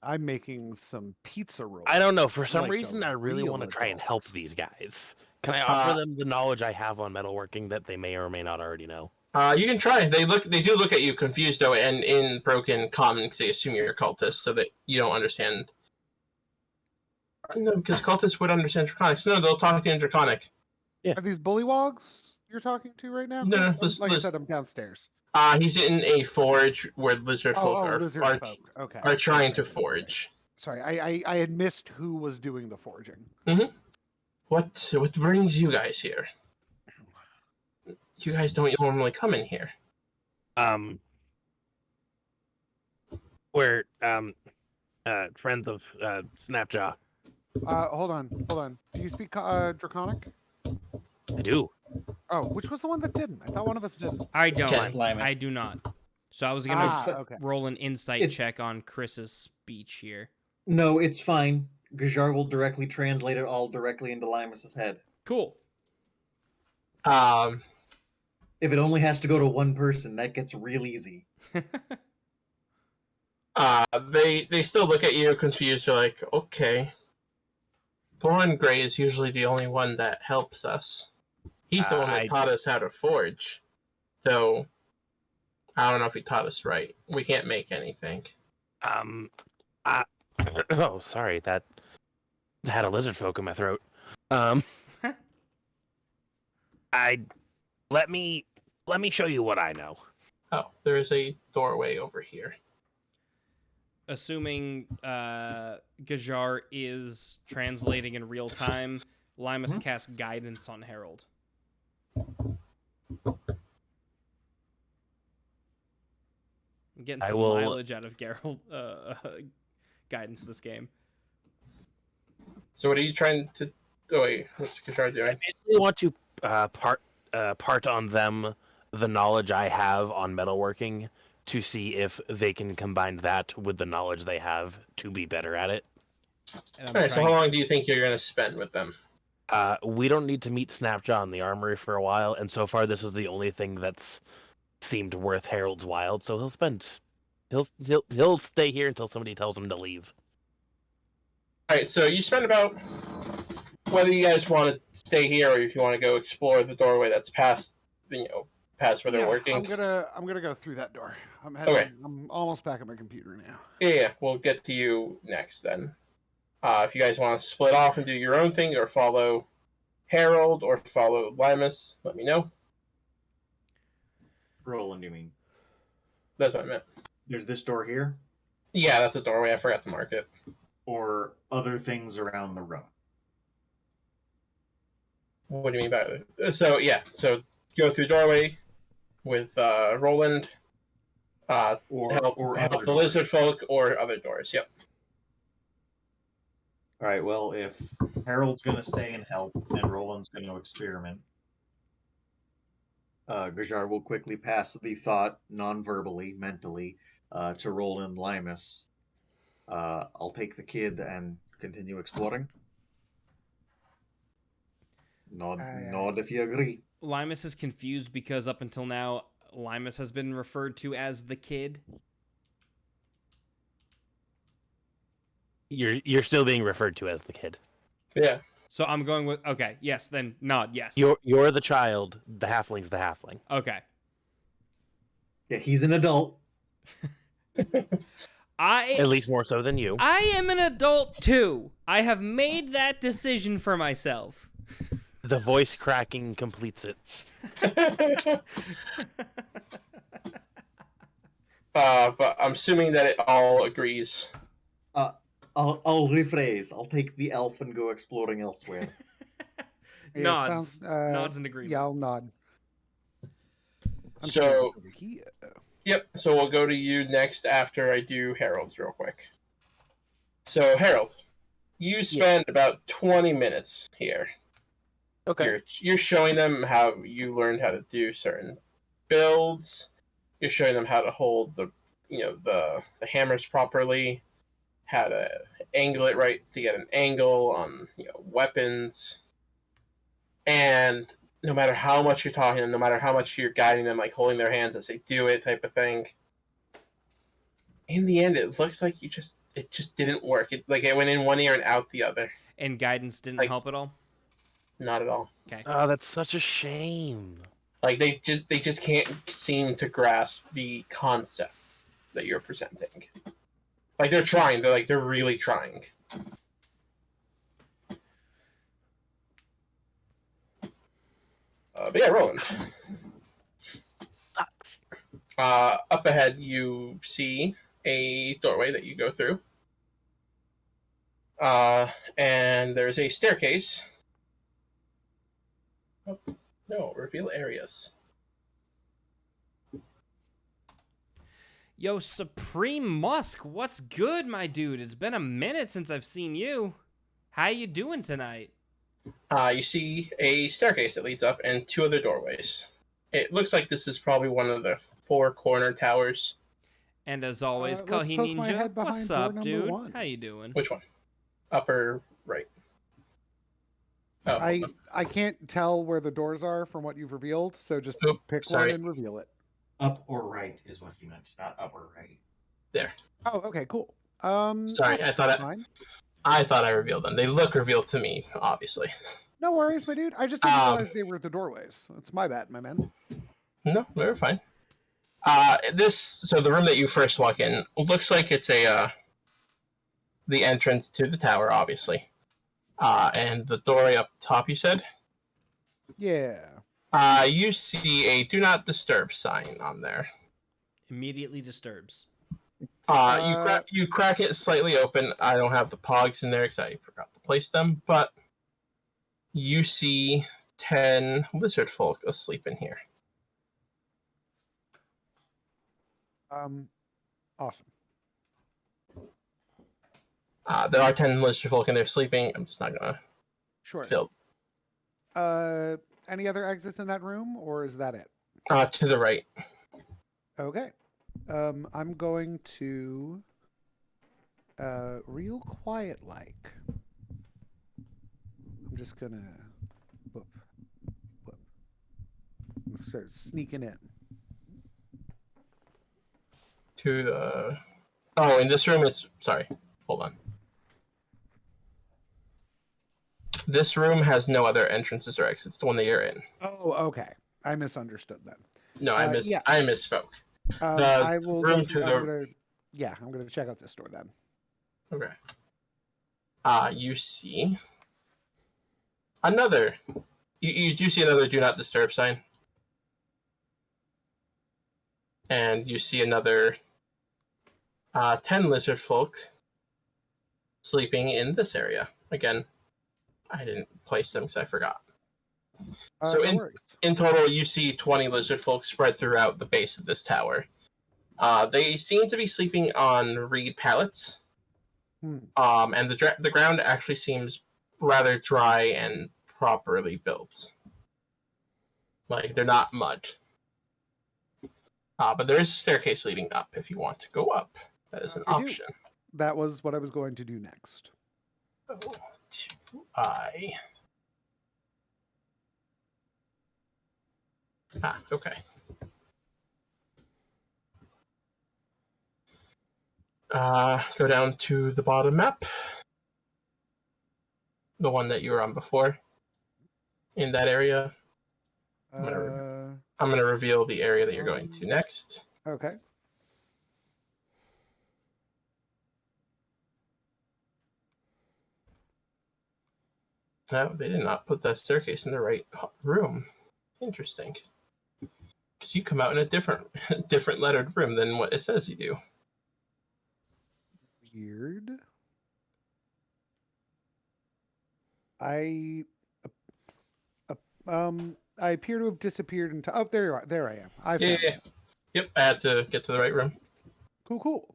I'm making some pizza rolls. I don't know. For some reason, I really want to try and help these guys. Can I offer them the knowledge I have on metalworking that they may or may not already know? You can try. They do look at you confused though, and in broken common, because they assume you're a cultist, so that you don't understand. No, because cultists would understand Draconic. No, they'll talk to you in Draconic. Yeah. Are these bullywogs you're talking to right now? No, I said, I'm downstairs. He's in a forge where lizard folk are trying to forge. Sorry, I had missed who was doing the forging. Mm-hmm. What brings you guys here? You guys don't normally come in here. We're friends of Snapjaw. Hold on. Do you speak Draconic? I do. Oh, which was the one that didn't? I thought one of us didn't. I don't. Ken. Lyman. I do not. So I was gonna Okay. roll an insight It's- check on Chris's speech here. No, it's fine. Gajar will directly translate it all directly into Limus's head. Cool. Um, If it only has to go to one person, that gets real easy. they still look at you confused. They're like, okay. Thorn Gray is usually the only one that helps us. He's the one that taught us how to forge. So, I don't know if he taught us right. We can't make anything. Oh, sorry, that had a lizard folk in my throat. Let me show you what I know. Oh, there is a doorway over here. Assuming Gajar is translating in real time, Limus casts guidance on Harold. I'm getting some mileage out of Geralt guidance this game. So what are you trying to... Oh, wait. What's Gajar doing? I basically want to part on them the knowledge I have on metalworking to see if they can combine that with the knowledge they have to be better at it. Alright, so how long do you think you're going to spend with them? We don't need to meet Snapjaw in the armory for a while, and so far this is the only thing that's seemed worth Harold's while. So he'll stay here until somebody tells him to leave. Alright, so you spend about... Whether you guys want to stay here or if you want to go explore the doorway that's past where they're working. I'm gonna go through that door. I'm heading. Okay. I'm almost back at my computer now. Yeah, we'll get to you next then. If you guys want to split off and do your own thing or follow Harold or follow Limus, let me know. Roland, you mean? That's what I meant. There's this door here, Yeah, that's a doorway. I forgot to mark it. or other things around the room. What do you mean by it? So, yeah. So, go through doorway with Roland. Help other the lizard folk or other doors. Yep. All right. Well, if Harold's gonna stay and help, and Roland's gonna experiment, Gajar will quickly pass the thought, non-verbally, mentally, to Roland Limus. I'll take the kid and continue exploring. Nod if you agree. Limus is confused because up until now, Limus has been referred to as the kid. You're still being referred to as the kid. Yeah. So I'm going with okay. Yes, then nod. Yes. You're the child. The halfling's the halfling. Okay. Yeah, he's an adult. At least more so than you. I am an adult too. I have made that decision for myself. The voice cracking completes it. But I'm assuming that it all agrees. I'll rephrase. I'll take the elf and go exploring elsewhere. Yeah, Nods. sounds, Nods in agreement. Yeah, I'll nod. I'm So- trying to look over here. Yep, so we'll go to you next after I do Harold's real quick. So, Harold, you spend about 20 minutes here. Okay. You're showing them how you learned how to do certain builds. You're showing them how to hold the hammers properly, how to angle it right to get an angle on weapons. And no matter how much you're talking to them, no matter how much you're guiding them, like holding their hands as they do it type of thing, in the end, it looks like it just didn't work. It went in one ear and out the other. And guidance didn't help at all. Not at all. Okay. Oh, that's such a shame. Like they just can't seem to grasp the concept that you're presenting. Like they're trying. They're really trying. But yeah, Roland. Up ahead, you see a doorway that you go through. And there's a staircase. Oh, no, reveal areas. Yo, Supreme Musk, what's good, my dude? It's been a minute since I've seen you. How you doing tonight? You see a staircase that leads up and 2 other doorways. It looks like this is probably one of the 4 corner towers. And as always, Let's Kahi poke my Ninja, head what's behind door up, number dude? 1. How you doing? Which one? Upper right. Oh, I can't tell where the doors are from what you've revealed, so just pick sorry. one and reveal it. Up or right is what he meant, not up or right. There. Oh, okay, cool. Sorry, I thought I revealed them. They look revealed to me, obviously. No worries, my dude. I just didn't realize they were the doorways. That's my bad, my man. No, they're fine. So the room that you first walk in looks like it's the entrance to the tower, obviously. And the doorway up top, you said? Yeah. You see a do not disturb sign on there. Immediately disturbs. You crack it slightly open. I don't have the pogs in there because I forgot to place them, but you see 10 lizard folk asleep in here. Awesome. There are 10 lizard folk and they're sleeping. I'm just not gonna Sure. fill. Any other exits in that room, or is that it? To the right. Okay. I'm going to real quiet like. I'm just gonna whoop. Start sneaking in. To the in this room hold on. This room has no other entrances or exits, the one that you're in. Oh, okay. I misunderstood then. No, I misspoke. I will room go to I'm gonna check out this door then. Okay. You see another. You do see another do not disturb sign, and you see another 10 lizard folk sleeping in this area. Again, I didn't place them because I forgot. So No in total, you see 20 lizard folk spread throughout the base of this tower. They seem to be sleeping on reed pallets. And the ground actually seems rather dry and properly built. Like, they're not mud. But there is a staircase leading up if you want to go up. That is an option. That was what I was going to do next. Okay. Go down to the bottom map. The one that you were on before. In that area. I'm gonna reveal the area that you're going to next. Okay. No, they did not put that staircase in the right room. Interesting. Because you come out in a different lettered room than what it says you do. Weird. I appear to have disappeared into. Oh, there you are. There I am. Yep, I had to get to the right room. Cool.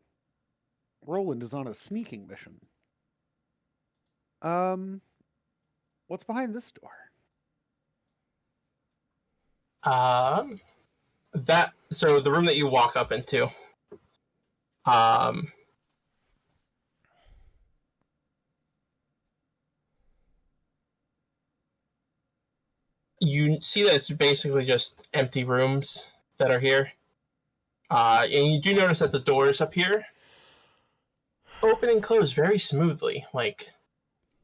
Roland is on a sneaking mission. What's behind this door? So the room that you walk up into. You see that it's basically just empty rooms that are here. And you do notice that the doors up here open and close very smoothly. Like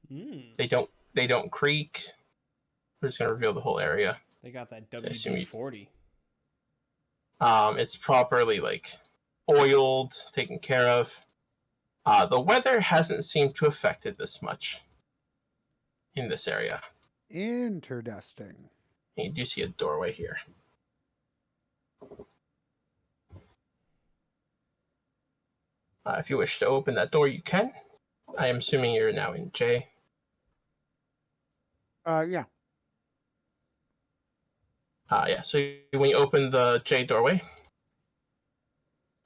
they don't creak. We're just gonna reveal the whole area. They got that WD-40. It's properly like oiled, taken care of. The weather hasn't seemed to affect it this much in this area. Interesting. And you do see a doorway here. If you wish to open that door, you can. I am assuming you're now in J. Yeah. Yeah, so when you open the J doorway,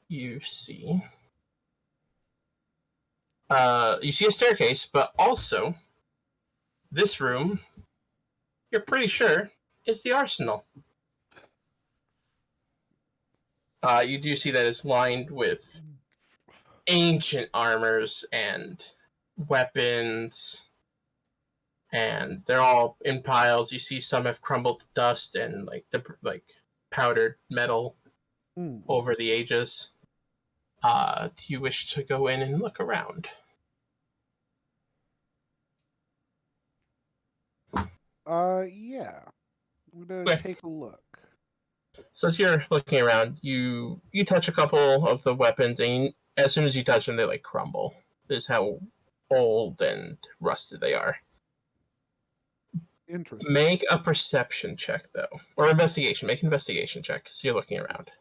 you see a staircase, but also This room, you're pretty sure, is the arsenal. You do see that it's lined with ancient armors and weapons, and they're all in piles. You see some have crumbled to dust and like powdered metal over the ages. Do you wish to go in and look around? Yeah. I'm gonna Okay. take a look. So as you're looking around, you touch a couple of the weapons, and as soon as you touch them, they like crumble. This is how old and rusted they are. Interesting. Make a perception check, though, or investigation. Make an investigation check. So you're looking around.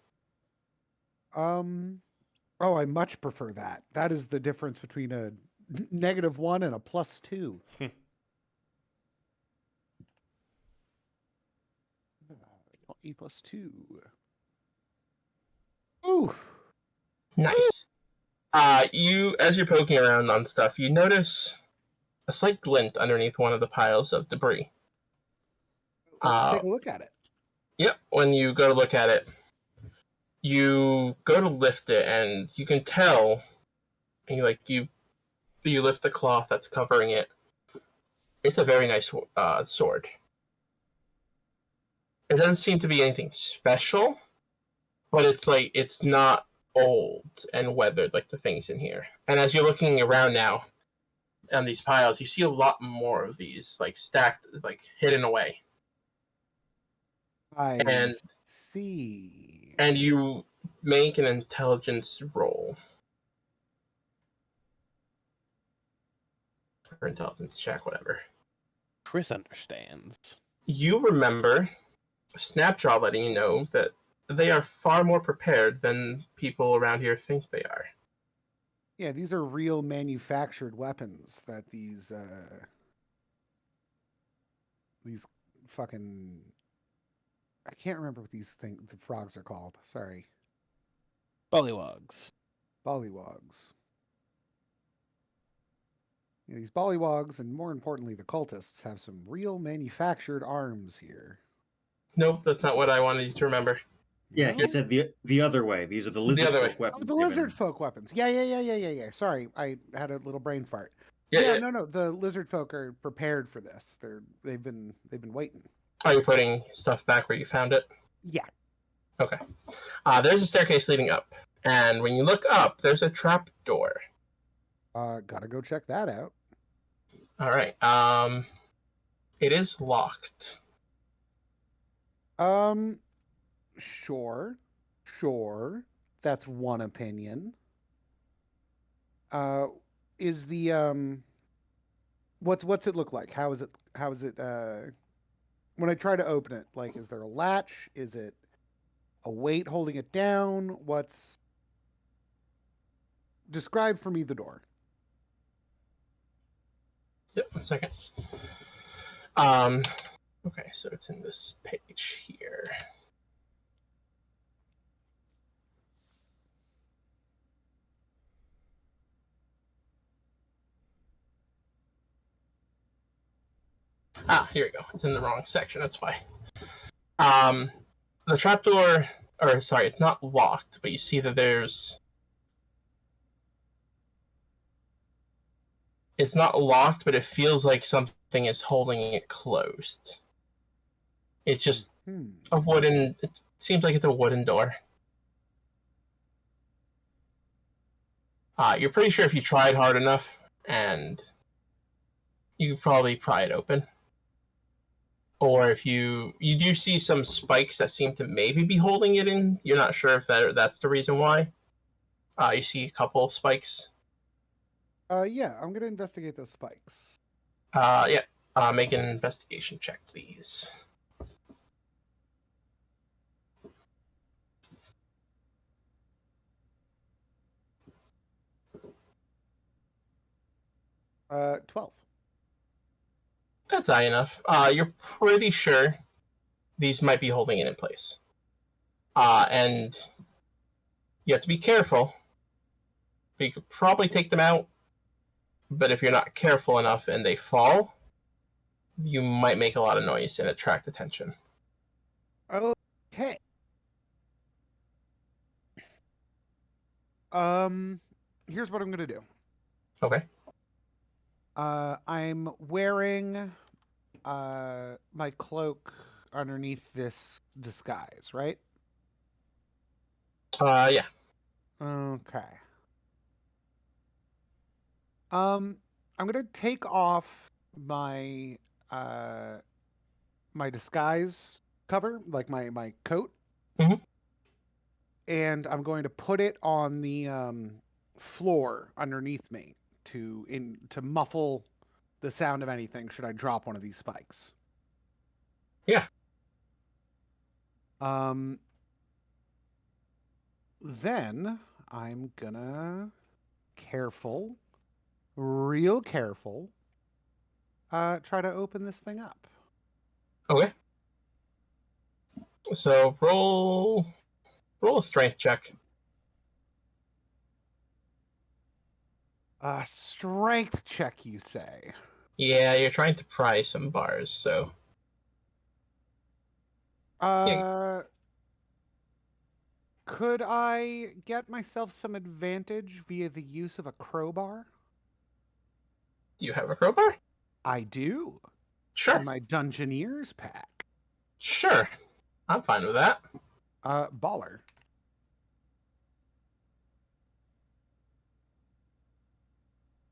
Oh, I much prefer that. That is the difference between a -1 and a +2. E +2. Ooh. Nice. You as you're poking around on stuff, you notice a slight glint underneath one of the piles of debris. Let's take a look at it. Yep. When you go to look at it, you go to lift it, and you can tell. And you lift the cloth that's covering it. It's a very nice sword. It doesn't seem to be anything special, but it's not old and weathered like the things in here. And as you're looking around now on these piles, you see a lot more of these like stacked, like hidden away. I see. And you make an intelligence roll. Or intelligence check, whatever. Chris understands. You remember Snapjaw letting you know that they are far more prepared than people around here think they are. Yeah, these are real manufactured weapons that these fucking, I can't remember what the frogs are called. Sorry. Bullywogs. Bollywogs. Yeah, these bollywogs, and more importantly, the cultists, have some real manufactured arms here. Nope, that's not what I wanted you to remember. Yeah, he said the other way. These are the lizard other way. folk weapons. Oh, the lizard folk weapons. Yeah. Sorry, I had a little brain fart. Yeah. No. The lizard folk are prepared for this. They've been waiting. Are you putting stuff back where you found it? Yeah. Okay. There's a staircase leading up, and when you look up, there's a trap door. Gotta go check that out. All right. It is locked. Sure. That's one opinion. Is the what's it look like? How is it when I try to open it, like, is there a latch? Is it a weight holding it down? Describe for me the door. Yep, 1 second. Okay, so it's in this page here. Here we go. It's in the wrong section, that's why. The trapdoor, or sorry, it's not locked, but you see that it's not locked, but it feels like something is holding it closed. It's just it seems like it's a wooden door. You're pretty sure if you tried hard enough, and you could probably pry it open. Or if you do see some spikes that seem to maybe be holding it in. You're not sure if that's the reason why. You see a couple spikes. Yeah, I'm gonna investigate those spikes. Yeah. Make an investigation check, please. Uh, 12. That's high enough. You're pretty sure these might be holding it in place. And you have to be careful. You could probably take them out, but if you're not careful enough and they fall, you might make a lot of noise and attract attention. Okay. Here's what I'm gonna do. Okay. I'm wearing my cloak underneath this disguise, right? Yeah. Okay. I'm gonna take off my my disguise cover, like my coat, Mhm. and I'm going to put it on the floor underneath me to muffle the sound of anything should I drop one of these spikes. Yeah. Then I'm gonna real careful, try to open this thing up. Okay. So roll a strength check. Strength check, you say? Yeah, you're trying to pry some bars, so Could I get myself some advantage via the use of a crowbar? do you have a crowbar? I do. Sure. In my Dungeoneers pack. Sure. I'm fine with that. Baller.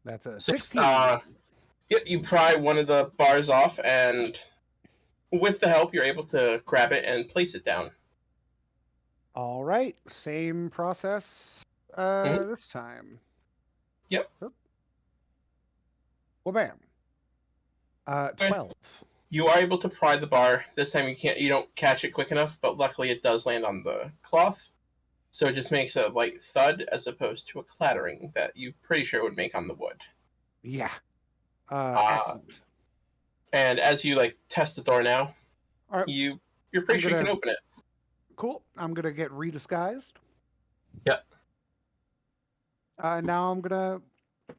That's a 16. Yep, you pry one of the bars off, and with the help, you're able to grab it and place it down. All right. Same process this time. Yep. Well, bam. 12. You are able to pry the bar. This time you don't catch it quick enough, but luckily it does land on the cloth. So it just makes a light thud as opposed to a clattering that you're pretty sure it would make on the wood. Yeah. Excellent. And as you test the door now, All right. you're pretty sure you can open it. Cool. I'm gonna get redisguised. Yep. Now I'm gonna,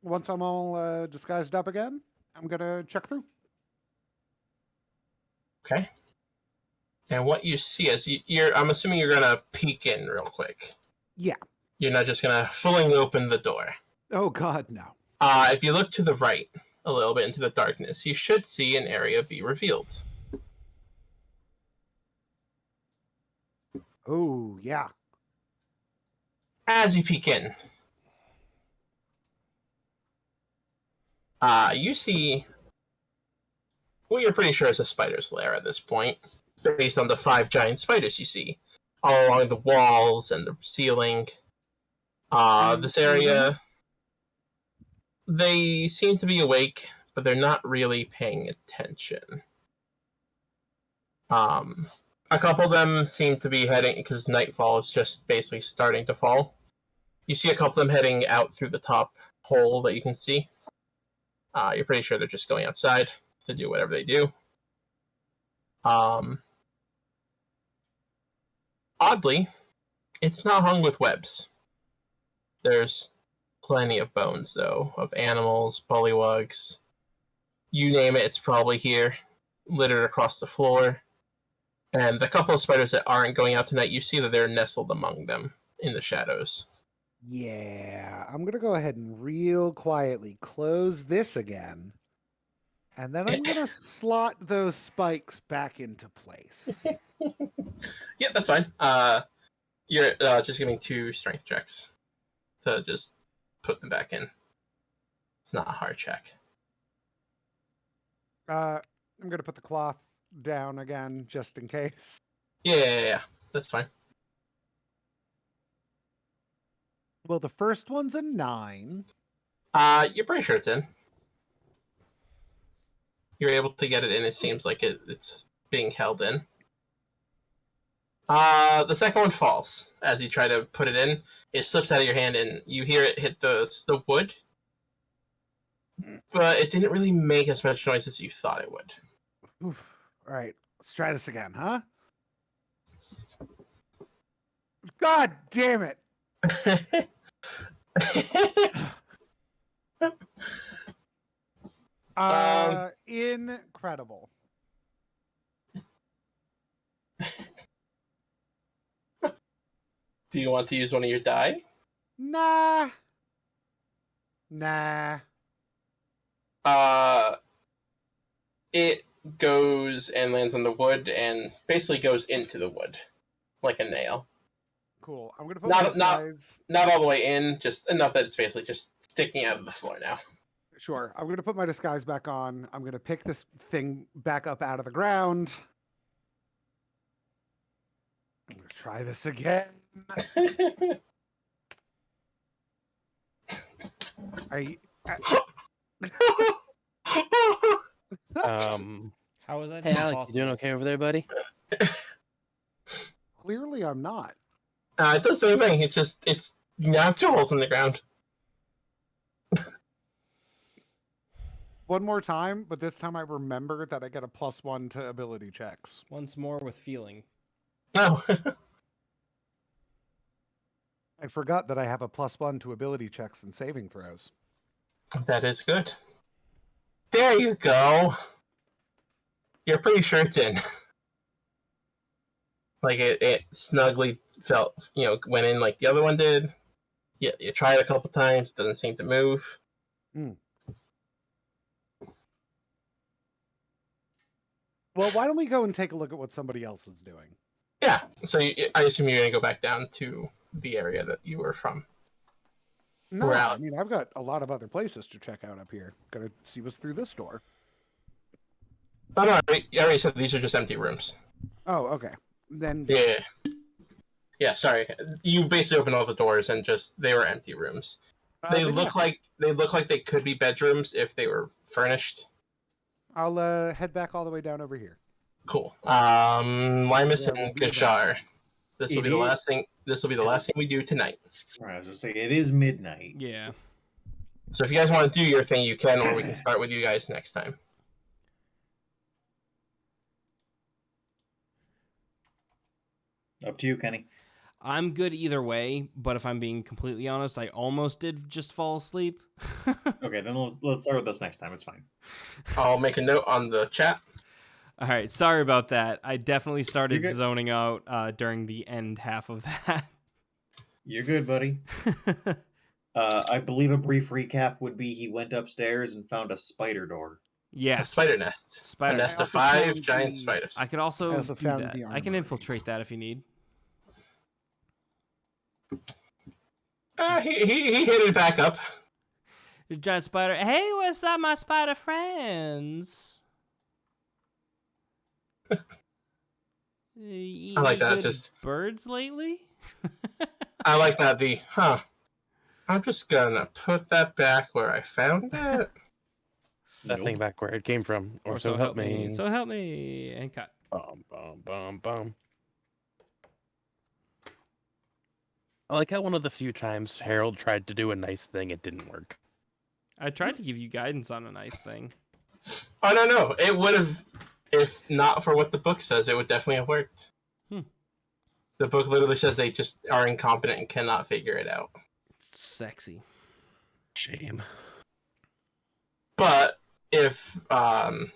once I'm all disguised up again, I'm gonna check through. Okay. And what you see is I'm assuming you're gonna peek in real quick. Yeah. You're not just gonna fling open the door. Oh God, no. If you look to the right a little bit into the darkness, you should see an area be revealed. Oh yeah. As you peek in, you see what you're pretty sure is a spider's lair at this point, based on the 5 giant spiders you see all along the walls and the ceiling. This area, they seem to be awake, but they're not really paying attention. A couple of them seem to be heading, because nightfall is just basically starting to fall. You see a couple of them heading out through the top hole that you can see. You're pretty sure they're just going outside to do whatever they do. Oddly, it's not hung with webs. There's plenty of bones, though, of animals, bullywugs. You name it, it's probably here, littered across the floor. And the couple of spiders that aren't going out tonight, you see that they're nestled among them in the shadows. Yeah, I'm gonna go ahead and real quietly close this again. And then I'm gonna slot those spikes back into place. Yeah, that's fine. You're just giving 2 strength checks to just put them back in. It's not a hard check. I'm gonna put the cloth down again just in case. Yeah. That's fine. Well, the first one's a 9. You're pretty sure it's in. You're able to get it in. It seems like it's being held in. The second one falls as you try to put it in. It slips out of your hand, and you hear it hit the wood. But it didn't really make as much noise as you thought it would. Oof. All right, let's try this again, huh? God damn it! Incredible. Do you want to use one of your die? Nah. It goes and lands on the wood and basically goes into the wood like a nail. Cool. I'm gonna put my disguise. Not all the way in, just enough that it's basically just sticking out of the floor now. Sure. I'm gonna put my disguise back on. I'm gonna pick this thing back up out of the ground. I'm gonna try this again. How is that Hey, Alex, possible? you doing okay over there, buddy? Clearly, I'm not. It does the same thing. It's knocked two holes in the ground. One more time, but this time I remember that I get a +1 to ability checks. Once more with feeling. No. I forgot that I have a +1 to ability checks and saving throws. That is good. There you go. You're pretty sure it's in. Like it snugly felt, went in like the other one did. Yeah, you tried a couple times, doesn't seem to move. Well, why don't we go and take a look at what somebody else is doing? Yeah, so I assume you're going to go back down to the area that you were from. No, We're I out. mean, I've got a lot of other places to check out up here. Gotta see what's through this door. Oh, no, I already said these are just empty rooms. Oh, okay. Then Yeah. Yeah, sorry. You basically opened all the doors and they were empty rooms. They then, look like they could be bedrooms if they were furnished. I'll head back all the way down over here. Cool. Limus Yeah, we'll and be Gashar. This will be the It is- last thing. This will be the last thing we do tonight. All right, I was gonna say it is midnight. Yeah. So if you guys want to do your thing, you can, or we can start with you guys next time. Up to you, Kenny. I'm good either way, but if I'm being completely honest, I almost did just fall asleep. Okay, then let's start with this next time. It's fine. I'll make a note on the chat. All right, sorry about that. I definitely started You're good. zoning out during the end half of that. You're good, buddy. I believe a brief recap would be he went upstairs and found a spider door. Yes. A spider nest. Spider A nest of I also 5 found giant the- spiders. I could also, I also do found that. the I can armory. infiltrate that if you need. He hit it back up. Giant spider. Hey, what's up, my spider friends? I like that, Good just- birds lately. I like that. I'm just gonna put that back where I found it. That thing back where it came from. Or so help me. So help me. And cut. Bum, bum, bum, bum. I like how one of the few times Harold tried to do a nice thing, it didn't work. I tried to give you guidance on a nice thing. Oh no, it would have, if not for what the book says, it would definitely have worked. The book literally says they just are incompetent and cannot figure it out. It's sexy. Shame. But if Roland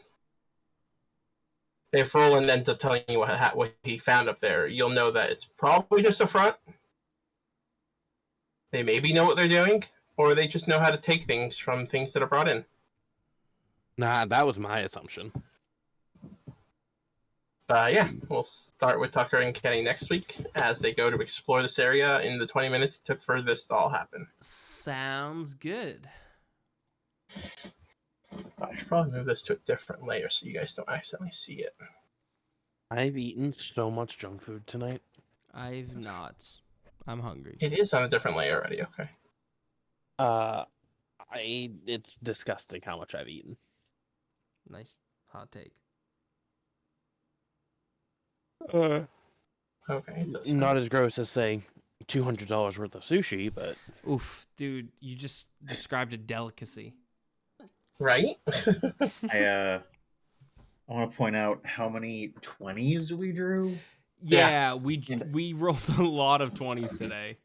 ends up telling you what he found up there, you'll know that it's probably just a front. They maybe know what they're doing, or they just know how to take things from things that are brought in. Nah, that was my assumption. Yeah, we'll start with Tucker and Kenny next week as they go to explore this area in the 20 minutes it took for this to all happen. Sounds good. I should probably move this to a different layer so you guys don't accidentally see it. I've eaten so much junk food tonight. I've not. I'm hungry. It is on a different layer already, okay. It's disgusting how much I've eaten. Nice hot take. Okay, it does. Not as gross as, say, $200 worth of sushi, but Oof, dude, you just described a delicacy. Right? I want to point out how many 20s we drew, Yeah, we rolled a lot of 20s today.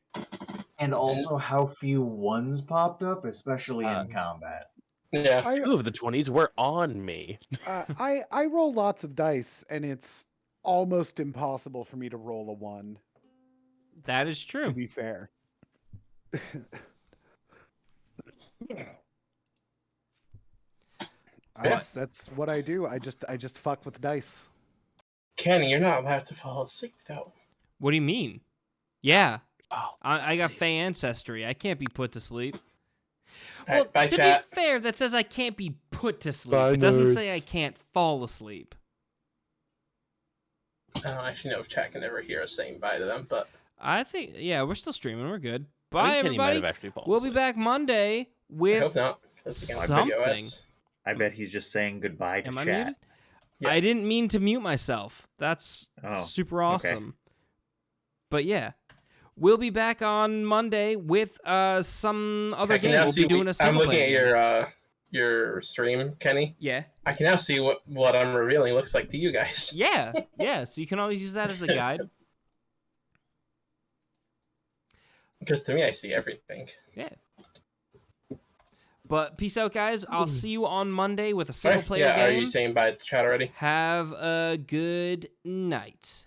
And also how few ones popped up, especially in combat. Yeah. I 2 of the 20s were on me. I roll lots of dice, and it's almost impossible for me to roll a 1. That is To true. be fair. That's what I do. I just fuck with dice. Kenny, you're not allowed to fall asleep though. What do you mean? Yeah, Oh, I got sweet. Fey ancestry. I can't be put to sleep. All Well, right, bye, to chat. be fair, that says I can't be put to sleep. Bye, It doesn't nerds. say I can't fall asleep. I don't actually know if chat can ever hear us saying bye to them, but I think, yeah, we're still streaming. We're good. I Bye, think Kenny might everybody. have actually fallen We'll be asleep. back Monday I with hope not. That's again on something. video OS. I bet he's just saying goodbye to Am I chat. muted? Yeah. I didn't mean to mute myself. That's Oh, super okay. awesome. But yeah, we'll be back on Monday with some other I can game. now We'll see. be doing a I'm single looking at player game. your stream, Kenny. Yeah, I can now see what I'm revealing looks like to you guys. yeah, yeah. So you can always use that as a guide. Because to me, I see everything. Yeah. But peace out, guys. I'll see you on Monday with a single player Yeah, game. are you saying bye to chat already? Have a good night.